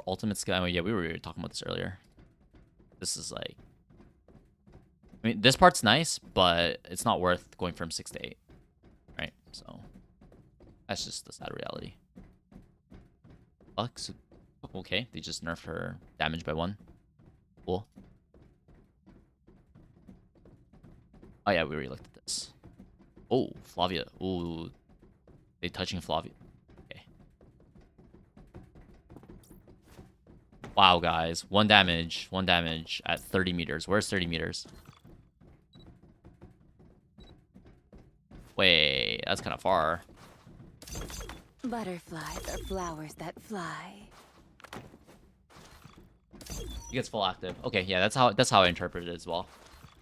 Ultimate skill. Oh, yeah, we were talking about this earlier. This is like... I mean, this part's nice, but it's not worth going from 6 to 8. Right? So, that's just the sad reality. Lux. Okay, they just nerfed her damage by 1. Cool. Oh yeah, we already looked at this. Oh, Flavia. Ooh. They touching Flavia. Okay. Wow, guys. 1 damage. 1 damage at 30 meters. Where's 30 meters? Wait, that's kind of far. Butterflies are flowers that fly. He gets full active. Okay, yeah, that's how I interpret it as well.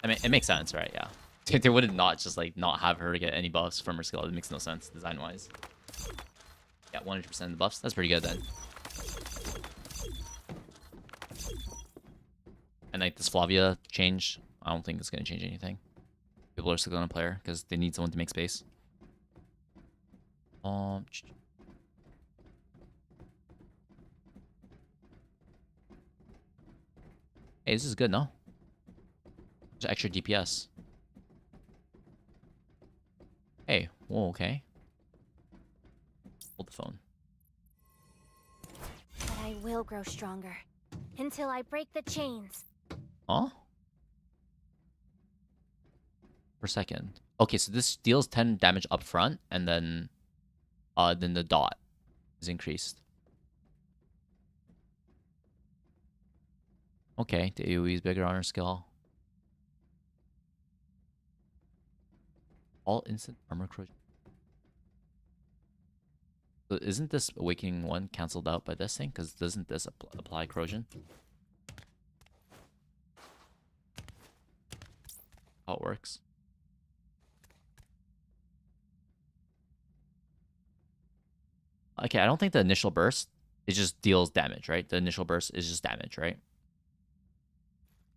I mean, it makes sense, right? Yeah. They would not just like not have her get any buffs from her skill. It makes no sense design wise. Yeah, 100% of the buffs. That's pretty good then. And like this Flavia change, I don't think it's gonna change anything. People are still gonna play her because they need someone to make space. Hey, this is good, no? There's extra DPS. Hey, whoa, okay. Hold the phone. But I will grow stronger until I break the chains. Huh? Per second. Okay, so this deals 10 damage up front, and then the dot is increased. Okay, the AoE is bigger on her skill. All instant armor corrosion. So isn't this Awakening 1 cancelled out by this thing? Because doesn't this apply corrosion? How it works. Okay, I don't think the initial burst, it just deals damage, right? The initial burst is just damage, right?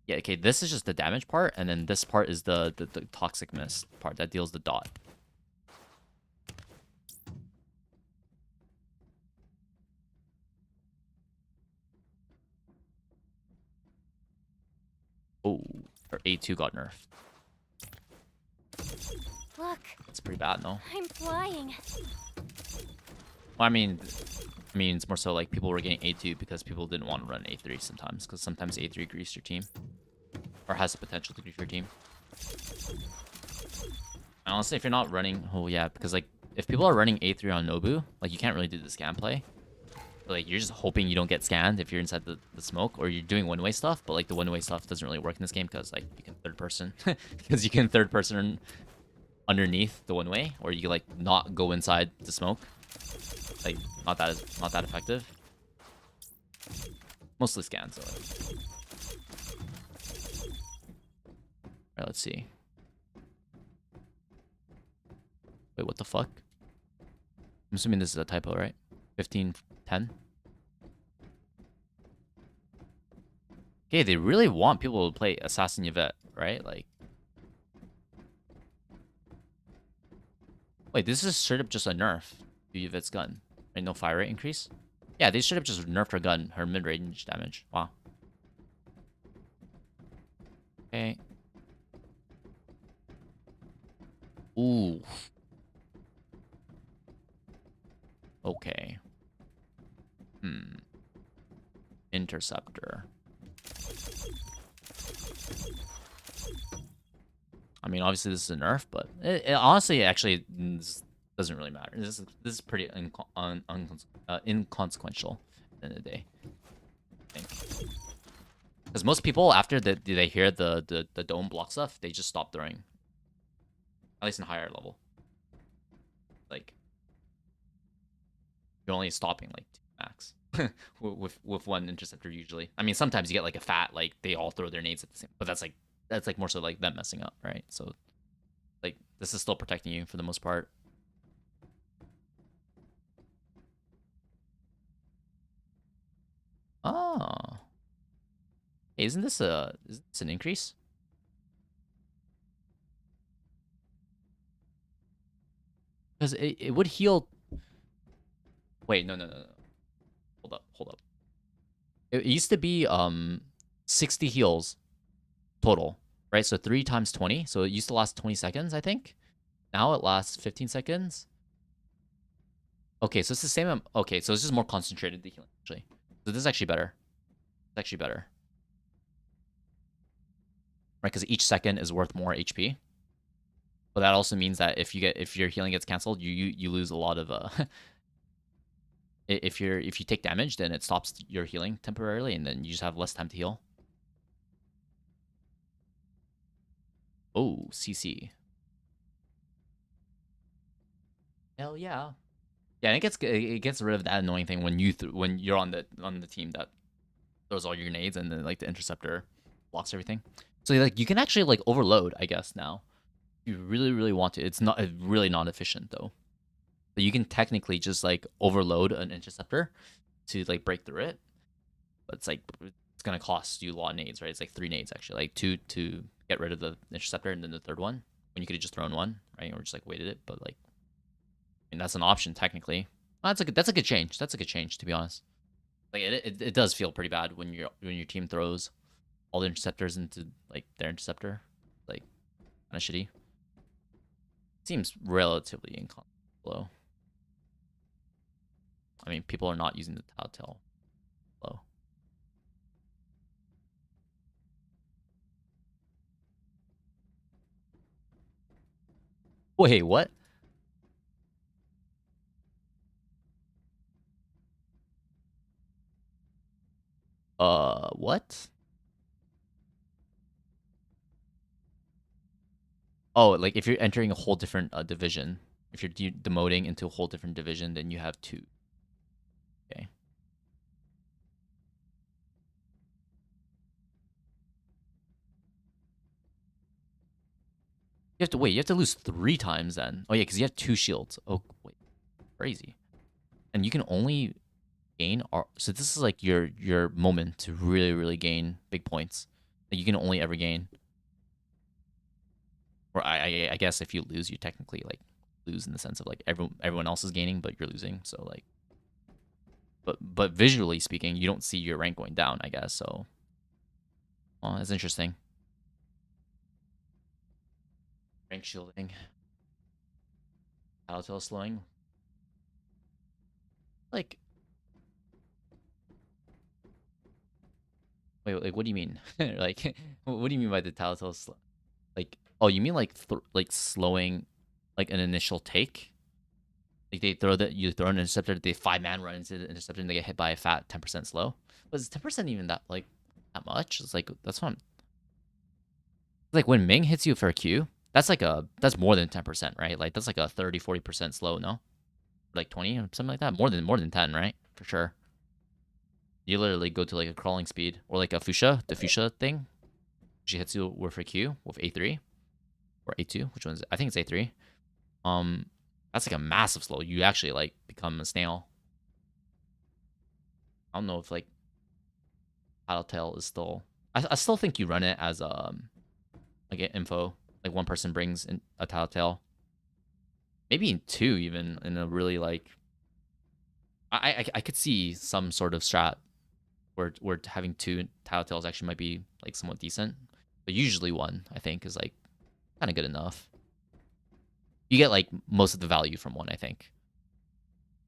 Yeah, okay, this is just the damage part, and then this part is the toxic mist part that deals the dot. Oh, her A2 got nerfed. Look, It's pretty bad, no? I'm flying. Well, I mean, it's more so like people were getting A2 because people didn't want to run A3 sometimes, because sometimes A3 greases your team. Or has the potential to grease your team. And honestly, if you're not running... Oh, yeah, because, like, if people are running A3 on Nobu, like, you can't really do the scan play. But, like, you're just hoping you don't get scanned if you're inside the smoke, or you're doing one-way stuff, but, like, the one-way stuff doesn't really work in this game because, like, you can third-person. Because you can third-person underneath the one-way, or you can, like, not go inside the smoke. Like, not that effective. Mostly scans, so, like... Alright, let's see. Wait, what the fuck? I'm assuming this is a typo, right? 1510. Okay, they really want people to play Assassin Yvette, right? Like... Wait, this is straight up just a nerf to Yvette's gun. Right, no fire rate increase? Yeah, they should have just nerfed her gun, her mid-range damage. Wow. Okay. Ooh. Okay. Interceptor. I mean, obviously this is a nerf, but it honestly, actually, doesn't really matter. This is pretty inconsequential at the end of the day, I think. Because most people, after they hear the dome block stuff, they just stop throwing. At least in higher level. Like, you're only stopping like 2 max with one interceptor usually. I mean, sometimes you get like a fat, like they all throw their nades at the same, but that's like more so like them messing up, right? So, like, this is still protecting you for the most part. Oh, hey, isn't this an increase? Because it would heal. Wait, no. Hold up. It used to be 60 heals total, right? So 3 times 20. So it used to last 20 seconds, I think. Now it lasts 15 seconds. Okay, so it's the same. Okay, so it's just more concentrated, the healing, actually. So this is actually better. It's actually better. Right, because each second is worth more HP. But that also means that if your healing gets canceled, you lose a lot of if you take damage, then it stops your healing temporarily, and then you just have less time to heal. Oh, CC. Hell yeah. Yeah, and it gets rid of that annoying thing when you're on the team that throws all your grenades, and then like the interceptor blocks everything. So like you can actually like overload, I guess, now. If you really want to. It's really not efficient though. But you can technically just like overload an interceptor to like break through it. But it's like it's gonna cost you a lot of nades, right? It's like 3 nades actually, like 2 to get rid of the interceptor, and then the third one when you could have just thrown one, right? Or just like waited it, but like, I mean, that's an option technically. That's a good change. That's a good change, to be honest. Like it does feel pretty bad when your team throws all the interceptors into like their interceptor, like kind of shitty. Seems relatively low. I mean, people are not using the Telltale low. Wait, what? What? Oh, like if you're entering a whole different division, if you're demoting into a whole different division, then you have 2. Okay. You have to wait. You have to lose 3 times then. Oh yeah, because you have 2 shields. Oh wait, crazy. And you can only gain. So this is like your moment to really gain big points that you can only ever gain. Or I guess if you lose, you technically like lose in the sense of like everyone else is gaining, but you're losing. So like, but visually speaking, you don't see your rank going down, I guess. So, oh, that's interesting. Rank shielding. Telltale slowing. Like, wait, like what do you mean? Like, what do you mean by the Telltale slow? Like, oh, you mean like slowing, like an initial take? Like you throw an interceptor, they 5-man run into the interceptor, and they get hit by a fat 10% slow. But is 10% even that much? It's like that's what like when Ming hits you for a Q, that's more than 10%, right? Like that's like a 30-40% slow, no? Like 20 or something like that. More than 10, right? For sure. You literally go to like a crawling speed, or like a Fuchsia, the Fuchsia thing. She hits you with a Q with A3 or A2, which one's? I think it's A3. That's like a massive slow. You actually like become a snail. I don't know if like Tattletale is still. I still think you run it as like an info. Like one person brings in a Tattletale. Maybe in 2 even, in a really like. I could see some sort of strat where having 2 Tattletales actually might be like somewhat decent. But usually 1, I think, is like kind of good enough. You get like most of the value from 1, I think.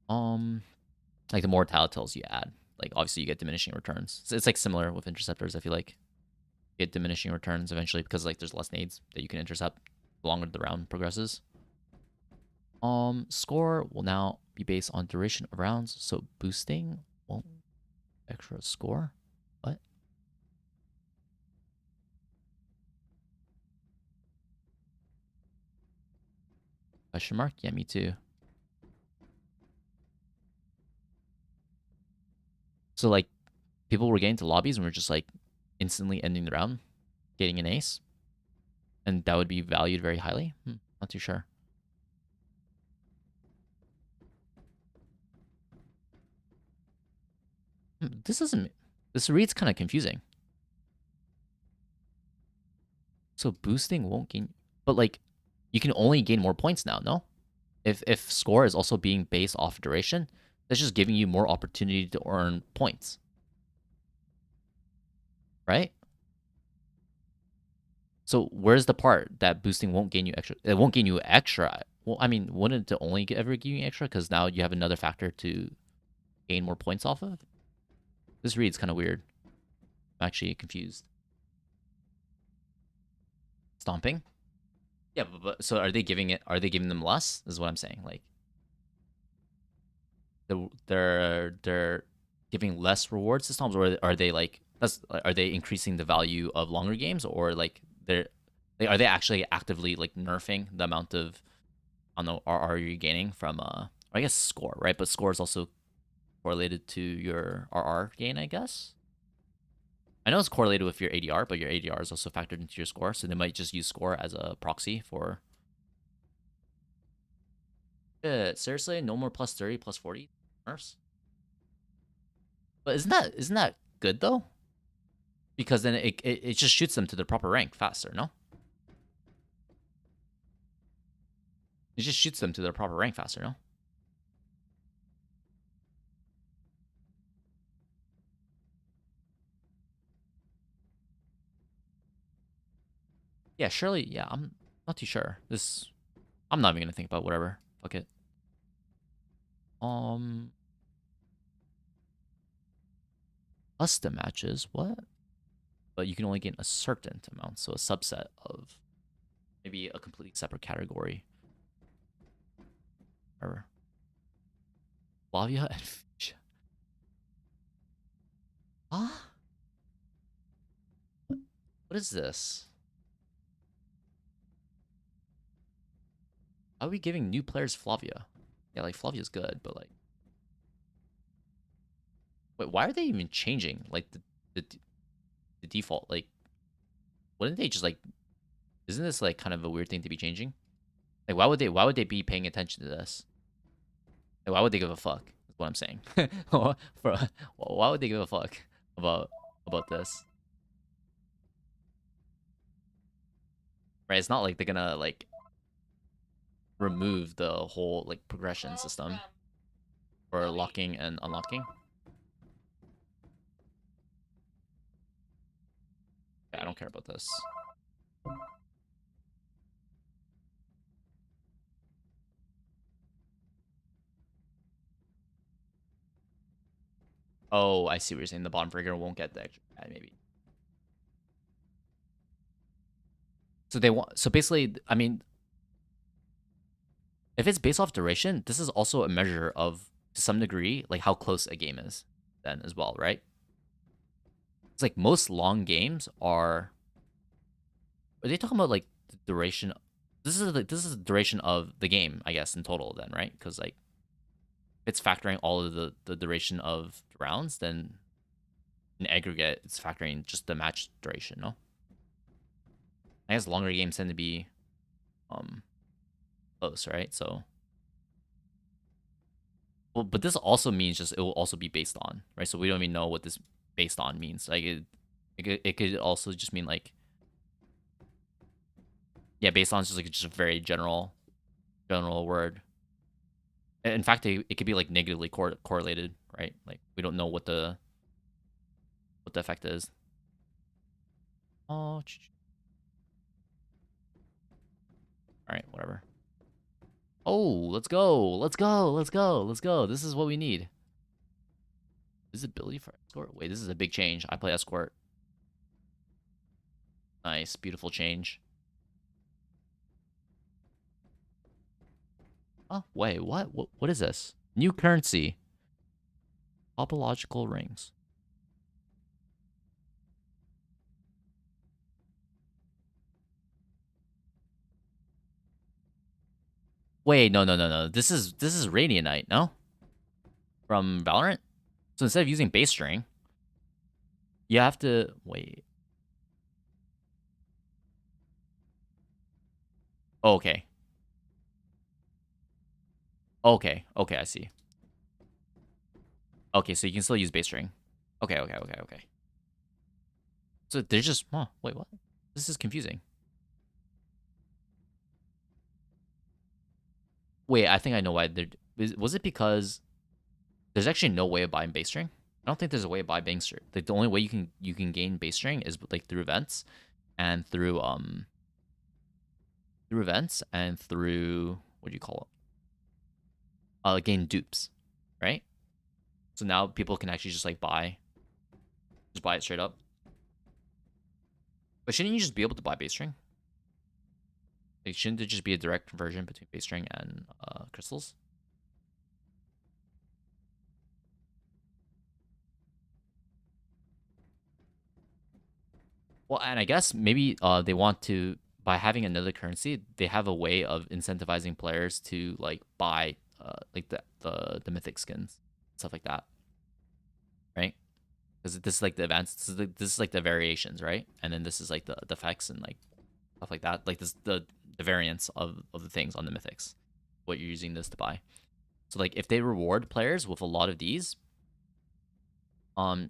Like the more Telltales you add, like obviously you get diminishing returns. So it's like similar with interceptors. I feel like you get diminishing returns eventually because like there's less nades that you can intercept the longer the round progresses. Score will now be based on duration of rounds, so boosting won't extra score. What? Question mark? Yeah, me too. So like people were getting to lobbies and we're just like instantly ending the round, getting an ace, and that would be valued very highly. Not too sure. This reads kind of confusing. So boosting won't gain, but like you can only gain more points now, no? If score is also being based off duration, that's just giving you more opportunity to earn points. right? So where's the part that boosting won't gain you extra? It won't gain you extra. Well, I mean, wouldn't it only ever give you extra? Because now you have another factor to gain more points off of. This read's kind of weird. I'm actually confused. Stomping? Yeah, but so are they giving it? Are they giving them less? Is what I'm saying. Like, they're giving less rewards to stomps, or are they like are they increasing the value of longer games, or like are they actually actively like nerfing the amount of RR you're gaining from I guess score, right? But score is also correlated to your RR gain, I guess. I know it's correlated with your ADR, but your ADR is also factored into your score, so they might just use score as a proxy for. Seriously, no more plus 30, plus 40 nerfs. But isn't that good though? Because then it just shoots them to the proper rank faster, no? It just shoots them to their proper rank faster, no? Yeah, surely, yeah, I'm not too sure. I'm not even gonna think about whatever. Fuck it. Custom matches, what? But you can only gain a certain amount, so a subset of maybe a completely separate category. Whatever. Flavia and Fuchsia. Huh? What is this? Are we giving new players Flavia? Yeah, like Flavia's good, but like, wait, why are they even changing like the default? Like, wouldn't they just like? Isn't this like kind of a weird thing to be changing? Like, why would they be paying attention to this? Like, why would they give a fuck? Is what I'm saying. Why would they give a fuck about this? Right? It's not like they're gonna like remove the whole like progression system for locking and unlocking. Yeah, I don't care about this. Oh, I see what you're saying. The bottom frigger won't get the extra pad, maybe. So they want. So basically, I mean, if it's based off duration, this is also a measure of, to some degree, like how close a game is, then as well, right? It's like most long games are. Are they talking about like the duration? This is the duration of the game, I guess, in total, then, right? Because like, if it's factoring all of the duration of rounds, then in aggregate, it's factoring just the match duration, no? I guess longer games tend to be close, right? So, well, but this also means just it will also be based on, right? So we don't even know what this based on means. Like it could also just mean like, yeah, based on is just like just a very general word. In fact, it could be like negatively correlated, right? Like we don't know what the effect is. Oh, all right, whatever. Oh, let's go. This is what we need. Visibility for escort. Wait, this is a big change. I play escort. Nice, beautiful change. Oh, wait, what? What is this? New currency. Topological rings. Wait, no. This is Radianite, no? From Valorant? So instead of using base string, you have to wait. Oh, okay. Okay, I see. Okay, so you can still use base string. Okay. So they're just, wait, what? This is confusing. Wait, I think I know why they're, was it because there's actually no way of buying base string? I don't think there's a way to buy base string. Like the only way you can gain base string is like through events and through what do you call it? Gain dupes, right? So now people can actually just like buy it straight up. But shouldn't you just be able to buy base string? Like, shouldn't there just be a direct conversion between base string and crystals? Well, and I guess maybe they want to, by having another currency, they have a way of incentivizing players to like buy like the mythic skins, stuff like that, right? Because this is like the events, this is like the variations, right? And then this is like the effects and like stuff like that, like this the variants of the things on the mythics, what you're using this to buy. So like if they reward players with a lot of these, through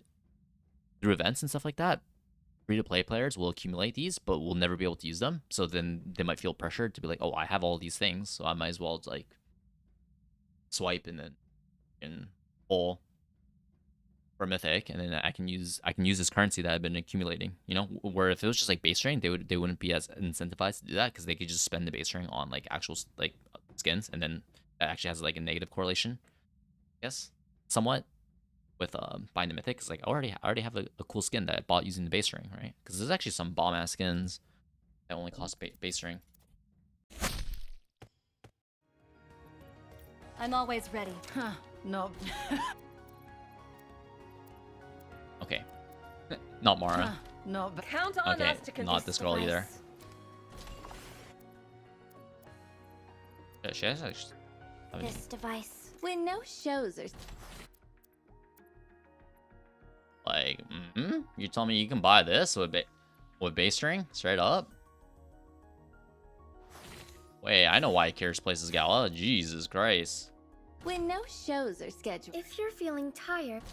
events and stuff like that, free-to-play players will accumulate these, but will never be able to use them. So then they might feel pressured to be like, oh, I have all these things, so I might as well like swipe and then pull for mythic, and then I can use this currency that I've been accumulating. You know, where if it was just like base string, they wouldn't be as incentivized to do that because they could just spend the base string on like actual like skins, and then that actually has like a negative correlation, I guess, somewhat, with buying the mythic. Because like I already have a cool skin that I bought using the base string, right? Because there's actually some bomb ass skins that only cost base string. I'm always ready. Huh. No. Okay. Not Mara. No, but Count on Okay, us to not this girl either. Yeah, she has actually... This device. When no shows are... Like, you tell me you can buy this with base string straight up? Wait, I know why Kyr's places Gala. Jesus Christ. When no shows are scheduled. If you're feeling tired...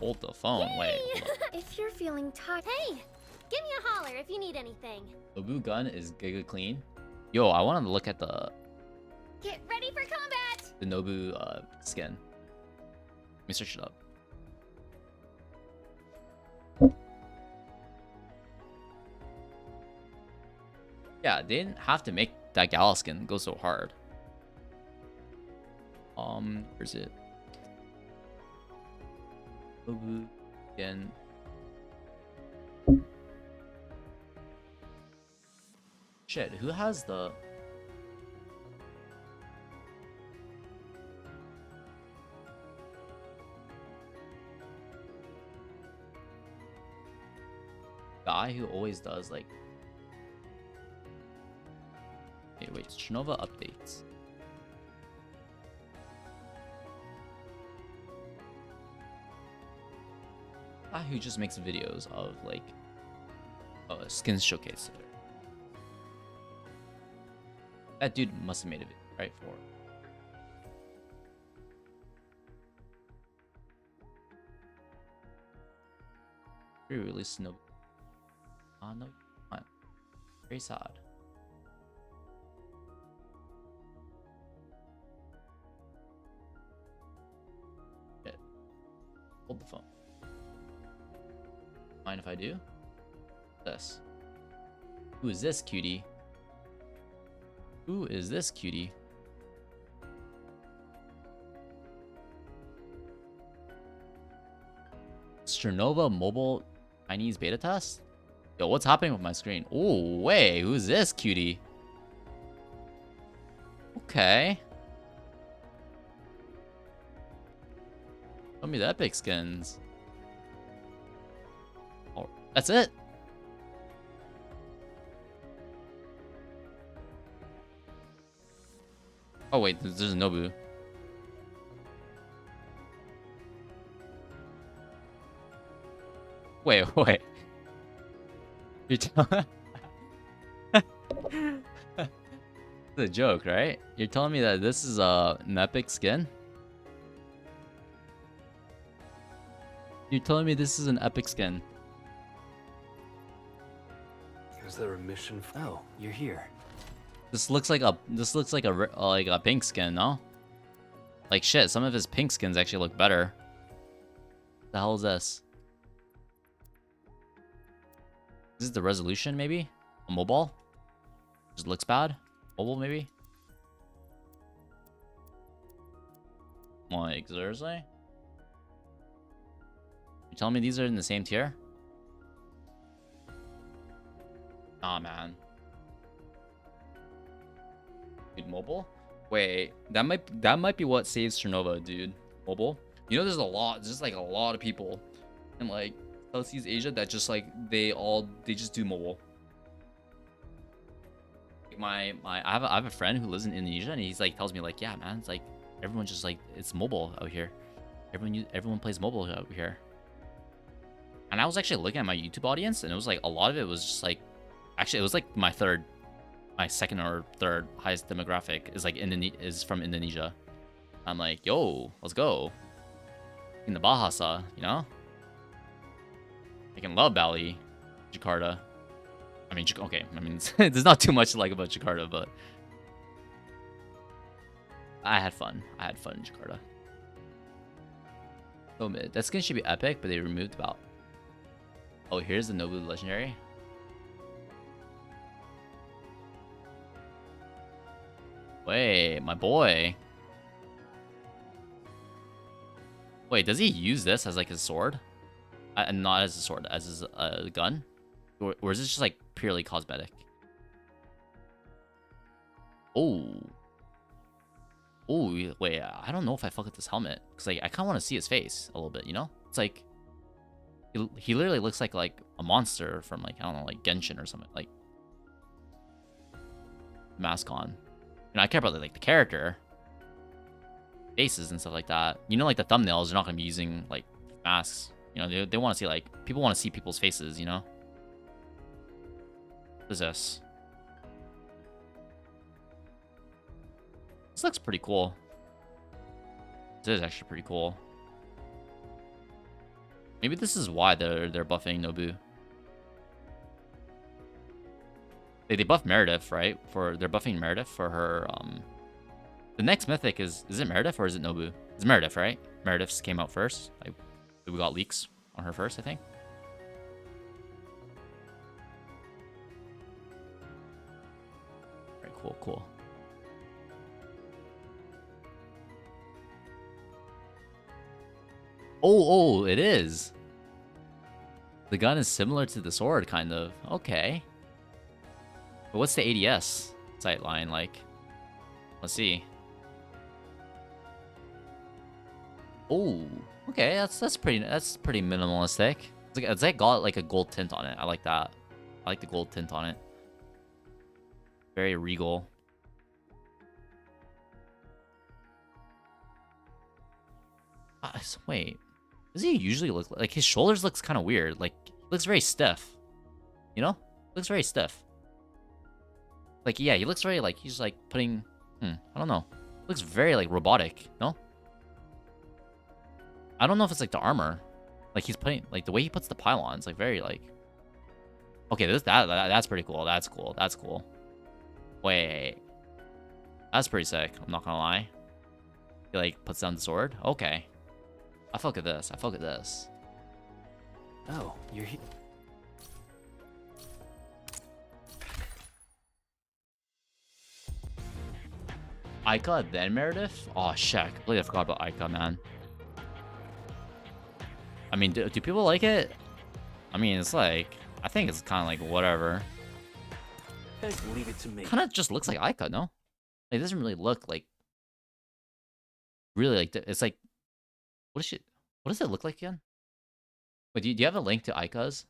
Hold the phone. Wait. If you're feeling tired... Hey! Give me a holler if you need anything. Nobu gun is giga clean. Yo, I wanted to look at the Get ready for combat! Nobu skin. Let me search it up. Yeah, they didn't have to make that Gala skin go so hard. Where's it? Nobu skin. Shit, who has the... guy who always does like... Wait, Strinova updates. Guy who just makes videos of like skins showcase. That dude must have made a video, right? For re-release no. No, come on. Very sad. Shit. Hold the phone. Mind if I do? This. Who is this cutie? Who is this cutie? Strinova mobile Chinese beta test? Yo, what's happening with my screen? Oh, wait, who's this cutie? Okay. Show me the epic skins. Oh, that's it? Oh wait, there's a Nobu. Wait. You're telling... It's a joke, right? You're telling me that this is an epic skin? You're telling me this is an epic skin? Is there a mission? Oh, you're here. This looks like a pink skin, no? Like shit, some of his pink skins actually look better. What the hell is this? This is the resolution, maybe? A mobile? Just looks bad? Mobile, maybe? Like, seriously? You telling me these are in the same tier? Nah, man. Dude, mobile? Wait, that might be what saves Strinova, dude. Mobile. You know, there's like a lot of people in like Southeast Asia that just like they just do mobile. Like I have a friend who lives in Indonesia, and he's like tells me like, yeah, man, it's like everyone just like it's mobile out here. Everyone plays mobile out here. And I was actually looking at my YouTube audience, and it was like a lot of it was just like, actually it was like my second or third highest demographic is like is from Indonesia. I'm like, yo, let's go. In the Bahasa, you know? I can love Bali, Jakarta. I mean, okay, I mean, there's not too much to like about Jakarta, but I had fun. I had fun in Jakarta. So mid. That skin should be epic, but they removed about... Oh, here's the Nobu Legendary. Wait, my boy. Wait, does he use this as like his sword? Not as a sword, as his gun? Or is this just like purely cosmetic? Oh. Oh, wait, I don't know if I fuck with this helmet. Because like, I kind of want to see his face a little bit, you know? It's like... He literally looks like a monster from like, I don't know, like Genshin or something. Like... Mask on. You know, I care about like the character. Faces and stuff like that. You know, like the thumbnails, they're not going to be using like masks. You know, they want to see like... People want to see people's faces, you know? What is this? This looks pretty cool. This is actually pretty cool. Maybe this is why they're buffing Nobu. They buffed Meredith, right? They're buffing Meredith for her the next mythic is it Meredith or is it Nobu? It's Meredith, right? Meredith's came out first. Like we got leaks on her first, I think. Alright, cool. Oh, it is. The gun is similar to the sword, kind of. Okay. But what's the ADS sight line like? Let's see. Oh, okay. That's pretty minimalistic. It's like got like a gold tint on it. I like that. I like the gold tint on it. Very regal. Wait. Does he usually look like his shoulders looks kind of weird? Like he looks very stiff. You know? Looks very stiff. Like yeah, he looks very like he's like putting I don't know. Looks very like robotic, no? I don't know if it's like the armor. Like he's putting like the way he puts the pylons like very like okay, that's pretty cool. That's cool. Wait. That's pretty sick. I'm not gonna lie. He like puts down the sword. Okay. I fuck with this. Oh, you're here. Ica, then Meredith? Oh, shit. I completely forgot about Ica, man. I mean, do people like it? I mean, it's like... I think it's kind of like whatever. Leave it to me. Kind of just looks like Ica, no? Like, it doesn't really look like... Really, like... It's like... What does it look like again? Wait, do you have a link to Ica's?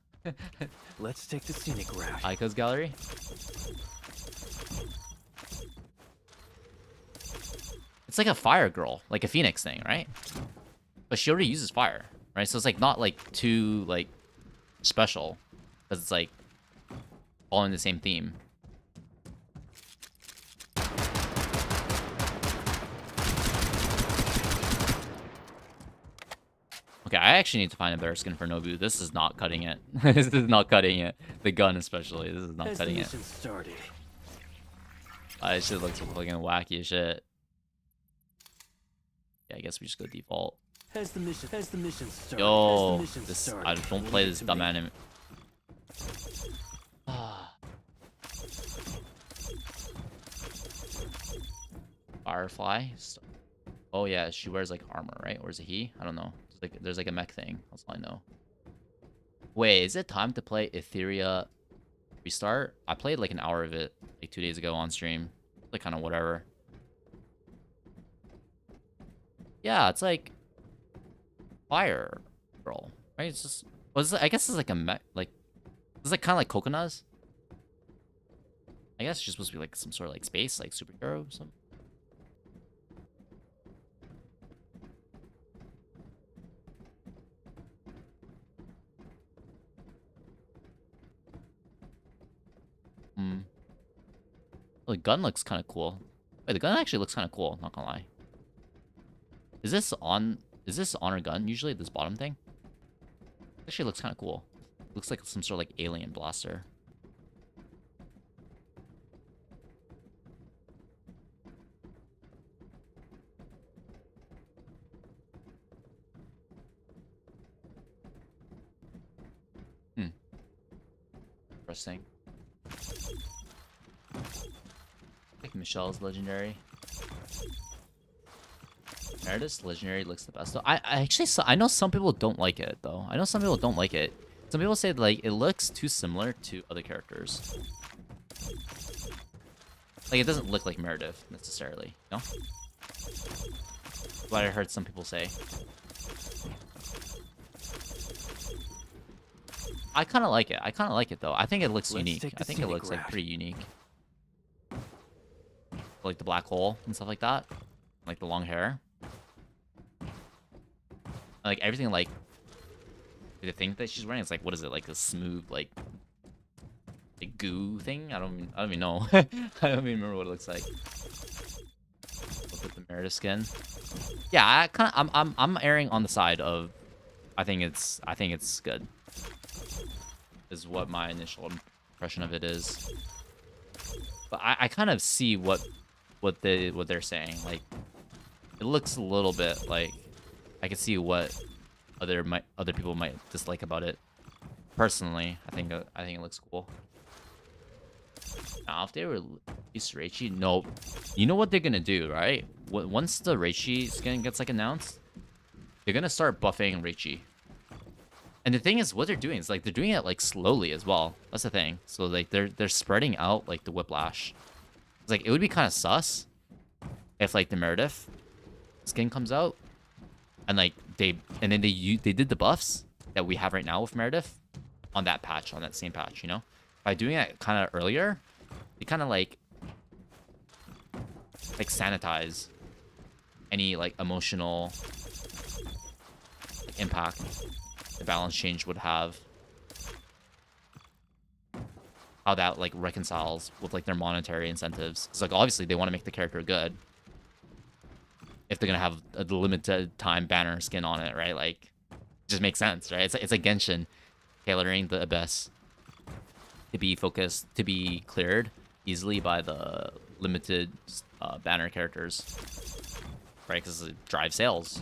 Let's take the scenic route. Ica's gallery? It's like a fire girl, like a phoenix thing, right? But she already uses fire, right? So it's like not like too like special, because it's like following the same theme. Okay, I actually need to find a better skin for Nobu. This is not cutting it. This is not cutting it. The gun especially. This is not cutting it. This shit looks fucking wacky as shit. Yeah, I guess we just go default. Has the mission started? Yo, this I don't play this dumb anime. Firefly. Oh yeah, she wears like armor, right? Or is it he? I don't know. There's like a mech thing. That's all I know. Wait, is it time to play Etheria Restart? I played like an hour of it like 2 days ago on stream. Like kind of whatever. Yeah, it's like Fire Girl, right? It's just I guess it's like a mech, like it's like kind of like Coconuts. I guess it's just supposed to be like some sort of like space, like superhero or something. Well, the gun looks kind of cool. Wait, the gun actually looks kind of cool, not gonna lie. Is this on her gun usually, this bottom thing? Actually looks kind of cool. Looks like some sort of like alien blaster. Interesting. I think Michelle's legendary. Meredith's legendary looks the best though. I actually saw, I know some people don't like it though. I know some people don't like it. Some people say like it looks too similar to other characters. Like it doesn't look like Meredith necessarily, you know? What I heard some people say. I kind of like it. I kind of like it though. I think it looks unique. I think it looks like pretty unique. Like the black hole and stuff like that. Like the long hair. Like everything, like the thing that she's wearing is like, what is it, like a smooth like goo thing? I don't even know. I don't even remember what it looks like. Look at the Meredith skin. Yeah, I'm erring on the side of I think it's good. Is what my initial impression of it is. But I kind of see what they're saying. Like it looks a little bit like I can see what other people might dislike about it. Personally, I think it looks cool. Now, if they release Reichi, no, you know what they're gonna do, right? Once the Reichi skin gets like announced, they're gonna start buffing Reichi. And the thing is, what they're doing is like they're doing it like slowly as well. That's the thing. So like they're spreading out like the whiplash. It's like it would be kind of sus if like the Meredith skin comes out and like they did the buffs that we have right now with Meredith on that patch, on that same patch, you know? By doing it kind of earlier, they kind of like sanitize any like emotional impact the balance change would have. How that like reconciles with like their monetary incentives. It's like obviously they want to make the character good. If they're gonna have a limited time banner skin on it, right? Like, it just makes sense, right? It's like Genshin tailoring the Abyss to be focused, to be cleared easily by the limited banner characters, right? Because it drives sales.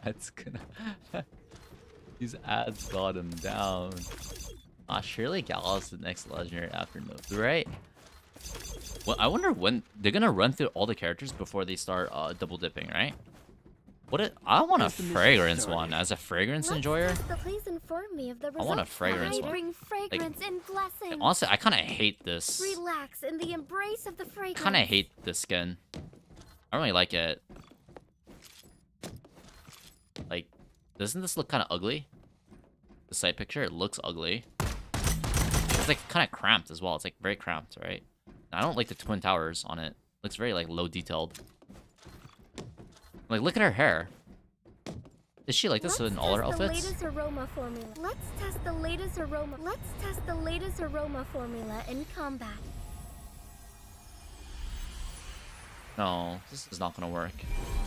Ads gonna these ads got him down. Surely Gal's the next legendary after Nobu, right? Well, I wonder when they're gonna run through all the characters before they start double dipping, right? I want a fragrance one as a fragrance enjoyer. I want a fragrance one. Like, honestly, I kind of hate this. Relax in the embrace of the fragrance. I kind of hate this skin. I don't really like it. Like, doesn't this look kind of ugly? The side picture, it looks ugly. It's like kind of cramped as well. It's like very cramped, right? And I don't like the twin towers on it. Looks very like low detailed. Like, look at her hair. Is she like this in all her outfits? Let's test the latest aroma. Let's test the latest aroma formula in combat. No, this is not gonna work.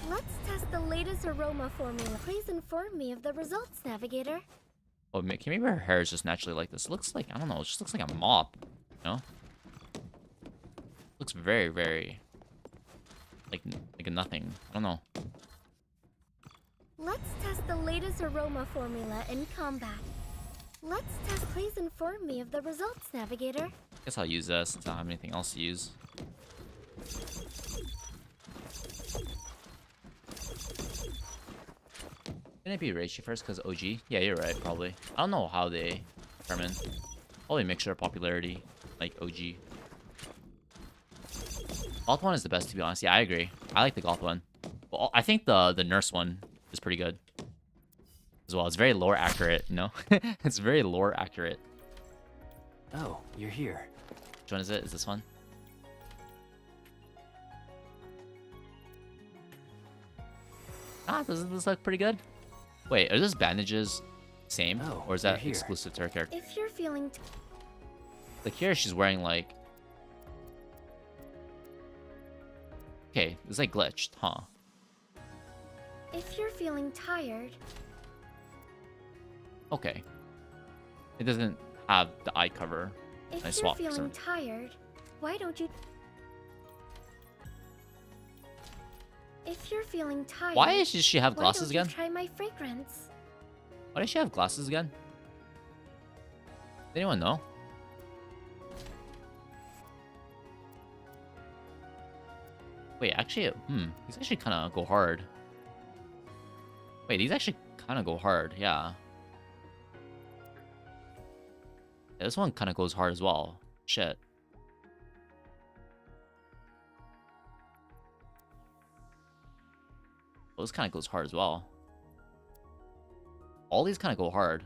Let's test the latest aroma formula. Please inform me of the results, Navigator. Oh, maybe her hair is just naturally like this. It looks like, I don't know, it just looks like a mop, you know? looks very, very like a nothing. I don't know. Let's test the latest aroma formula in combat. Let's test. Please inform me of the results, Navigator. Guess I'll use this since I don't have anything else to use. Can it be Reishi first because OG? Yeah, you're right, probably. I don't know how they determine. Probably mixture of popularity, like OG. Goth one is the best, to be honest. Yeah, I agree. I like the Goth one. Well, I think the nurse one is pretty good as well. It's very lore accurate, you know? It's very lore accurate. Oh, you're here. Which one is it? Is this one? Ah, doesn't this look pretty good? Wait, are those bandages same? Oh, or is that exclusive to her character? If you're feeling Like here she's wearing like... Okay, it's like glitched, huh? If you're feeling tired, Okay. It doesn't have the eye cover. if I you're swapped feeling some. tired, why don't you? If you're feeling tired, Why does she have why glasses don't you again? try my fragrance. Why does she have glasses again? Does anyone know? Wait, actually, these actually kind of go hard. Wait, these actually kind of go hard, yeah. Yeah, this one kind of goes hard as well. Shit. Well, this kind of goes hard as well. All these kind of go hard.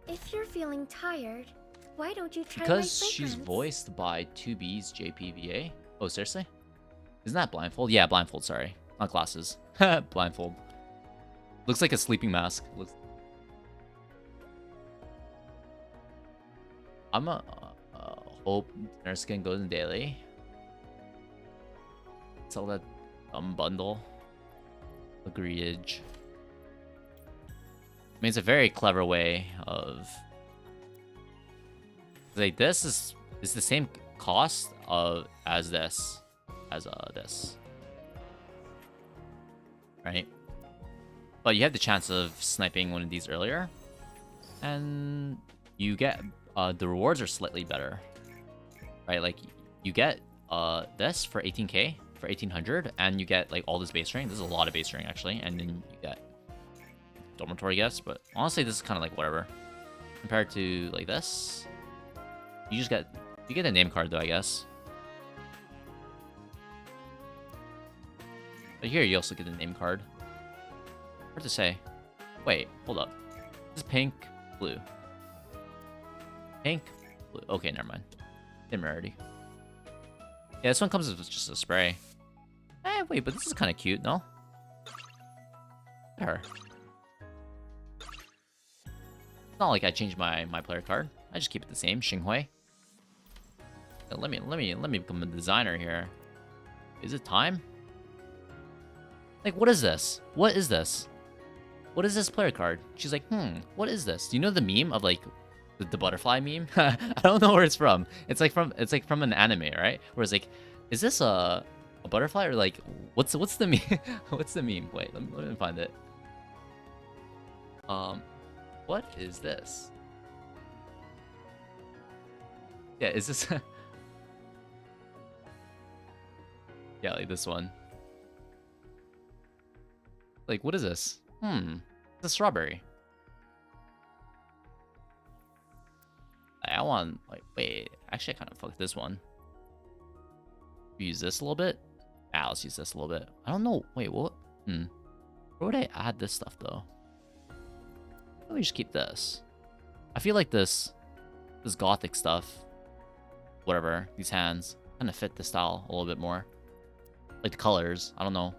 If you're feeling tired, why don't you try my Because fragrance? she's voiced by 2B's JPVA. Oh, seriously? Isn't that blindfold? Yeah, blindfold, sorry. Not glasses. Blindfold. Looks like a sleeping mask. Looks... I'm a hope nurse skin goes in daily. Sell that bundle. Agreeage. I mean, it's a very clever way of... Like, this is the same cost of as this. This. Right? But you have the chance of sniping one of these earlier. And you get... the rewards are slightly better. Right? Like, you get this for 18k, for 1800, and you get, like, all this base ring. This is a lot of base ring, actually. And then you get... dormitory guess, but honestly this is kind of like whatever compared to like this. You get a name card though, I guess. But here you also get a name card. Hard to say. Wait, hold up. This is pink, blue. Pink, blue. Okay, never mind. Same rarity. Yeah, this one comes with just a spray. Wait, but this is kind of cute, no? Look at her. It's not like I changed my player card. I just keep it the same. Xinghui. Let me become a designer here. Is it time? Like, what is this? What is this? What is this player card? She's like, what is this? Do you know the meme of like the butterfly meme? I don't know where it's from. It's like from an anime, right? Where it's like, is this a butterfly or like what's the meme? What's the meme? Wait, let me find it. What is this? Yeah, is this... yeah, like this one. Like, what is this? It's a strawberry. I want, like, wait. Actually, I kind of fucked this one. Use this a little bit? Ah, let's use this a little bit. I don't know. Wait, what? Where would I add this stuff, though? Let me just keep this. I feel like this gothic stuff, whatever, these hands, kind of fit the style a little bit more. Like the colors, I don't know.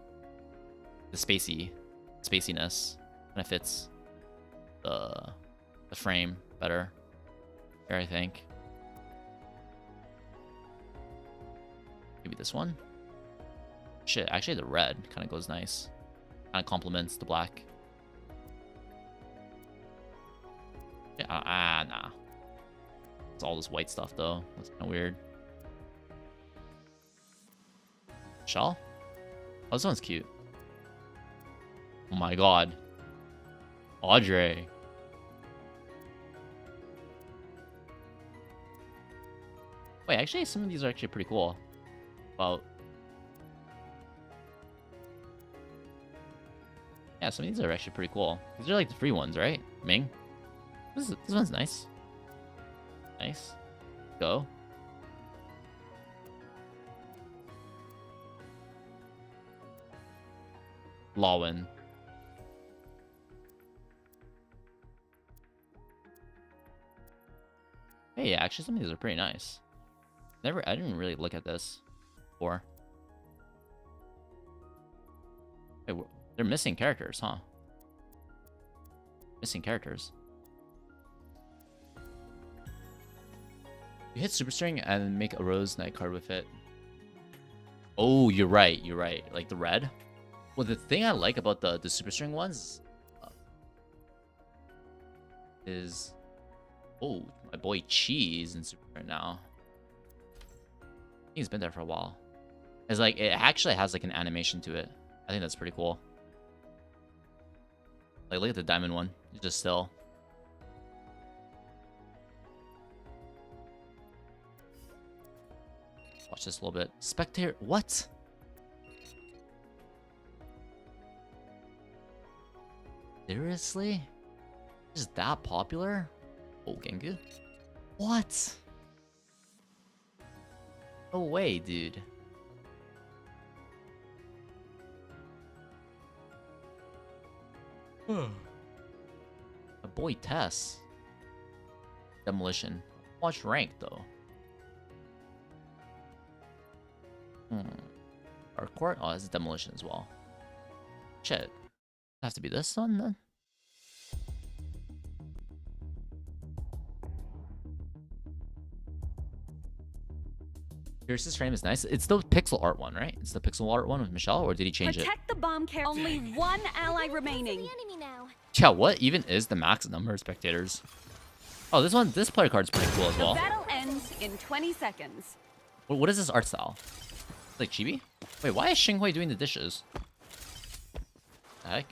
The spaciness kind of fits the frame better here, I think. Maybe this one? Shit, actually the red kind of goes nice. Kind of complements the black. Yeah, nah. It's all this white stuff though. That's kind of weird. Shell? Oh, this one's cute. Oh my god. Audrey. Wait, actually, some of these are actually pretty cool. Well, yeah, some of these are actually pretty cool. These are like the free ones, right? Ming? This one's nice. Nice. Go. Lawin. Hey, yeah, actually, some of these are pretty nice. I didn't really look at this before. Hey, they're missing characters, huh? Missing characters. You hit Super String and make a Rose Knight card with it. Oh, you're right. You're right. Like the red. Well, the thing I like about the Super String ones is, oh, my boy Cheese in Super right now. He's been there for a while. It's like it actually has like an animation to it. I think that's pretty cool. Like look at the diamond one. It's just still. Watch this a little bit. Spectator, what? Seriously? Is that popular? Oh, Gengu? What? No way, dude. My boy Tess. Demolition. Watch rank though. Hardcore? Oh, this is demolition as well. Shit. Have to be this one then? Pierce's frame is nice. It's the pixel art one, right? It's the pixel art one with Michelle, or did he change it? Protect the bomb carrier. Only one ally remaining. Yeah, what even is the max number of spectators? Oh, this player card's pretty cool as well. The battle ends in 20 seconds. What is this art style? It's like chibi? Wait, why is Xinghui doing the dishes? The heck?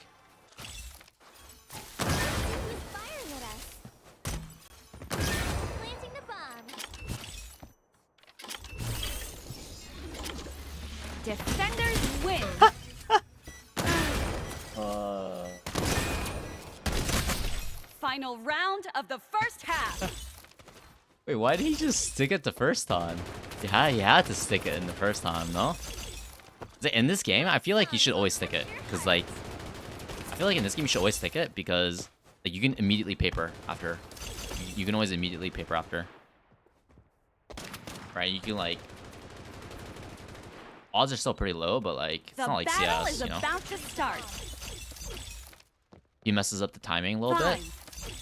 Defenders win. Final round of the first half. Wait, why did he just stick it the first time? Yeah, he had to stick it in the first time, no? In this game, I feel like you should always stick it. Because, like, I feel like in this game you should always stick it because like, you can immediately paper after. You can always immediately paper after. Right, you can, like... Odds are still pretty low, but, like, it's not like CS, you know? About to start. He messes up the timing a little bit.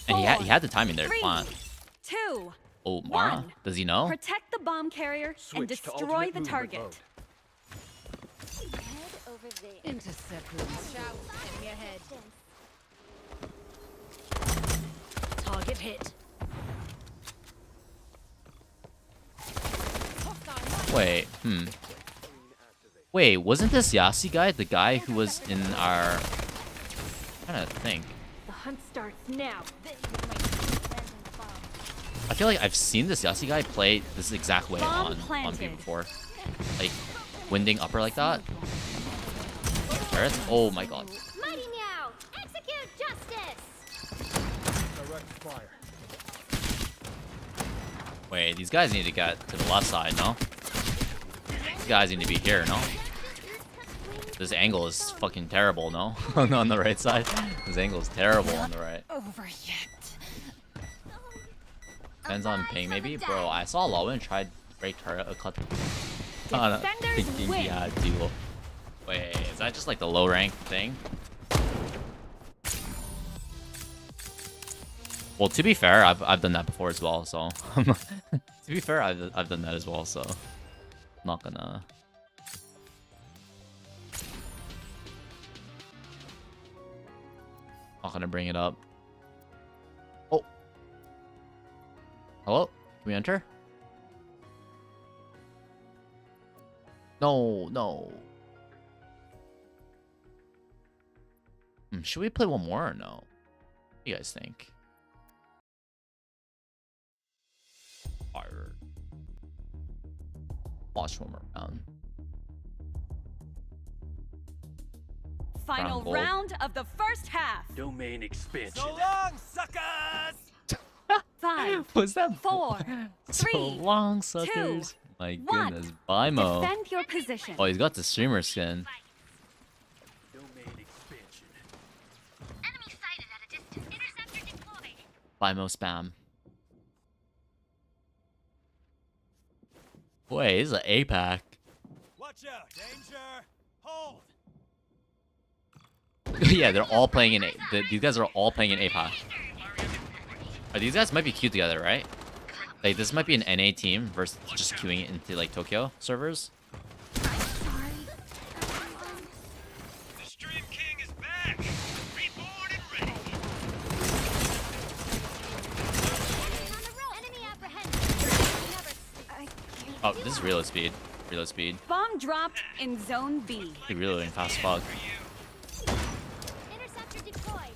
And he had the timing there, fine. 2, Oh, Mara? 1. Does he know? Protect the bomb carrier and destroy the target. Head over there. Intercept room. Shout. Enemy ahead. Target hit. Wait, wasn't this Yasi guy the guy who was in our... I'm trying to think. The hunt starts now. I feel like I've seen this Yasi guy play this exact way on B before. Like, winding upper like that. Turrets? Oh my god. Mighty Meow, execute justice. Direct fire. Wait, these guys need to get to the left side, no? These guys need to be here, no? This angle is fucking terrible, no? On the right side. This angle is terrible on the right. Over yet. Depends on ping, maybe? Bro, I saw Lawin tried break turret a cut. Thinking he had duel. Wait, is that just like the low rank thing? Well, to be fair, I've done that before as well, so to be fair, I've done that as well, so I'm not gonna Not gonna bring it up. Oh. Hello? Can we enter? No, no. Should we play one more or no? What do you guys think? Fire. Watch one more round. Final round of the first half. Domain expansion. So long, suckers! 5, Was that 4, 3, so long, suckers? 2, My 1. goodness, Bimo. Defend your position. Oh, he's got the streamer skin. Domain expansion. Enemy sighted at a distance. Interceptor deployed. Bimo spam. Wait, this is an APAC. Watch out, danger! Hold! Yeah, they're all playing in these guys are all playing in APAC. These guys might be queued together, right? Like, this might be an NA team versus just queuing it into, like, Tokyo servers. The Stream King is back! Reborn and ready! Enemy apprehended. Oh, this is reload speed. Reload speed. Bomb dropped in zone B. He reloading fast as fuck. Interceptor deployed.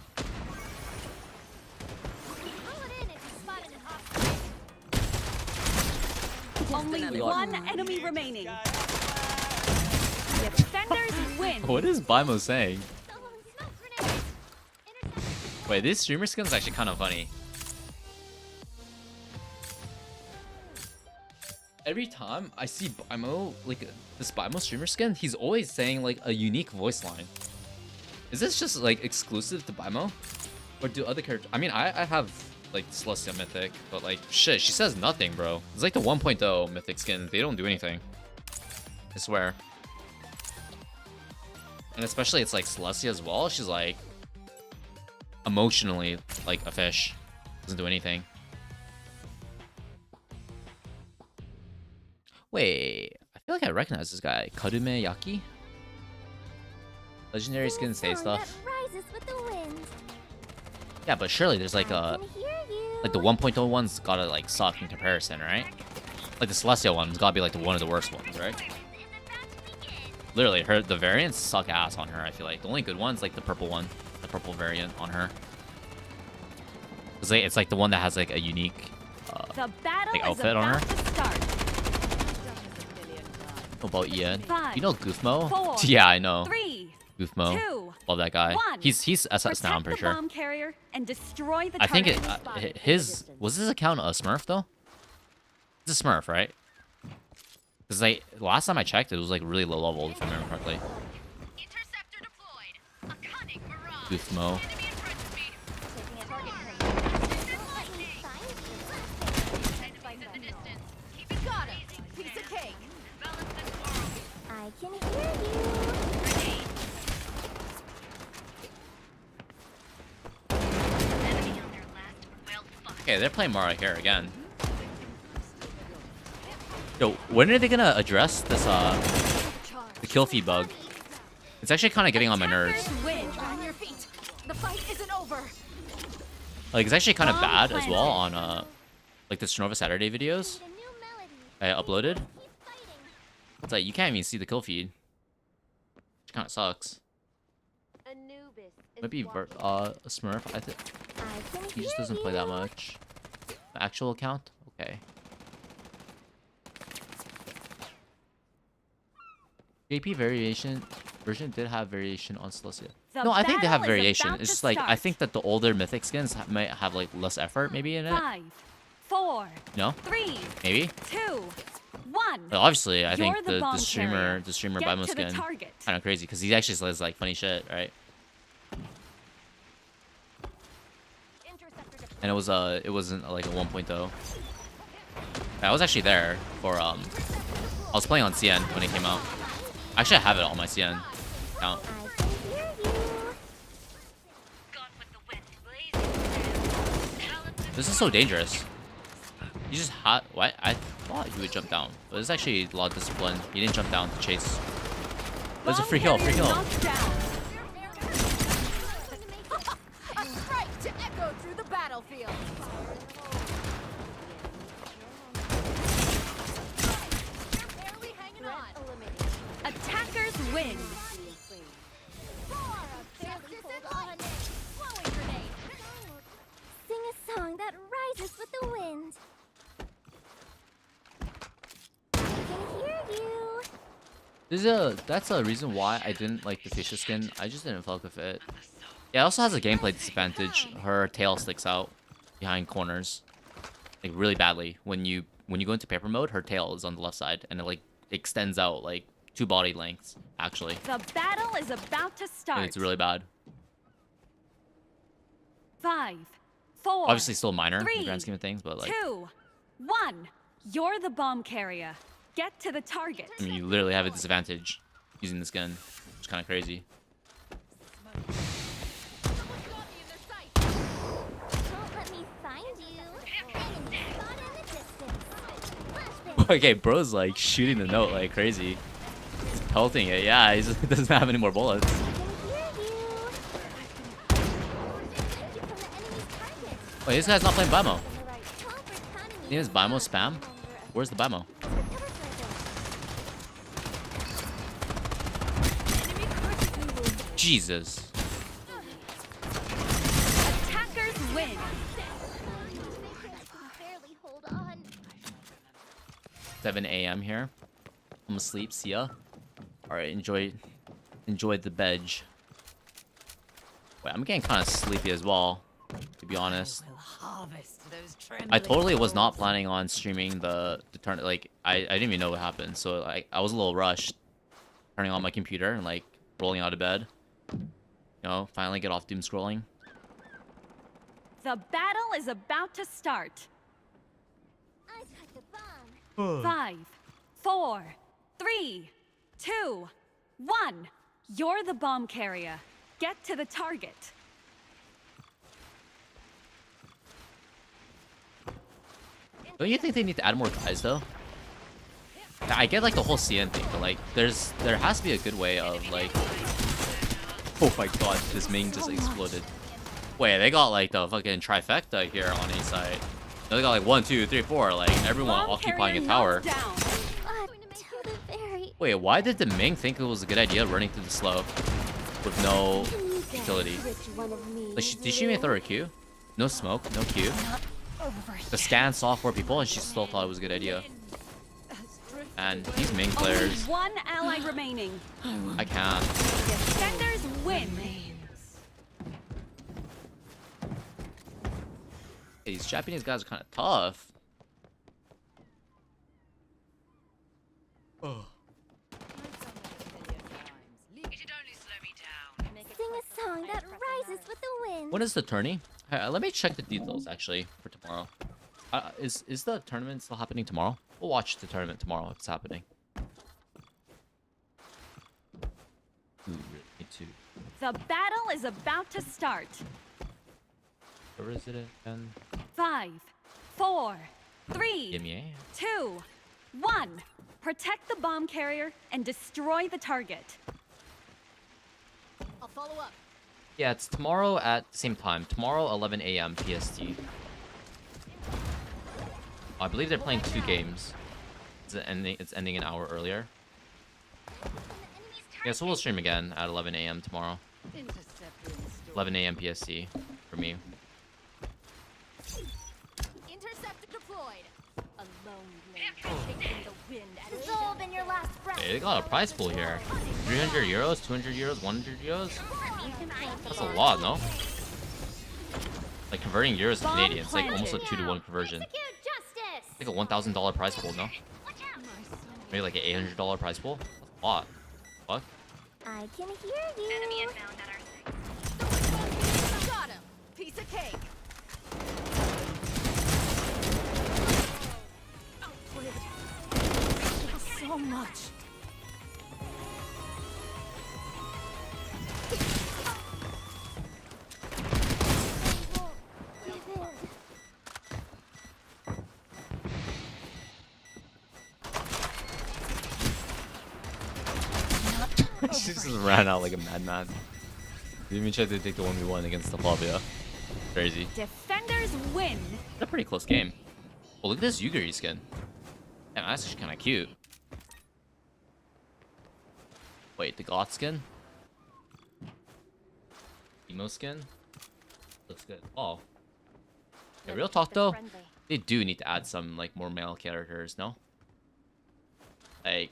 Pull it in if you spot an hostile. Only one enemy remaining. Defenders win. What is Bimo saying? Someone smoke grenades. Interceptor. Wait, this streamer skin is actually kind of funny. Every time I see Bimo, like this Bimo streamer skin, he's always saying like a unique voice line. Is this just like exclusive to Bimo? Or do other characters? I mean, I have like Celestia Mythic, but like shit, she says nothing, bro. It's like the 1.0 Mythic skin. They don't do anything. I swear. And especially it's like Celestia as well. She's like emotionally like a fish. Doesn't do anything. Wait, I feel like I recognize this guy. Karume Yaki? Legendary skin say stuff. Rises with the wind. Yeah, but surely there's like I a can hear you. like the 1.0 one's gotta like suck in comparison, right? Like the Celestial one's gotta be like one of the worst ones, right? Literally, the variants suck ass on her. I feel like the only good one's like the purple one, the purple variant on her. It's like the one that has like a unique The battle like is outfit on her. about to start. What about Ian? 5, You know Goofmo? 4, Yeah, I know. 3, Goofmo. 2, Love that guy. 1. He's SS now, I'm pretty Protect the sure. bomb carrier and destroy the I think target. his was his account a Smurf though? It's a Smurf, right? Because like last time I checked, it was like really low level if I remember correctly. Interceptor deployed. A cunning mirage. Goofmo. Enemy in front of me. Taking a target. In the distance. Keep it Got him. Piece of cake. Balance this world. I can hear you. Enemy on their last. Well fought. Okay, they're playing Mara here again. Yo, when are they gonna address this the kill feed bug? It's actually kind of getting on my nerves. Attackers win. On your feet. The fight isn't over. Like it's actually kind of Bomb bad as well planted. on like the Strinova Saturday videos A new melody. I uploaded. Keep fighting. It's like you can't even see the kill feed, which kind of sucks. Anubis is Maybe watching. a Smurf. I think I can he just hear doesn't play that you. much. The actual account, okay. JP version did have variation on Celestia. The No, I think they have battle is variation. about It's to just like I start. think that the older mythic skins might have like less effort maybe in it. 5, 4, No, 3, maybe. 2, 1. But obviously, I You're think the bomb the streamer carrier. Get Bimo to the skin target. kind of crazy because he actually says like funny shit, right? Interceptor deployed. And it wasn't like a 1.0. I was actually there for I was playing on CN when it came out. Actually, I have it on my CN account. I can hear you. Gone with the wind. Blazing. This is so dangerous. You just what? I thought you would jump down, but it's actually a lot of discipline. You didn't jump down to chase. There's a Bomb free kill, carrier free kill. knocked down. battlefield. You're barely hanging on. Attackers win. Sing a song that rises with the wind. I can hear you. That's a reason why I didn't like the Fisher skin. I just didn't fuck with it. Yeah, it also has a gameplay disadvantage. Her tail sticks out behind corners, like really badly. When you go into paper mode, her tail is on the left side, and it like extends out like 2 body lengths. Actually, The battle is about to start. and it's really bad. 5, 4. Obviously, still minor in the 3, grand scheme of things, but like 2, 1. You're the bomb carrier. Get to the target. I mean, you literally have a disadvantage using this gun, which is kind of crazy. Someone's got me in their sight. Don't let me find you. Enemy spot in the distance. Flashbang. Okay, bro's like shooting the note like crazy. He's pelting it. Yeah, he doesn't have any more bullets. I can hear you. Protect you from the enemy's target. Wait, this guy's not playing Bimo. On the right. Comfort economy His name is Bimo spam? no longer a- Where's the Bimo? Recover further. Jesus. Attackers win. Barely hold on. 7 a.m. here. I'm asleep. See ya. All right, enjoy the bed. Wait, I'm getting kind of sleepy as well, to be honest. I totally was not planning on streaming the turn. Like, I didn't even know what happened, so I was a little rushed, turning on my computer and like rolling out of bed. You know, finally get off doom scrolling. The battle is about to start. I got the bomb. 5, 4, 3, 2, 1. You're the bomb carrier. Get to the target. Don't you think they need to add more guys though? I get like the whole CN thing, but like there has to be a good way of like. Oh my god, this main just exploded. Wait, they got like the fucking trifecta here on A side. They got like 1, 2, 3, 4, like everyone Bomb occupying a carrier tower. knocked down. To the very Wait, why did the Ming think it was a good idea running through the slope with no utility? which one of me? Like, did she even throw her Q? No smoke, no Q. The scan saw 4 people and she still thought it was a good idea. And these Ming Only players, one ally remaining. I can't. Defenders win. These Japanese guys are kind of tough. Oh. Sing a song that rises with the wind. When is the tourney? Let me check the details actually for tomorrow. Is the tournament still happening tomorrow? We'll watch the tournament tomorrow if it's happening. Ooh, me too. The battle is about to start. Where is it again? 5, 4, 3, EMEA? 2, 1. Protect the bomb carrier and destroy the target. I'll follow up. Yeah, it's tomorrow at the same time. Tomorrow, 11 a.m. PST. I believe they're playing 2 games. It's ending an hour earlier. Yeah, so we'll stream again at 11 a.m. tomorrow. 11 a.m. PST for me. Intercept deployed. A lone lady taking the wind at dissolve in your last breath. Hey, they got a prize pool here. 300 euros, 200 euros, 100 euros. That's a lot, no? Like converting euros to Canadian, it's like almost a 2-to-1 conversion. Execute justice. It's like a $1,000 prize pool, no? Maybe like an $800 prize pool? That's a lot. Fuck. I can hear you. Enemy inbound at our Got him. Piece of cake. So much. She just ran out like a madman. Didn't even try to take the 1v1 against the Flavia. Crazy. Defend Defenders win. It's a pretty close game. Oh, look at this Yugiri skin. Yeah, that's actually kind of cute. Wait, the goth skin? Emo skin? Looks good. Oh. Yeah, real talk though, they do need to add some like more male characters, no? Like,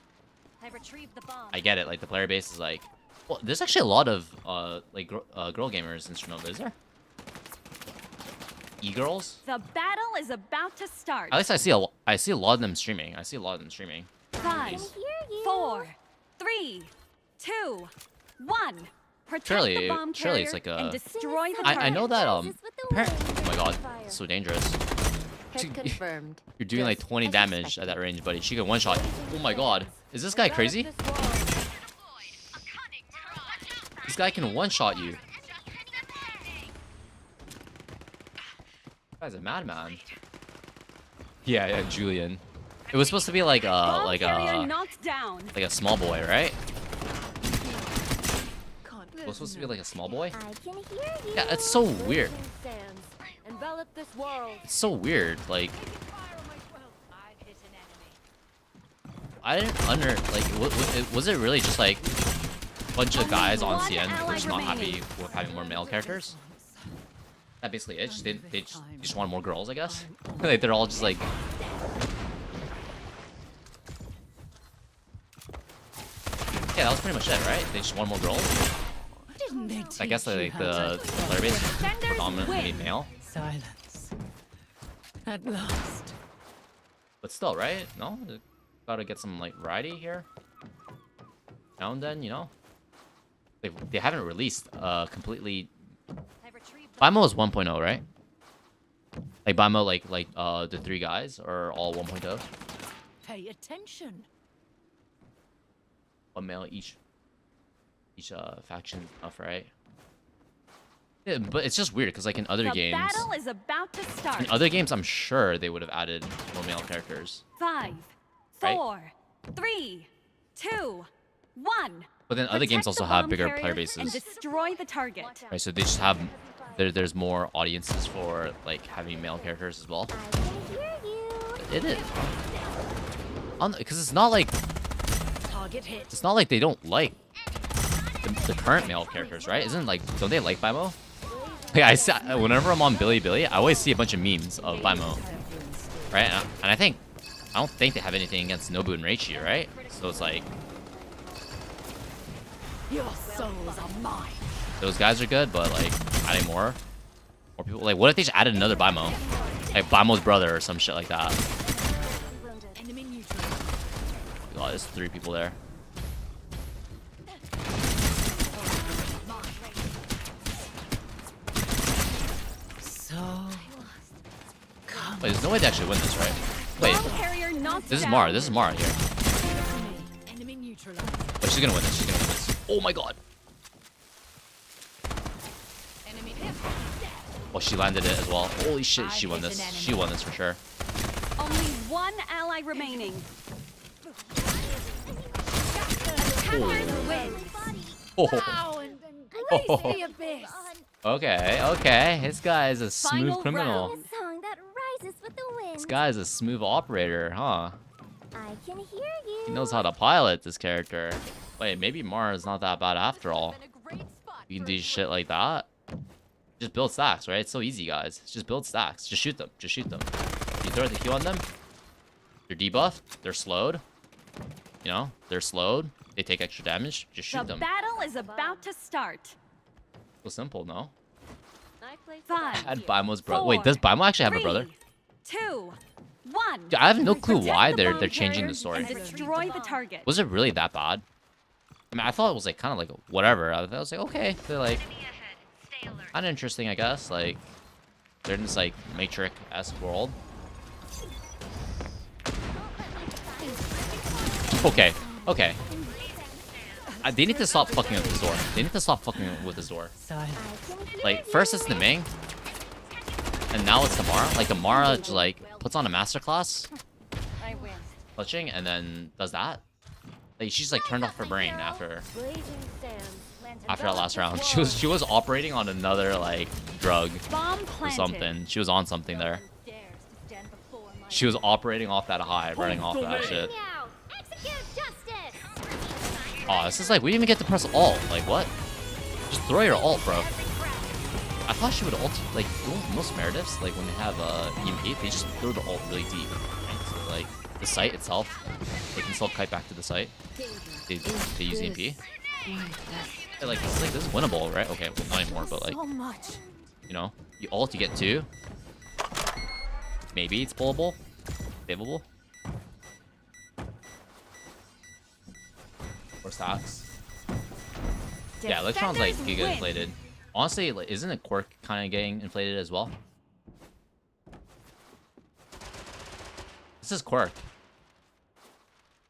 I get it, like the player base is like, well, there's actually a lot of girl gamers in Strinova, is there? E-girls? The battle is about to start. At least I see a lot of them streaming. 5, 4, 3, 2, 1. Protect Surely, the bomb surely it's carrier like a. and destroy the I know target. that oh my god, it's so dangerous. Confirmed. You're doing like 20 damage at that range, buddy. She can one shot. Oh my god, is this guy crazy? This guy can one shot you. This guy's a madman. Yeah, Julian. It was supposed to be like a small boy, right? It was supposed to be like a small boy. Yeah, it's so weird. It's so weird. Like, I didn't was it really just like a bunch of guys on CN who were just not happy with having more male characters? That basically it. They just want more girls, I guess. Like they're all just like. Yeah, that was pretty much it, right? They just want more girls. I guess like the player base is predominantly male. Silence. At last. But still, right? No? Gotta get some like variety here. Now and then, you know? They haven't released completely. BIMO is 1.0, right? Like BIMO, like the 3 guys are all 1.0. Pay attention. One male each faction stuff, right? Yeah, but it's just weird because like in other games, battle is about to start. In other games, I'm sure they would have added more male characters. 5, 4, 3, 2, 1. But then other games also have bigger player bases. And destroy the target. Right, so they just have there's more audiences for like having male characters as well. It is. Because it's not like they don't like the current male characters, right? Isn't like, don't they like BIMO? Like whenever I'm on Billy, I always see a bunch of memes of BIMO, right? And I don't think they have anything against Nobu and Reichi, right? So it's like, Your souls are mine. those guys are good, but like adding more people. Like, what if they just added another BIMO, like BIMO's brother or some shit like that? Oh, there's 3 people there. Wait, there's no way to actually win this, right? Wait, this is Mara here. But she's gonna win this, Oh my god! Oh, she landed it as well. Holy shit, she won this. She won this for sure. Only one ally remaining. Okay. This guy is a smooth criminal. This guy is a smooth operator, huh? I can hear you. He knows how to pilot this character. Wait, maybe Mara's not that bad after all. You can do shit like that. Just build stacks, right? It's so easy, guys. Just build stacks. Just shoot them. You throw the Q on them. They're debuffed. They're slowed. You know, they're slowed. They take extra damage. Just shoot them. The battle is about to start. So simple, no? 5. Add BIMO's brother. Wait, does BIMO actually have a brother? 2, 1. Dude, I have no clue why they're changing the story. Destroy the target. Was it really that bad? I mean, I thought it was like kind of like whatever. I was like, okay, they're like kind of interesting, I guess. Like they're in this like Matrix-esque world. Okay. They need to stop fucking with this door. Like first it's the Ming, and now it's the Mara. Like the Mara just like puts on a masterclass, clutching, and then does that. Like she's like turned off her brain after. after that last round. She was operating on another like drug Bomb or planted. something. She was on something there. She was operating off that high, running off that shit. Now, execute justice. Oh, this is like we didn't even get to press alt. Like what? Just throw your alt, bro. I thought she would ult like most Merediths, like when they have EMP, they just throw the ult really deep. Right? So like the site itself, they can still kite back to the site. They use EMP. Yeah, like this is winnable, right? Okay, well, not anymore, but like you know, you ult, you get 2. Maybe it's pullable, savable. Or stocks. Yeah, Electron's like giga inflated. Honestly, like, isn't it Quirk kind of getting inflated as well? This is Quirk.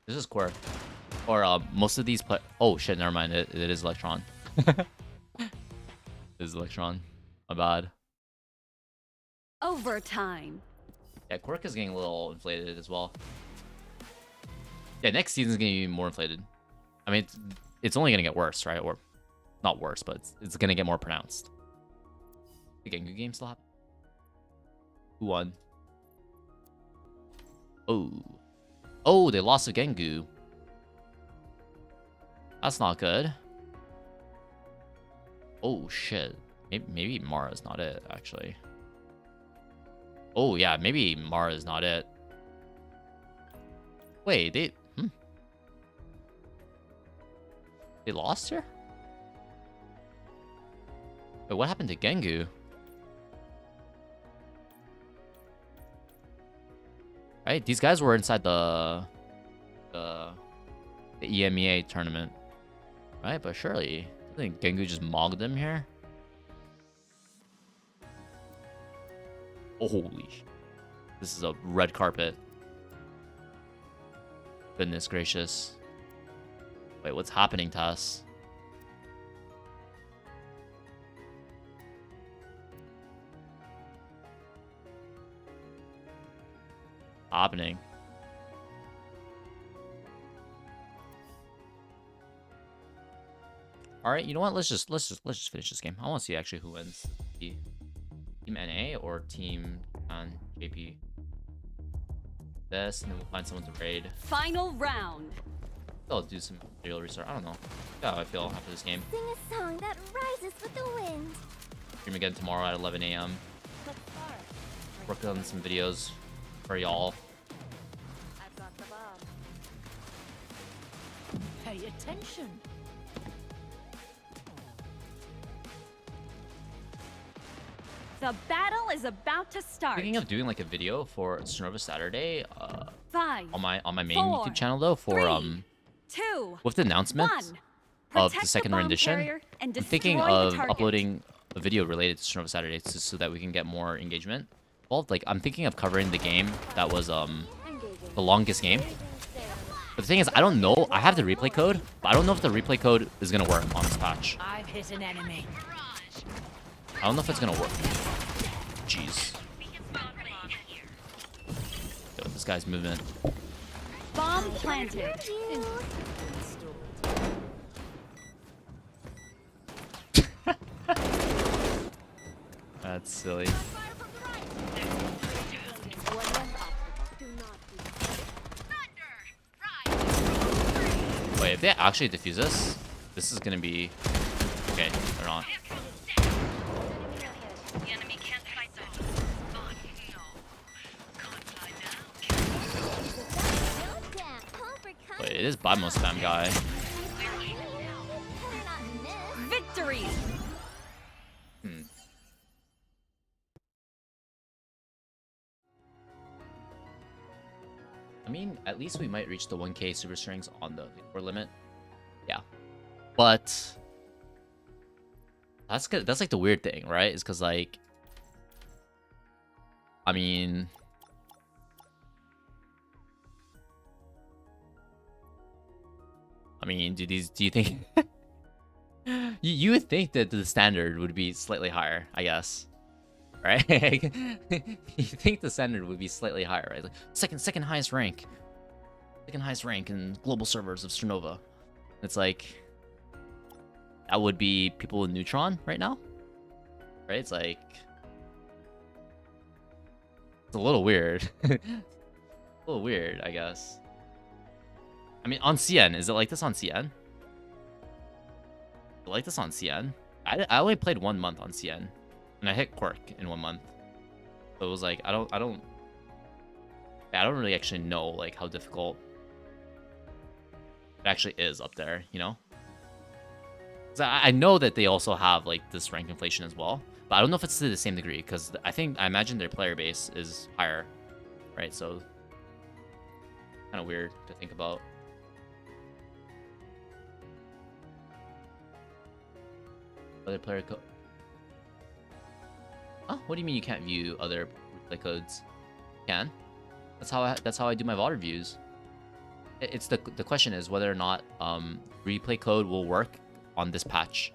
This is Quirk. Or most of these oh shit, never mind. It is Electron. It is Electron. My bad. Overtime. Yeah, Quirk is getting a little inflated as well. Yeah, next season's gonna be more inflated. I mean, it's only gonna get worse, right? Or not worse, but it's gonna get more pronounced. The Gengu game slap. Who won? Oh, they lost to Gengu. That's not good. Oh shit. Maybe Mara's not it actually. Oh yeah, maybe Mara's not it. Wait, they lost here? Wait, what happened to Gengu? Right, these guys were inside the EMEA tournament, right? But surely, I think Gengu just mogged them here. Oh, holy! This is a red carpet. Goodness gracious! Wait, what's happening to us? Happening. All right, you know what? Let's just finish this game. I want to see actually who wins. Team NA or Team JP. This, and then we'll find someone to raid. Final round. I'll do some real restart. I don't know. Yeah, how I feel after this game. Sing a song that rises with the wind. Stream again tomorrow at 11 a.m. Work on some videos for y'all. I've got the bomb. Pay attention. The battle is about to start. Thinking of doing like a video for Strinova Saturday 5, on my main 4, YouTube channel though for 3, 2, with the announcement 1. of the second rendition. I'm thinking of uploading a video related to Strinova Saturday so that we can get more engagement involved. Like I'm thinking of covering the game that was the longest game. But the thing is, I don't know. I have the replay code, but I don't know if the replay code is gonna work on this patch. I've hit an enemy. I don't know if it's gonna work. Jeez. Yo, this guy's movement. Bomb planted. That's silly. Wait, if they actually defuse us, this is gonna be okay. They're not. Wait, it is Bimo spam guy. Victory. I mean, at least we might reach the 1K super strings on the core limit. Yeah, but that's good. That's like the weird thing, right? Is because like, I mean. Do you think you would think that the standard would be slightly higher, I guess, right? You think the standard would be slightly higher, right? Like second highest rank in global servers of Strinova. It's like, that would be people in Neutron right now, right? It's like it's a little weird. A little weird, I guess. I mean, on CN, is it like this on CN? Is it like this on CN? I only played 1 month on CN, and I hit Quirk in 1 month. So it was like I don't really actually know like how difficult it actually is up there, you know? 'Cause I know that they also have like this rank inflation as well, but I don't know if it's to the same degree because I imagine their player base is higher, right? So kind of weird to think about. Other player code. Huh? What do you mean you can't view other replay codes? You can. That's how I do my VOD reviews. It's the question is whether or not replay code will work on this patch,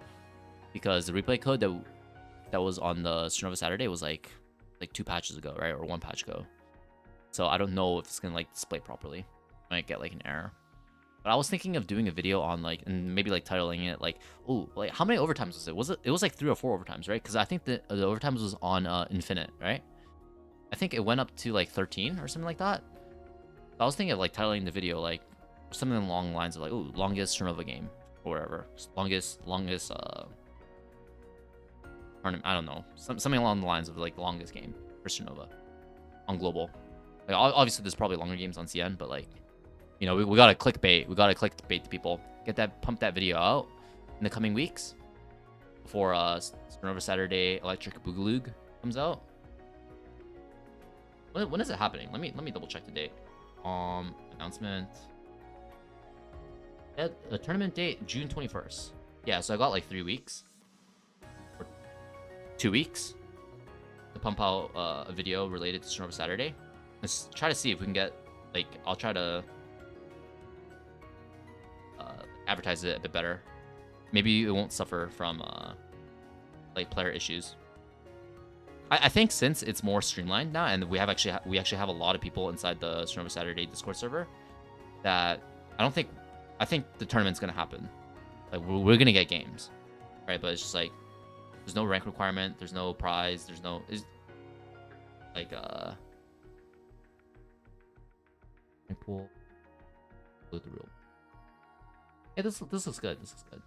because the replay code that was on the Strinova Saturday was like 2 patches ago, right, or 1 patch ago. So I don't know if it's gonna like display properly. I might get like an error. But I was thinking of doing a video on like, and maybe like titling it like, oh, like how many overtimes was it? It was like 3 or 4 overtimes, right? Because I think the overtimes was on Infinite, right? I think it went up to like 13 or something like that. I was thinking of like titling the video like something along the lines of like, oh, longest Strinova game or whatever, longest tournament. I don't know, something along the lines of like the longest game for Strinova on global. Like obviously there's probably longer games on CN, but like, you know, we gotta clickbait. We gotta clickbait the people. Pump that video out in the coming weeks before Strinova Saturday Electric Boogaloo comes out. When is it happening? Let me double check the date. Announcement. Yeah, the tournament date June 21st. Yeah, so I got like 3 weeks or 2 weeks to pump out a video related to Strinova Saturday. Let's try to see if we can get like, I'll try to advertise it a bit better. Maybe it won't suffer from like player issues. I think since it's more streamlined now, and we actually have a lot of people inside the Strinova Saturday Discord server, that I think the tournament's gonna happen. Like we're gonna get games, right? But it's just like there's no rank requirement, there's no prize, there's no rank pool. Look the rule. Yeah, this looks good. This looks good.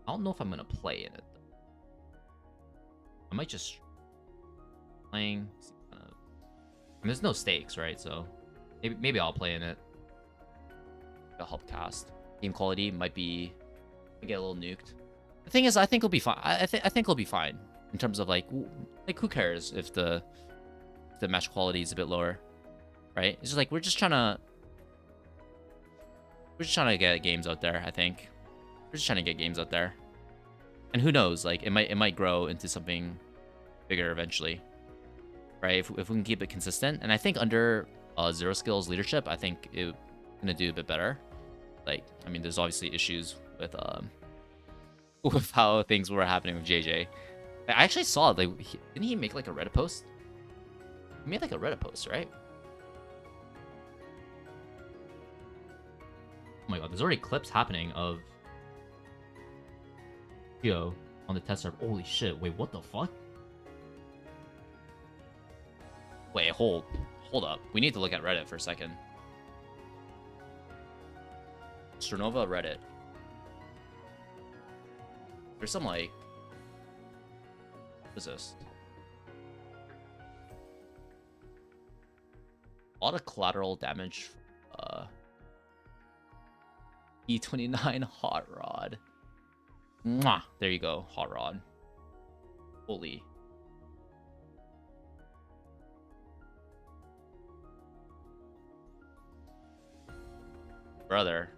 I don't know if I'm gonna play in it. I might just playing. I mean, there's no stakes, right? So maybe I'll play in it. It'll help cast. Game quality might get a little nuked. The thing is, I think it'll be fine. I think it'll be fine in terms of like who cares if the match quality is a bit lower, right? It's just like we're just trying to get games out there. I think we're just trying to get games out there, and who knows? Like it might grow into something bigger eventually, right? If we can keep it consistent, and I think under Zero Skills leadership, I think it's gonna do a bit better. Like, I mean, there's obviously issues with how things were happening with JJ. I actually saw like didn't he make like a Reddit post? He made like a Reddit post, right? Oh my god, there's already clips happening of Yo on the test server. Holy shit, wait, what the fuck? Wait, hold up. We need to look at Reddit for a second. Strinova Reddit. There's some like... What is this? A lot of collateral damage. E29 Hot Rod. Mwah! There you go, Hot Rod. Holy. Brother.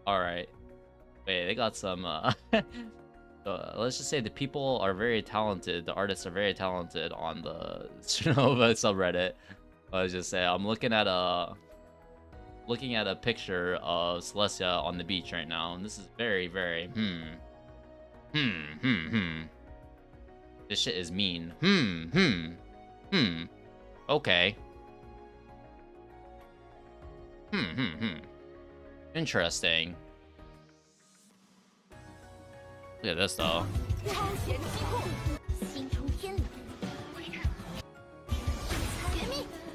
Alright. Wait, they got some, let's just say the people are very talented, the artists are very talented on the Strinova subreddit. Let's just say, I'm looking at a picture of Celestia on the beach right now, and this is very, very, This shit is mean. Okay. Interesting. Look at this though.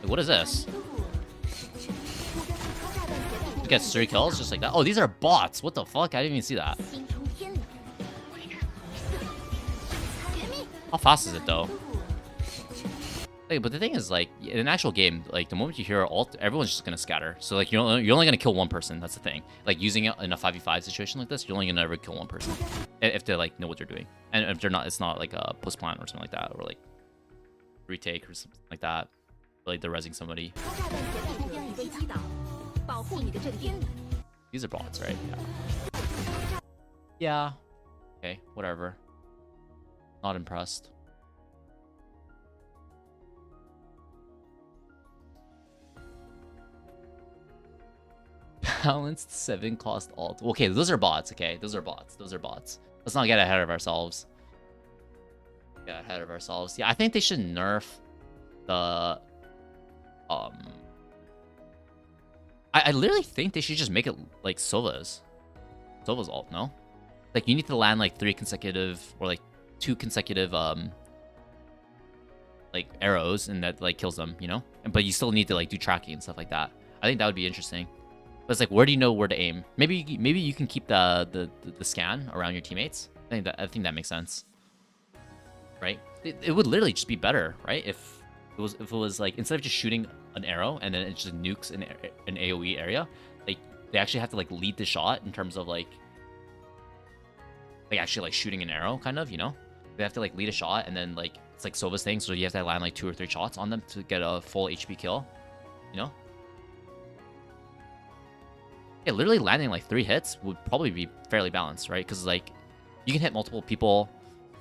What is this? It gets 3 kills just like that. Oh, these are bots. What the fuck? I didn't even see that. How fast is it though? Like, but the thing is, like, in an actual game, like, the moment you hear ult, everyone's just gonna scatter. So, like, you're only gonna kill one person. That's the thing. Like, using it in a 5v5 situation like this, you're only gonna ever kill one person if they like know what they're doing, and if they're not, it's not like a post plant or something like that, or like retake or something like that. Or, like they're rezzing somebody. These are bots, right? Yeah. Yeah. Okay. Whatever. Not impressed. Balanced 7 cost alt. Okay, those are bots. Okay, those are bots. Those are bots. Let's not get ahead of ourselves. Get ahead of ourselves. Yeah, I think they should nerf the I literally think they should just make it like Sova's alt. No, like you need to land like 3 consecutive or like 2 consecutive like arrows, and that like kills them, you know. But you still need to like do tracking and stuff like that. I think that would be interesting. But it's like, where do you know where to aim? Maybe you can keep the scan around your teammates. I think that makes sense, right? It would literally just be better, right? If it was like, instead of just shooting an arrow and then it just nukes an AOE area, like they actually have to like lead the shot in terms of like actually like shooting an arrow, kind of, you know? They have to like lead a shot, and then like it's like Sova's thing, so you have to land like 2 or 3 shots on them to get a full HP kill, you know? Yeah, literally landing like 3 hits would probably be fairly balanced, right? Because like you can hit multiple people,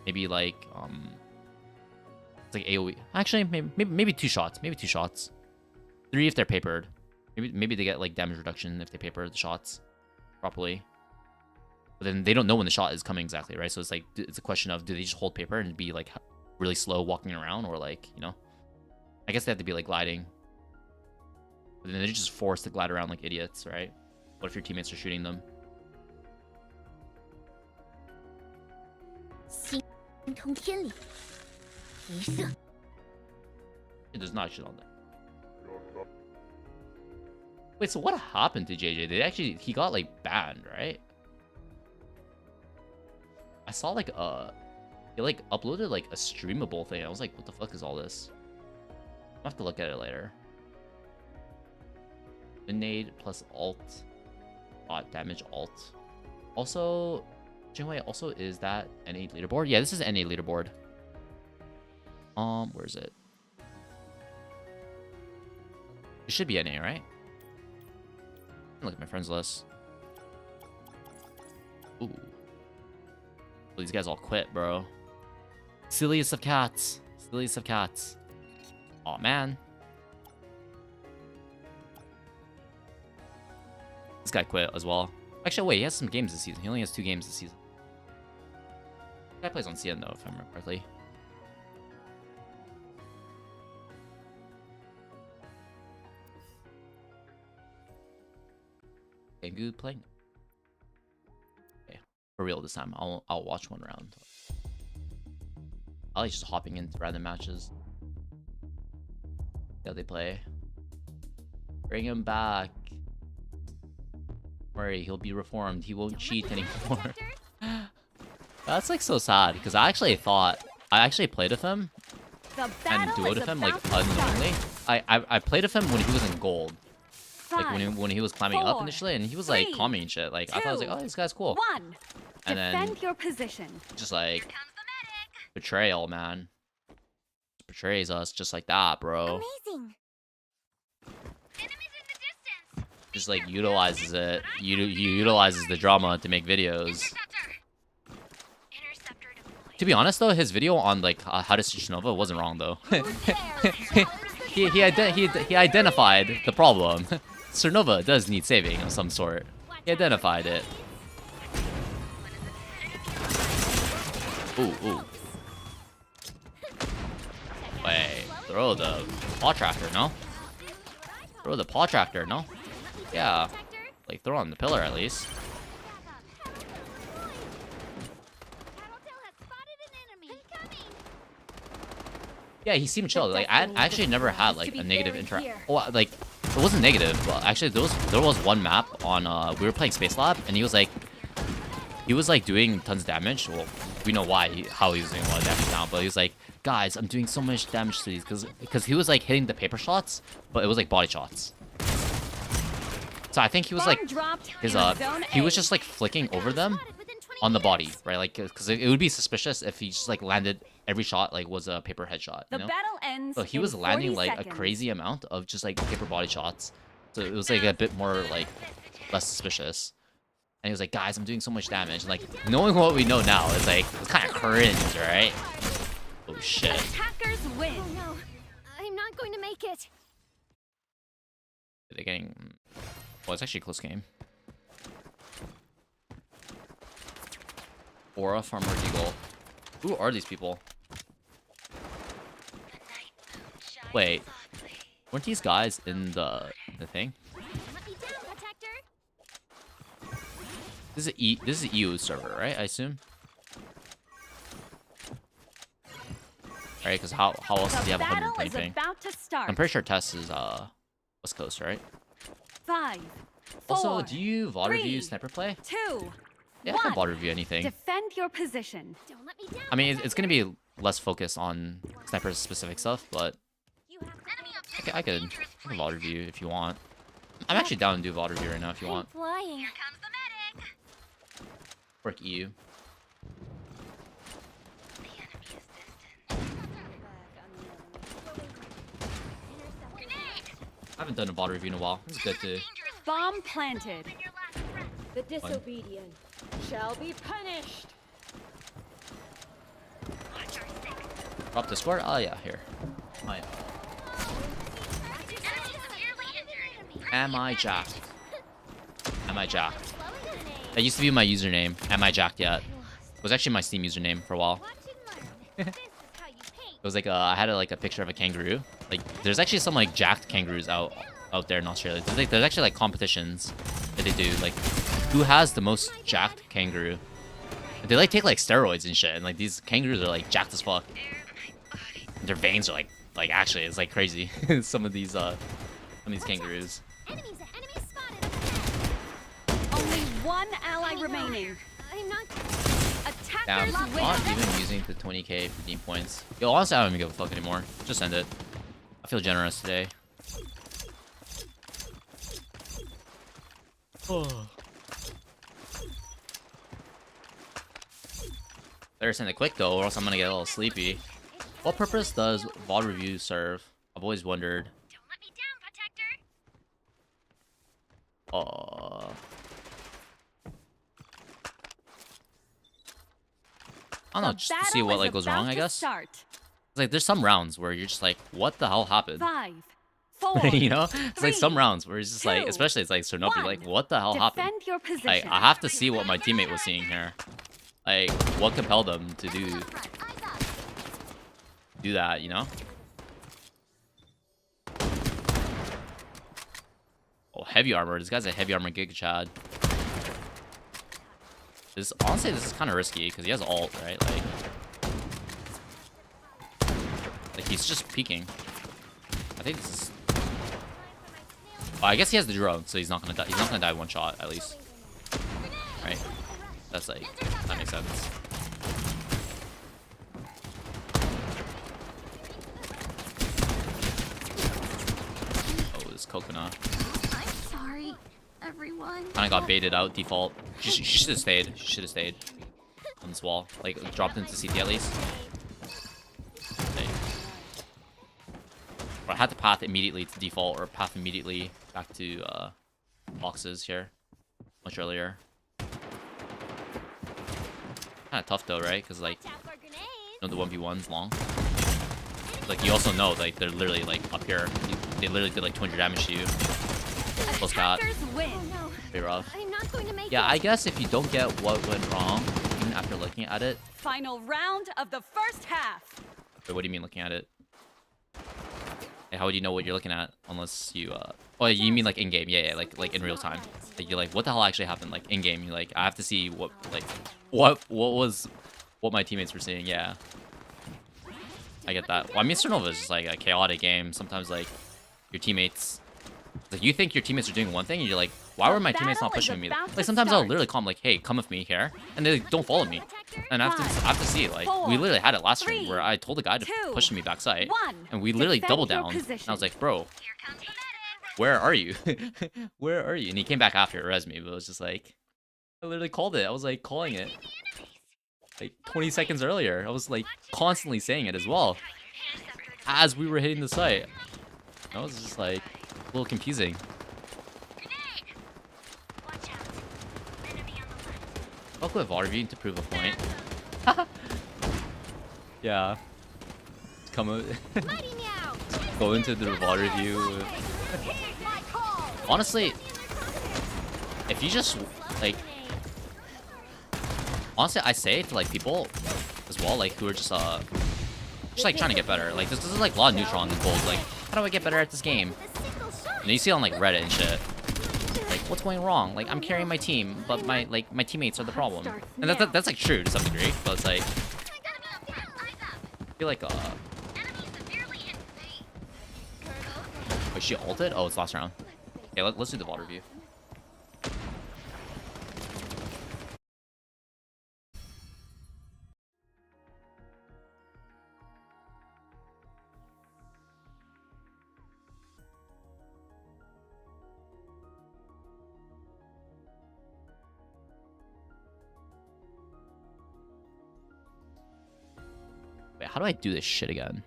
maybe like it's like AOE. Actually, maybe 2 shots, maybe 2 shots, 3 if they're papered. Maybe they get like damage reduction if they paper the shots properly. But then they don't know when the shot is coming exactly, right? So it's like, it's a question of, do they just hold paper and be like really slow walking around, or like, you know, I guess they have to be like gliding. But then they're just forced to glide around like idiots, right? What if your teammates are shooting them? There's not shit on that. Wait, so what happened to JJ? He got like banned, right? I saw like he like uploaded like a streamable thing. I was like, what the fuck is all this? I'll have to look at it later. Grenade plus alt. Bot damage alt. Also, Jinwei, also, is that NA leaderboard? Yeah, this is NA leaderboard. Where is it? It should be NA, right? Look at my friends list. Ooh. Well, these guys all quit, bro. Silliest of cats. Silliest of cats. Aw, man. This guy quit as well. Actually, wait, he has some games this season. He only has 2 games this season. This guy plays on CN though, if I remember correctly. Okay, good playing. Okay, for real this time. I'll watch one round. I like just hopping into random matches. See how they play. Bring him back. Don't worry, he'll be reformed. He won't cheat anymore. That's like so sad, because I actually played with him and duoed with him like unknowingly. I played with him when he was in gold, like when he was climbing up initially, and he was like calming and shit. Like I thought, I was like, oh, this guy's cool. And then your position. Just like betrayal, man. Betrays us just like that, bro. Amazing. Just like utilizes it. Utilizes the drama to make videos. To be honest though, his video on like how to see Strinova wasn't wrong though. he identified the problem. Strinova does need saving of some sort. He identified it. Ooh. Wait, Throw the paw tractor, no? Throw the paw tractor, no? Yeah. Like, throw on the pillar at least. Yeah, he seemed chill. Like, I actually never had, like, a negative interaction. Well, like, it wasn't negative. Well, actually, there was one map on, we were playing Space Lab, and he was, like, doing tons of damage. Well, we know how he was doing a lot of damage now, but he was like, guys, I'm doing so much damage to these, because he was, like, hitting the paper shots, but it was, like, body shots. So I think he was, like, he was just, like, flicking over them on the body, right? Like, because it would be suspicious if he just, like, landed every shot, like, was a paper headshot, you know? The battle ends. So he was landing, like, a crazy amount of just, like, paper body shots. So it was, like, a bit more, like, less suspicious. And he was like, guys, I'm doing so much damage. And, like, knowing what we know now, it's, like, it's kind of cringe, right? Oh, shit. Attackers win. Oh no, I'm not going to make it. They're getting... Well, it's actually a close game. Aura, Farmer, Eagle. Who are these people? Wait, weren't these guys in the thing? This is EU server, right? I assume. Right? Because how else does he have 120 ping? I'm pretty sure Tess is West Coast, right? 5, 4, Also, do you VOD review Sniper Play? 2, Yeah, I can VOD review anything. Defend your position. Don't let me down. I mean, it's gonna be less focused on Sniper specific stuff, but I could VOD review if you want. I'm actually down to do VOD review right now if you want. Flying. Work EU. I haven't done a VOD review in a while. It's good to... Bomb planted. The disobedient shall be punished. Drop Discord? Oh yeah, here. Oh, yeah. Am I jacked? Am I jacked? That used to be my username. Am I jacked yet? It was actually my Steam username for a while. It was like I had like a picture of a kangaroo. Like there's actually some like jacked kangaroos out there in Australia. There's actually like competitions that they do. Like who has the most jacked kangaroo? They like take like steroids and shit, and like these kangaroos are like jacked as fuck. Their veins are like actually it's like crazy. some of these kangaroos. Only one ally remaining. I'm not. Attackers I'm win. not even using the 20k 15 points. Yo, honestly, I don't even give a fuck anymore. Just end it. I feel generous today. Better send it quick though, or else I'm gonna get a little sleepy. What purpose does VOD review serve? I've always wondered. Don't let me down, protector. I don't know, just to see what like goes wrong, I guess. It's like there's some rounds where you're just like, what the hell happened? 5, 4, you know, it's like some 3, rounds where it's just like, 2, especially it's like Strinova, like what the hell happened? Defend your position. Like I have to see what my teammate was seeing here. Like what compelled them to do that, you know? Oh, heavy armor. This guy's a heavy armor Giga Chad. Honestly, this is kind of risky because he has ult, right? Like he's just peeking. I think this is. Oh, I guess he has the drone, so he's not gonna die. He's not gonna die one shot at least, right? That's like that makes sense. Oh, this coconut. I'm sorry, everyone. Kind of got baited out default. She should have stayed. She should have stayed on this wall. Like dropped into CT at least. Okay. Or I had to path immediately to default, or path immediately back to boxes here much earlier. Kind of tough though, right? Because like, you know, the 1v1's long. Like you also know, like they're literally like up here. They literally did like 200 damage to you. Close cat. Pretty rough. Yeah, I guess if you don't get what went wrong, even after looking at it. Final round of the first half. Wait, what do you mean looking at it? How would you know what you're looking at unless you oh, you mean like in game? Yeah, like in real time. Like you're like, what the hell actually happened? Like in game, you're like, I have to see what what my teammates were seeing. Yeah, I get that. Well, I mean, Strinova is just like a chaotic game. Sometimes like your teammates, like you think your teammates are doing one thing, and you're like, why were my teammates not pushing me? Like sometimes I'll literally call them like, hey, come with me here, and they like, don't follow me. And I have to see, like, we literally had it last stream where I told the guy to push me backside, and we literally doubled down. And I was like, bro, where are you? Where are you? And he came back after it, res me, but it was just like, I literally called it. I was like calling it like 20 seconds earlier. I was like constantly saying it as well as we were hitting the site. I was just like a little confusing. I'll quit water view to prove a point. Yeah. Come go into the water view. Honestly, if you just like, honestly, I say to like people as well, like who are just like trying to get better. Like this is like a lot of neutrons and gold. Like, how do I get better at this game? And you see it on like Reddit and shit. Like, what's going wrong? Like, I'm carrying my team, but my teammates are the problem. And that's like true to some degree, but it's like, I feel like oh, she ulted? Oh, it's last round. Okay, let's do the water view. Wait, how do I do this shit again?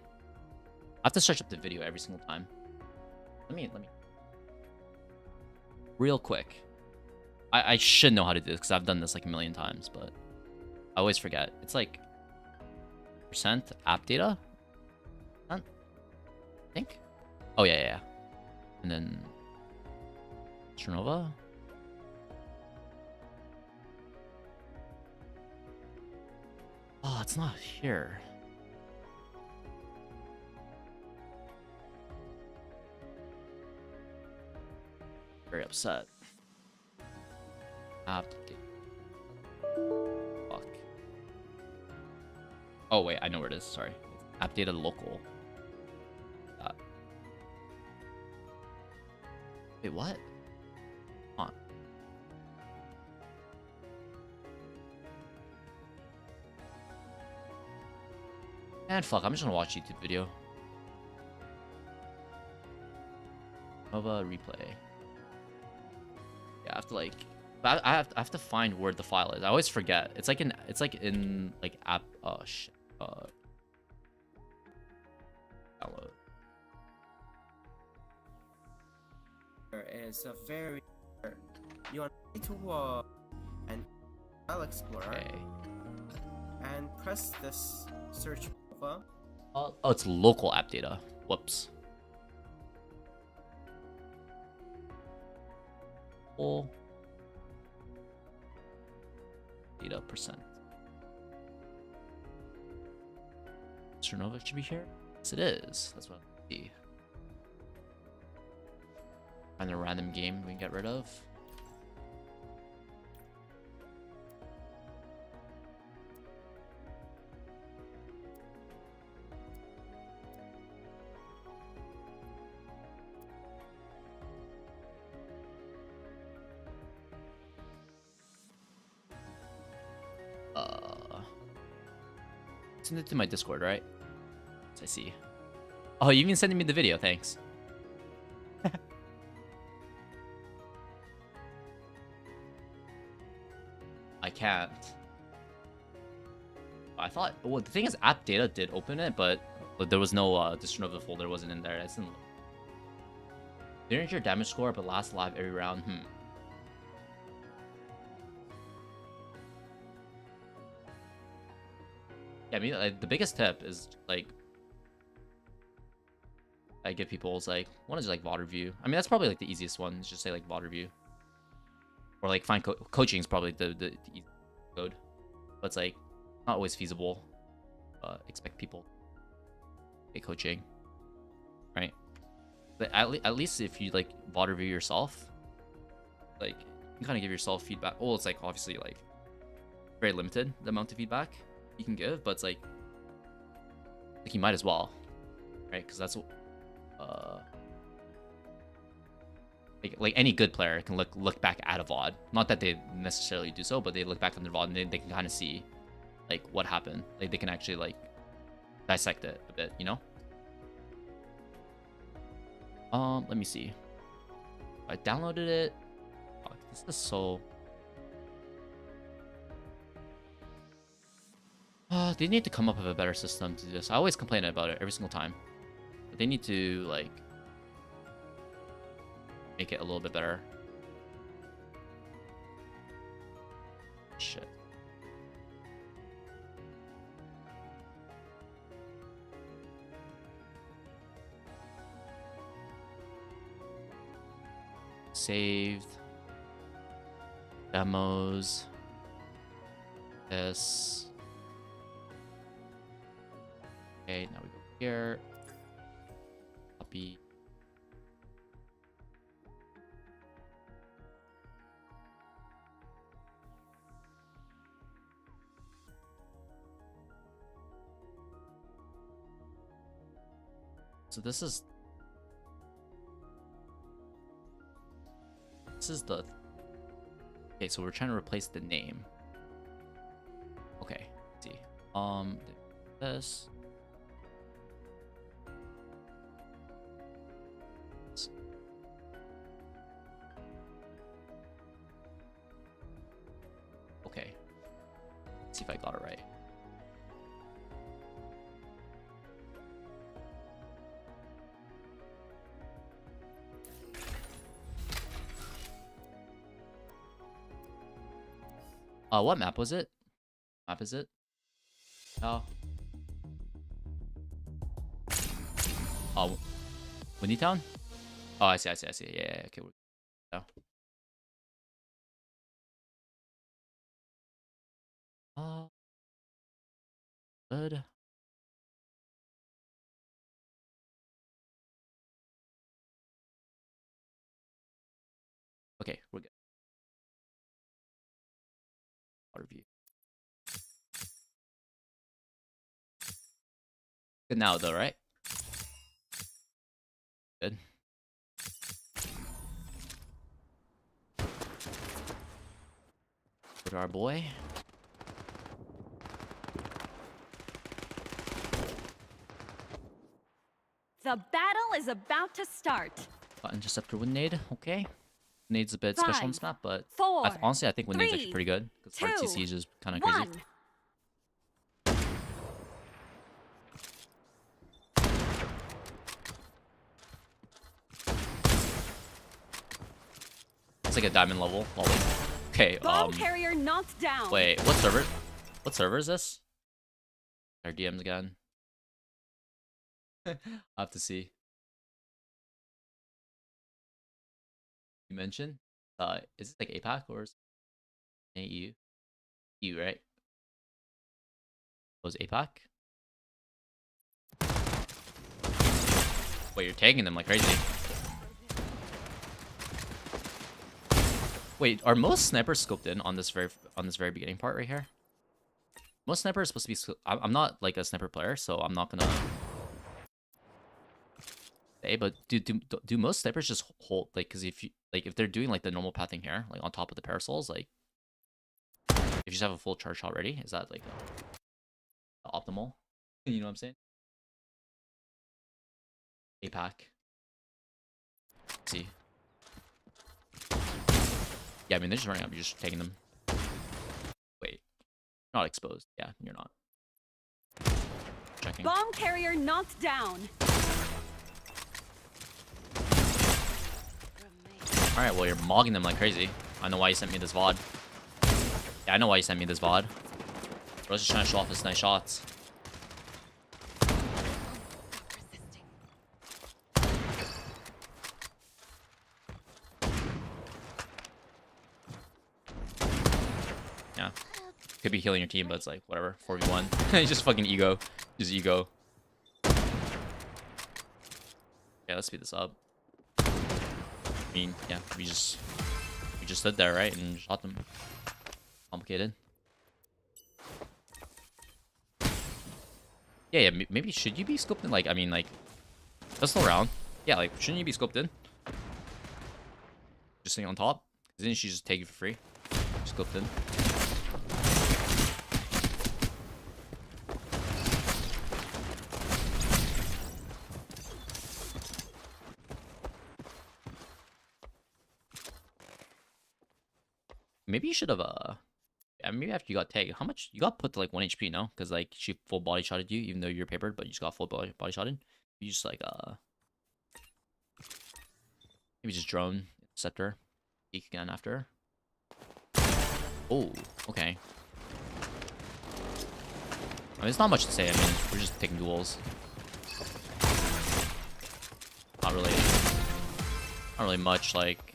I have to search up the video every single time. Let me real quick. I should know how to do this because I've done this like a million times, but I always forget. It's like percent app data, I think. Oh yeah. And then Strinova. Oh, it's not here. Very upset. Fuck. Oh wait, I know where it is. Sorry. App data local. Wait, what? Hold on. And fuck, I'm just gonna watch YouTube video. Nova replay. Yeah, I have to like, I have to find where the file is. I always forget. It's like in app. Oh shit. Download. It's a very. You want to an File Explorer and press this search button. Oh, it's local app data. Whoops. Data percent. Strinova should be here. Yes, it is. That's what I see. Find a random game we can get rid of. Send it to my Discord, right? I see. Oh, you even sending me the video, thanks. I can't. I thought, well, the thing is, app data did open it, but there was no Strinova folder wasn't in there. It's in. Didn't your damage score, but last live every round. Yeah, I mean, like, the biggest tip is like I give people is like one is like water view. I mean, that's probably like the easiest one. Is just say like water view, or like find coaching is probably the easy code, but it's like not always feasible. Expect people to get coaching, right? But at least if you like VOD review yourself, like you can kind of give yourself feedback. Oh, it's like obviously like very limited the amount of feedback you can give, but it's like you might as well, right? Because that's like any good player can look back at a VOD. Not that they necessarily do so, but they look back on their VOD and they can kind of see like what happened. Like they can actually like dissect it a bit, you know? Let me see. I downloaded it. Oh, this is so... they need to come up with a better system to do this. I always complain about it every single time. But they need to, like, make it a little bit better. Shit. Saved. Demos. This. Okay, now we go here. Copy. So this is the... Okay, so we're trying to replace the name. Okay, let's see. This. Okay. Let's see if I got it right. What map was it? Map is it? Oh. Oh, Windy Town? Oh, I see. Yeah, okay. Oh. Good. Okay, we're good. Review. Good now though, right? Good. Good, our boy. The battle is about to start. Interceptor with nade, okay. Nade's a bit special on this map, but honestly, I think with nade's actually pretty good. Because hard CC is kind of crazy. It's like a diamond level. Okay, bomb carrier knocked down. Wait, what server? What server is this? Our DMs again. I'll have to see. You mentioned? Is it like APAC or is it EU? EU, right? Was APAC? Wait, you're tagging them like crazy. Wait, are most snipers scoped in on this very beginning part right here? Most snipers are supposed to be. I'm not like a sniper player, so I'm not gonna say. But do most snipers just hold like? Because if they're doing like the normal pathing here, like on top of the parasols, like if you just have a full charge already, is that like optimal? You know what I'm saying? APAC. Let's see. Yeah, I mean, they're just running up. You're just taking them. Wait. Not exposed. Yeah, you're not. Checking. Bomb carrier knocked down. Alright, well, you're mogging them like crazy. I know why you sent me this VOD. Yeah, I know why you sent me this VOD. Bro's just trying to show off his nice shots. Yeah. Could be healing your team, but it's like, whatever. 4v1. He's just fucking ego. Just ego. Yeah, let's speed this up. I mean, yeah, we just stood there, right, and shot them. Complicated. Yeah, maybe should you be scoped in? Like, I mean, like, pistol round. Yeah, like, shouldn't you be scoped in? Just sitting on top? Didn't she just take it for free? Scoped in. Maybe you should have, yeah, maybe after you got tagged, how much? You got put to like 1 HP, no? Because like she full body shotted you, even though you're papered, but you just got full body shotted. You just like, maybe just drone, interceptor, peek again after. Oh, okay. I mean, it's not much to say. I mean, we're just taking duels. Not really much, like,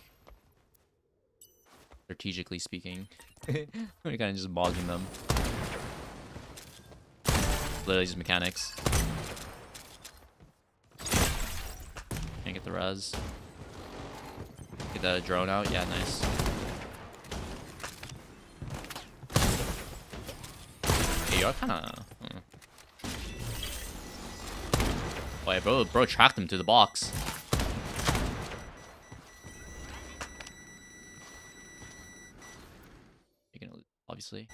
strategically speaking. We're kind of just bogging them. Literally just mechanics. Can't get the res. Get the drone out. Yeah, nice. Hey, you're kind of. Boy, bro tracked him to the box. You're gonna lose, obviously.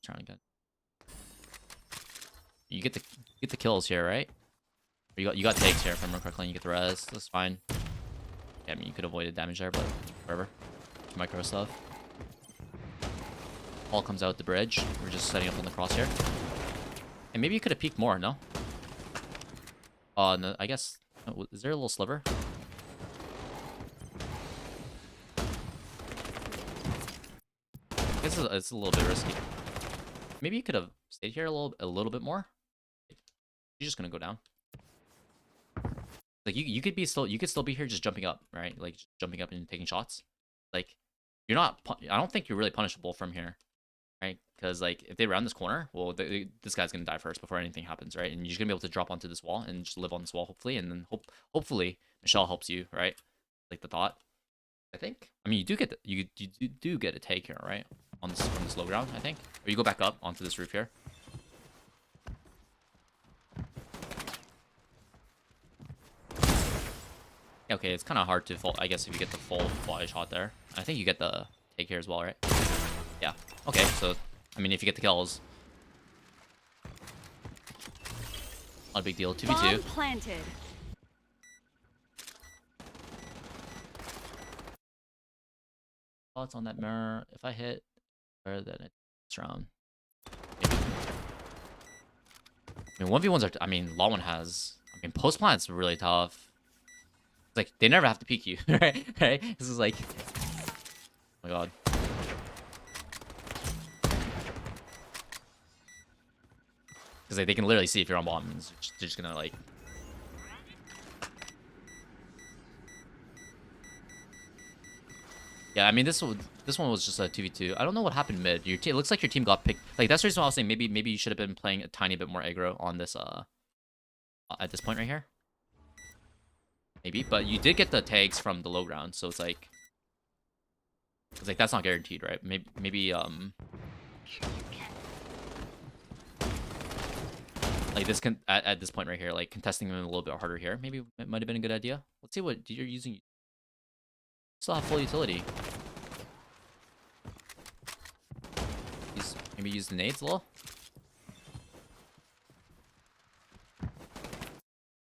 Trying to get. You get the kills here, right? Or you got takes here, if I remember correctly. And you get the res. That's fine. Yeah, I mean you could avoid damage there, but whatever. Micro stuff. All comes out the bridge. We're just setting up on the crosshair. And maybe you could have peeked more, no? No, I guess. Is there a little sliver? I guess it's a little bit risky. Maybe you could have stayed here a little bit more. You're just gonna go down. Like you could still be here just jumping up, right? Like just jumping up and taking shots. Like you're not. I don't think you're really punishable from here, right? Because like if they round this corner, well, this guy's gonna die first before anything happens, right? And you're just gonna be able to drop onto this wall and just live on this wall, hopefully, and then hopefully Michelle helps you, right? Like the thought. I think. I mean, you do get a take here, right? On this from this low ground, I think. Or you go back up onto this roof here. Yeah, okay, it's kind of hard to fall. I guess if you get the full body shot there, I think you get the take here as well, right? Yeah. Okay, so I mean, if you get the kills, not a big deal. 2v2. Bomb planted. Thoughts on that mirror? If I hit better than it's round. Maybe. I mean, 1v1s are. I mean, Law 1 has. I mean, post plant's really tough. It's like they never have to peek you, right? Right? This is like. Oh my god. Because like, they can literally see if you're on bomb. And they're just gonna like. Yeah, I mean this one was just a 2v2. I don't know what happened mid. It looks like your team got picked. Like that's the reason why I was saying maybe you should have been playing a tiny bit more aggro on this at this point right here. Maybe, but you did get the tags from the low ground, so it's like that's not guaranteed, right? Maybe like this can at this point right here, like contesting them a little bit harder here. Maybe it might have been a good idea. Let's see what you're using. Still have full utility. Maybe use the nades a little.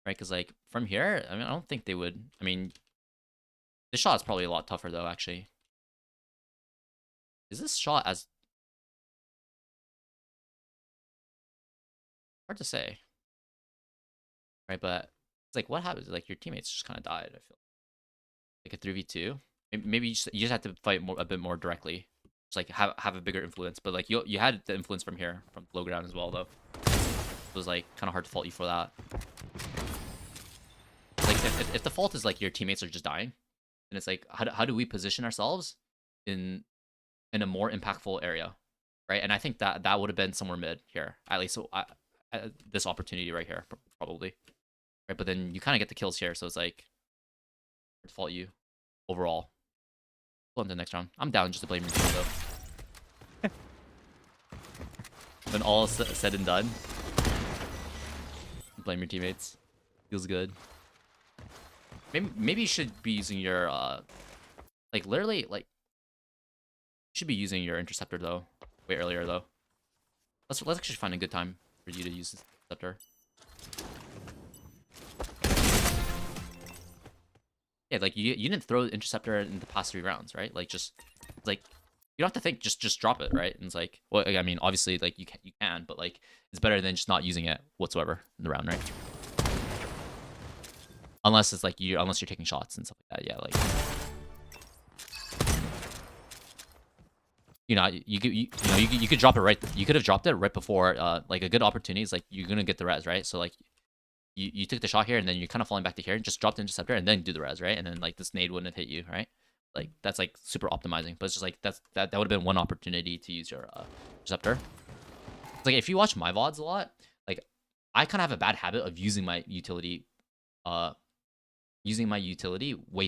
Right, because like from here, I mean, I don't think they would. I mean, this shot is probably a lot tougher though. Actually, is this shot as hard to say? Right, but it's like what happens? Like your teammates just kind of died. I feel like a 3v2. Maybe you just have to fight a bit more directly. Just like have a bigger influence. But like you had the influence from here, from low ground as well though. It was like kind of hard to fault you for that. Like if the fault is like your teammates are just dying, then it's like how do we position ourselves in a more impactful area, right? And I think that would have been somewhere mid here at least. So this opportunity right here, probably. Right, but then you kind of get the kills here, so it's like fault you overall. Go on to the next round. I'm down just to blame your team though. When all is said and done, blame your teammates. Feels good. Maybe you should be using your like literally like you should be using your interceptor though. Way earlier though. Let's actually find a good time for you to use this interceptor. Yeah, like you didn't throw the interceptor in the past 3 rounds, right? Like just like you don't have to think, just drop it, right? And it's like, well, I mean, obviously, like you can, but like it's better than just not using it whatsoever in the round, right? Unless it's like unless you're taking shots and stuff like that, yeah, like you could drop it right. You could have dropped it right before like a good opportunity is like you're gonna get the res, right? So like you took the shot here and then you're kind of falling back to here and just drop the interceptor and then do the res, right? And then like this nade wouldn't have hit you, right? Like that's like super optimizing, but it's just like that would have been one opportunity to use your interceptor. It's like if you watch my VODs a lot, like I kind of have a bad habit of using my utility way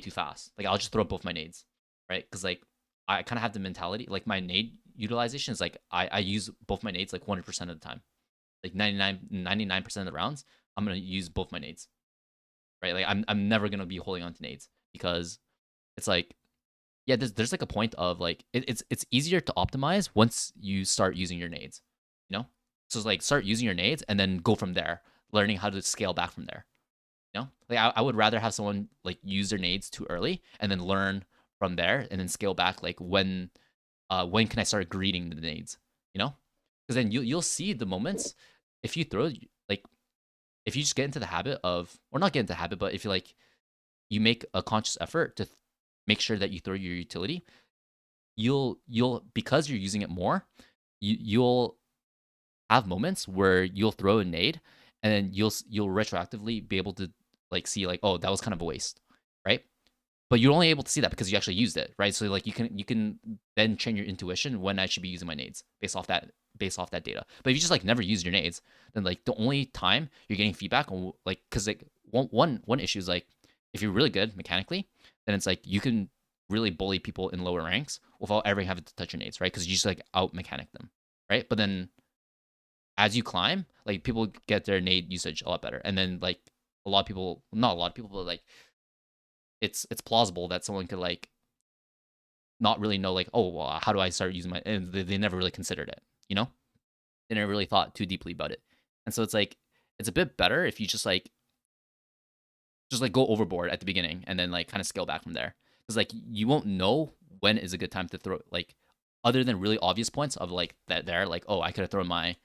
too fast. Like I'll just throw both my nades, right? Because like I kind of have the mentality, like my nade utilization is like I use both my nades like 100% of the time. Like 99% of the rounds, I'm gonna use both my nades, right? Like I'm never gonna be holding on to nades because it's like, yeah, there's like a point of like it's easier to optimize once you start using your nades, you know? So it's like start using your nades and then go from there, learning how to scale back from there. You know, like I would rather have someone like use their nades too early and then learn from there and then scale back. Like when can I start greeting the nades? You know, because then you'll see the moments if you throw like if you just get into the habit of, or not get into the habit, but if you make a conscious effort to make sure that you throw your utility, you'll because you're using it more, you'll have moments where you'll throw a nade and then you'll retroactively be able to like see like, oh, that was kind of a waste, right? But you're only able to see that because you actually used it, right? So like you can then train your intuition when I should be using my nades based off that data. But if you just like never use your nades, then like the only time you're getting feedback on like, because like one issue is like if you're really good mechanically, then it's like you can really bully people in lower ranks without ever having to touch your nades, right? Because you just like out mechanic them, right? But then as you climb, like people get their nade usage a lot better, and then like not a lot of people, but like it's plausible that someone could like not really know like, oh, well, how do I start using my, and they never really considered it, you know? They never really thought too deeply about it. And so it's like it's a bit better if you just like go overboard at the beginning and then like kind of scale back from there, because like you won't know when is a good time to throw, like other than really obvious points of like that they're like, oh, I could have thrown my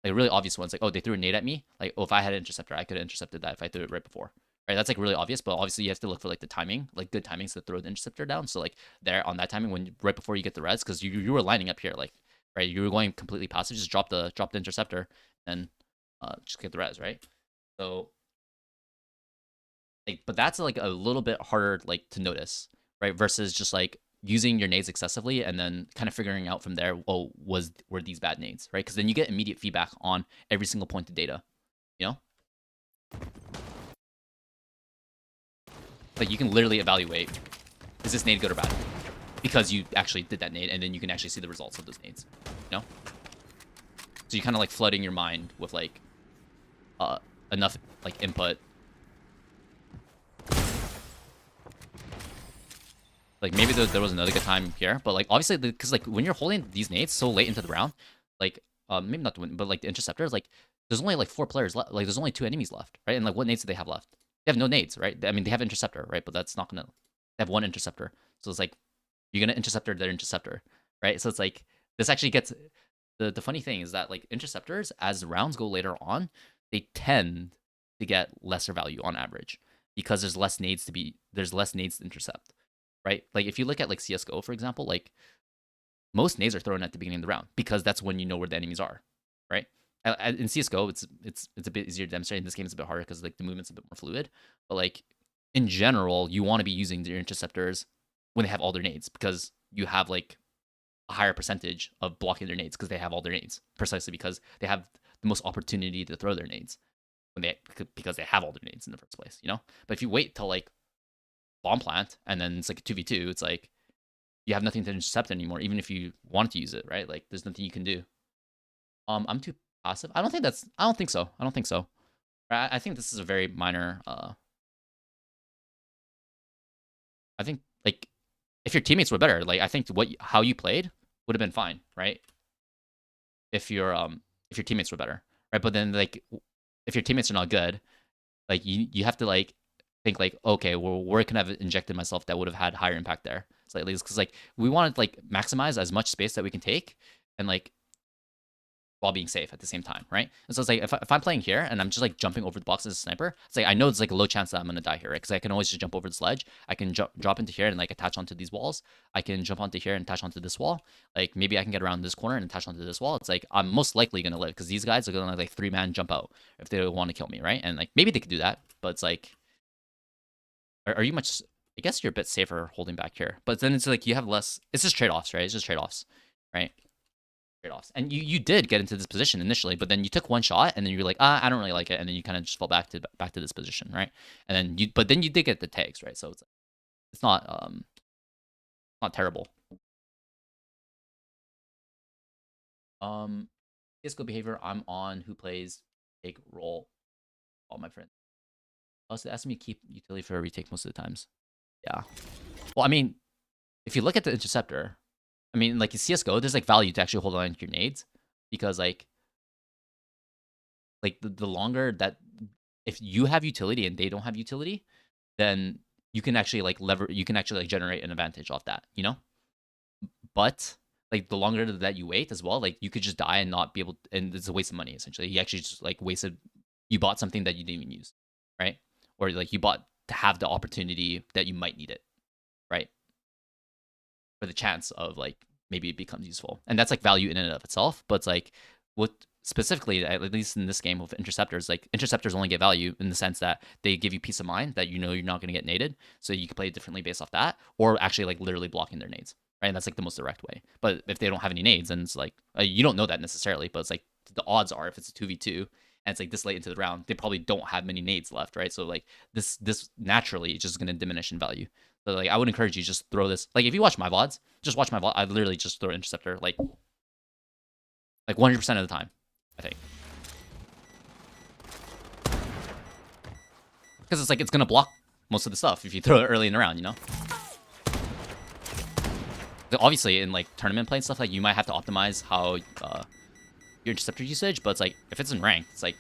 like really obvious ones, like, oh, they threw a nade at me, like, oh, if I had an interceptor I could have intercepted that if I threw it right before, right? That's like really obvious, but obviously you have to look for like the timing, like good timings to throw the interceptor down. So like there on that timing when right before you get the res, because you were lining up here, like, right, you were going completely passive, just drop the interceptor and just get the res, right? So like, but that's like a little bit harder like to notice, right? Versus just like using your nades excessively and then kind of figuring out from there, oh, were these bad nades, right? Because then you get immediate feedback on every single point of data, you know? Like you can literally evaluate, is this nade good or bad? Because you actually did that nade, and then you can actually see the results of those nades, you know? So you kind of like flooding your mind with like enough like input. Like maybe there was another good time here, but like obviously because like when you're holding these nades so late into the round, like maybe not the win, but like the interceptors, like there's only like 4 players left, like there's only 2 enemies left, right? And like what nades do they have left? They have no nades, right? I mean they have interceptor, right? But that's not gonna, they have 1 interceptor, so it's like you're gonna interceptor their interceptor, right? So it's like this actually gets the funny thing is that like interceptors, as the rounds go later on, they tend to get lesser value on average because there's less nades to intercept. Right? Like if you look at like CSGO, for example, like most nades are thrown at the beginning of the round because that's when you know where the enemies are, right? In CSGO, it's a bit easier to demonstrate. In this game, it's a bit harder because like the movement's a bit more fluid. But like in general, you want to be using your interceptors when they have all their nades because you have like a higher percentage of blocking their nades because they have all their nades, precisely because they have the most opportunity to throw their nades because they have all their nades in the first place, you know. But if you wait till like bomb plant and then it's like a 2v2, it's like you have nothing to intercept anymore, even if you want to use it, right? Like there's nothing you can do. I'm too passive. I don't think so. I think this is a very minor. I think like if your teammates were better, like I think how you played would have been fine, right? If your teammates were better, right? But then like if your teammates are not good, like you have to like think like, okay, well, where can I have injected myself that would have had higher impact there? Slightly, because like we want to like maximize as much space that we can take, and like while being safe at the same time, right? And so it's like if I'm playing here and I'm just like jumping over the box as a sniper, it's like I know it's like a low chance that I'm gonna die here, right? Because I can always just jump over the ledge. I can drop into here and like attach onto these walls. I can jump onto here and attach onto this wall. Like maybe I can get around this corner and attach onto this wall. It's like I'm most likely gonna live because these guys are gonna like 3-man jump out if they want to kill me, right? And like maybe they could do that, but it's like, are you much? I guess you're a bit safer holding back here, but then it's like you have less. It's just trade-offs, right? It's just trade-offs, right? Trade-offs. And you did get into this position initially, but then you took one shot and then you're like, I don't really like it, and then you kind of just fall back to this position, right? And then you did get the tags, right? So it's not terrible. Physical behavior. I'm on who plays take role. All my friends. Also, they asked me to keep utility for a retake most of the times. Yeah. Well, I mean, if you look at the interceptor, I mean, like in CSGO, there's like value to actually hold on to your nades because like the longer that if you have utility and they don't have utility, then you can actually like generate an advantage off that, you know? But like the longer that you wait as well, like you could just die and not be able to, and it's a waste of money essentially. You actually just like you bought something that you didn't even use, right? Or like you bought to have the opportunity that you might need it, right? For the chance of like maybe it becomes useful, and that's like value in and of itself. But it's like what specifically, at least in this game with interceptors, like interceptors only get value in the sense that they give you peace of mind that you know you're not going to get naded, so you can play differently based off that, or actually like literally blocking their nades, right? And that's like the most direct way. But if they don't have any nades, then it's like you don't know that necessarily, but it's like the odds are if it's a 2v2 and it's like this late into the round, they probably don't have many nades left, right? So like this naturally is just going to diminish in value. So like I would encourage you just throw this. Like if you watch my VODs, just watch my VOD. I literally just throw interceptor like 100% of the time, I think. Because it's like it's gonna block most of the stuff if you throw it early in the round, you know? Obviously in like tournament play and stuff, like you might have to optimize how your interceptor usage, but it's like if it's in ranked, it's like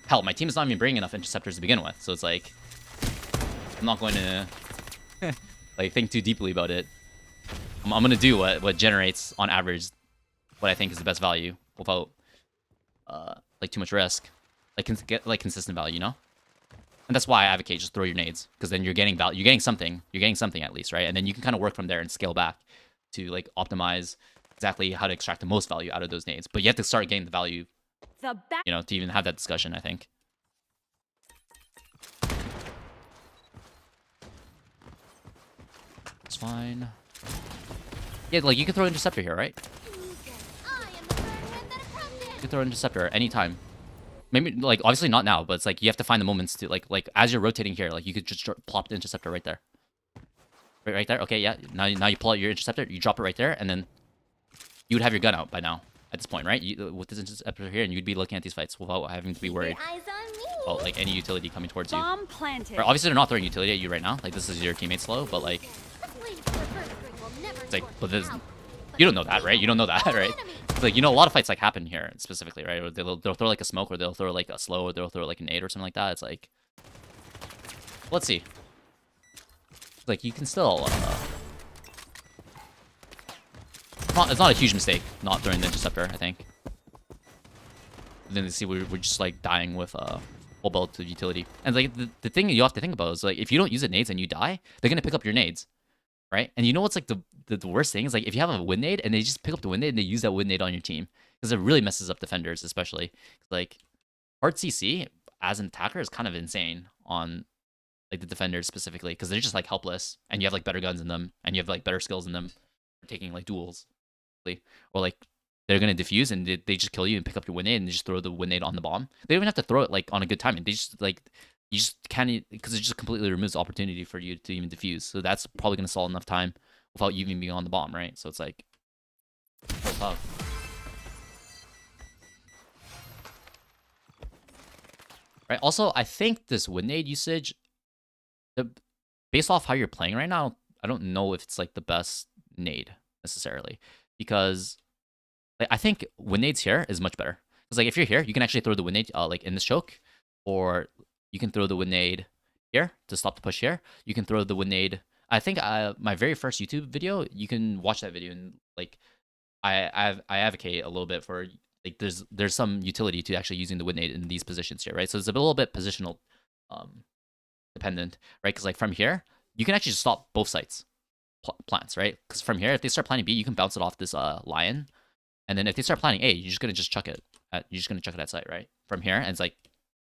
hell, my team is not even bringing enough interceptors to begin with, so it's like I'm not going to like think too deeply about it. I'm gonna do what generates on average what I think is the best value without like too much risk, like get like consistent value, you know. And that's why I advocate just throw your nades, because then you're getting value, you're getting something at least, right? And then you can kind of work from there and scale back to like optimize exactly how to extract the most value out of those nades. But you have to start getting the value, you know, to even have that discussion, I think. It's fine. Yeah, like you can throw interceptor here, right? You can throw interceptor anytime. Maybe like obviously not now, but it's like you have to find the moments to like as you're rotating here, like you could just plop the interceptor right there. Right there. Okay, yeah. Now you pull out your interceptor, you drop it right there, and then you would have your gun out by now at this point, right? With this interceptor here, and you'd be looking at these fights without having to be worried about like any utility coming towards you. Bomb planted. Right, obviously they're not throwing utility at you right now. Like this is your teammates slow, but like it's like, but this, you don't know that, right? You don't know that, right? It's like, you know, a lot of fights like happen here specifically, right? Or they'll throw like a smoke, or they'll throw like a slow, or they'll throw like a nade or something like that. It's like, let's see. It's like you can still. It's not a huge mistake not throwing the interceptor, I think. And then you see we're just like dying with full belt of utility. And like the thing you have to think about is like if you don't use the nades and you die, they're gonna pick up your nades, right? And you know what's like the worst thing is like if you have a win nade and they just pick up the win nade and they use that win nade on your team, because it really messes up defenders, especially like hard CC as an attacker is kind of insane on like the defenders specifically, because they're just like helpless, and you have like better guns in them, and you have like better skills in them for taking like duels, or like they're gonna defuse and they just kill you and pick up your win nade and just throw the win nade on the bomb. They don't even have to throw it like on a good timing. They just like you just can't, because it just completely removes the opportunity for you to even defuse. So that's probably gonna stall enough time without you even being on the bomb, right? So it's like tough. Right. Also, I think this win nade usage, based off how you're playing right now, I don't know if it's like the best nade necessarily, because like I think win nades here is much better. Because like if you're here, you can actually throw the win nade like in this choke, or you can throw the win nade here to stop the push here. You can throw the win nade. I think my very first YouTube video, you can watch that video and like I advocate a little bit for. Like there's some utility to actually using the win nade in these positions here, right? So it's a little bit positional dependent, right? Because like from here, you can actually just stop both sides plants, right? Because from here, if they start planting B, you can bounce it off this lion, and then if they start planting A, you're just gonna chuck it at site, right? From here, and it's like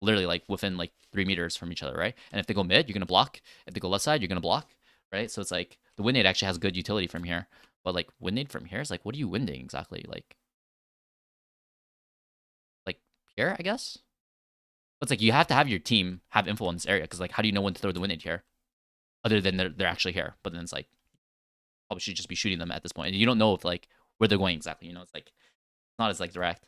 literally like within like 3 meters from each other, right? And if they go mid, you're gonna block. If they go left side, you're gonna block, right? So it's like the win nade actually has good utility from here, but like win nade from here is like, what are you winding exactly? Like here, I guess. But it's like you have to have your team have info in this area, because like how do you know when to throw the win nade here, other than they're actually here? But then it's like probably should just be shooting them at this point, and you don't know if like where they're going exactly. You know, it's like it's not as like direct,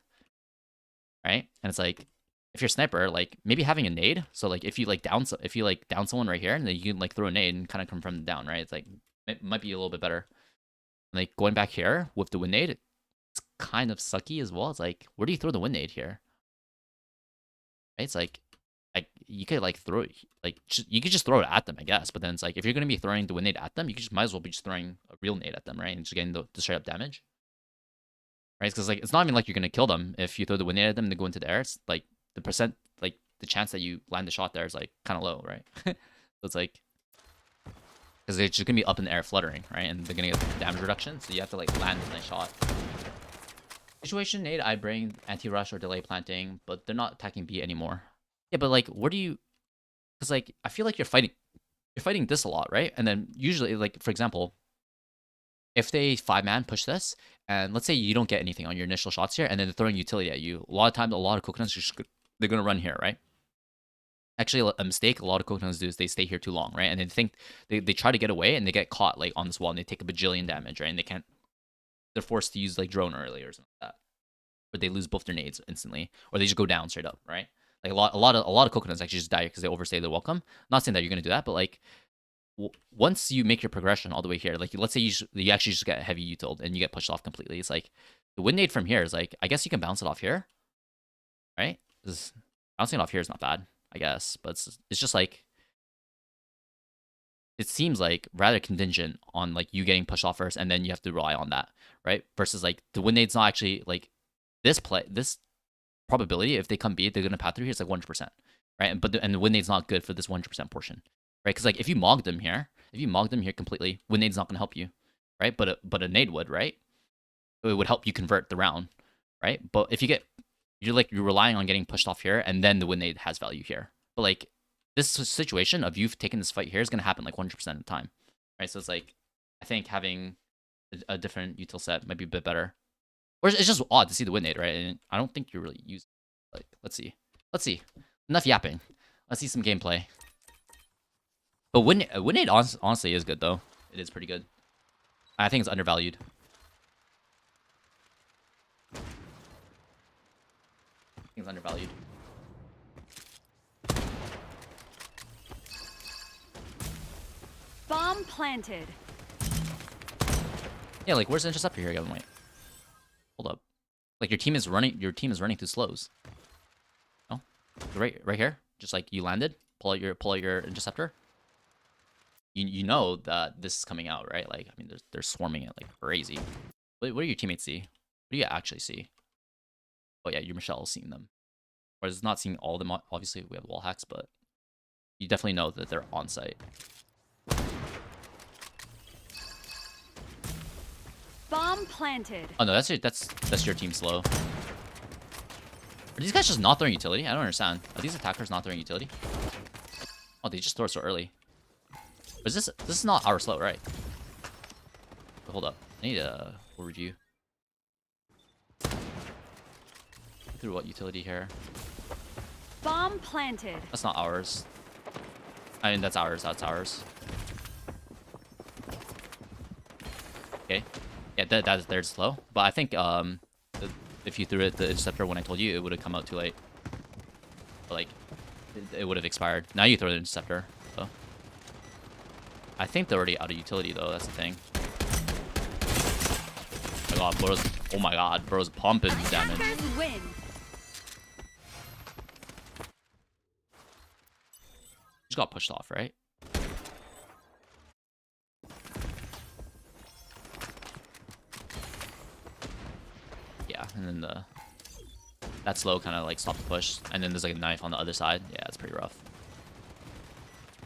right? And it's like if you're a sniper, like maybe having a nade. So like if you down someone right here, and then you can like throw a nade and kind of confirm them down, right? It's like it might be a little bit better. Like going back here with the win nade, it's kind of sucky as well. It's like where do you throw the win nade here? It's like you could like throw it, like you could just throw it at them, I guess. But then it's like if you're gonna be throwing the win nade at them, you might as well be just throwing a real nade at them, right? And just getting the straight up damage, right? Because like it's not even like you're gonna kill them if you throw the win nade at them and they go into the air. It's like the chance that you land the shot there is like kind of low, right? So it's like because they're just gonna be up in the air fluttering, right? And they're gonna get damage reduction, so you have to like land a nice shot. Situation nade, I bring anti-rush or delay planting, but they're not attacking B anymore. Yeah, but like, where do you? Because like, I feel like you're fighting this a lot, right? And then usually, like for example, if they 5-man push this, and let's say you don't get anything on your initial shots here, and then they're throwing utility at you. A lot of times, a lot of coconuts they're gonna run here, right? Actually, a mistake a lot of coconuts do is they stay here too long, right? And they think they try to get away, and they get caught like on this wall, and they take a bajillion damage, right? And they can't. They're forced to use like drone early or something like that, or they lose both their nades instantly, or they just go down straight up, right? Like a lot of coconuts actually just die because they overstay their welcome. Not saying that you're gonna do that, but like once you make your progression all the way here, like let's say you actually just get heavy utiled and you get pushed off completely. It's like the win nade from here is like I guess you can bounce it off here, right? Bouncing it off here is not bad, I guess, but it's just like. It seems like rather contingent on like you getting pushed off first, and then you have to rely on that, right? Versus like the win nade's not actually like this probability if they come B, they're gonna path through here. It's like 100%, right? And the win nade's not good for this 100% portion, right? Because like if you mog them here completely, win nade's not gonna help you, right? But a nade would, right? It would help you convert the round, right? But if you're relying on getting pushed off here, and then the win nade has value here, but like. This situation of you taking this fight here is going to happen like 100% of the time, right? So it's like, I think having a different util set might be a bit better. Or it's just odd to see the win nade, right? And I don't think you're really using like, let's see. Enough yapping. Let's see some gameplay. But win nade honestly is good though. It is pretty good. I think it's undervalued. Bomb planted. Yeah, like where's the interceptor here, Gavin? Wait. Hold up. Like your team is running through slows. No? Right here. Just like you landed, pull out your interceptor. You know that this is coming out, right? Like I mean they're swarming it like crazy. What do your teammates see? What do you actually see? Oh yeah, your Michelle's seeing them. Or is not seeing all of them, obviously we have wall hacks, but you definitely know that they're on site. Bomb planted. Oh no, that's your team slow. Are these guys just not throwing utility? I don't understand. Are these attackers not throwing utility? Oh, they just throw so early. But this is not our slow, right? But hold up. I need a review. through what utility here? Bomb planted. That's not ours. I mean, that's ours. That's ours. Okay. Yeah, there's slow. But I think if you threw it the interceptor when I told you, it would have come out too late. But, like, it would have expired. Now you throw the interceptor. So I think they're already out of utility though. That's the thing. Oh my god, bro's. Oh my god, bro's pumping damage. Win. Just got pushed off, right? Yeah, and then that slow kind of like stopped the push, and then there's like a knife on the other side. Yeah, it's pretty rough.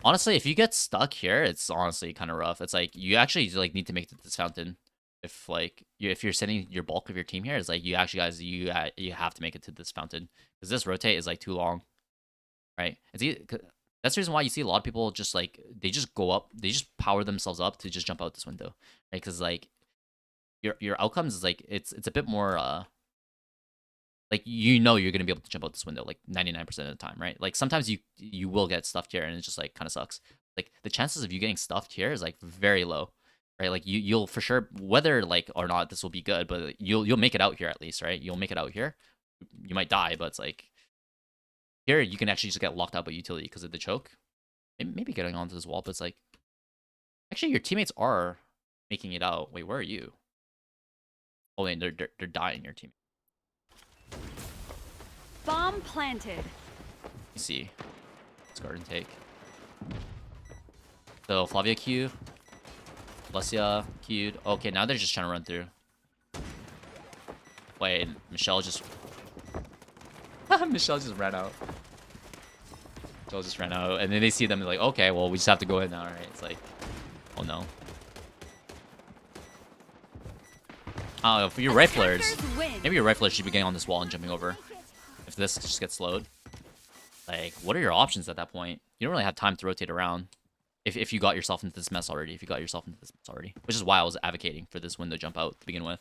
Honestly, if you get stuck here, it's honestly kind of rough. It's like you actually like need to make this fountain. If like if you're sending your bulk of your team here, it's like you actually guys you have to make it to this fountain because this rotate is like too long, right? That's the reason why you see a lot of people just like they just go up, they just power themselves up to just jump out this window, right? Because like your outcomes is like it's a bit more like you're gonna be able to jump out this window like 99% of the time, right? Like sometimes you will get stuffed here and it just like kind of sucks. Like the chances of you getting stuffed here is like very low, right? Like you'll for sure, whether like or not this will be good, but you'll make it out here at least, right? You'll make it out here. You might die, but it's like here you can actually just get locked out by utility because of the choke. Maybe getting onto this wall, but it's like actually your teammates are making it out. Wait, where are you? Oh wait, they're dying. Your team. Bomb planted. You see, it's garden take. So Flavia Q, Lucia Q'd. Okay, now they're just trying to run through. Wait, Michelle just Michelle just ran out. Michelle just ran out, and then they see them. They're like, okay, well, we just have to go in now, right? It's like, oh no. Oh, for your riflers, maybe your riflers should be getting on this wall and jumping over. If this just gets slowed, like, what are your options at that point? You don't really have time to rotate around. If you got yourself into this mess already, which is why I was advocating for this window jump out to begin with.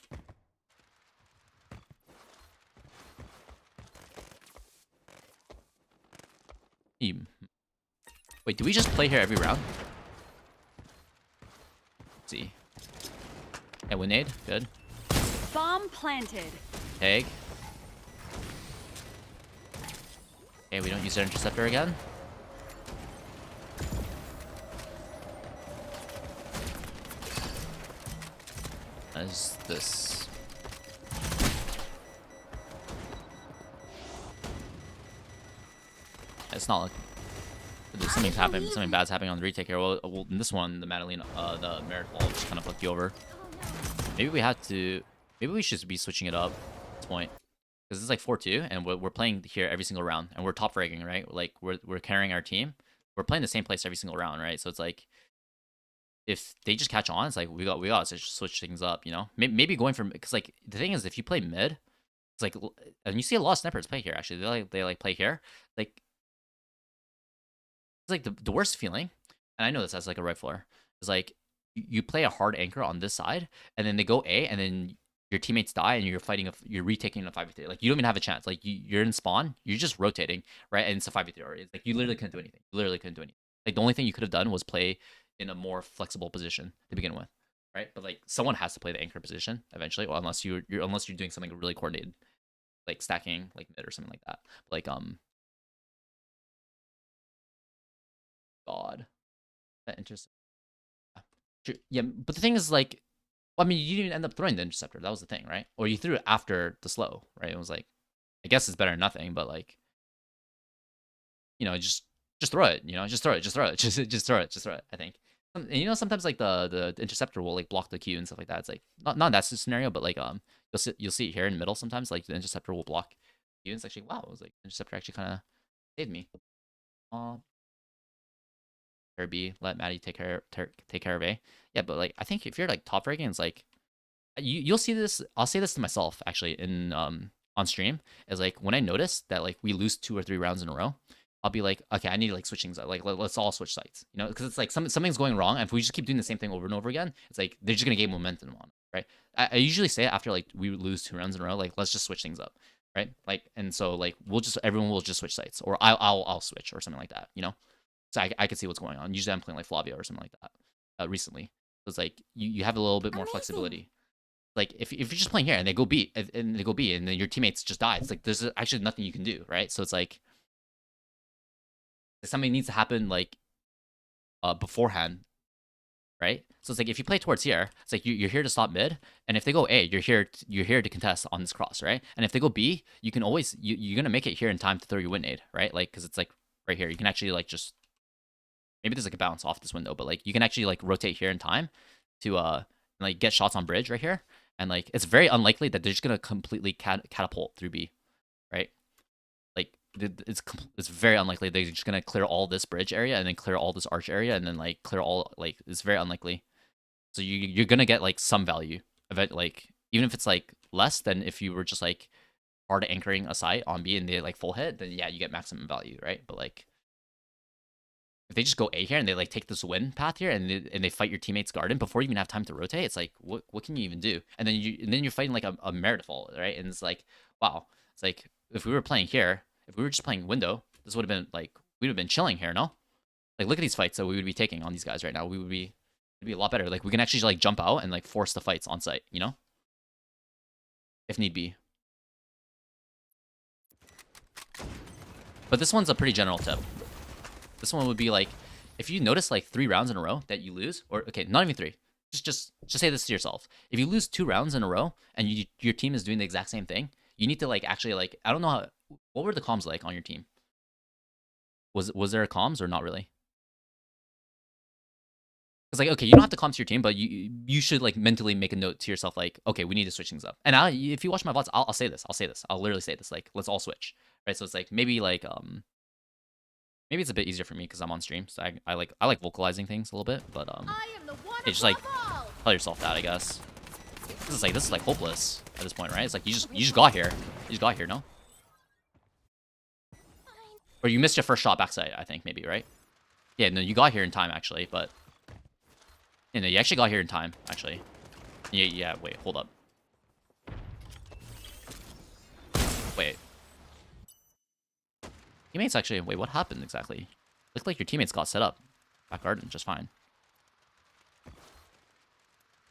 Wait, do we just play here every round? Let's see. Yeah, Winade, good. Bomb planted. Tag. Okay, we don't use our interceptor again. What is this? It's not like there's something's happening. Something bad's happening on the retake here. Well, in this one, the Madeline, the Merit Wall just kind of fucked you over. Maybe we have to. Maybe we should be switching it up at this point. Because it's like 4-2, and we're playing here every single round, and we're top fragging, right? Like we're carrying our team. We're playing the same place every single round, right? So it's like if they just catch on, it's like we got to switch things up, you know? Maybe going from because like the thing is, if you play mid, it's like, and you see a lot of snipers play here. Actually, they like play here. Like it's like the worst feeling, and I know this as like a rifler, is like you play a hard anchor on this side, and then they go A, and then your teammates die, and you're retaking a 5v3. Like, you don't even have a chance. Like, you're in spawn, you're just rotating, right? And it's a 5v3 already. It's like, you literally couldn't do anything. Like, the only thing you could have done was play in a more flexible position to begin with, right? But, like, someone has to play the anchor position eventually, or unless you're doing something really coordinated, like stacking, like mid or something like that. Like, God. That interesting. Yeah, but the thing is, like, I mean, you didn't even end up throwing the interceptor. That was the thing, right? Or you threw it after the slow, right? It was like, I guess it's better than nothing, but like, you know, just throw it. You know, just throw it. Just throw it. I think. And you know, sometimes like the interceptor will like block the queue and stuff like that. It's like not that scenario, but like you'll see it here in the middle sometimes. Like the interceptor will block queue. And it's actually wow. It was like interceptor actually kind of saved me. B, let Maddie take care of A. Yeah, but like I think if you're like top ranking, it's like you'll see this. I'll say this to myself actually in on stream is like when I notice that like we lose 2 or 3 rounds in a row, I'll be like, okay, I need to like switch things up. Like let's all switch sides, you know, because it's like something's going wrong. And if we just keep doing the same thing over and over again, it's like they're just gonna gain momentum on it, right? I usually say it after like we lose 2 rounds in a row, like let's just switch things up. right? Like, and so like everyone will just switch sites, or I'll switch or something like that, you know. So I can see what's going on. Usually I'm playing like Flavio or something like that recently. So it's like you have a little bit more flexibility. Like if you're just playing here and they go B and then your teammates just die, it's like there's actually nothing you can do, right? So it's like something needs to happen like beforehand, right? So it's like if you play towards here, it's like you're here to stop mid, and if they go A, you're here to contest on this cross, right? And if they go B, you can always you're gonna make it here in time to throw your win nade, right? Like because it's like right here, you can actually like just maybe there's like a bounce off this window, but like you can actually like rotate here in time to like get shots on bridge right here, and like it's very unlikely that they're just gonna completely catapult through B, right? Like it's very unlikely they're just gonna clear all this bridge area and then clear all this arch area and then like clear all, like it's very unlikely. So you're gonna get like some value of it, like even if it's like less than if you were just like hard anchoring a site on B and they like full hit, then yeah, you get maximum value, right? But like if they just go A here and they like take this win path here and they fight your teammate's garden before you even have time to rotate, it's like what can you even do? And then you're fighting like a merit default, right? And it's like, wow, it's like if we were playing here, if we were just playing window, this would have been like we'd have been chilling here, no? Like look at these fights that we would be taking on these guys right now. It'd be a lot better. Like we can actually like jump out and like force the fights on site, you know? If need be. But this one's a pretty general tip. This one would be like, if you notice like 3 rounds in a row that you lose, or okay, not even 3, just say this to yourself. If you lose 2 rounds in a row and your team is doing the exact same thing, you need to like actually like, I don't know what were the comms like on your team? Was there a comms or not really? It's like, okay, you don't have to comms to your team, but you should like mentally make a note to yourself like, okay, we need to switch things up. And if you watch my VODs, I'll say this. I'll literally say this, like, let's all switch, right? So it's like maybe it's a bit easier for me because I'm on stream, so I like vocalizing things a little bit, but hey, just like tell yourself that, I guess. This is like hopeless at this point, right? It's like you just got here, no? Or you missed your first shot backside, I think maybe, right? Yeah, no, you got here in time actually, but you know you actually got here in time actually. Yeah. Wait, hold up. Wait. Teammates actually, wait, what happened exactly? Looked like your teammates got set up. Back garden, just fine.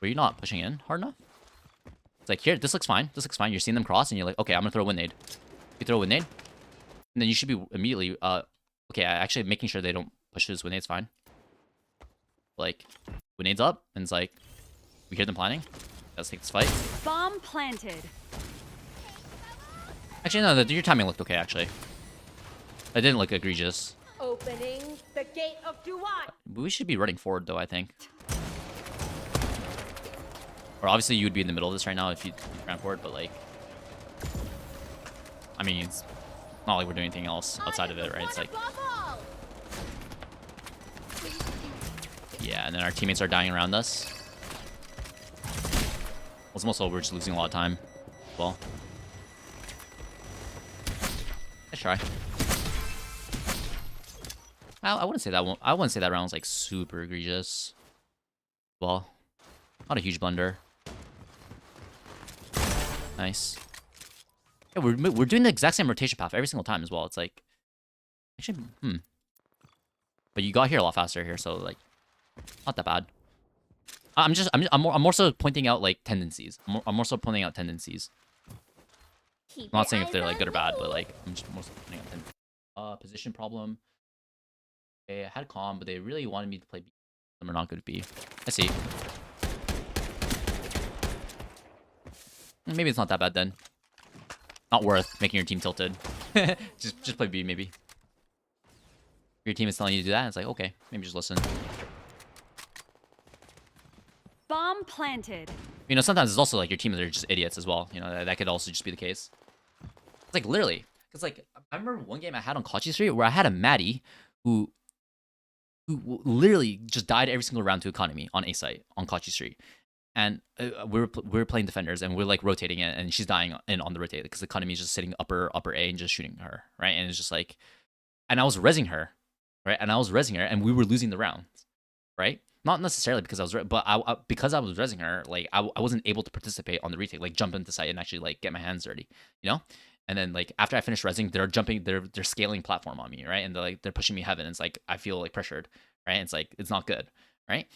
Were you not pushing in hard enough? It's like, here, this looks fine. You're seeing them cross, and you're like, okay, I'm gonna throw a win nade. You throw a win nade, and then you should be immediately, okay, actually making sure they don't push this win nade's fine. Like, win nade's up, and it's like, we hear them planning. Let's take this fight. Bomb planted. Actually, no, your timing looked okay, actually. It didn't look egregious. Opening the gate of Duat. We should be running forward, though, I think. Or obviously, you would be in the middle of this right now if you ran forward, but like... I mean, it's not like we're doing anything else outside of it, right? It's like... Yeah, and then our teammates are dying around us. Well, most of all, we're just losing a lot of time. Well... Nice try. I wouldn't say that one. I wouldn't say that round was like super egregious. Well, not a huge blunder. Nice. Yeah, we're doing the exact same rotation path every single time as well. It's like, actually, But you got here a lot faster here, so like, not that bad. I'm more so pointing out like tendencies. I'm more so pointing out tendencies. I'm not saying if they're like good or bad, but like I'm just more so pointing out tendencies. Position problem. Okay, I had calm, but they really wanted me to play B. Some are not good at B. I see. Maybe it's not that bad then. Not worth making your team tilted. just play B maybe. If your team is telling you to do that, it's like, okay, maybe just listen. Bomb planted. You know, sometimes it's also like your teammates are just idiots as well. You know, that could also just be the case. It's like literally, because like I remember one game I had on Krihcity Street where I had a Maddie who literally just died every single round to economy on A site on Krihcity Street, and we were playing defenders and we're like rotating it, and she's dying in on the rotate because economy is just sitting upper A and just shooting her, right? And it's just like, and I was rezzing her, right? And and we were losing the rounds, right? Not necessarily because I was, but because I was rezzing her, like I wasn't able to participate on the retake, like jump into site and actually like get my hands dirty, you know. And then like after I finish resing, they're jumping, they're scaling platform on me, right? And they're pushing me heaven. It's like I feel like pressured, right? It's like it's not good, right?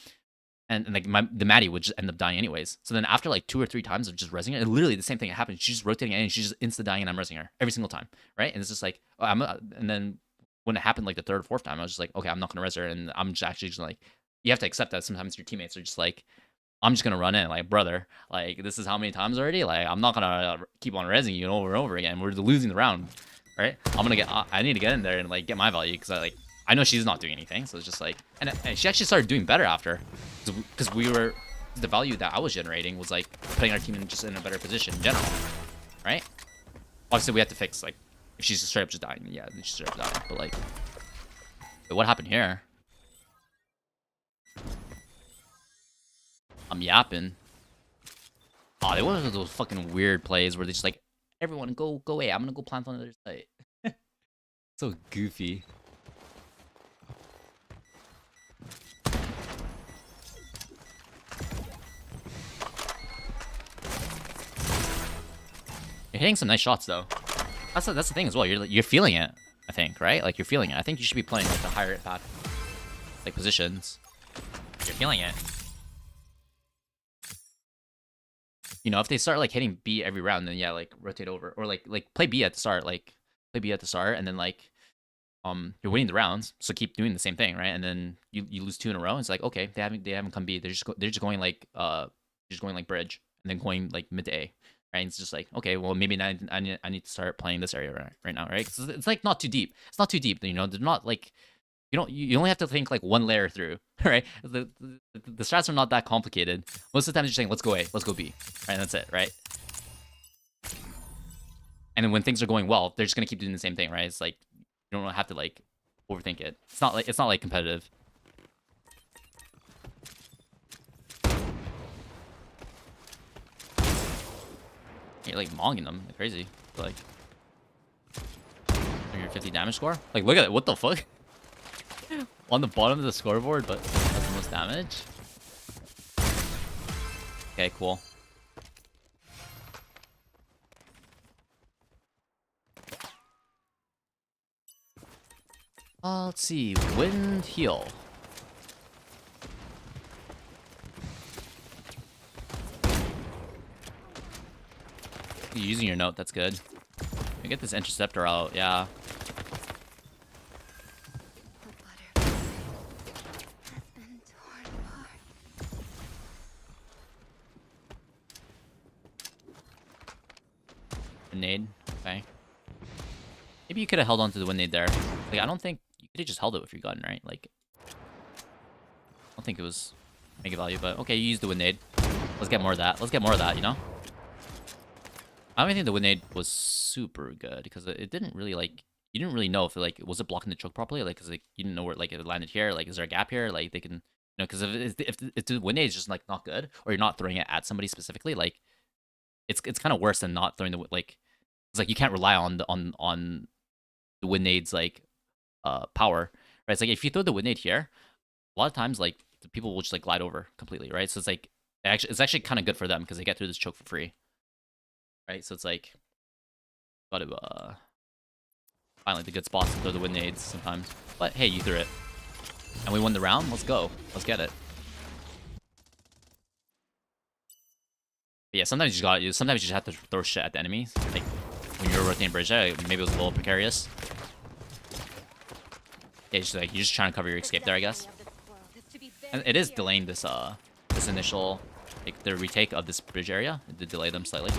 And like the Maddie would just end up dying anyways. So then after like 2 or 3 times of just resing her, literally the same thing happened. She's just rotating in and she's just insta dying and I'm resing her every single time, right? And it's just like and then when it happened like the 3rd or 4th time, I was just like, okay, I'm not gonna res her, and I'm just actually just like, you have to accept that sometimes your teammates are just like, I'm just gonna run in, like, brother, like this is how many times already, like I'm not gonna keep on resing you over and over again. We're losing the round, right? I need to get in there and like get my value because I know she's not doing anything, so it's just like, and she actually started doing better after, because the value that I was generating was like putting our team in just in a better position in general, right? Obviously we have to fix like if she's straight up just dying, yeah, then she's straight up dying, but like, wait, what happened here? I'm yapping. Oh, they went one of those fucking weird plays where they just like, everyone go away, I'm gonna go plant on the other side. So goofy. You're hitting some nice shots though. That's the thing as well. You're feeling it, I think, right? Like you're feeling it. I think you should be playing like the higher impact like positions. You're feeling it. You know, if they start like hitting B every round, then yeah, like rotate over or like play B at the start, and then like you're winning the rounds, so keep doing the same thing, right? And then you lose 2 in a row. It's like, okay, they haven't come B. They're just going like bridge and then going like mid to A. Right? And it's just like, okay, well, maybe I need to start playing this area right now, right? 'Cause it's like not too deep. It's not too deep. You know, they're not like, you only have to think like one layer through, right? The strats are not that complicated. Most of the time, you're saying, let's go A, let's go B, right? And that's it, right? And then when things are going well, they're just gonna keep doing the same thing, right? It's like you don't have to like overthink it. It's not like competitive. You're like monging them, like crazy. Like 150 damage score. Like look at it. What the fuck? On the bottom of the scoreboard, but that's the most damage. Okay, cool. Let's see. Wind heal. You're using your note, that's good. We get this interceptor out, yeah. Nade, okay. Maybe you could have held on to the wind nade there. Like, I don't think you could have just held it with your gun, right? Like, I don't think it was mega value, but okay, you used the wind nade. Let's get more of that. Let's get more of that, you know? I don't think the wind nade was super good because it didn't really like, you didn't really know if it, like, was it blocking the choke properly? Like, cause like you didn't know where like it landed here. Like, is there a gap here? Like, they can, you know, because if the wind nade is just like not good, or you're not throwing it at somebody specifically, like, it's kind of worse than not throwing the like. It's like you can't rely on the wind nade's like power, right? It's like if you throw the wind nade here, a lot of times like the people will just like glide over completely, right? So it's like it's actually kind of good for them because they get through this choke for free. Right, so it's like, gotta find like the good spots to throw the wind nades sometimes. But hey, you threw it, and we won the round. Let's go. Let's get it. But yeah, sometimes you just have to throw shit at the enemies. Like when you're rotating bridge, maybe it was a little precarious. Yeah, you're just trying to cover your escape there, I guess. And it is delaying this initial, like the retake of this bridge area. It did delay them slightly.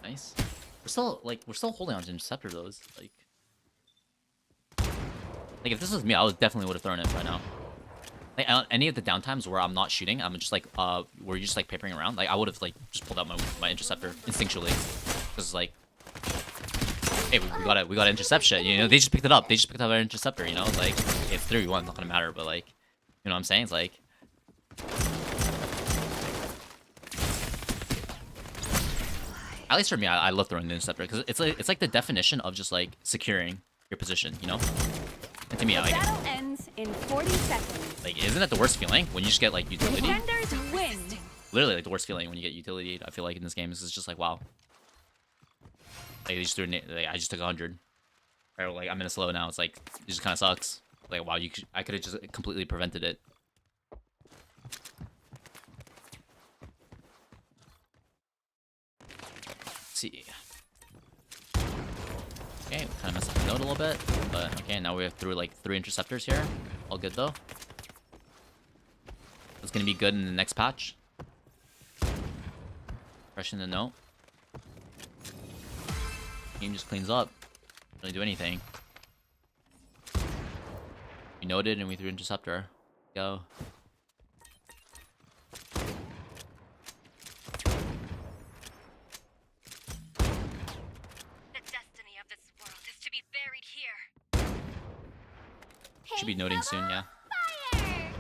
Nice. We're still holding on to interceptor though. Like if this was me, I definitely would have thrown it by now. Like any of the downtimes where I'm not shooting, I'm just like where you're just like papering around. Like I would have like just pulled out my interceptor instinctually, because like, hey, we got interception. You know, they just picked it up. They just picked up our interceptor. You know, like it's 3v1, it's not gonna matter. But like, you know what I'm saying? It's like. At least for me, I love throwing the interceptor because it's like the definition of just like securing your position, you know? And to me, I like battle ends in 40 seconds. Like, isn't that the worst feeling when you just get like utility? Defenders win. Literally, like the worst feeling when you get utility. I feel like in this game, is just like wow. Like they just threw, like, I just took 100. Or like I'm in a slow now. It's like it just kind of sucks. Like wow, I could have just completely prevented it. Let's see. Okay, we kind of messed up the note a little bit, but okay, now we have through like 3 interceptors here. All good though. It's gonna be good in the next patch. Freshen the note. Game just cleans up. Don't really do anything. We noted and we threw interceptor. Go. Should be noting soon, yeah. Fire!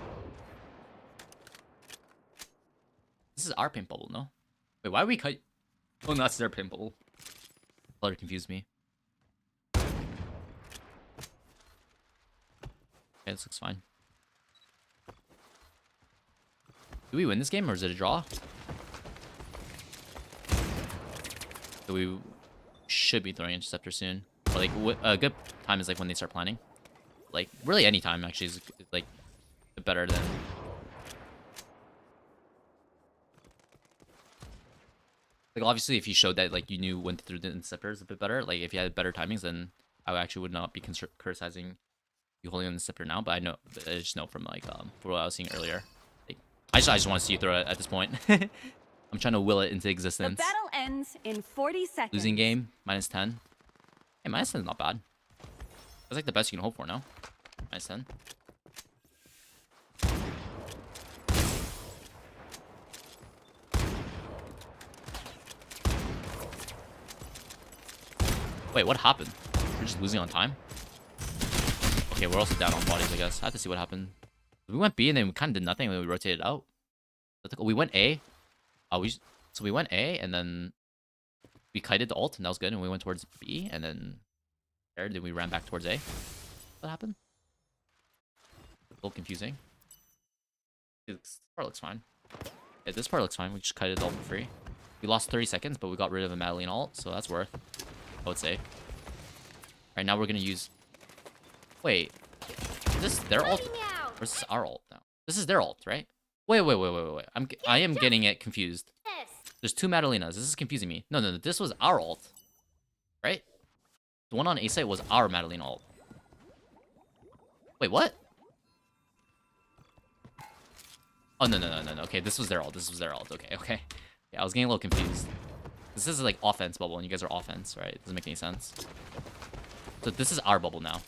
This is our paint bubble, no? Wait, why are we cut? Oh, no, that's their paint bubble. Color confused me. Okay, this looks fine. Do we win this game or is it a draw? So we should be throwing interceptor soon. Or like a good time is like when they start planning. Like really any time actually is like better than. Like obviously if you showed that like you knew when to throw the interceptors a bit better, like if you had better timings, then I actually would not be criticizing you holding on the interceptor now. But I just know from like from what I was seeing earlier. Like I just want to see you throw it at this point. I'm trying to will it into existence. The battle ends in 40 seconds. Losing game -10. Hey, -10 is not bad. That's like the best you can hope for now. -10. Wait, what happened? We're just losing on time? Okay, we're also down on bodies, I guess. I have to see what happened. We went B and then we kind of did nothing and then we rotated out. We went A. So we went A and then we kited the ult and that was good. And we went towards B and then then we ran back towards A. What happened? A little confusing. This part looks fine. Yeah, this part looks fine. We just kited the ult for free. We lost 30 seconds, but we got rid of a Madeline ult, so that's worth, I would say. Right now we're gonna use. Wait, is this their ult or is this our ult now? This is their ult, right? Wait. I am getting it confused. There's 2 Madalinas. This is confusing me. No. This was our ult, right? The one on A site was our Madeline ult. Wait, what? Oh no. Okay, this was their ult. Okay. Yeah, I was getting a little confused. This is like offense bubble, and you guys are offense, right? It doesn't make any sense. So this is our bubble now.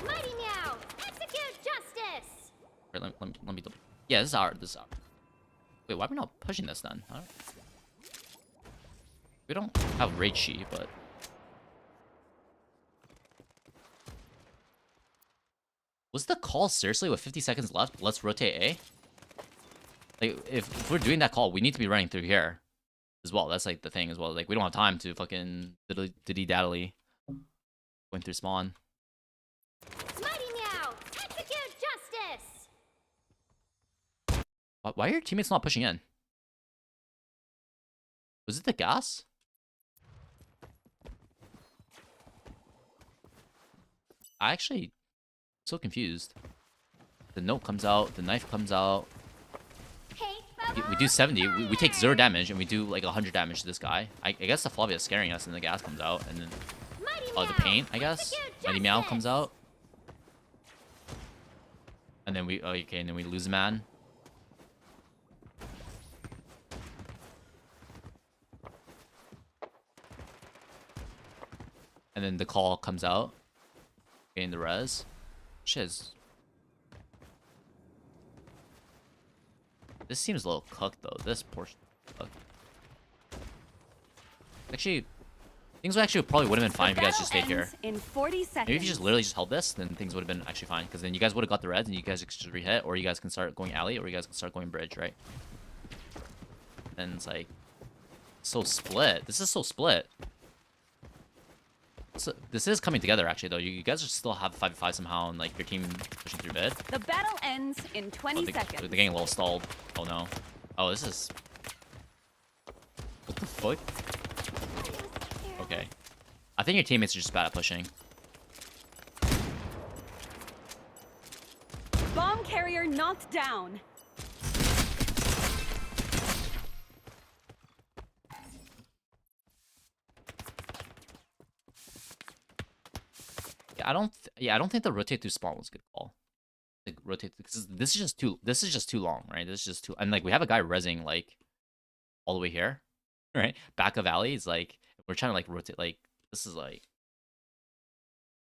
Mighty Meow, execute justice. Wait, let me double. Yeah, this is our. Wait, why are we not pushing this then? We don't have raid she, but was the call seriously with 50 seconds left? Let's rotate A. Like if we're doing that call, we need to be running through here as well. That's like the thing as well. Like we don't have time to fucking diddy daddly going through spawn. Mighty Meow, execute justice. Why are your teammates not pushing in? Was it the gas? I actually so confused. The note comes out, the knife comes out. We do 70, we take 0 damage, and we do like 100 damage to this guy. I guess the Flavia is scaring us, and the gas comes out, and then the paint, I guess. Mighty Meow comes out, and then we and then we lose a man. And then the call comes out, getting the res. Shiz. This seems a little cooked though. This portion cooked. Actually, things probably would have been fine if you guys just stayed here. In 40 seconds. Maybe if you just literally just held this, then things would have been actually fine. Because then you guys would have got the reds and you guys could just rehit, or you guys can start going alley, or you guys can start going bridge, right? and it's like so split. This is so split. So, this is coming together actually though. You guys still have 5v5 somehow, and like your team pushing through mid. The battle ends in 20 seconds. They're getting a little stalled. Oh no. Oh, this is. What the fuck? Okay. I think your teammates are just bad at pushing. Bomb carrier knocked down. Yeah, I don't think the rotate through spawn was a good call. Like rotate, because this is just too long, right? This is just too, and like we have a guy rezzing like all the way here, right? Back of alley is like we're trying to like rotate. Like this is like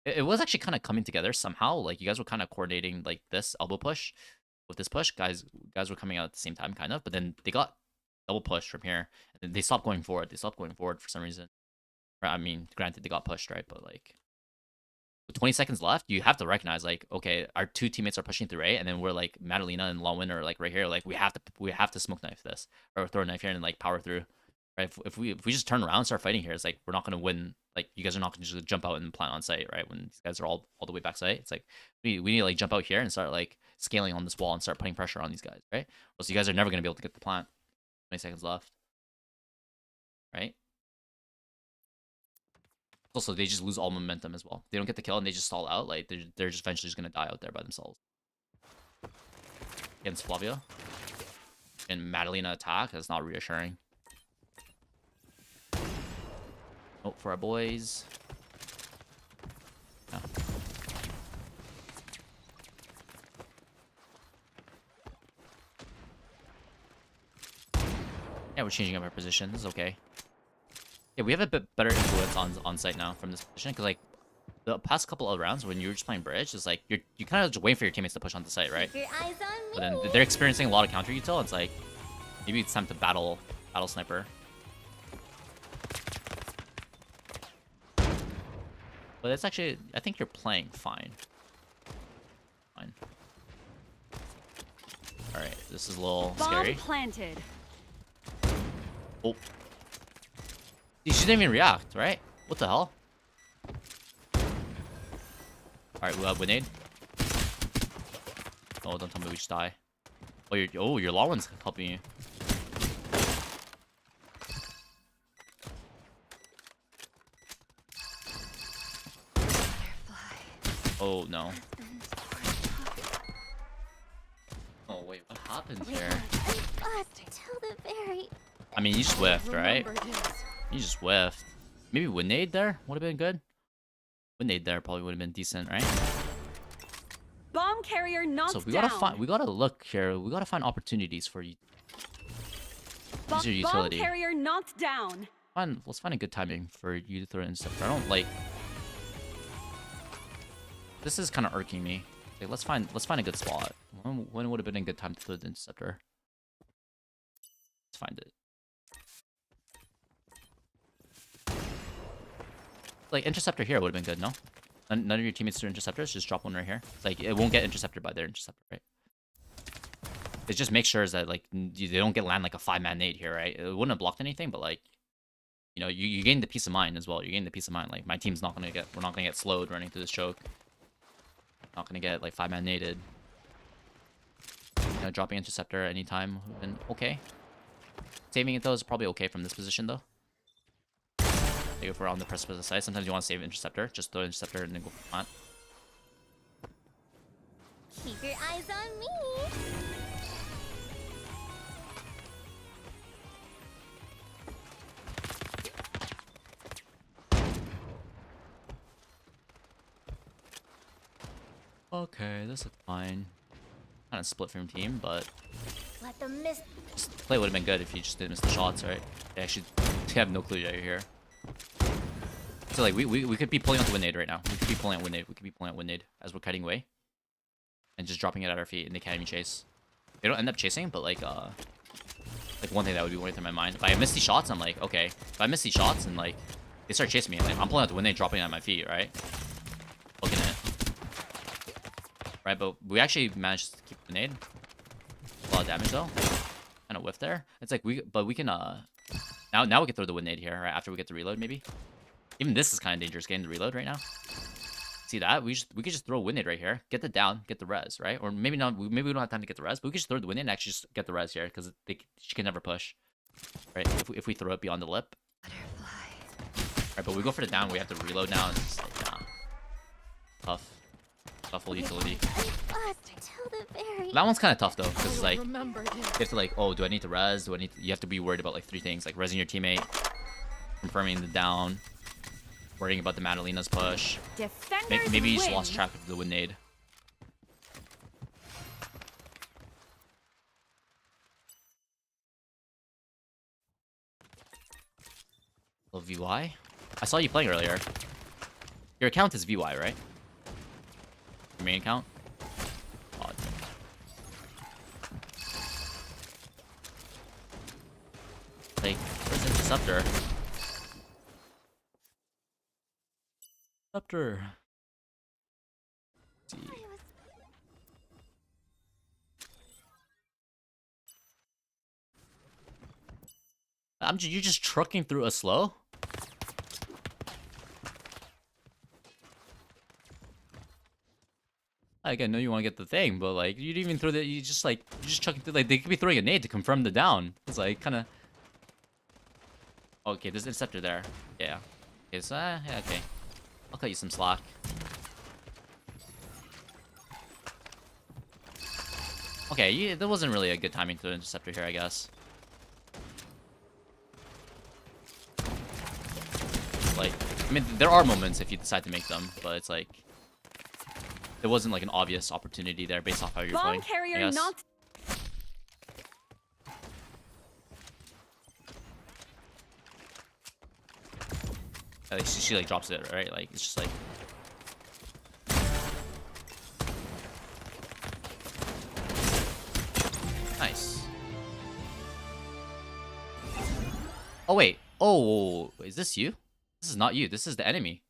it was actually kind of coming together somehow. Like you guys were kind of coordinating like this elbow push with this push. Guys were coming out at the same time, kind of, but then they got double push from here, and they stopped going forward. They stopped going forward for some reason. I mean, granted they got pushed, right? But like. With 20 seconds left, you have to recognize like, okay, our two teammates are pushing through A, and then we're like Madalena and Lawin are like right here, like we have to smoke knife this or throw a knife here and like power through, right? If we just turn around and start fighting here, it's like we're not gonna win. Like you guys are not gonna just jump out and plant on site, right? When these guys are all the way back site, it's like we need to like jump out here and start like scaling on this wall and start putting pressure on these guys, right? Or else you guys are never gonna be able to get the plant. 20 seconds left, right? Also, they just lose all momentum as well. They don't get the kill and they just stall out. Like they're just eventually just gonna die out there by themselves. Against Flavio. And Madalena attack, that's not reassuring. Oh, for our boys. Yeah. Yeah, we're changing up our position. This is okay. Yeah, we have a bit better influence on site now from this position, because like the past couple of rounds when you were just playing bridge, it's like you kind of just waiting for your teammates to push onto site, right? Keep your eyes on me. But then they're experiencing a lot of counter util. It's like maybe it's time to battle sniper. But it's actually, I think you're playing fine. Fine. All right, this is a little scary. Bomb planted. Oh. She didn't even react, right? What the hell? Alright, we'll have Winade. Oh, don't tell me we just die. Oh, your law one's helping you. Oh, no. Oh, wait, what happened here? Till the very... I mean, you just whiffed, right? You just whiffed. Maybe Winade there would have been good. Winade there probably would have been decent, right? Bomb carrier knocked down. So we gotta look here. We gotta find opportunities for you. Use your utility. Bomb carrier knocked down. Let's find a good timing for you to throw it in stuff. I don't like. This is kind of irking me. Okay, let's find a good spot. When would have been a good time to throw the interceptor? Let's find it. Like interceptor here would have been good, no? None of your teammates threw interceptors. Just drop one right here. It's like it won't get intercepted by their interceptor, right? It just makes sure that like they don't get land like a 5-man nade here, right? It wouldn't have blocked anything, but like, you know, you gain the peace of mind as well. You gain the peace of mind. Like my team's we're not gonna get slowed running through this choke. Not gonna get like 5-man naded. You know, dropping interceptor anytime would have been okay. Saving it though is probably okay from this position though. Like if we're on the precipice of the side, sometimes you want to save interceptor. Just throw interceptor and then go for plant. Keep your eyes on me. Okay, this is fine. Kind of split from team, but Let them miss. just play would have been good if you just didn't miss the shots, right? They actually have no clue that you're here. So like we could be pulling out the Winade right now. We could be pulling out Winade. We could be pulling out Winade as we're cutting away, and just dropping it at our feet, and they can't even chase. They don't end up chasing, but like one thing that would be going through my mind, if I miss these shots, I'm like, okay. If I miss these shots and like they start chasing me, like I'm pulling out the Winade, dropping it at my feet, right? Looking at it. Right, but we actually managed to keep the nade. A lot of damage though. Kind of whiff there. It's like we can now we can throw the wind nade here, right? After we get the reload, maybe. Even this is kind of dangerous getting the reload right now. See that? We could just throw a wind nade right here, get the down, get the res, right? Or maybe not. Maybe we don't have time to get the res, but we could just throw the wind nade and actually just get the res here because she can never push, right? If we throw it beyond the lip. Right, but we go for the down. We have to reload now. And it's just like, nah. Tough full utility. That one's kind of tough though, because like you have to like, oh, do I need to res? You have to be worried about like 3 things, like resing your teammate, confirming the down, worrying about the Madalena's push. Maybe you just lost track of the wind nade. Oh, VY? I saw you playing earlier. Your account is VY, right? Your main account? Oh, like, where's Interceptor? Interceptor. Let's see. You're just trucking through a slow? Like, I know you want to get the thing, but like, you didn't even throw that. You just chucking through. Like, they could be throwing a nade to confirm the down. It's like kind of. Okay, there's an interceptor there. Yeah. Okay, so yeah, okay. I'll cut you some slack. Okay, yeah, there wasn't really a good timing to the interceptor here, I guess. Like, I mean, there are moments if you decide to make them, but it's like. There wasn't like an obvious opportunity there based off how you're playing. Carrier not. She like drops it, right? Like it's just like. Nice. Oh wait. Oh, is this you? This is not you. This is the enemy.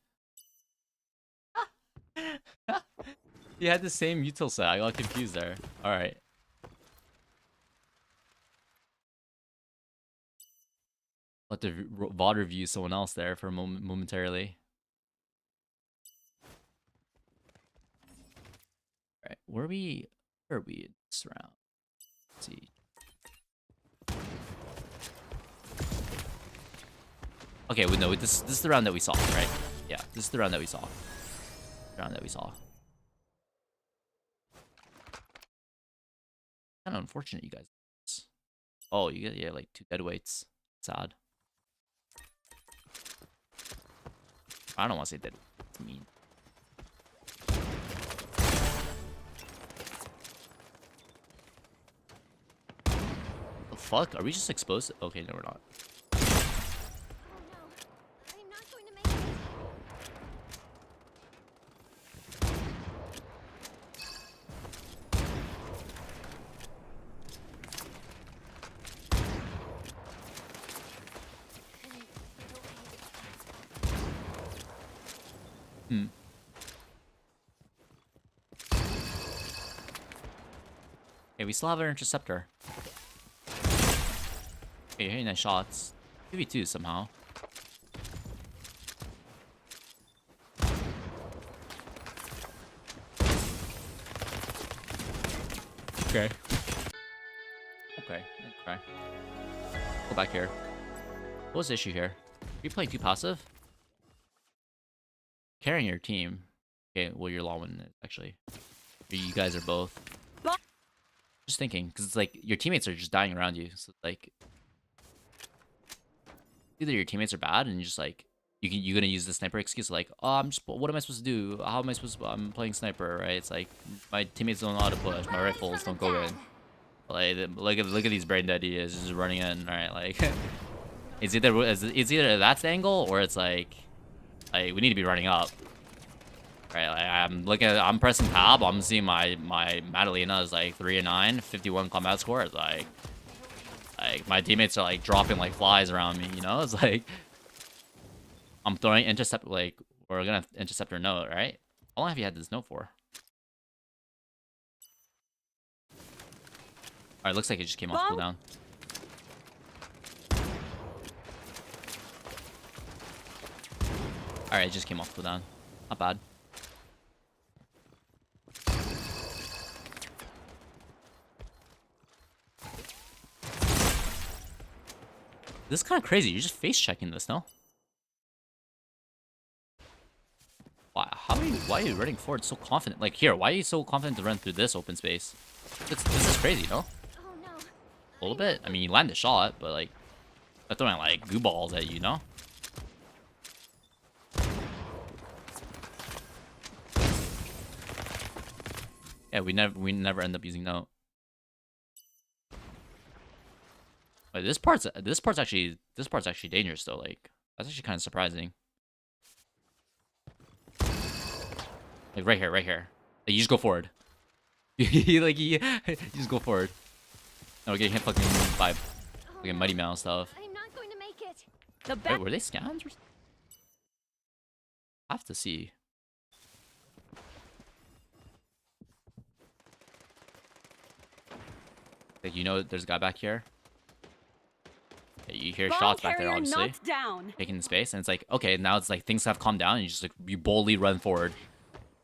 You had the same util set. I got confused there. Alright. Let the VOD review someone else there for a moment, momentarily. Alright, where are we in this round? Let's see. Okay, no, this is the round that we saw, right? Yeah, this is the round that we saw. Kind of unfortunate, you guys. Oh, you get like 2 dead weights. Sad. I don't want to say dead. It's mean. The fuck? Are we just exposed? Okay, no, we're not. Okay, we still have our interceptor. Okay, hey, nice shots. 2v2 somehow. Okay. Okay. Go back here. What was the issue here? Are you playing too passive? Carrying your team. Okay, well, you're Lawin, actually. You guys are both. Just thinking, because it's like your teammates are just dying around you. So like, either your teammates are bad and you're just like, you're gonna use the sniper excuse like, oh, what am I supposed to do? How am I supposed to? I'm playing sniper, right? It's like my teammates don't know how to push. My rifles don't go in. Like, look at these brain dead he is just running in. All right, like, it's either that's the angle or it's like we need to be running up. Right, like I'm pressing tab. I'm seeing my Madalena is like 3-9, 51 combat score. It's like my teammates are like dropping like flies around me. You know, it's like I'm throwing intercept. Like we're gonna intercept her note, right? How long have you had this note for? All right, looks like it just came off cooldown. Alright, it just came off cooldown. Not bad. This is kind of crazy. You're just face checking this, no? Why are you running forward so confident? Like here, why are you so confident to run through this open space? This is crazy, no? Oh no. A little bit. I mean, you land a shot, but like, they're throwing like goo balls at you, no? Yeah, we never end up using note. Like, this part's actually dangerous though. Like, that's actually kind of surprising. Like right here. Like, you just go forward. you just go forward. No, get hit fucking by fucking Mighty Mouse stuff. I'm not going to make it. Wait, were they scans? I have to see. Like, you know, there's a guy back here. You hear shots back there, obviously. Taking the space, and it's like, okay, now it's like things have calmed down, and you just like you boldly run forward.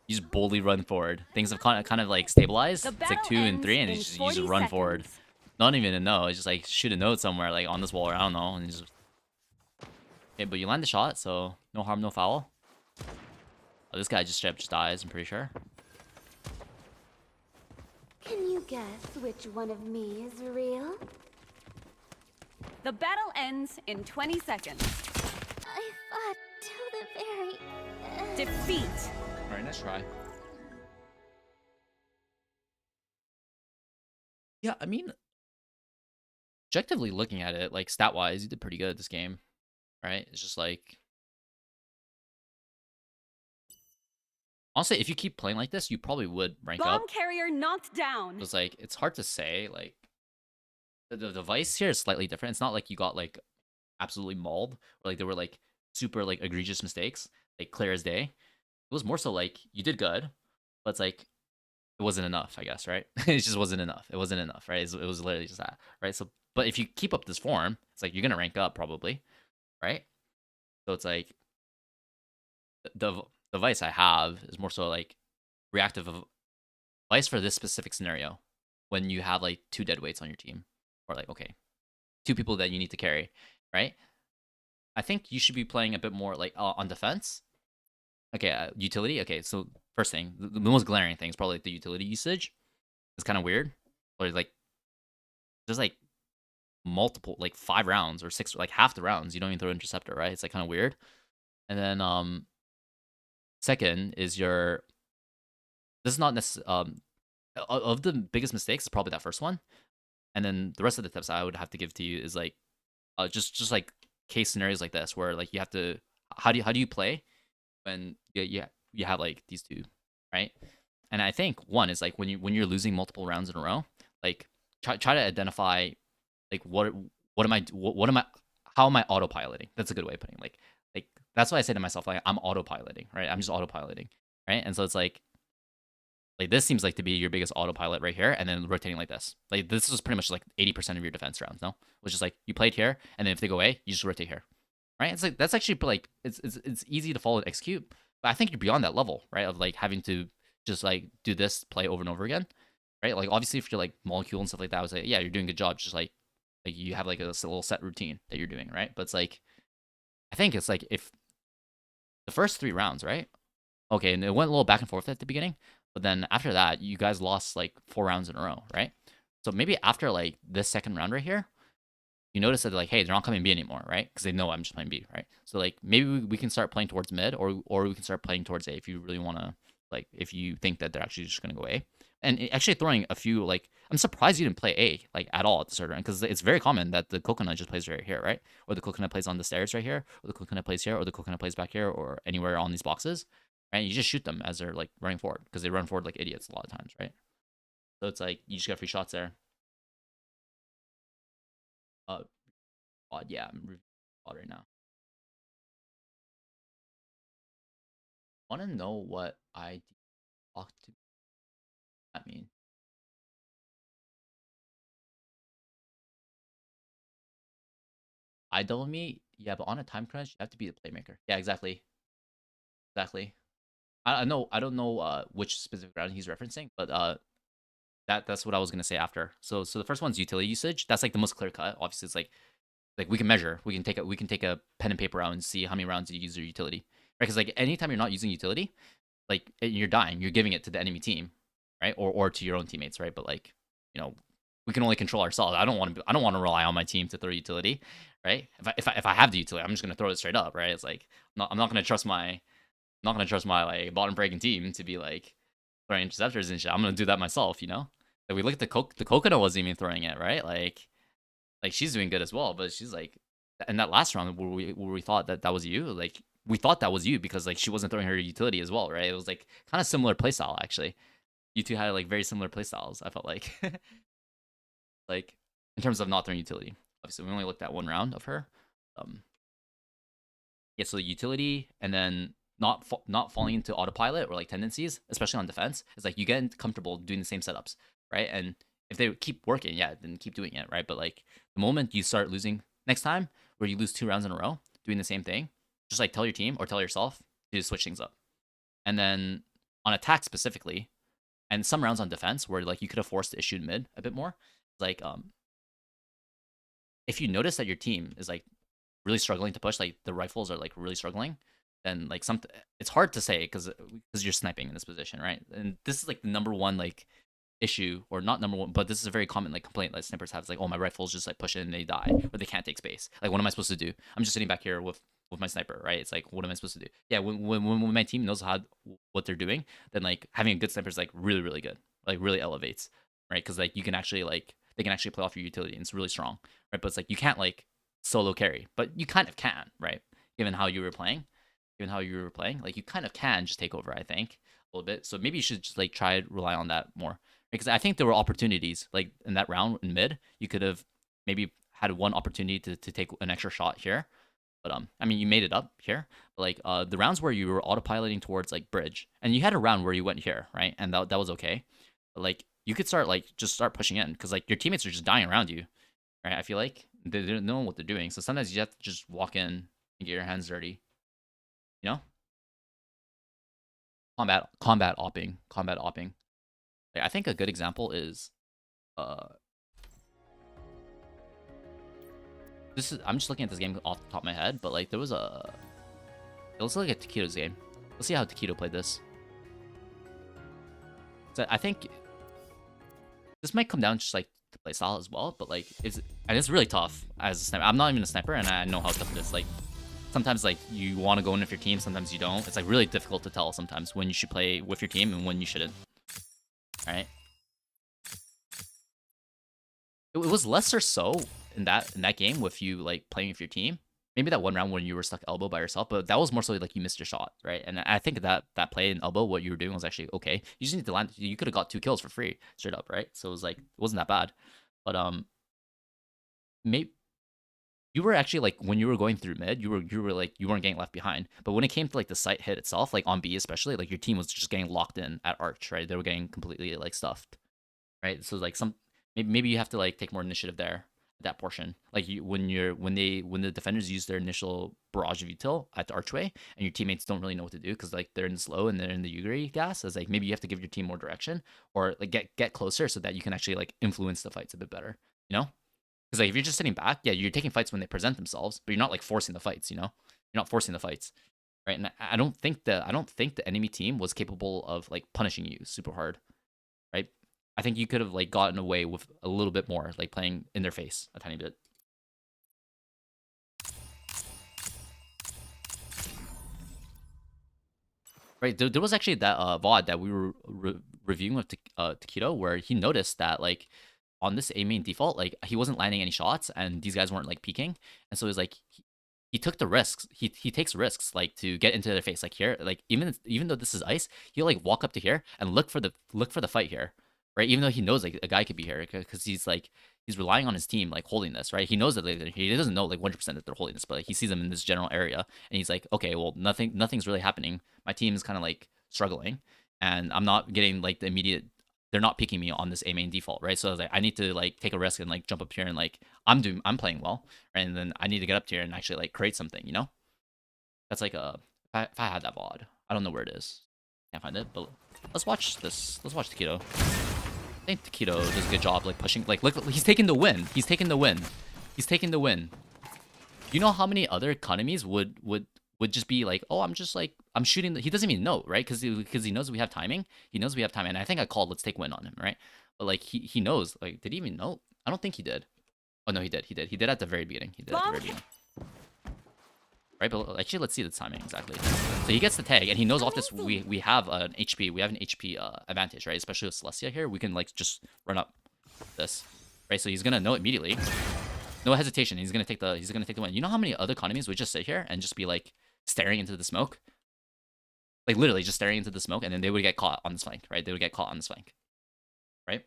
You just boldly run forward. Things have kind of like stabilized. It's like 2 and 3, and you just run forward. Not even a no. It's just like shoot a note somewhere, like on this wall, or I don't know, and you just. Okay, but you land the shot, so no harm, no foul. Oh, this guy just straight up just dies. I'm pretty sure. Can you guess which one of me is real? The battle ends in 20 seconds. I fought till the very end. Defeat. Alright, nice try. Yeah, I mean, objectively looking at it, like stat-wise, you did pretty good at this game, right? It's just like, honestly, if you keep playing like this, you probably would rank up. Bomb carrier knocked down. It's like, it's hard to say. Like, the device here is slightly different. It's not like you got like absolutely mauled, or like there were like super like egregious mistakes, like clear as day. It was more so like you did good, but it's like it wasn't enough, I guess, right? It just wasn't enough. It wasn't enough, right? It was literally just that, right? So, but if you keep up this form, it's like you're gonna rank up probably, right? So it's like the device I have is more so like reactive advice for this specific scenario when you have like 2 dead weights on your team, or like, okay, 2 people that you need to carry, right? I think you should be playing a bit more like on defense. Okay, utility. Okay, so first thing, the most glaring thing is probably like the utility usage. It's kind of weird. Or like, there's like multiple, like 5 rounds or 6, like half the rounds you don't even throw interceptor, right? It's like kind of weird. And then second is your. This is not necessarily of the biggest mistakes. Is probably that first one. And then the rest of the tips I would have to give to you is like, just like case scenarios like this where like you have to. How do you play when you have like these 2, right? And I think one is like when you're losing multiple rounds in a row, like try to identify like what am I how am I autopiloting? That's a good way of putting it. Like that's why I say to myself, like, I'm autopiloting, right? I'm just autopiloting, right? And so it's like this seems like to be your biggest autopilot right here, and then rotating like this. Like this is pretty much like 80% of your defense rounds, no? Which is like you played here, and then if they go away, you just rotate here. Right? It's like that's actually like it's easy to follow and execute, but I think you're beyond that level, right? Of like having to just like do this play over and over again, right? Like obviously if you're like molecule and stuff like that, I was like, yeah, you're doing a good job. Just like you have like a little set routine that you're doing, right? But it's like I think it's like if the first 3 rounds, right? Okay, and it went a little back and forth at the beginning, but then after that, you guys lost like 4 rounds in a row, right? So maybe after like this second round right here, you notice that like, hey, they're not coming B anymore, right? Because they know I'm just playing B, right? So like maybe we can start playing towards mid, or we can start playing towards A if you really want to, like if you think that they're actually just gonna go A. And actually throwing a few, like I'm surprised you didn't play A like at all at the start, because it's very common that the coconut just plays right here, right? Or the coconut plays on the stairs right here, or the coconut plays here, or the coconut plays back here, or anywhere on these boxes, right? You just shoot them as they're like running forward, because they run forward like idiots a lot of times, right? So it's like you just get free shots there. Yeah, I'm reviewing right now. Want to know what I talked to? I mean, I double me. Yeah, but on a time crunch, you have to be the playmaker. Yeah, exactly. exactly. I don't know which specific round he's referencing, but that's what I was gonna say after. So the first one's utility usage. That's like the most clear cut. Obviously, it's like we can measure. We can take a pen and paper out and see how many rounds you use your utility. Right? Because like anytime you're not using utility, like you're dying, you're giving it to the enemy team, right? Or to your own teammates, right? But like, you know, we can only control ourselves. I don't want to rely on my team to throw utility, right? If I have the utility, I'm just gonna throw it straight up, right? It's like I'm not gonna trust my like bottom breaking team to be like throwing interceptors and shit. I'm gonna do that myself, you know. Like we look at the coconut wasn't even throwing it, right? Like she's doing good as well, but she's like, in that last round where we thought that was you, like we thought that was you because like she wasn't throwing her utility as well, right? It was like kind of similar playstyle actually. You two had like very similar playstyles. I felt like, like in terms of not throwing utility. Obviously, we only looked at one round of her. Yeah, so the utility and then not falling into autopilot or like tendencies, especially on defense, is like you get comfortable doing the same setups, right? And if they keep working, yeah, then keep doing it, right? But like the moment you start losing next time, where you lose 2 rounds in a row doing the same thing, just like tell your team or tell yourself to switch things up. And then on attack specifically, and some rounds on defense where like you could have forced the issue in mid a bit more, like if you notice that your team is like really struggling to push, like the rifles are like really struggling, then like it's hard to say because you're sniping in this position, right? And this is like the number one like issue, or not number one, but this is a very common like complaint that snipers have. It's like, oh, my rifles just like push in and they die, or they can't take space. Like, what am I supposed to do? I'm just sitting back here with my sniper, right? It's like, what am I supposed to do? Yeah, when my team knows what they're doing, then like having a good sniper is like really, really good, like really elevates, right? Because like you can actually like they can actually play off your utility and it's really strong, right? But it's like you can't like solo carry, but you kind of can, right? Given how you were playing, like you kind of can just take over, I think, a little bit. So maybe you should just like try to rely on that more, because I think there were opportunities like in that round in mid. You could have maybe had one opportunity to take an extra shot here, but I mean, you made it up here. But like the rounds where you were autopiloting towards like bridge, and you had a round where you went here, right? And that was okay. But like you could start pushing in, because like your teammates are just dying around you, right? I feel like they don't know what they're doing. So sometimes you have to just walk in and get your hands dirty, you know? Combat opping. Like, I think a good example is I'm just looking at this game off the top of my head, but like it looks like a Taquito's game. Let's see how Taquito played this. So I think this might come down just like to play style as well, but like it's really tough as a sniper. I'm not even a sniper, and I know how tough it is. Like sometimes like you want to go in with your team, sometimes you don't. It's like really difficult to tell sometimes when you should play with your team and when you shouldn't. All right. It was less or so in that game with you like playing with your team. Maybe that one round when you were stuck elbow by yourself, but that was more so like you missed your shot, right? And I think that play in elbow, what you were doing was actually okay. You just need to land. You could have got 2 kills for free, straight up, right? So it was like it wasn't that bad, but maybe you were actually like when you were going through mid, you were like you weren't getting left behind. But when it came to like the site hit itself, like on B especially, like your team was just getting locked in at arch, right? They were getting completely like stuffed, right? So like maybe you have to like take more initiative there. That portion, like when the defenders use their initial barrage of util at the archway, and your teammates don't really know what to do because like they're in the slow and they're in the Yugiri gas, is like maybe you have to give your team more direction, or like get closer so that you can actually like influence the fights a bit better, you know? Because like if you're just sitting back, yeah, you're taking fights when they present themselves, but you're not like forcing the fights, you know? You're not forcing the fights, right? And I don't think the enemy team was capable of like punishing you super hard, right? I think you could have like gotten away with a little bit more, like playing in their face a tiny bit. Right, there was actually that VOD that we were reviewing with Taquito, where he noticed that like on this A main default, like he wasn't landing any shots, and these guys weren't like peeking, and so it was like he took the risks. He takes risks like to get into their face, like here, like even though this is ice, he'll like walk up to here and look for the fight here. Right, even though he knows like a guy could be here, because he's relying on his team like holding this, right? He knows that he doesn't know like 100% that they're holding this, but like, he sees them in this general area, and he's like, okay, well nothing's really happening. My team is kind of like struggling, and I'm not getting like the immediate. They're not picking me on this A main default, right? So I was like, I need to like take a risk and like jump up here and like I'm playing well, right? And then I need to get up here and actually like create something, you know? That's like if I had that VOD, I don't know where it is. Can't find it, but let's watch this. Let's watch Taquito. I think Taquito does a good job, like pushing. Like, look, he's taking the win. He's taking the win. He's taking the win. You know how many other economies would just be like, oh, I'm just like, I'm shooting. He doesn't even know, right? Because he knows we have timing. He knows we have time, and I think I called let's take win on him, right? But like he knows. Like, did he even know? I don't think he did. Oh no, he did. He did. He did at the very beginning. He did at the very beginning. Right, but actually, let's see the timing exactly. So he gets the tag, and he knows off this. We have an HP. We have an HP advantage, right? Especially with Celestia here, we can like just run up this, right? So he's gonna know immediately, no hesitation. He's gonna take the win. You know how many other economies would just sit here and just be like staring into the smoke, like literally just staring into the smoke, and then they would get caught on this flank, right? They would get caught on this flank, right?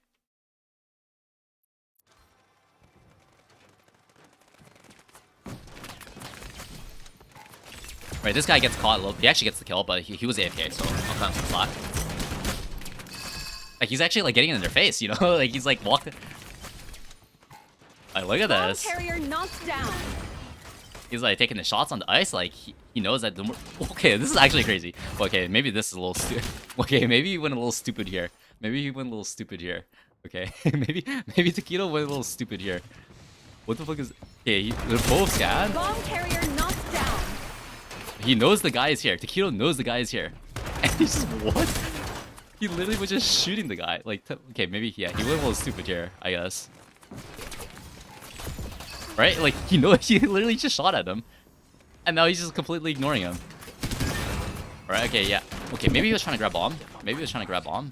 Right, this guy gets caught. He actually gets the kill, but he was AFK, so I'll cut him some slack. Like, he's actually, like, getting in their face, you know? Like, he's, like, walking... Like, look at this. Carrier knocked down. He's, like, taking the shots on the ice. Like, he knows that the more... Okay, this is actually crazy. Okay, maybe this is a little stupid. Okay, maybe he went a little stupid here. Okay, maybe Taquito went a little stupid here. What the fuck is... Okay, they're both scanned. Bomb carrier knocked down. He knows the guy is here. Taquito knows the guy is here. And he's just, what? He literally was just shooting the guy. Like, okay, maybe, yeah, he went a little stupid here, I guess. Right? Like, he literally just shot at him. And now he's just completely ignoring him. Alright, okay, yeah. Okay, maybe he was trying to grab bomb.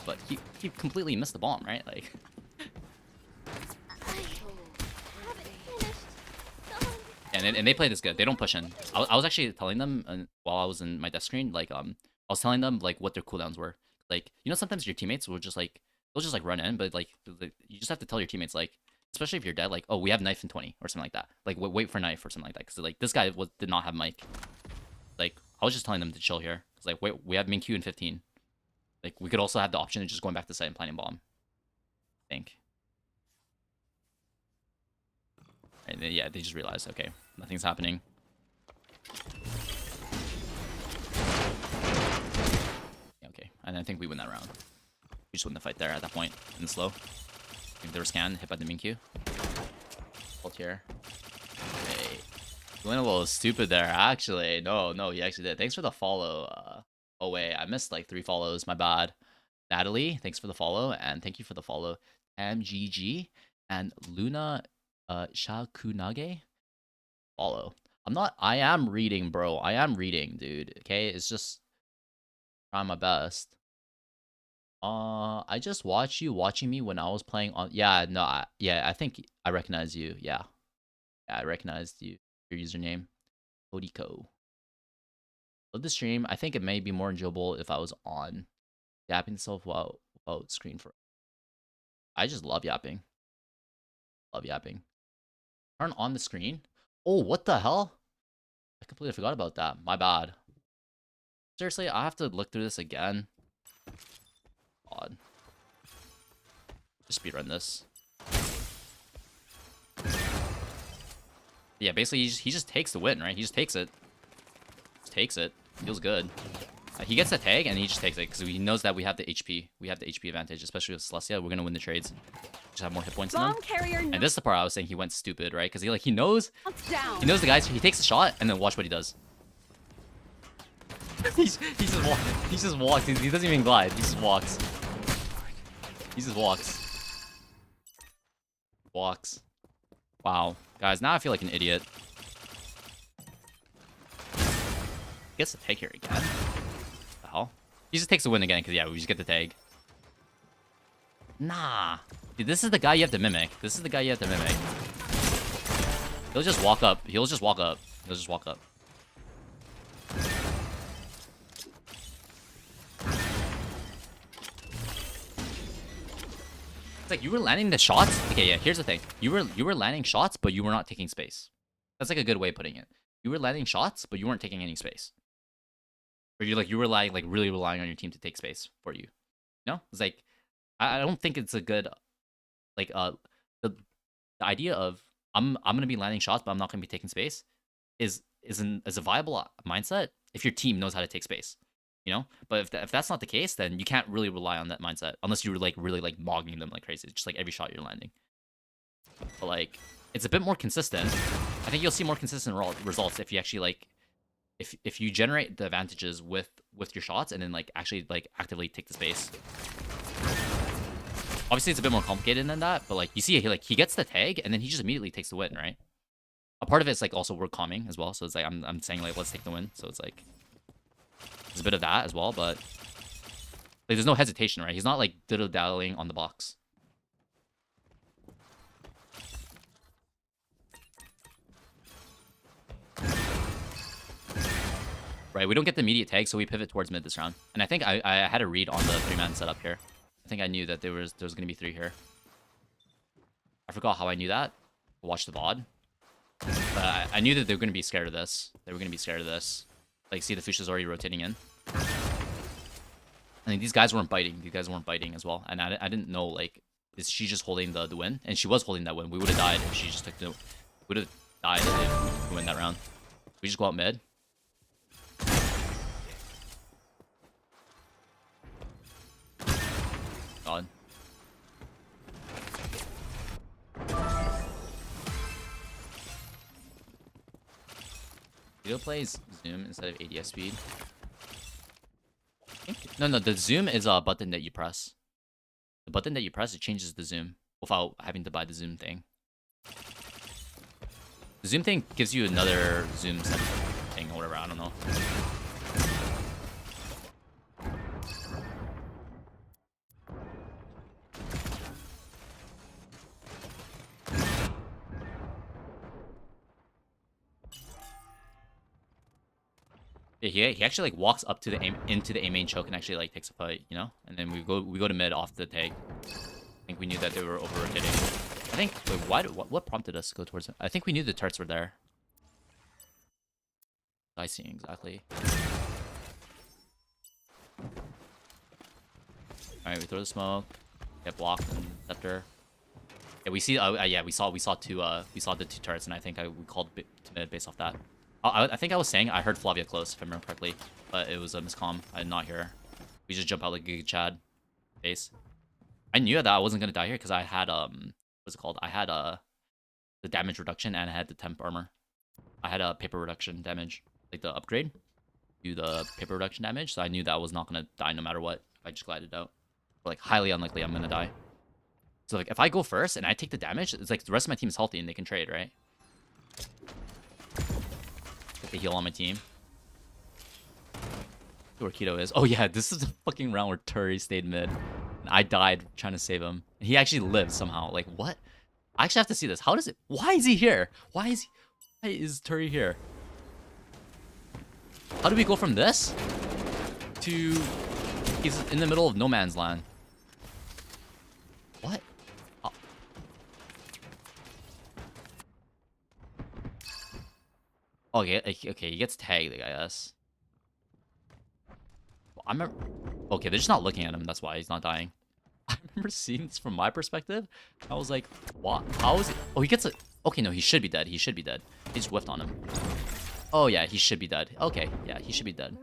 But he completely missed the bomb, right? Like... And they play this good. They don't push in. I was actually telling them while I was in my death screen, like I was telling them like what their cooldowns were. Like, you know, sometimes your teammates will just like they'll just like run in, but like you just have to tell your teammates, like, especially if you're dead, like, oh, we have knife in 20 or something like that. Like, wait for knife or something like that. Because like this guy did not have mic. Like, I was just telling them to chill here. It's like, wait, we have min Q in 15. Like, we could also have the option of just going back to site and planting bomb. I think. And then, yeah, they just realized, okay, nothing's happening. Okay, and I think we win that round. We just win the fight there at that point in the slow. I think they were scanned, hit by the min Q. Hold here. Hey, you went a little stupid there, actually. No, he actually did. Thanks for the follow. Oh wait, I missed like 3 follows. My bad. Natalie, thanks for the follow, and thank you for the follow. MGG and Luna. Shakunage follow. I am reading, bro. I am reading, dude. Okay, it's just trying my best. I just watched you watching me when I was playing on. Yeah, no, I think I recognize you. Yeah, I recognized you. Your username, Odiko. Love the stream. I think it may be more enjoyable if I was on. Yapping myself without screen for. I just love yapping. Turn on the screen. Oh, what the hell? I completely forgot about that. My bad. Seriously, I have to look through this again. Odd. Just speedrun this. Yeah, basically he just takes the win, right? He just takes it. Feels good. He gets the tag and he just takes it because he knows that we have the HP. We have the HP advantage, especially with Celestia. We're gonna win the trades. Just have more hit points than them. And this is the part I was saying he went stupid, right? Because he knows the guys. He takes the shot and then watch what he does. he just walks. He doesn't even glide. He just walks. Wow, guys, now I feel like an idiot. Gets the tag here again. What the hell? He just takes the win again because yeah, we just get the tag. Nah. Dude, this is the guy you have to mimic. He'll just walk up. It's like you were landing the shots. Okay, yeah, here's the thing. You were landing shots, but you were not taking space. That's like a good way of putting it. You were landing shots, but you weren't taking any space. Or you were like really relying on your team to take space for you. You know? It's like I don't think it's a good like the idea of I'm gonna be landing shots, but I'm not gonna be taking space is a viable mindset if your team knows how to take space. you know. But if that's not the case, then you can't really rely on that mindset unless you're like really like mogging them like crazy, just like every shot you're landing. But like it's a bit more consistent. I think you'll see more consistent results if you actually like if you generate the advantages with your shots and then like actually like actively take the space. Obviously it's a bit more complicated than that, but like you see he gets the tag and then he just immediately takes the win, right? A part of it's like also we're calming as well, so it's like I'm saying like let's take the win, so it's like there's a bit of that as well, but like there's no hesitation, right? He's not like diddle-daddling on the box. Right, we don't get the immediate tag, so we pivot towards mid this round. And I think I had a read on the 3-man setup here. I think I knew that there was going to be 3 here. I forgot how I knew that. Watch the VOD. But I knew that they were going to be scared of this. They were going to be scared of this. Like, see, the Fuchsia's already rotating in. I think these guys weren't biting. These guys weren't biting as well. And I didn't know, like, is she just holding the win? And she was holding that win. We would have died if she just took the... We would have died if we win that round. We just go out mid. God. Vito plays zoom instead of ADS speed. No, the zoom is a button that you press. The button that you press, it changes the zoom without having to buy the zoom thing. The zoom thing gives you another zoom thing or whatever, I don't know. Yeah, he actually like walks up to the into the A main choke and actually like takes a fight, you know. And then we go to mid off the tag. I think we knew that they were over rotating. I think wait, what prompted us to go towards it? I think we knew the turrets were there. I see exactly. All right, we throw the smoke, get blocked and scepter. Yeah, we see. Yeah, we saw the 2 turrets, and I think we called to mid based off that. I think I was saying I heard Flavia close, if I remember correctly, but it was a miscomm. I did not hear her. We just jump out like Giga Chad base. I knew that I wasn't gonna die here because I had what's it called? I had the damage reduction and I had the temp armor. I had a paper reduction damage, like the upgrade, do the paper reduction damage. So I knew that I was not gonna die no matter what. If I just glided out, but like highly unlikely I'm gonna die. So like if I go first and I take the damage, it's like the rest of my team is healthy and they can trade, right? The heal on my team. Where Keto is. Oh yeah, this is a fucking round where Turi stayed mid. And I died trying to save him. And he actually lived somehow. Like, what? I actually have to see this. How does it... Why is he here? Why is Turi here? How do we go from this to... He's in the middle of no man's land. What? Okay, he gets tagged, I guess. I remember... Okay, they're just not looking at him, that's why he's not dying. I remember seeing this from my perspective. I was like, what? How is it? Oh, he gets a... Okay, no, he should be dead. He should be dead. He just whiffed on him. Oh, yeah, he should be dead. Okay, yeah, he should be dead.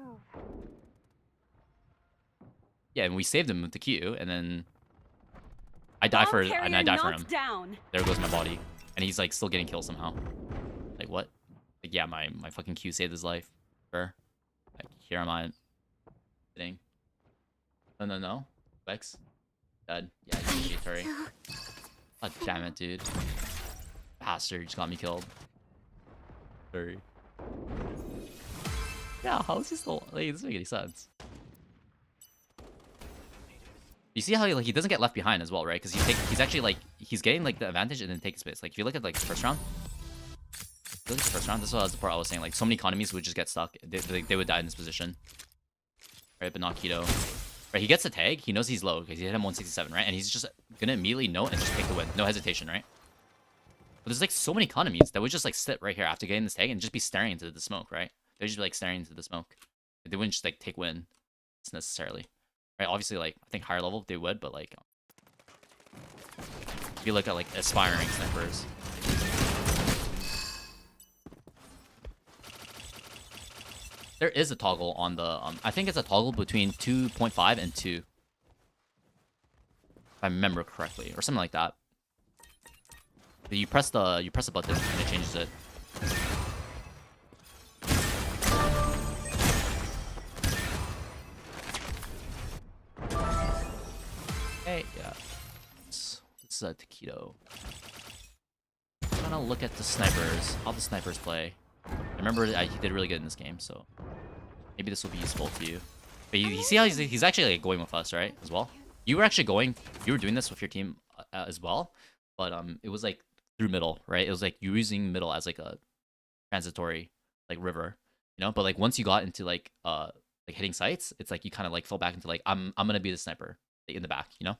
Yeah, and we saved him with the Q, and then... I die for him. Down. There goes my body. And he's, like, still getting killed somehow. Like, what? Like, yeah, my fucking Q saved his life. Sure. Like, here am I. Sitting. No. Vex. Dead. Yeah, GG, Turi. God damn it, dude. Bastard just got me killed. Turi. Yeah, how is he still... Like, it doesn't make any sense. You see how he doesn't get left behind as well, right? Because he's actually, like... He's getting, like, the advantage and then takes space. Like, if you look at, like, the first round... Look at the first round. This was the part I was saying. Like, so many economies would just get stuck. They would die in this position. Right, but not Keto. Right, he gets a tag. He knows he's low because he hit him 167, right? And he's just gonna immediately know and just take the win. No hesitation, right? But there's like so many economies that would just like sit right here after getting this tag and just be staring into the smoke, right? They'd just be like staring into the smoke. They wouldn't just like take win necessarily. Right? Obviously, like I think higher level they would, but like if you look at like aspiring snipers. There is a toggle on the I think it's a toggle between 2.5 and 2. If I remember correctly, or something like that. But you press the button and it changes it. Hey, yeah. This is a taquito. I'm gonna look at the snipers, how the snipers play. I remember he did really good in this game, so maybe this will be useful to you. But you see how he's actually like going with us, right? As well. You were doing this with your team as well, but it was like through middle, right? It was like you were using middle as like a transitory like river, you know. But like once you got into like hitting sites, it's like you kind of like fell back into like I'm gonna be the sniper in the back, you know.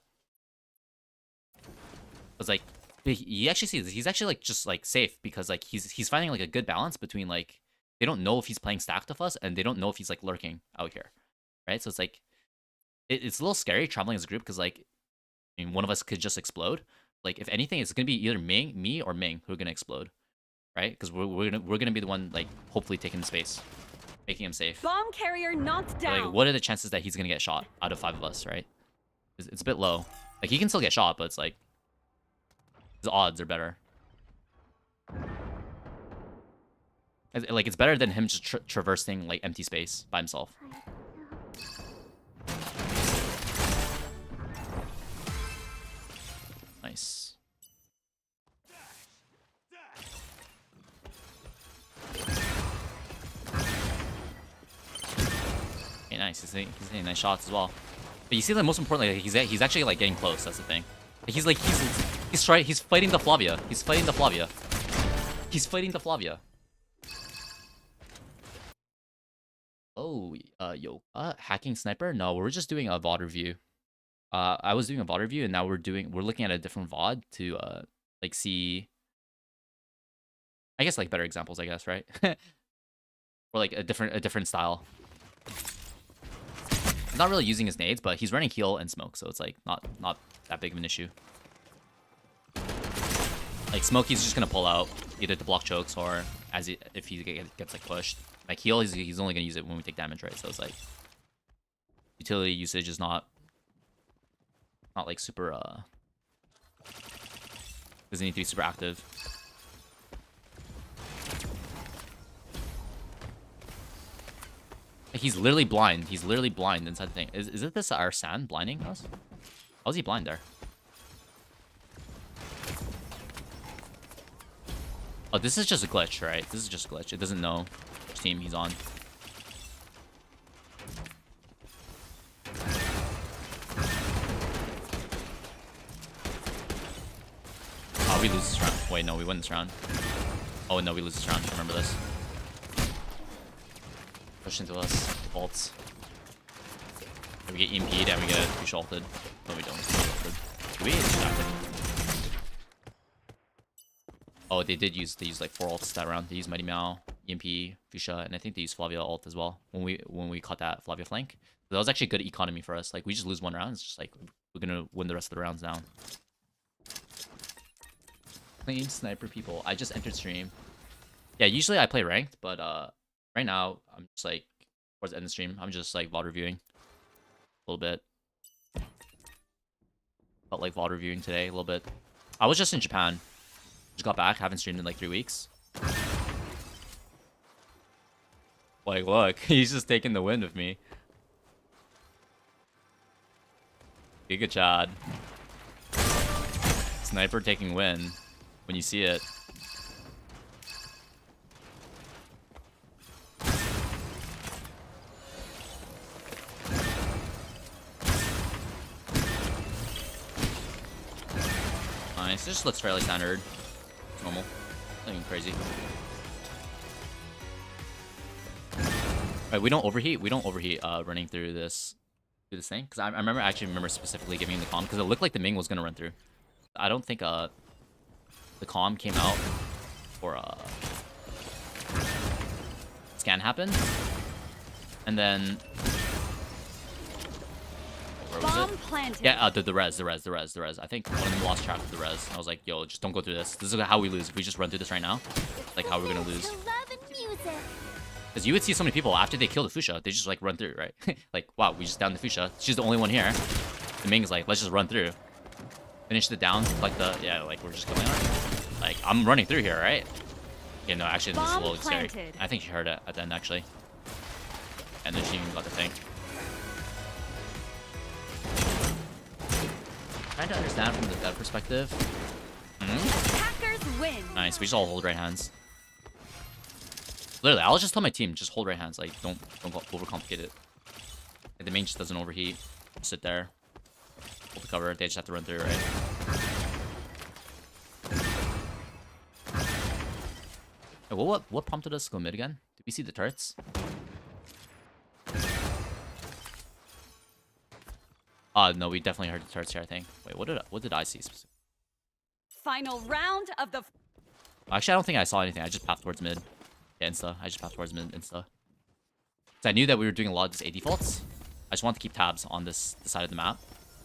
It's like you actually see this. He's actually like just like safe because like he's finding like a good balance between like they don't know if he's playing stacked with us and they don't know if he's like lurking out here, right? So it's like it's a little scary traveling as a group because like I mean one of us could just explode. Like if anything, it's gonna be either me or Ming who are gonna explode, right? Because we're gonna be the one like hopefully taking the space, making him safe. Bomb carrier knocked down. Like what are the chances that he's gonna get shot out of 5 of us, right? It's a bit low. Like he can still get shot, but it's like his odds are better. Like it's better than him just traversing like empty space by himself. Nice. Okay, nice. He's hitting nice shots as well. But you see, that most importantly, like, he's actually like getting close. That's the thing. He's fighting the Flavia. He's fighting the Flavia. He's fighting the Flavia. Oh, yo, hacking sniper? No, we're just doing a VOD review. I was doing a VOD review, and now we're looking at a different VOD to like see, I guess like better examples, I guess, right? Or like a different style. He's not really using his nades, but he's running heal and smoke, so it's like not that big of an issue. Like smoke, he's just gonna pull out either to block chokes or if he gets like pushed. Like heal, he's only gonna use it when we take damage, right? So it's like utility usage is not like super doesn't need to be super active. He's literally blind. He's literally blind inside the thing. Is it this our sand blinding us? How's he blind there? Oh, this is just a glitch, right? This is just a glitch. It doesn't know which team he's on. Oh, we lose this round. Wait, no, we win this round. Oh, no, we lose this round. Remember this. Push into us. Ults. And we get EMP'd and we get push ulted. No, we don't. Do we distracted? Oh, they use like 4 ults that round. They use Mighty Meow, EMP, Fuchsia, and I think they use Flavia ult as well when we caught that Flavia flank. So that was actually good economy for us. Like we just lose 1 round. It's just like we're gonna win the rest of the rounds now. Clean sniper people. I just entered stream. Yeah, usually I play ranked, but right now I'm just like towards the end of the stream. I'm just like VOD reviewing a little bit. Felt like VOD reviewing today a little bit. I was just in Japan. Just got back. Haven't streamed in like 3 weeks. Like look, he's just taking the win with me. Giga Chad. Sniper taking win when you see it. Nice. This just looks fairly standard. Normal. Nothing crazy. Right, we don't overheat. We don't overheat running through this thing. Because I remember specifically giving him the comm because it looked like the Ming was gonna run through. I don't think the comm came out or scan happened. And then where was Bomb it? planted. Yeah, the res. I think one of them lost track of the res. I was like, yo, just don't go through this. This is how we lose. If we just run through this right now, like how we're gonna lose. Because you would see so many people after they kill the Fuchsia, they just like run through, right? Like, wow, we just downed the Fuchsia. She's the only one here. The Ming's like, let's just run through. Finish the down, like the, yeah, like we're just killing her. Like, I'm running through here, right? Yeah, no, actually, this is a little scary. I think she heard it at the end, actually. And then she even got the thing. Trying to understand from the dev perspective. Attackers win. Nice, we just all hold right hands. Literally, I'll just tell my team, just hold right hands. Like, don't overcomplicate it. Like, the main just doesn't overheat. Just sit there. Hold the cover. They just have to run through, right? Hey, what prompted us to go mid again? Did we see the turrets? No, we definitely heard the turrets here, I think. Wait, what did I see specifically? Final round of the... Actually, I don't think I saw anything. I just pathed towards mid. Yeah, insta. I just pathed towards mid insta. So I knew that we were doing a lot of this A defaults. I just wanted to keep tabs on this side of the map.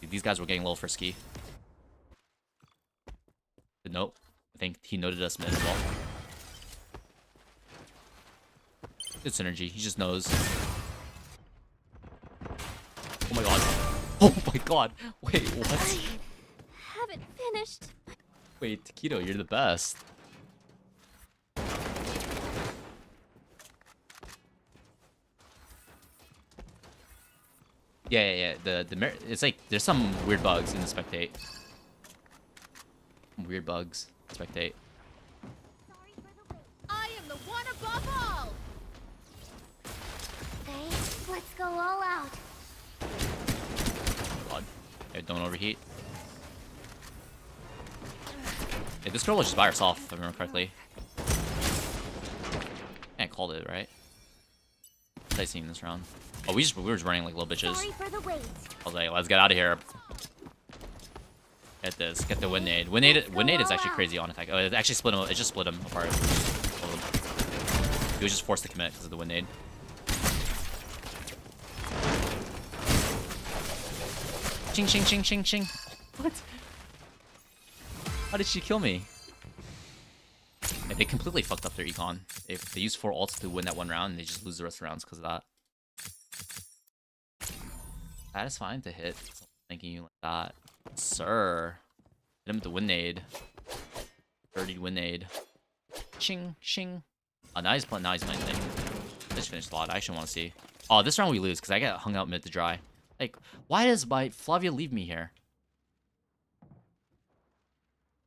These guys were getting a little frisky. But nope. I think he noted us mid as well. Good synergy. He just knows. Oh my god. Oh my god. Wait, what? I haven't finished. Wait, Taquito, you're the best. Yeah. It's like there's some weird bugs in the spectate. Weird bugs. Spectate. I am the one above all. Okay, let's go all out. God. Okay, don't overheat. Hey, this girl was just by herself, if I remember correctly. I called it, right? What did I see in this round? Oh, we were just running like little bitches. Sorry for the wait. I was like, let's get out of here. Get this. Get the wind nade. Wind nade is actually crazy on attack. Oh, it actually split him. It just split him apart. He was just forced to commit because of the wind nade. Ching, ching, ching, ching, ching. What? How did she kill me? Yeah, they completely fucked up their econ. If they use 4 ults to win that one round, they just lose the rest of the rounds because of that. That is fine to hit. Thanking you like that. Sir. Hit him with the wind nade. 30 wind nade. Shing, shing. Oh, now he's playing. Now he's landing. Just finished a lot. I actually want to see. Oh, this round we lose because I get hung out mid to dry. Like, why does my Flavia leave me here?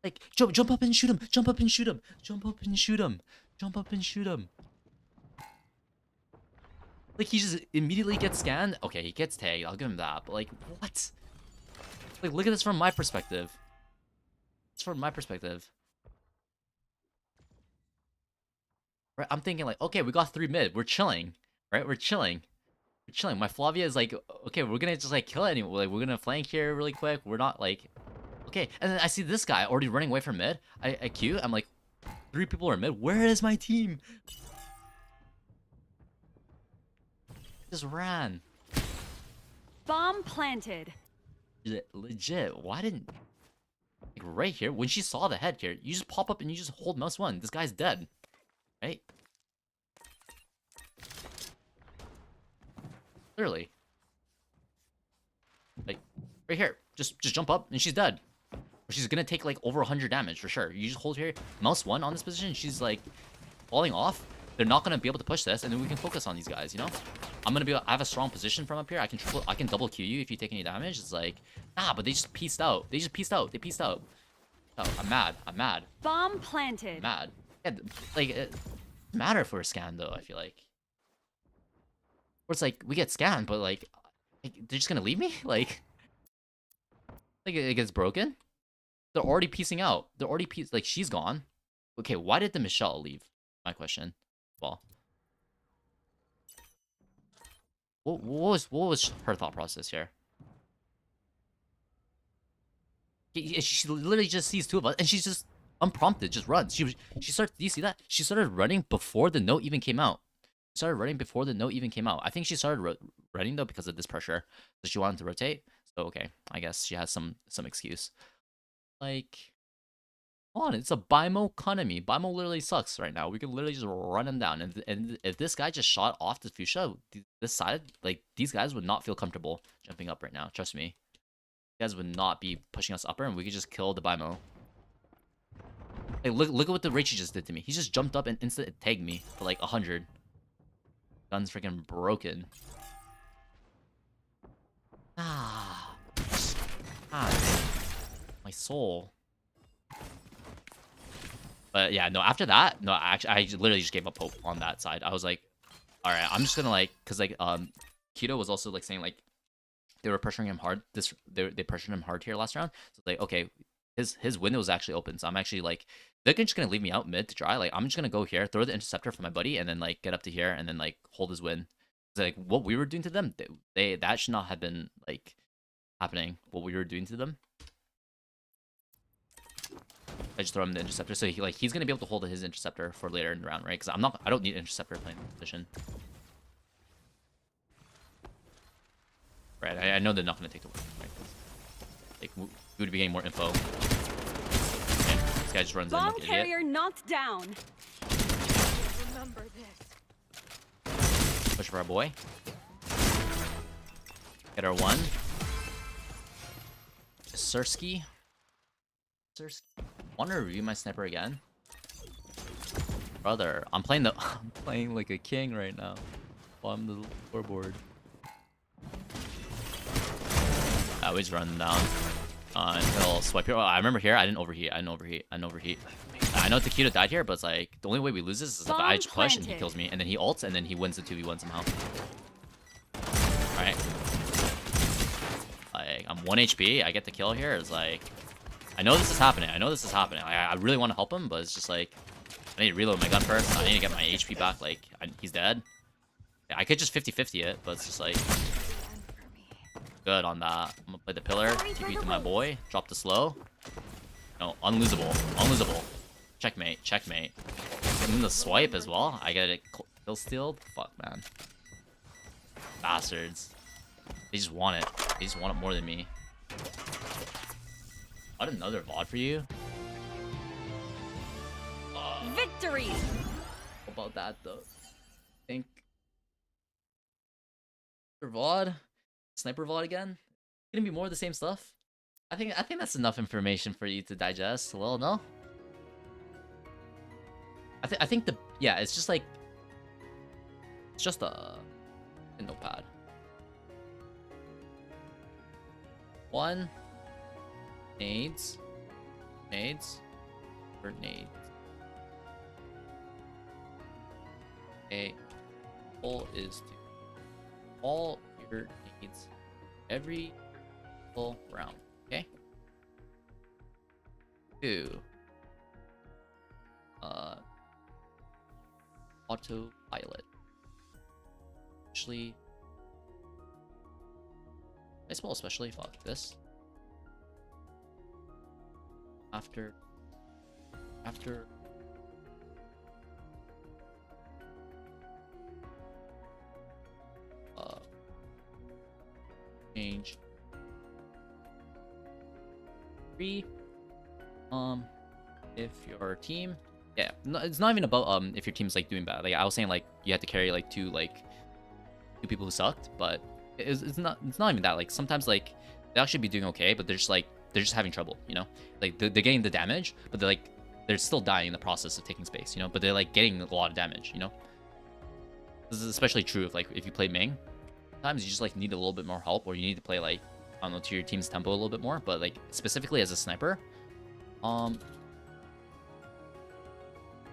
Like, jump up and shoot him. Jump up and shoot him. Jump up and shoot him. Jump up and shoot him. Like, he just immediately gets scanned. Okay, he gets tagged. I'll give him that. But, like, what? Like, look at this from my perspective. It's from my perspective. Right? I'm thinking, like, okay, we got 3 mid. We're chilling. Right? We're chilling. We're chilling. My Flavia is like, okay, we're gonna just, like, kill it anyway. Like, we're gonna flank here really quick. We're not, like... Okay, and then I see this guy already running away from mid. I queue. I'm like, 3 people are mid. Where is my team? Just ran. Bomb planted. Legit. Why didn't... Like, right here, when she saw the head here, you just pop up and you just hold mouse 1. This guy's dead. Right? Literally. Like, right here. Just jump up and she's dead. Or she's gonna take like over 100 damage for sure. You just hold here, mouse 1 on this position, she's like falling off. They're not gonna be able to push this, and then we can focus on these guys, you know? I have a strong position from up here. I can double Q you if you take any damage. It's like, nah, but they just pieced out. They pieced out. Oh, I'm mad. Bomb planted. Mad. Yeah, like, it doesn't matter if we're scanned though, I feel like. Or it's like, we get scanned, but like they're just gonna leave me? Like it gets broken? They're already piecing out. They're already like, she's gone. Okay, why did the Michelle leave? My question. Well, what was her thought process here? She literally just sees 2 of us, and she's just unprompted, just runs. She started. Do you see that? She started running before the note even came out. I think she started running though because of this pressure, so she wanted to rotate. So okay, I guess she has some excuse. Like, on, it's a Bimo economy. Bimo literally sucks right now. We can literally just run him down. And if this guy just shot off the fuchsia, this side, like, these guys would not feel comfortable jumping up right now. Trust me. You guys would not be pushing us upper, and we could just kill the Bimo. Hey, look at what the Raichi just did to me. He just jumped up and instant tagged me for like 100. Gun's freaking broken. Ah, my soul. But yeah, no, after that, no, actually, I literally just gave up hope on that side. I was like, all right, I'm just gonna like, cause like, Keto was also like saying like, they were pressuring him hard. They pressured him hard here last round. So like, okay, his window is actually open. So I'm actually like, they're just gonna leave me out mid to dry. Like, I'm just gonna go here, throw the interceptor for my buddy, and then like get up to here, and then like hold his win. Like what we were doing to them, that should not have been like happening. What we were doing to them. I just throw him the interceptor, so he's gonna be able to hold his interceptor for later in the round, right? Because I don't need interceptor playing position. Right, I know they're not gonna take the win, right? Like we would be getting more info. Okay, this guy just runs in like an idiot. Bomb carrier knocked down. Remember this. Push for our boy. Get our one. Sirski. Want to review my sniper again? Brother, I'm playing like a king right now. While I'm the scoreboard. I always run down. He'll swipe here. Oh, I remember here. I didn't overheat. I know Taquito died here, but it's like the only way we lose this is if I just push and he kills me, and then he ults, and then he wins the 2v1 somehow. Alright. Like, I'm 1 HP. I get the kill here. It's like, I know this is happening. I really want to help him, but it's just like, I need to reload my gun first. I need to get my HP back. Like, he's dead. I could just 50-50 it, but it's just like, good on that. I'm gonna play the pillar, TP to my boy, drop the slow. No, unlosable. Checkmate. And then the swipe as well. I get it kill stealed. Fuck, man. Bastards. They just want it. They just want it more than me. What, another VOD for you? Victory! How about that though? I think VOD? Sniper VOD again? Gonna be more of the same stuff? I think that's enough information for you to digest. Well, no? I think it's just like, it's just a notepad. One, nades, or nades. Okay, goal is to all your nades every full round. Okay. 2. Autopilot. Especially, I spell especially. Fuck this. After. Change. 3. If your team, yeah, no, it's not even about if your team's like doing bad. Like I was saying, like you had to carry like two people who sucked, but it's not even that. Like sometimes like they actually be doing okay, but they're just having trouble, you know. Like they're getting the damage, but they're still dying in the process of taking space, you know. But they're like getting a lot of damage, you know. This is especially true if you play Ming. Sometimes you just like need a little bit more help, or you need to play like, I don't know, to your team's tempo a little bit more. But like specifically as a sniper,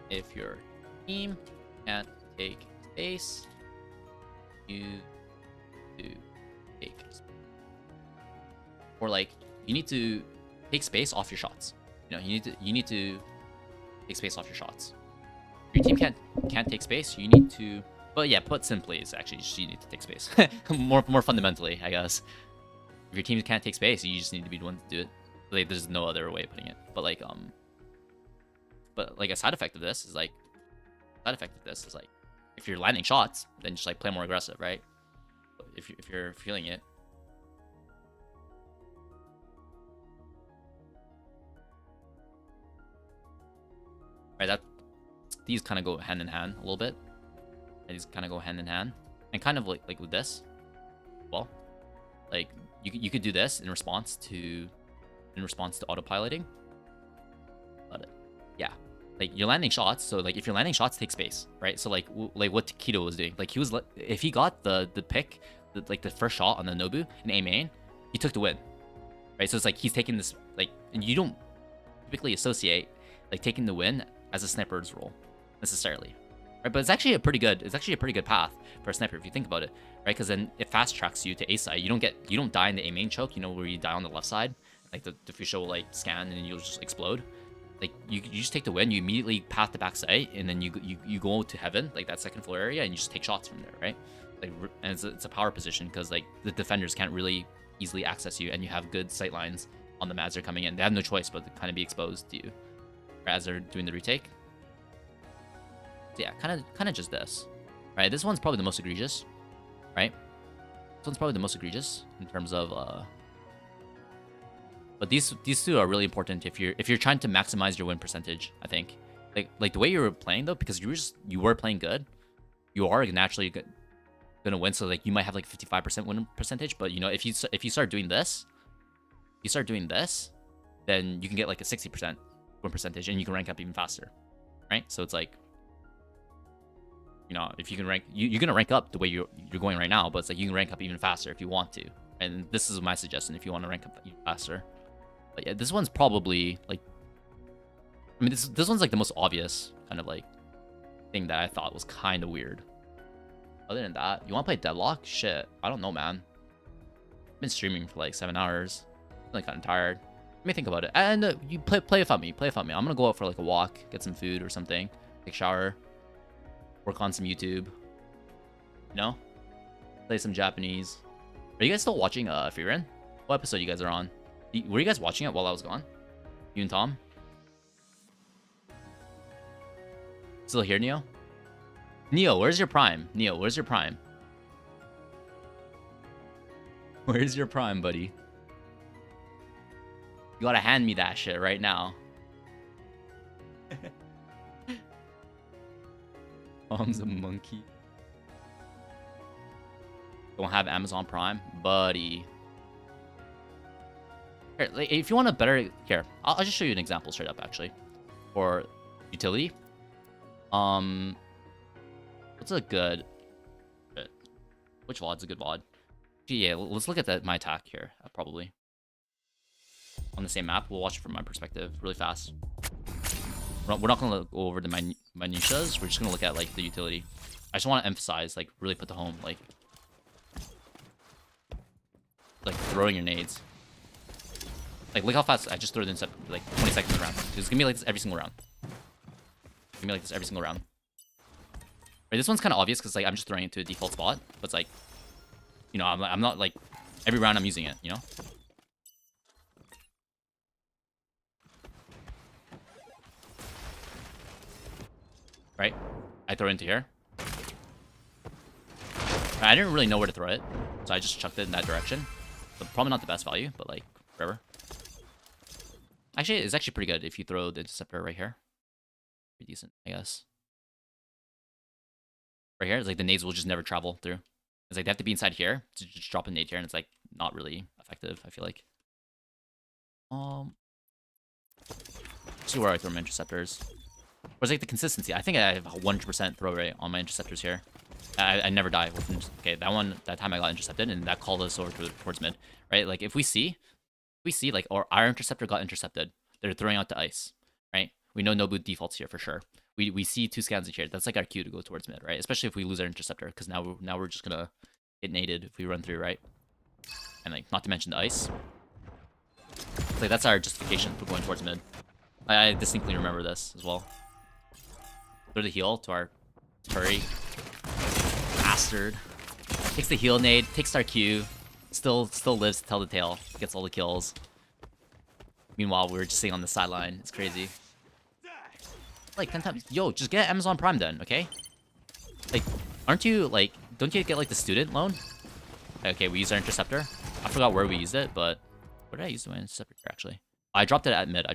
if your team can't take space, you do take space. Or like you need to take space off your shots. You know, you need to take space off your shots. If your team can't take space, you need to. But yeah, put simply, it's actually just you need to take space. more fundamentally, I guess. If your team can't take space, you just need to be the one to do it. Like, there's no other way of putting it. But like a side effect of this is like, if you're landing shots, then just like play more aggressive, right? If you're feeling it. Right, that these kind of go hand in hand a little bit. Right, these kind of go hand in hand, and kind of like with this. Well, like you could do this in response to autopiloting. But yeah, like you're landing shots. So like if you're landing shots, take space, right? So like what Keto was doing, like he was if he got the pick, like the first shot on the Nobu in A main, he took the win, right? So it's like he's taking this like, and you don't typically associate like taking the win as a sniper's role necessarily, right? But it's actually a pretty good path for a sniper if you think about it, right? Because then it fast tracks you to A side. You don't die in the A main choke, you know, where you die on the left side, like the Fusho will like scan and you'll just explode. Like you just take the win, you immediately path the back side, and then you go to heaven, like that second floor area, and you just take shots from there, right? Like, and it's a power position because like the defenders can't really easily access you, and you have good sight lines on the Mads they're coming in. They have no choice but to kind of be exposed to you as they're doing the retake. So yeah, kind of just this, right? This one's probably the most egregious, right? This one's probably the most egregious in terms of but these two are really important if you're trying to maximize your win percentage. I think like the way you were playing though, because you were playing good, you are naturally gonna win. So like you might have like 55% win percentage, but you know if you start doing this, then you can get like a 60% win percentage, and you can rank up even faster, right? So it's like, you know, if you can rank, you're gonna rank up the way you're going right now, but it's like you can rank up even faster if you want to. And this is my suggestion if you want to rank up even faster. But yeah, this one's probably like, I mean, this one's like the most obvious kind of like thing that I thought was kind of weird. Other than that, you want to play Deadlock? Shit, I don't know, man. I've been streaming for like 7 hours. I'm like kind of tired. Let me think about it. And you play without me. Play without me. I'm gonna go out for like a walk, get some food or something, take a shower, work on some YouTube. You know, play some Japanese. Are you guys still watching Freerun? What episode you guys are on? Were you guys watching it while I was gone? You and Tom? Still here, Neo? Neo, where's your prime? Neo, where's your prime? Where's your prime, buddy? You gotta hand me that shit right now. Mom's a monkey. Don't have Amazon Prime? Buddy. Here, like, if you want a better... Here, I'll just show you an example straight up, actually. For utility. What's a good... Which VOD's a good VOD? Yeah, let's look at my attack here, probably. On the same map, we'll watch it from my perspective really fast. We're not going to go over the minutiae. We're just going to look at, like, the utility. I just want to emphasize, like, really put the home, like throwing your nades. Like, look how fast I just threw it in, like, 20 seconds around. It's gonna be like this every single round. It's gonna be like this every single round. Right, this one's kind of obvious because, like, I'm just throwing it to a default spot. But it's like, you know, I'm not, like, every round I'm using it, you know? Right? I throw it into here. I didn't really know where to throw it, so I just chucked it in that direction. But probably not the best value, but, like, whatever. Actually, it's actually pretty good if you throw the interceptor right here. Pretty decent, I guess. Right here, it's like the nades will just never travel through. It's like they have to be inside here to just drop a nade here, and it's like not really effective, I feel like. See where I throw my interceptors. Where's like the consistency? I think I have a 100% throw rate on my interceptors here. I never die with them. Okay, that time I got intercepted, and that called us over towards mid, right? Like if we see like, or our interceptor got intercepted, they're throwing out the ice, right? We know Nobu defaults here for sure. We see 2 scans in here. That's like our cue to go towards mid, right? Especially if we lose our interceptor, because now we're just gonna get naded if we run through, right? And like, not to mention the ice. It's like that's our justification for going towards mid. I distinctly remember this as well. Throw the heal to our Curry. Bastard. Takes the heal nade, takes our Q, still lives to tell the tale, gets all the kills. Meanwhile, we're just sitting on the sideline. It's crazy. Like 10 times. Yo, just get Amazon Prime then, okay? Like, aren't you like? Don't you get like the student loan? Okay, we use our interceptor. I forgot where we used it, but where did I use my interceptor actually? I dropped it at mid.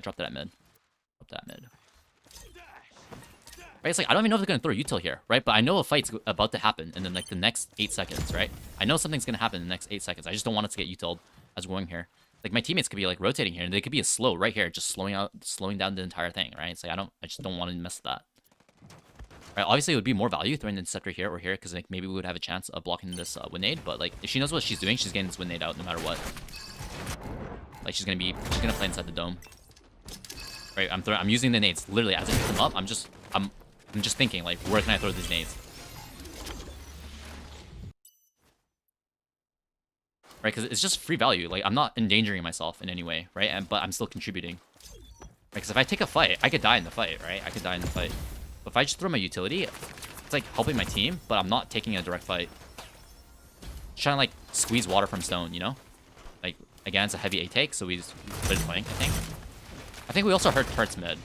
Right? It's like, I don't even know if they're going to throw util here, right? But I know a fight's about to happen in like the next 8 seconds, right? I know something's going to happen in the next 8 seconds. I just don't want it to get utiled as we're going here. Like, my teammates could be, like, rotating here, and they could be a slow right here, just slowing down the entire thing, right? It's like, I just don't want to mess with that. Right? Obviously, it would be more value throwing the Interceptor here or here, because, like, maybe we would have a chance of blocking this wind nade, but, like, if she knows what she's doing, she's getting this wind nade out no matter what. Like, she's gonna play inside the dome. Right? I'm using the nades. Literally, as I pick them up, I'm just thinking, like, where can I throw these nades? Right? Because it's just free value. Like, I'm not endangering myself in any way, right? But I'm still contributing. Right? Because if I take a fight, I could die in the fight, right? I could die in the fight. But if I just throw my utility, it's like helping my team, but I'm not taking a direct fight. Just trying to, like, squeeze water from stone, you know? Like, again, it's a heavy A take, so we just put it flank, I think. I think we also hurt turrets mid.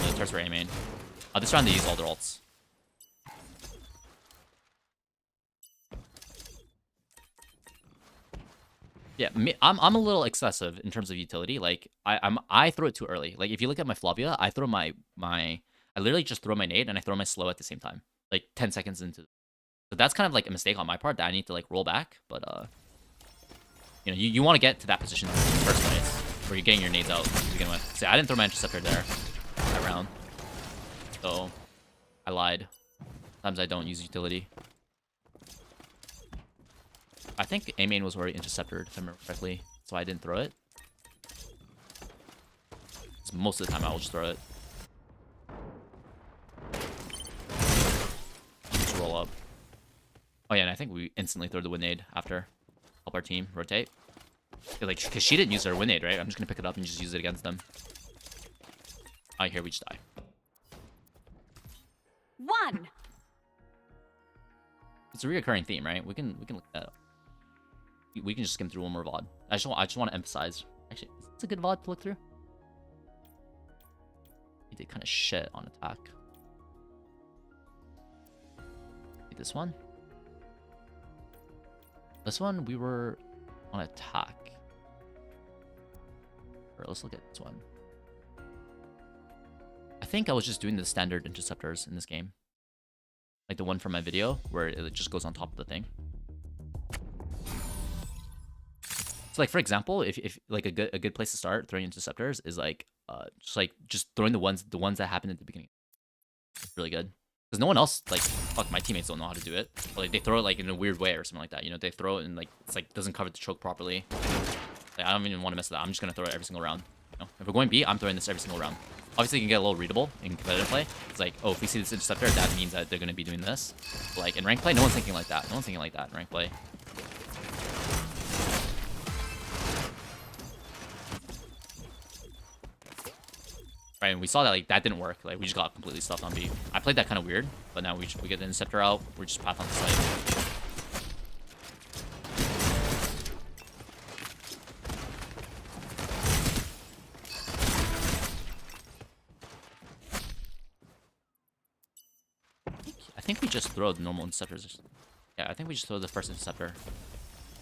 The turrets were A main. This round they use all their ults. Yeah, I'm a little excessive in terms of utility. Like, I throw it too early. Like, if you look at my Flavia, I throw I literally just throw my nade and I throw my slow at the same time. Like, 10 seconds into. So that's kind of like a mistake on my part that I need to, like, roll back. But, you know, you want to get to that position in the first place, where you're getting your nades out to begin with. See, I didn't throw my Interceptor there that round. So, I lied. Sometimes I don't use utility. I think A main was already Intercepted, if I remember correctly, so I didn't throw it. Most of the time, I will just throw it. Just roll up. Oh yeah, and I think we instantly throw the wind nade after. Help our team rotate. Like, because she didn't use her wind nade, right? I'm just gonna pick it up and just use it against them. Oh, here we just die. 1. It's a reoccurring theme, right? We can look that up. We can just skim through one more VOD. I just want to emphasize. Actually, it's a good VOD to look through. He did kind of shit on attack. This one. This one we were on attack. Alright, let's look at this one. I think I was just doing the standard interceptors in this game. Like the one from my video where it just goes on top of the thing. So, like, for example, if like a good place to start throwing interceptors is like just throwing the ones that happen at the beginning. It's really good because no one else, like, fuck, my teammates don't know how to do it. Or, like, they throw it like in a weird way or something like that. You know, they throw it and like it's like doesn't cover the choke properly. Like, I don't even want to mess with that. I'm just gonna throw it every single round. You know, if we're going B, I'm throwing this every single round. Obviously, you can get a little readable in competitive play. It's like, oh, if we see this interceptor, that means that they're gonna be doing this. But, like, in rank play, no one's thinking like that. No one's thinking like that in rank play. Right, and we saw that, like, that didn't work. Like, we just got completely stuffed on B. I played that kind of weird, but now we get the interceptor out. We're just path on the site. I think we just throw the normal interceptors. Yeah, I think we just throw the first interceptor.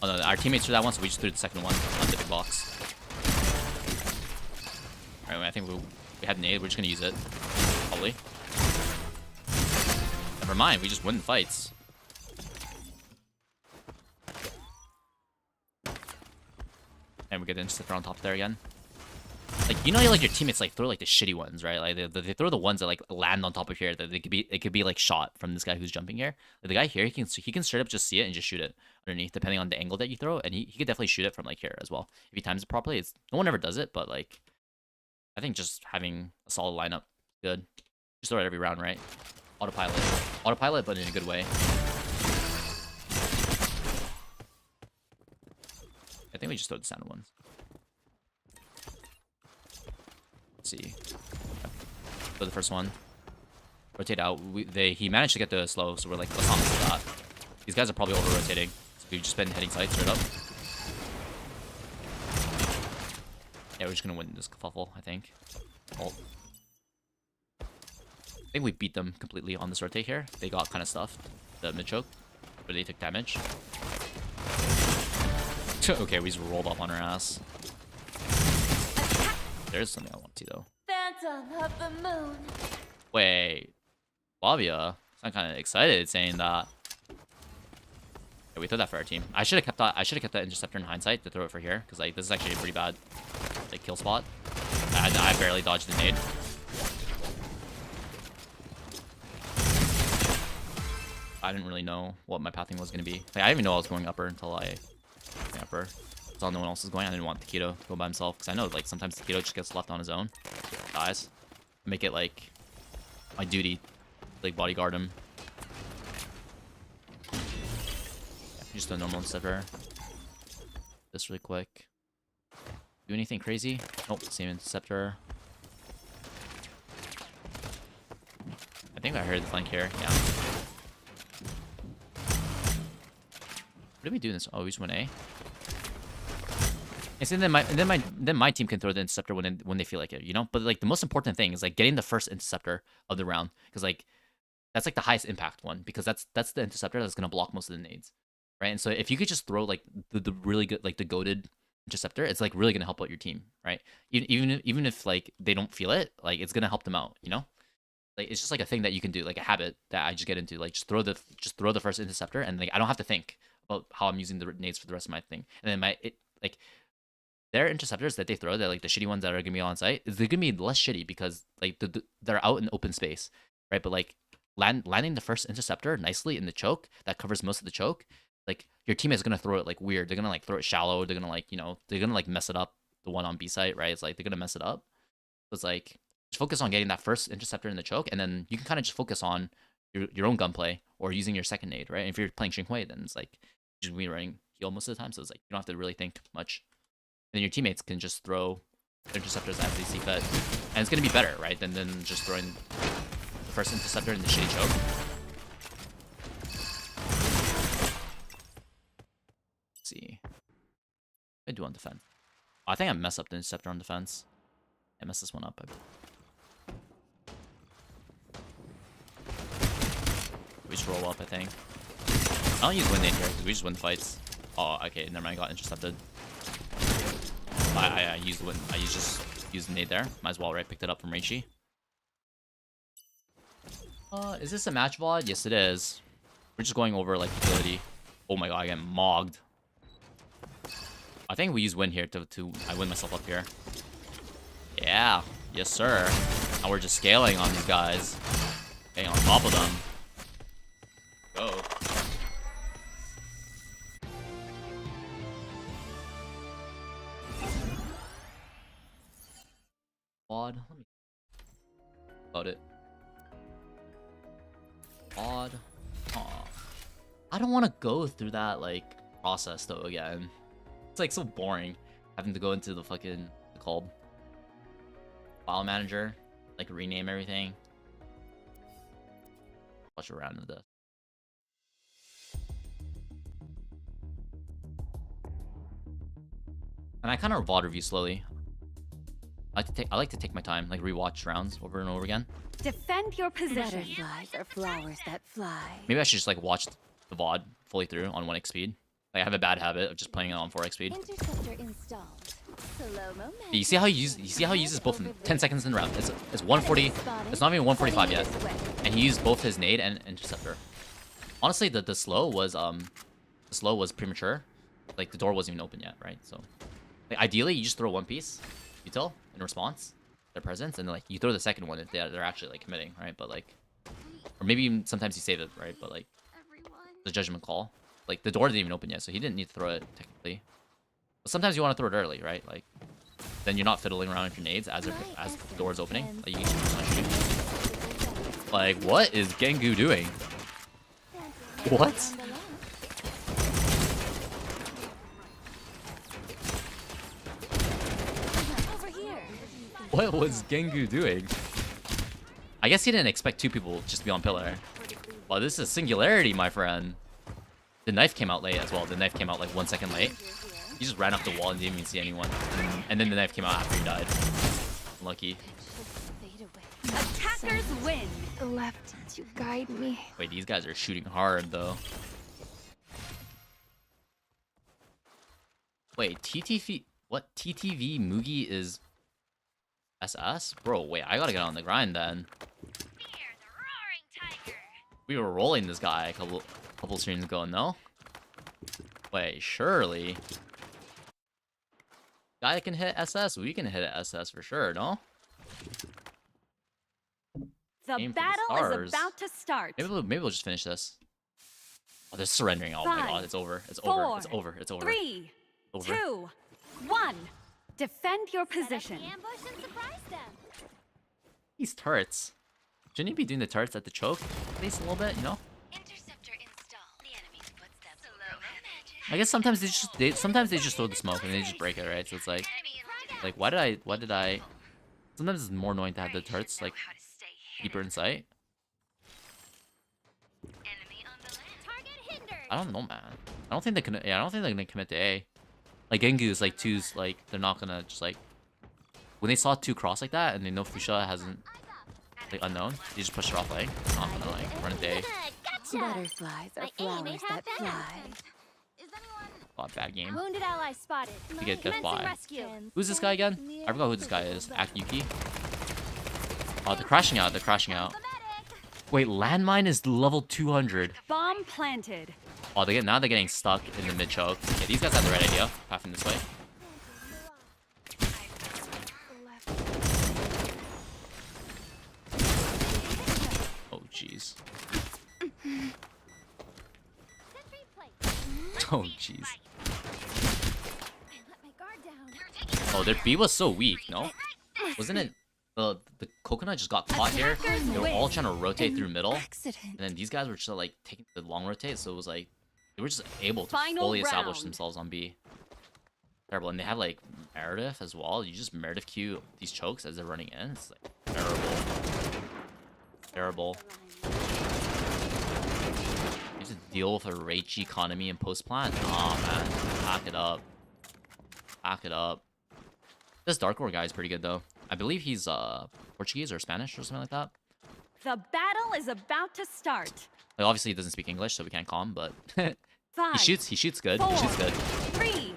Oh no, our teammates threw that one, so we just threw the second one on the big box. Alright, I think we had nade, we're just gonna use it. Probably. Never mind, we just win the fights. And we get the interceptor on top there again. Like, you know, like, your teammates, like, throw, like, the shitty ones, right? Like, they throw the ones that, like, land on top of here. That it could be like shot from this guy who's jumping here. Like, the guy here, he can straight up just see it and just shoot it underneath, depending on the angle that you throw. And he could definitely shoot it from, like, here as well. If he times it properly, no one ever does it, but, like, I think just having a solid lineup, good. Just throw it every round, right? Autopilot, but in a good way. I think we just throw the standard ones. Let's see. For the first one. Rotate out. He managed to get the slow, so we're like, let's not miss that. These guys are probably over-rotating. So we've just been hitting sights straight up. Yeah, we're just gonna win this kerfuffle, I think. I think we beat them completely on this rotate here. They got kind of stuffed. The mid-choke. But they took damage. Okay, we just rolled off on our ass. There's something I want to see, though. Phantom of the moon. Wait. Flavia. I'm kind of excited saying that. Yeah, we throw that for our team. I should have kept that. I should have kept that interceptor in hindsight to throw it for here, because like this is actually a pretty bad like kill spot. I barely dodged the nade. I didn't really know what my pathing was gonna be. Like, I didn't even know I was going upper until I went upper. Saw no one else was going. I didn't want Taquito to go by himself, because I know like sometimes Taquito just gets left on his own, dies. Make it like my duty, like bodyguard him. Yeah, just a normal interceptor. This really quick. Do anything crazy? Nope, same interceptor. I think I heard the flank here. Yeah. What did we do this? Oh, we just went A. And so then my team can throw the interceptor when they feel like it, you know. But like the most important thing is like getting the first interceptor of the round, because like that's like the highest impact one, because that's the interceptor that's gonna block most of the nades, right? And so if you could just throw like the really good, like the goated interceptor, it's like really gonna help out your team, right? Even if like they don't feel it, like it's gonna help them out, you know. Like it's just like a thing that you can do, like a habit that I just get into. Like just throw the first interceptor, and like I don't have to think about how I'm using the nades for the rest of my thing. And then like their interceptors that they throw, they're like the shitty ones that are gonna be on site, they're gonna be less shitty because like they're out in open space, right? But like landing the first interceptor nicely in the choke that covers most of the choke, like your teammate's gonna throw it like weird. They're gonna like throw it shallow. They're gonna like, you know, they're gonna like mess it up. The one on B site, right? It's like they're gonna mess it up. So it's like just focus on getting that first interceptor in the choke, and then you can kind of just focus on your own gunplay or using your second nade, right? And if you're playing Xinghui, then it's like you're just running heal most of the time, so it's like you don't have to really think much. And then your teammates can just throw interceptors as they see fit, and it's gonna be better, right? Than just throwing the first interceptor in the shitty choke. Let's see. What do I do on defense? Oh, I think I messed up the interceptor on defense. I messed this one up. We just roll up, I think. I don't use win nade here because we just win the fights. Oh, okay, never mind. I got intercepted. I used the win. I just used the nade there. Might as well, right? Picked it up from Reichi. Is this a match VOD? Yes, it is. We're just going over like utility. Oh my god, I get mogged. I think we use win here to I win myself up here. Yeah, yes sir. Now we're just scaling on these guys. Getting on top of them. Go. Odd. Let me about it. Odd. Aw. I don't want to go through that like process though again. It's like so boring having to go into the fucking called file manager, like rename everything. Watch around with this. And I kind of VOD review slowly. I like to take my time, like rewatch rounds over and over again. Defend your position. Butterflies are flowers that fly. Maybe I should just like watch the VOD fully through on 1x speed. Like I have a bad habit of just playing it on 4x speed. Interceptor installed. Slow-mo. You see how he uses both in 10 seconds in the round. It's 140. It's not even 145 yet, and he used both his nade and interceptor. Honestly, the slow was premature. Like the door wasn't even open yet, right? So, like, ideally, you just throw one piece, util in response, their presence, and then like you throw the second one if they're actually like committing, right? But like, or maybe even sometimes you save it, right? But like, the judgment call. Like the door didn't even open yet, so he didn't need to throw it technically. But sometimes you want to throw it early, right? Like, then you're not fiddling around with your nades as the door's opening. Like, you can just shoot. Like, what is Gengu doing? What? What was Gengu doing? I guess he didn't expect two people just to be on pillar. Well, this is singularity, my friend. The knife came out late as well. The knife came out like 1 second late. He just ran up the wall and didn't even see anyone. And then the knife came out after he died. Lucky. Attackers win. Left to guide me. Wait, these guys are shooting hard though. Wait, TTV? What? TTV Mugi is SS? Bro, wait, I gotta get on the grind then. Fear the roaring We were rolling this guy a couple streams ago, no? Wait, surely. Guy can hit SS, we can hit SS for sure, no? The battle is about to start. Maybe we'll just finish this. Oh, they're surrendering. Oh my god, it's over. It's four, over. It's over. It's over. 3, over. 2, 1. Defend your position. Ambush and surprise them. These turrets. Shouldn't you be doing the turrets at the choke? At least a little bit, you know? Interceptor installed. The enemy's footsteps alone. I guess sometimes they just throw the smoke and they just break it, right? So it's like why did I? Sometimes it's more annoying to have the turrets like deeper in sight. I don't know, man. I don't think they can. Yeah, I don't think they're gonna commit to A. Like Gengu's like two's like they're not gonna just like when they saw 2 cross like that and they know Fuchsia hasn't like unknown, they just push it off like they're not gonna like run into A. Butterflies are flowers that fly. Oh, bad game. Wounded ally spotted. You get death Commencing fly. rescue. Who's this guy again? I forgot who this guy is. Yuki. Oh, they're crashing out. They're crashing out. Wait, landmine is level 200. Bomb planted. Oh, now they're getting stuck in the mid choke. Yeah, these guys have the right idea. Passing this way. Oh, jeez. Oh, jeez. Oh, their B was so weak, no? Wasn't it? The coconut just got caught here. They were all trying to rotate through middle. And then these guys were just like taking the long rotate, so it was like they were just able to fully establish themselves on B. Terrible. And they have like Meredith as well. You just Meredith Q these chokes as they're running in. It's like terrible. Terrible. You have to deal with a rage economy and post plant. Nah, man. Pack it up. Pack it up. This Dark Lord guy is pretty good though. I believe he's Portuguese or Spanish or something like that. The battle is about to start. Like obviously he doesn't speak English, so we can't call him, but 5, he shoots good. 4, He shoots good. 3,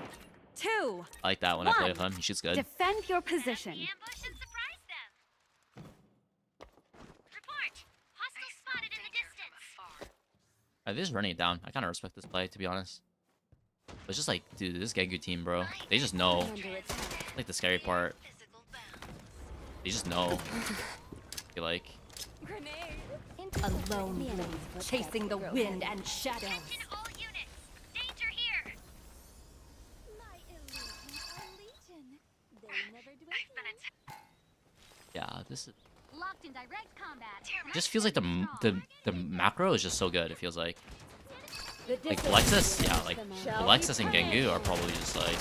2. I like that when I play with him. He shoots good. Defend your position. Ambush and surprise them. Report. Hostile spotted in the distance. They're just running it down. I kind of respect this play, to be honest. But it's just like, dude, this Gengu team, bro. They just know. That's like the scary part. They just know. I feel like. A lone blade chasing the wind and shadows. Attention all units. Danger here. My illusions are legion. They never dwindle. Yeah, this is. Locked in direct combat. It just feels like the macro is just so good. It feels like Lexus, yeah, like Lexus and Gengu are probably just like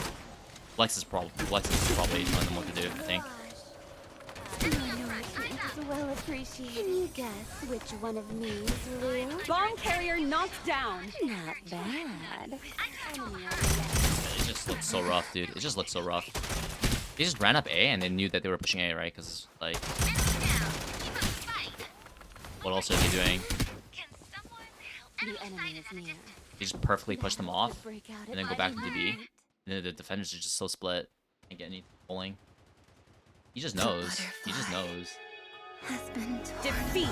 Lexus is probably telling them what to do. I think. Well appreciated. Can you guess which one of me is real? Bomb carrier knocked down. Not bad. It just looks so rough, dude. It just looks so rough. They just ran up A and they knew that they were pushing A, right? Because like, what else are they doing? The enemy is near. They just perfectly push them off and then go back into B. And then the defenders are just so split. Can't get any bowling. He just knows. He just knows. Defeat.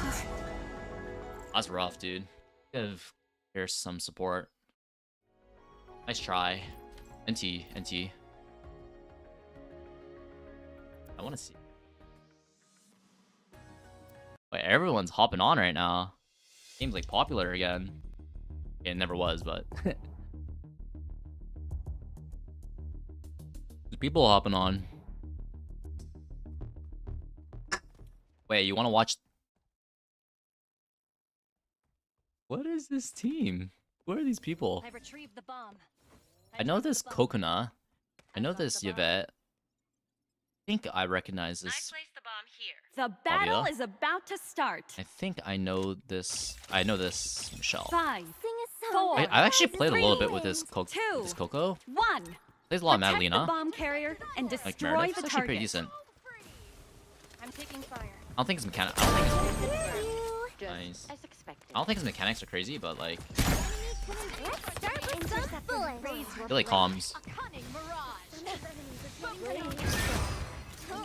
That's rough, dude. Here's some support. Nice try. NT. I want to see. Wait, everyone's hopping on right now. Game's like popular again. Yeah, it never was, but there's people hopping on. Wait, you want to watch? What is this team? What are these people? I retrieved the bomb. I know this Coconut. I know this Yvette. I think I recognize this. The battle is about to start. I think I know this. I know this Michelle. 5, Sing a song. 4, I actually played a little bit with this 2, this Coco. 1. Plays a lot of Protect the Madalena. bomb carrier and Like destroy Meredith. the It's actually pretty target. decent. I'm taking fire. I don't think his mechanic. I don't think his, Just nice. as expected. I don't think his mechanics are crazy, but like Let's start with some bullets. really calms. A cunning mirage.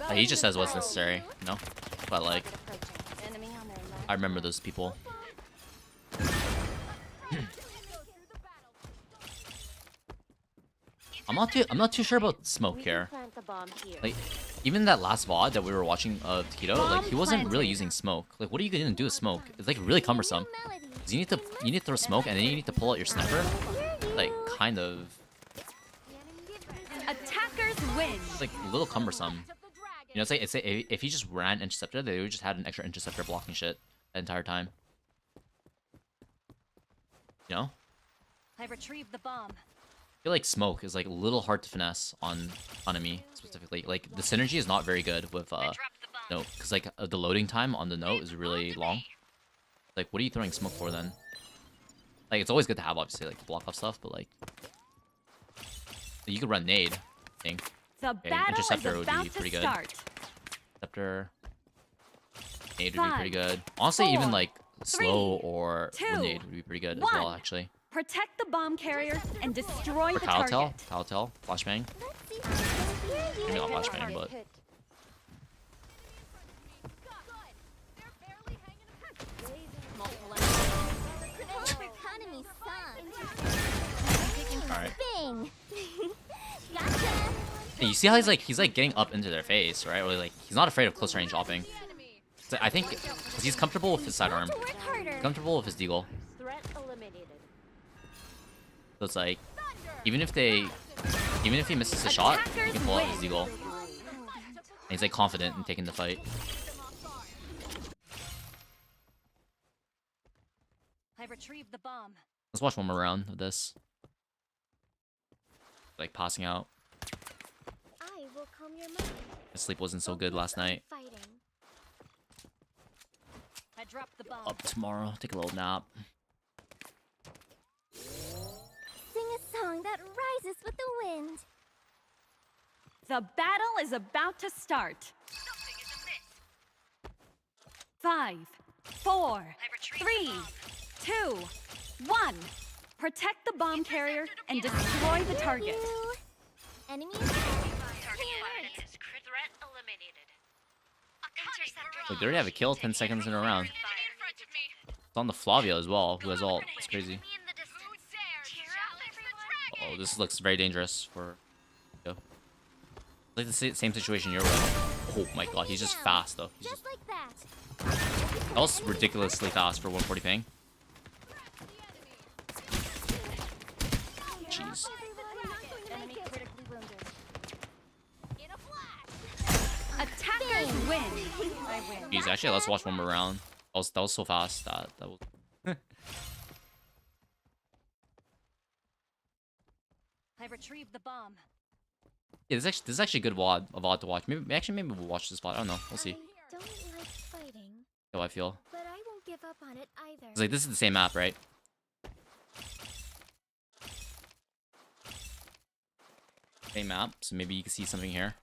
Like, he just says what's necessary, you know. But like Enemy on their left. I remember those people. I'm not too sure about smoke here. Like, even that last VOD that we were watching of Taquito, like he wasn't really using smoke. Like, what are you gonna do with smoke? It's like really cumbersome. 'Cause you need to throw smoke and then you need to pull out your sniper. Like, kind of. Attackers win. It's like a little cumbersome. You know, it's like if he just ran interceptor, they would just had an extra interceptor blocking shit the entire time. You know? I retrieved the bomb. I feel like smoke is like a little hard to finesse on enemy specifically. Like the synergy is not very good with no, because like the loading time on the note is really long. Like, what are you throwing smoke for then? Like, it's always good to have obviously like block off stuff, but like you could run nade. I think. Interceptor would be pretty good. Interceptor, nade would be pretty good. Honestly, even like slow or nade would be pretty good as well. Actually. Protect the bomb carrier and destroy the target. Telltale, flashbang. Maybe not flashbang, but. Alright. Hey, you see how he's like getting up into their face, right? Or like he's not afraid of close range opping. So I think because he's comfortable with his sidearm, comfortable with his deagle. So it's like, even if he misses a shot, he can pull out his deagle. And he's like confident in taking the fight. I retrieved the bomb. Let's watch one more round of this. Like passing out. My sleep wasn't so good last night. I dropped the bomb. Up tomorrow, take a little nap. Sing a song that rises with the wind. The battle is about to start. 5, 4, 3, 2, 1. Protect the bomb carrier and destroy the target. Enemy Look, they already have a kill 10 seconds in a round. It's on the Flavia as well, who has ult. It's crazy. Oh, this looks very dangerous for... Yo. Like the same situation you're with. Oh my god, he's just fast though. He's just... That was ridiculously fast for 140 ping. Jeez. Attackers win. Jeez, actually, let's watch one more round. That was so fast. That was. I retrieved the bomb. Yeah, this is actually a good VOD to watch. Maybe we'll watch this VOD. I don't know. We'll see. I don't like fighting, How I feel. but I won't give up on it either. It's like this is the same map, right? Same map, so maybe you can see something here.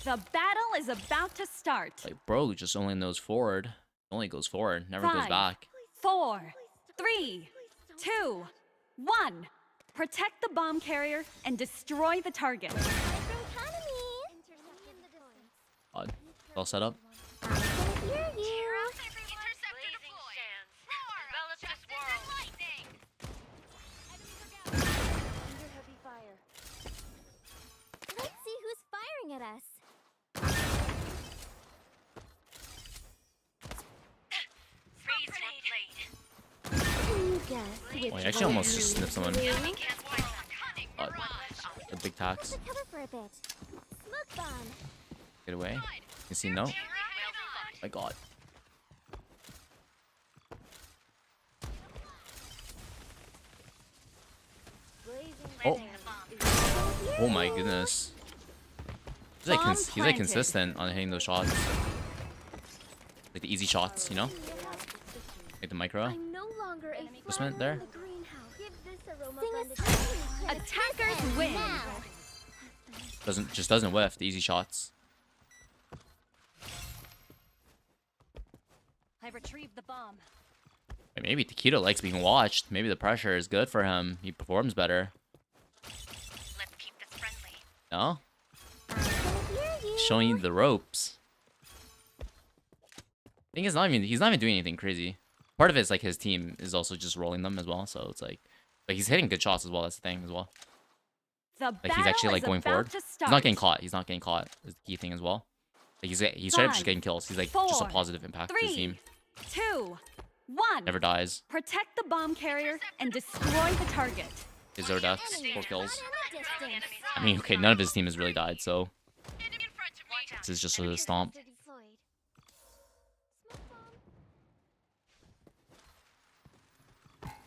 The battle is about to start. Like, bro, just only knows forward. Only goes forward, never goes 5, back. 4, 3, 2, 1. Protect the bomb carrier and destroy the target. Odd. All set up. Let's see who's firing at us. Oh, he actually almost just snipped someone. A big tax. Get away. You see, no? Oh my god. Oh. Oh my goodness. He's like consistent on hitting those shots. Like the easy shots, you know? Like the micro. Placement there. Attackers win. Doesn't whiff the easy shots. I retrieved the bomb. Maybe Taquito likes being watched. Maybe the pressure is good for him. He performs better. Let's keep this friendly. No? Showing you the ropes. I think he's not even doing anything crazy. part of it is like his team is also just rolling them as well. So it's like, but he's hitting good shots as well. That's the thing as well. Like he's actually like going forward. He's not getting caught. He's not getting caught. Is the key thing as well. Like he's straight up just getting kills. He's like just a positive impact to his team. 2, 1. Never dies. Protect the bomb carrier and destroy the target. His 0 deaths, 4 kills. I mean, okay, none of his team has really died, so this is just a stomp.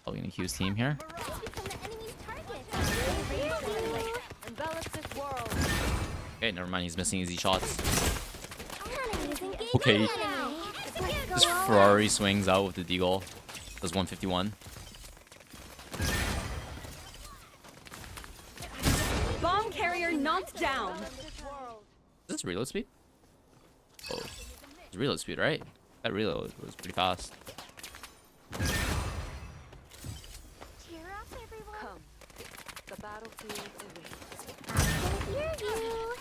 Probably gonna queue his team here. Okay, never mind. He's missing easy shots. Okay. This Ferrari swings out with the deagle. Does 151. Bomb carrier knocked down. Is this reload speed? Oh, it's reload speed, right? That reload was pretty fast. Cheer up, everyone. Come. The battlefield awaits. I can hear you.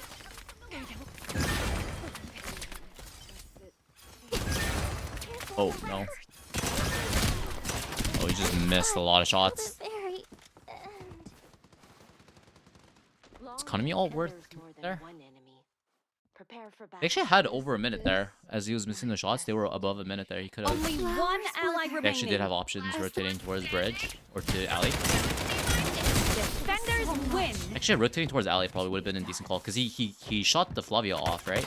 Oh, no. Oh, he just missed a lot of shots. Is economy all worth there? They actually had over a minute there. As he was missing the shots, they were above a minute there. He could have... Only one ally remaining. They actually did have options rotating towards bridge or to alley. Defenders win. Actually, rotating towards alley probably would have been a decent call because he shot the Flavia off, right?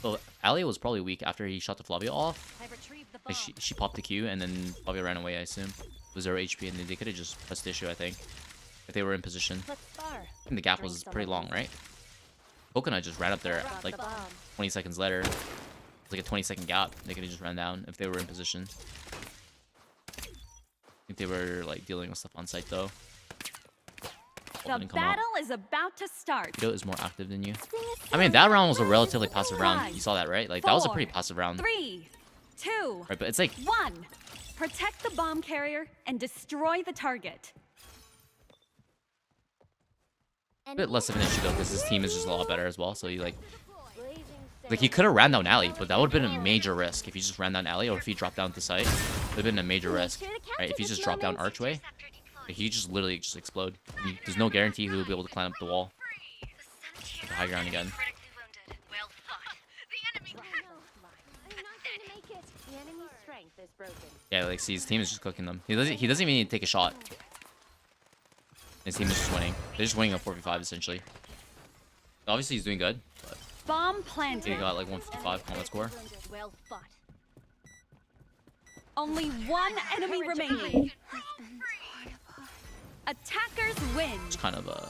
So alley was probably weak after he shot the Flavia off. Like she popped the Q and then Flavia ran away, I assume. It was 0 HP and they could have just pressed issue, I think. If they were in position. I think the gap was pretty long, right? Coconut just ran up there like 20 seconds later. It was like a 20-second gap. They could have just ran down if they were in position. I think they were like dealing with stuff on site though. The battle is about to start. Kido is more active than you. I mean, that round was a relatively passive round. You saw that, right? Like that was a pretty passive round. 3, 2, right, but it's like 1. Protect the bomb carrier and destroy the target. A bit less of an issue though, because his team is just a lot better as well. So he like he could have ran down alley, but that would have been a major risk if he just ran down alley, or if he dropped down to site. It would have been a major risk, right? If he just dropped down archway, like, he just literally just explode. There's no guarantee he would be able to climb up the wall. At the high ground again. Yeah, like see, his team is just cooking them. He doesn't even need to take a shot. His team is just winning. They're just winning a 4v5 essentially. Obviously he's doing good. But bomb planted. he got like 155 combat score. Well fought. Only one enemy remaining. Attackers win. It's kind of a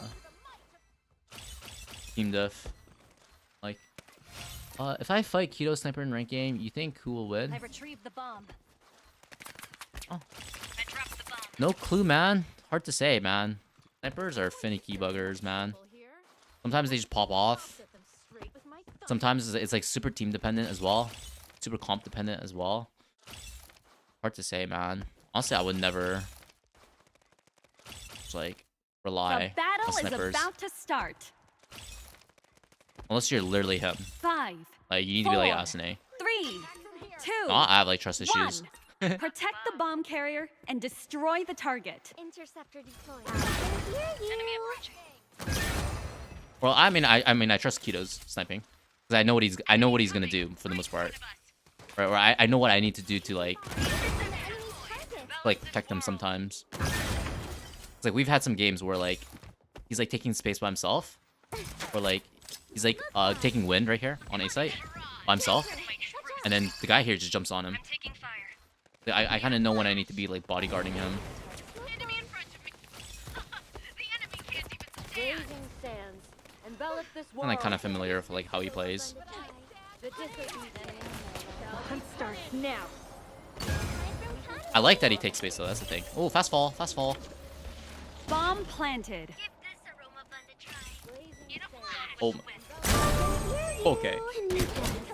team diff. Like, if I fight Keto Sniper in ranked game, you think who will win? I retrieved the bomb. Oh. No clue, man. Hard to say, man. Snipers are finicky buggers, man. Sometimes they just pop off. Sometimes it's like super team dependent as well. Super comp dependent as well. Hard to say, man. Honestly, I would never just like rely on snipers. The battle is about to start. Unless you're literally him. 5. Like you need to be like Asune. 3, 2. No, I have like trust issues. Protect the bomb carrier and destroy the target. Interceptor deployed. Enemy approaching. Well, I mean, I trust Keto's sniping because I know what he's gonna do for the most part. Right, or I know what I need to do to like protect him sometimes. It's like we've had some games where like he's like taking space by himself, or like he's like taking wind right here on A site by himself, and then the guy here just jumps on him. I kind of know when I need to be like bodyguarding him. I'm like kind of familiar with like how he plays. I like that he takes space though. That's the thing. Oh, fast fall, fast fall. Bomb planted. Oh. Okay.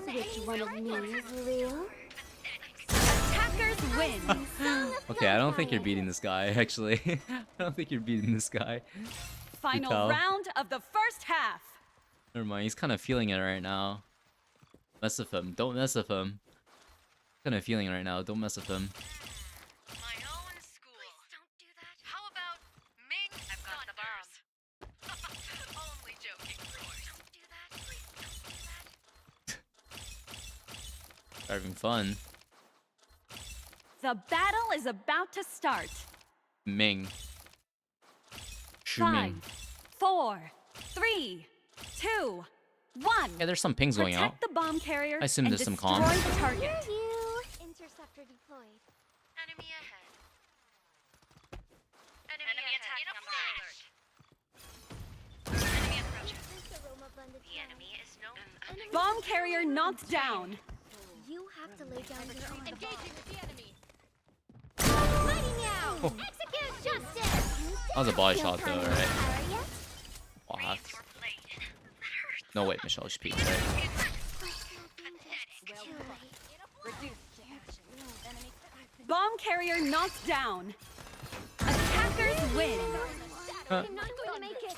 Which one of me is real? Attackers win. Okay, I don't think you're beating this guy, actually. I don't think you're beating this guy. Final round of the first half. Never mind, he's kind of feeling it right now. Mess with him. Don't mess with him. kind of feeling right now. Don't mess with him. My own school. Please don't do that. How about Ming? I've got the bombs. Only joking, Roy. Don't do that. Please don't do that. Having fun. The battle is about to start. Ming. Shu 5, Ming. 4, 3, 2, 1. Yeah, there's some pings going out. Protect the bomb carrier I assume and there's some destroy comms. the target. Interceptor deployed. Enemy ahead. Enemy attacking on the alert. Enemy approaching. The enemy is known. Bomb carrier knocked down. You have to lay down your own. Engaging with the enemy. Fighting now! Execute justice! That was a body shot though, right? Wow. Wow. No, wait, Michelle, she peeked, right? Bomb carrier knocked down. Attackers win. Huh.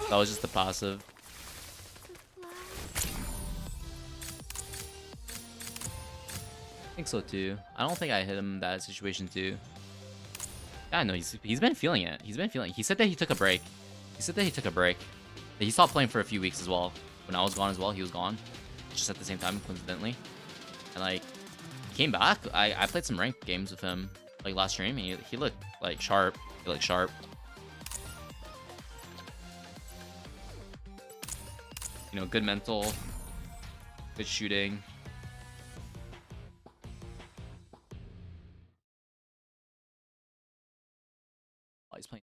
That was just the passive. I think so too. I don't think I hit him in that situation too. Yeah, no, he's been feeling it. He's been feeling it. He said that he took a break. He said that he took a break. He stopped playing for a few weeks as well. When I was gone as well, he was gone. Just at the same time, coincidentally. And like, he came back. I played some ranked games with him like last stream. And he looked like sharp. He looked sharp. You know, good mental, good shooting. Oh, he's playing.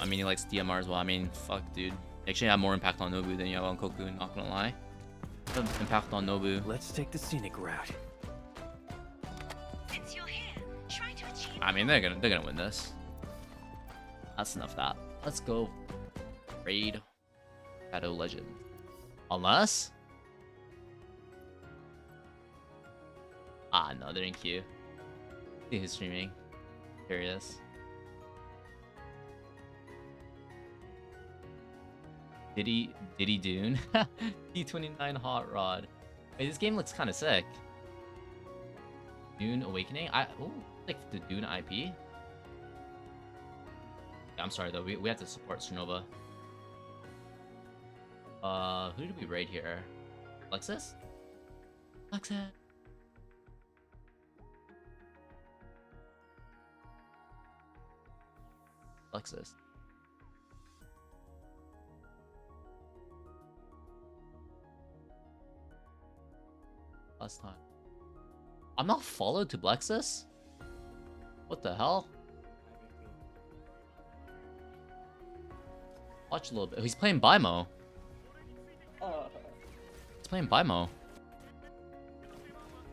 I mean, he likes DMR as well. I mean, fuck, dude. You actually have more impact on Nobu than you have on Koku, not gonna lie. Impact on Nobu. Let's take the scenic route. Since you're here, try to achieve. I mean, they're gonna win this. That's enough of that. Let's go raid Shadow Legend. Unless no, they're in queue. See who's streaming. Curious. Diddy Dune. D29 Hot Rod. Wait, this game looks kind of sick. Dune Awakening. Like the Dune IP. Yeah, I'm sorry though. We have to support Strinova. Who did we raid here? Lexus? Lexus. Lexus. Last time. I'm not followed to Blexus? What the hell? Watch a little bit. He's playing Bimo. He's playing Bimo.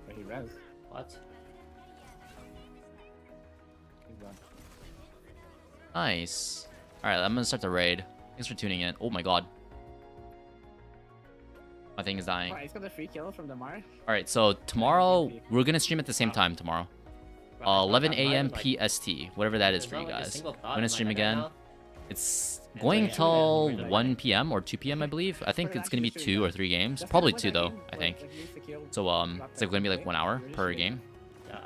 Wait, he res. What? He's done. Nice. Alright, I'm gonna start the raid. Thanks for tuning in. Oh my god. My thing is dying. He's got the free kill from Damar. Alright, so tomorrow, we're gonna stream at the same time tomorrow. 11 a.m. PST. Whatever that is for you guys. I'm gonna stream again. It's going till 1 p.m. or 2 p.m. I believe. I think it's gonna be 2 or 3 games. Probably 2 though, I think. So it's like gonna be like 1 hour per game.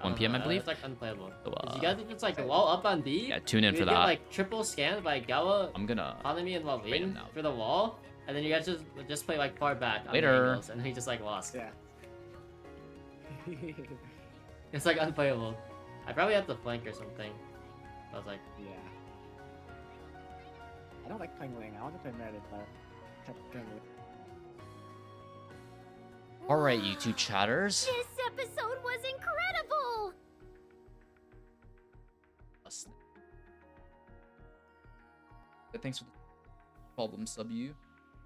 1 p.m. I believe. It's like unplayable. So, you guys just like wall up on D. Yeah, tune in for get, that. Like triple scanned by Gawa, I'm gonna Hanami, and Wallin for the wall, and then you guys just play like far back on Later. the angles, and he just like lost. Yeah. It's like unplayable. I probably have to flank or something. I was like, Yeah. I don't like playing Wing. I want to play Meredith, but Alright, you two chatters. This episode was incredible! Thanks for the problem sub you.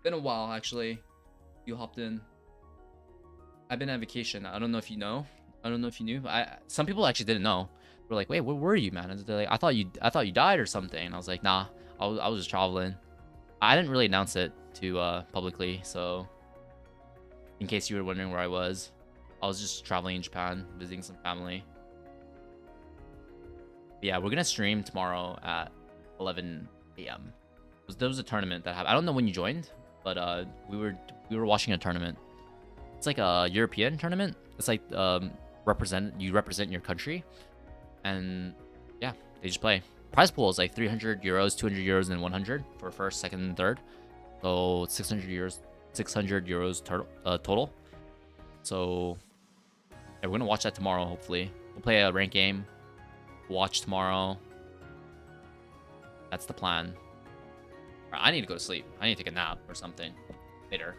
Been a while actually. You hopped in. I've been on vacation. I don't know if you know. I don't know if you knew. Some people actually didn't know. We're like, wait, where were you, man? And they're like, I thought you died or something. And I was like, nah, I was just traveling. I didn't really announce it to publicly, so in case you were wondering where I was just traveling in Japan, visiting some family. But yeah, we're gonna stream tomorrow at 11 a.m. There was a tournament that happened. I don't know when you joined, but we were watching a tournament. It's like a European tournament. It's like represent your country, and yeah, they just play. Prize pool is like 300 euros, 200 euros, and 100 for first, second, and third. So 600 euros total. So yeah, we're gonna watch that tomorrow. Hopefully, we'll play a ranked game. Watch tomorrow. That's the plan. I need to go to sleep. I need to take a nap or something later.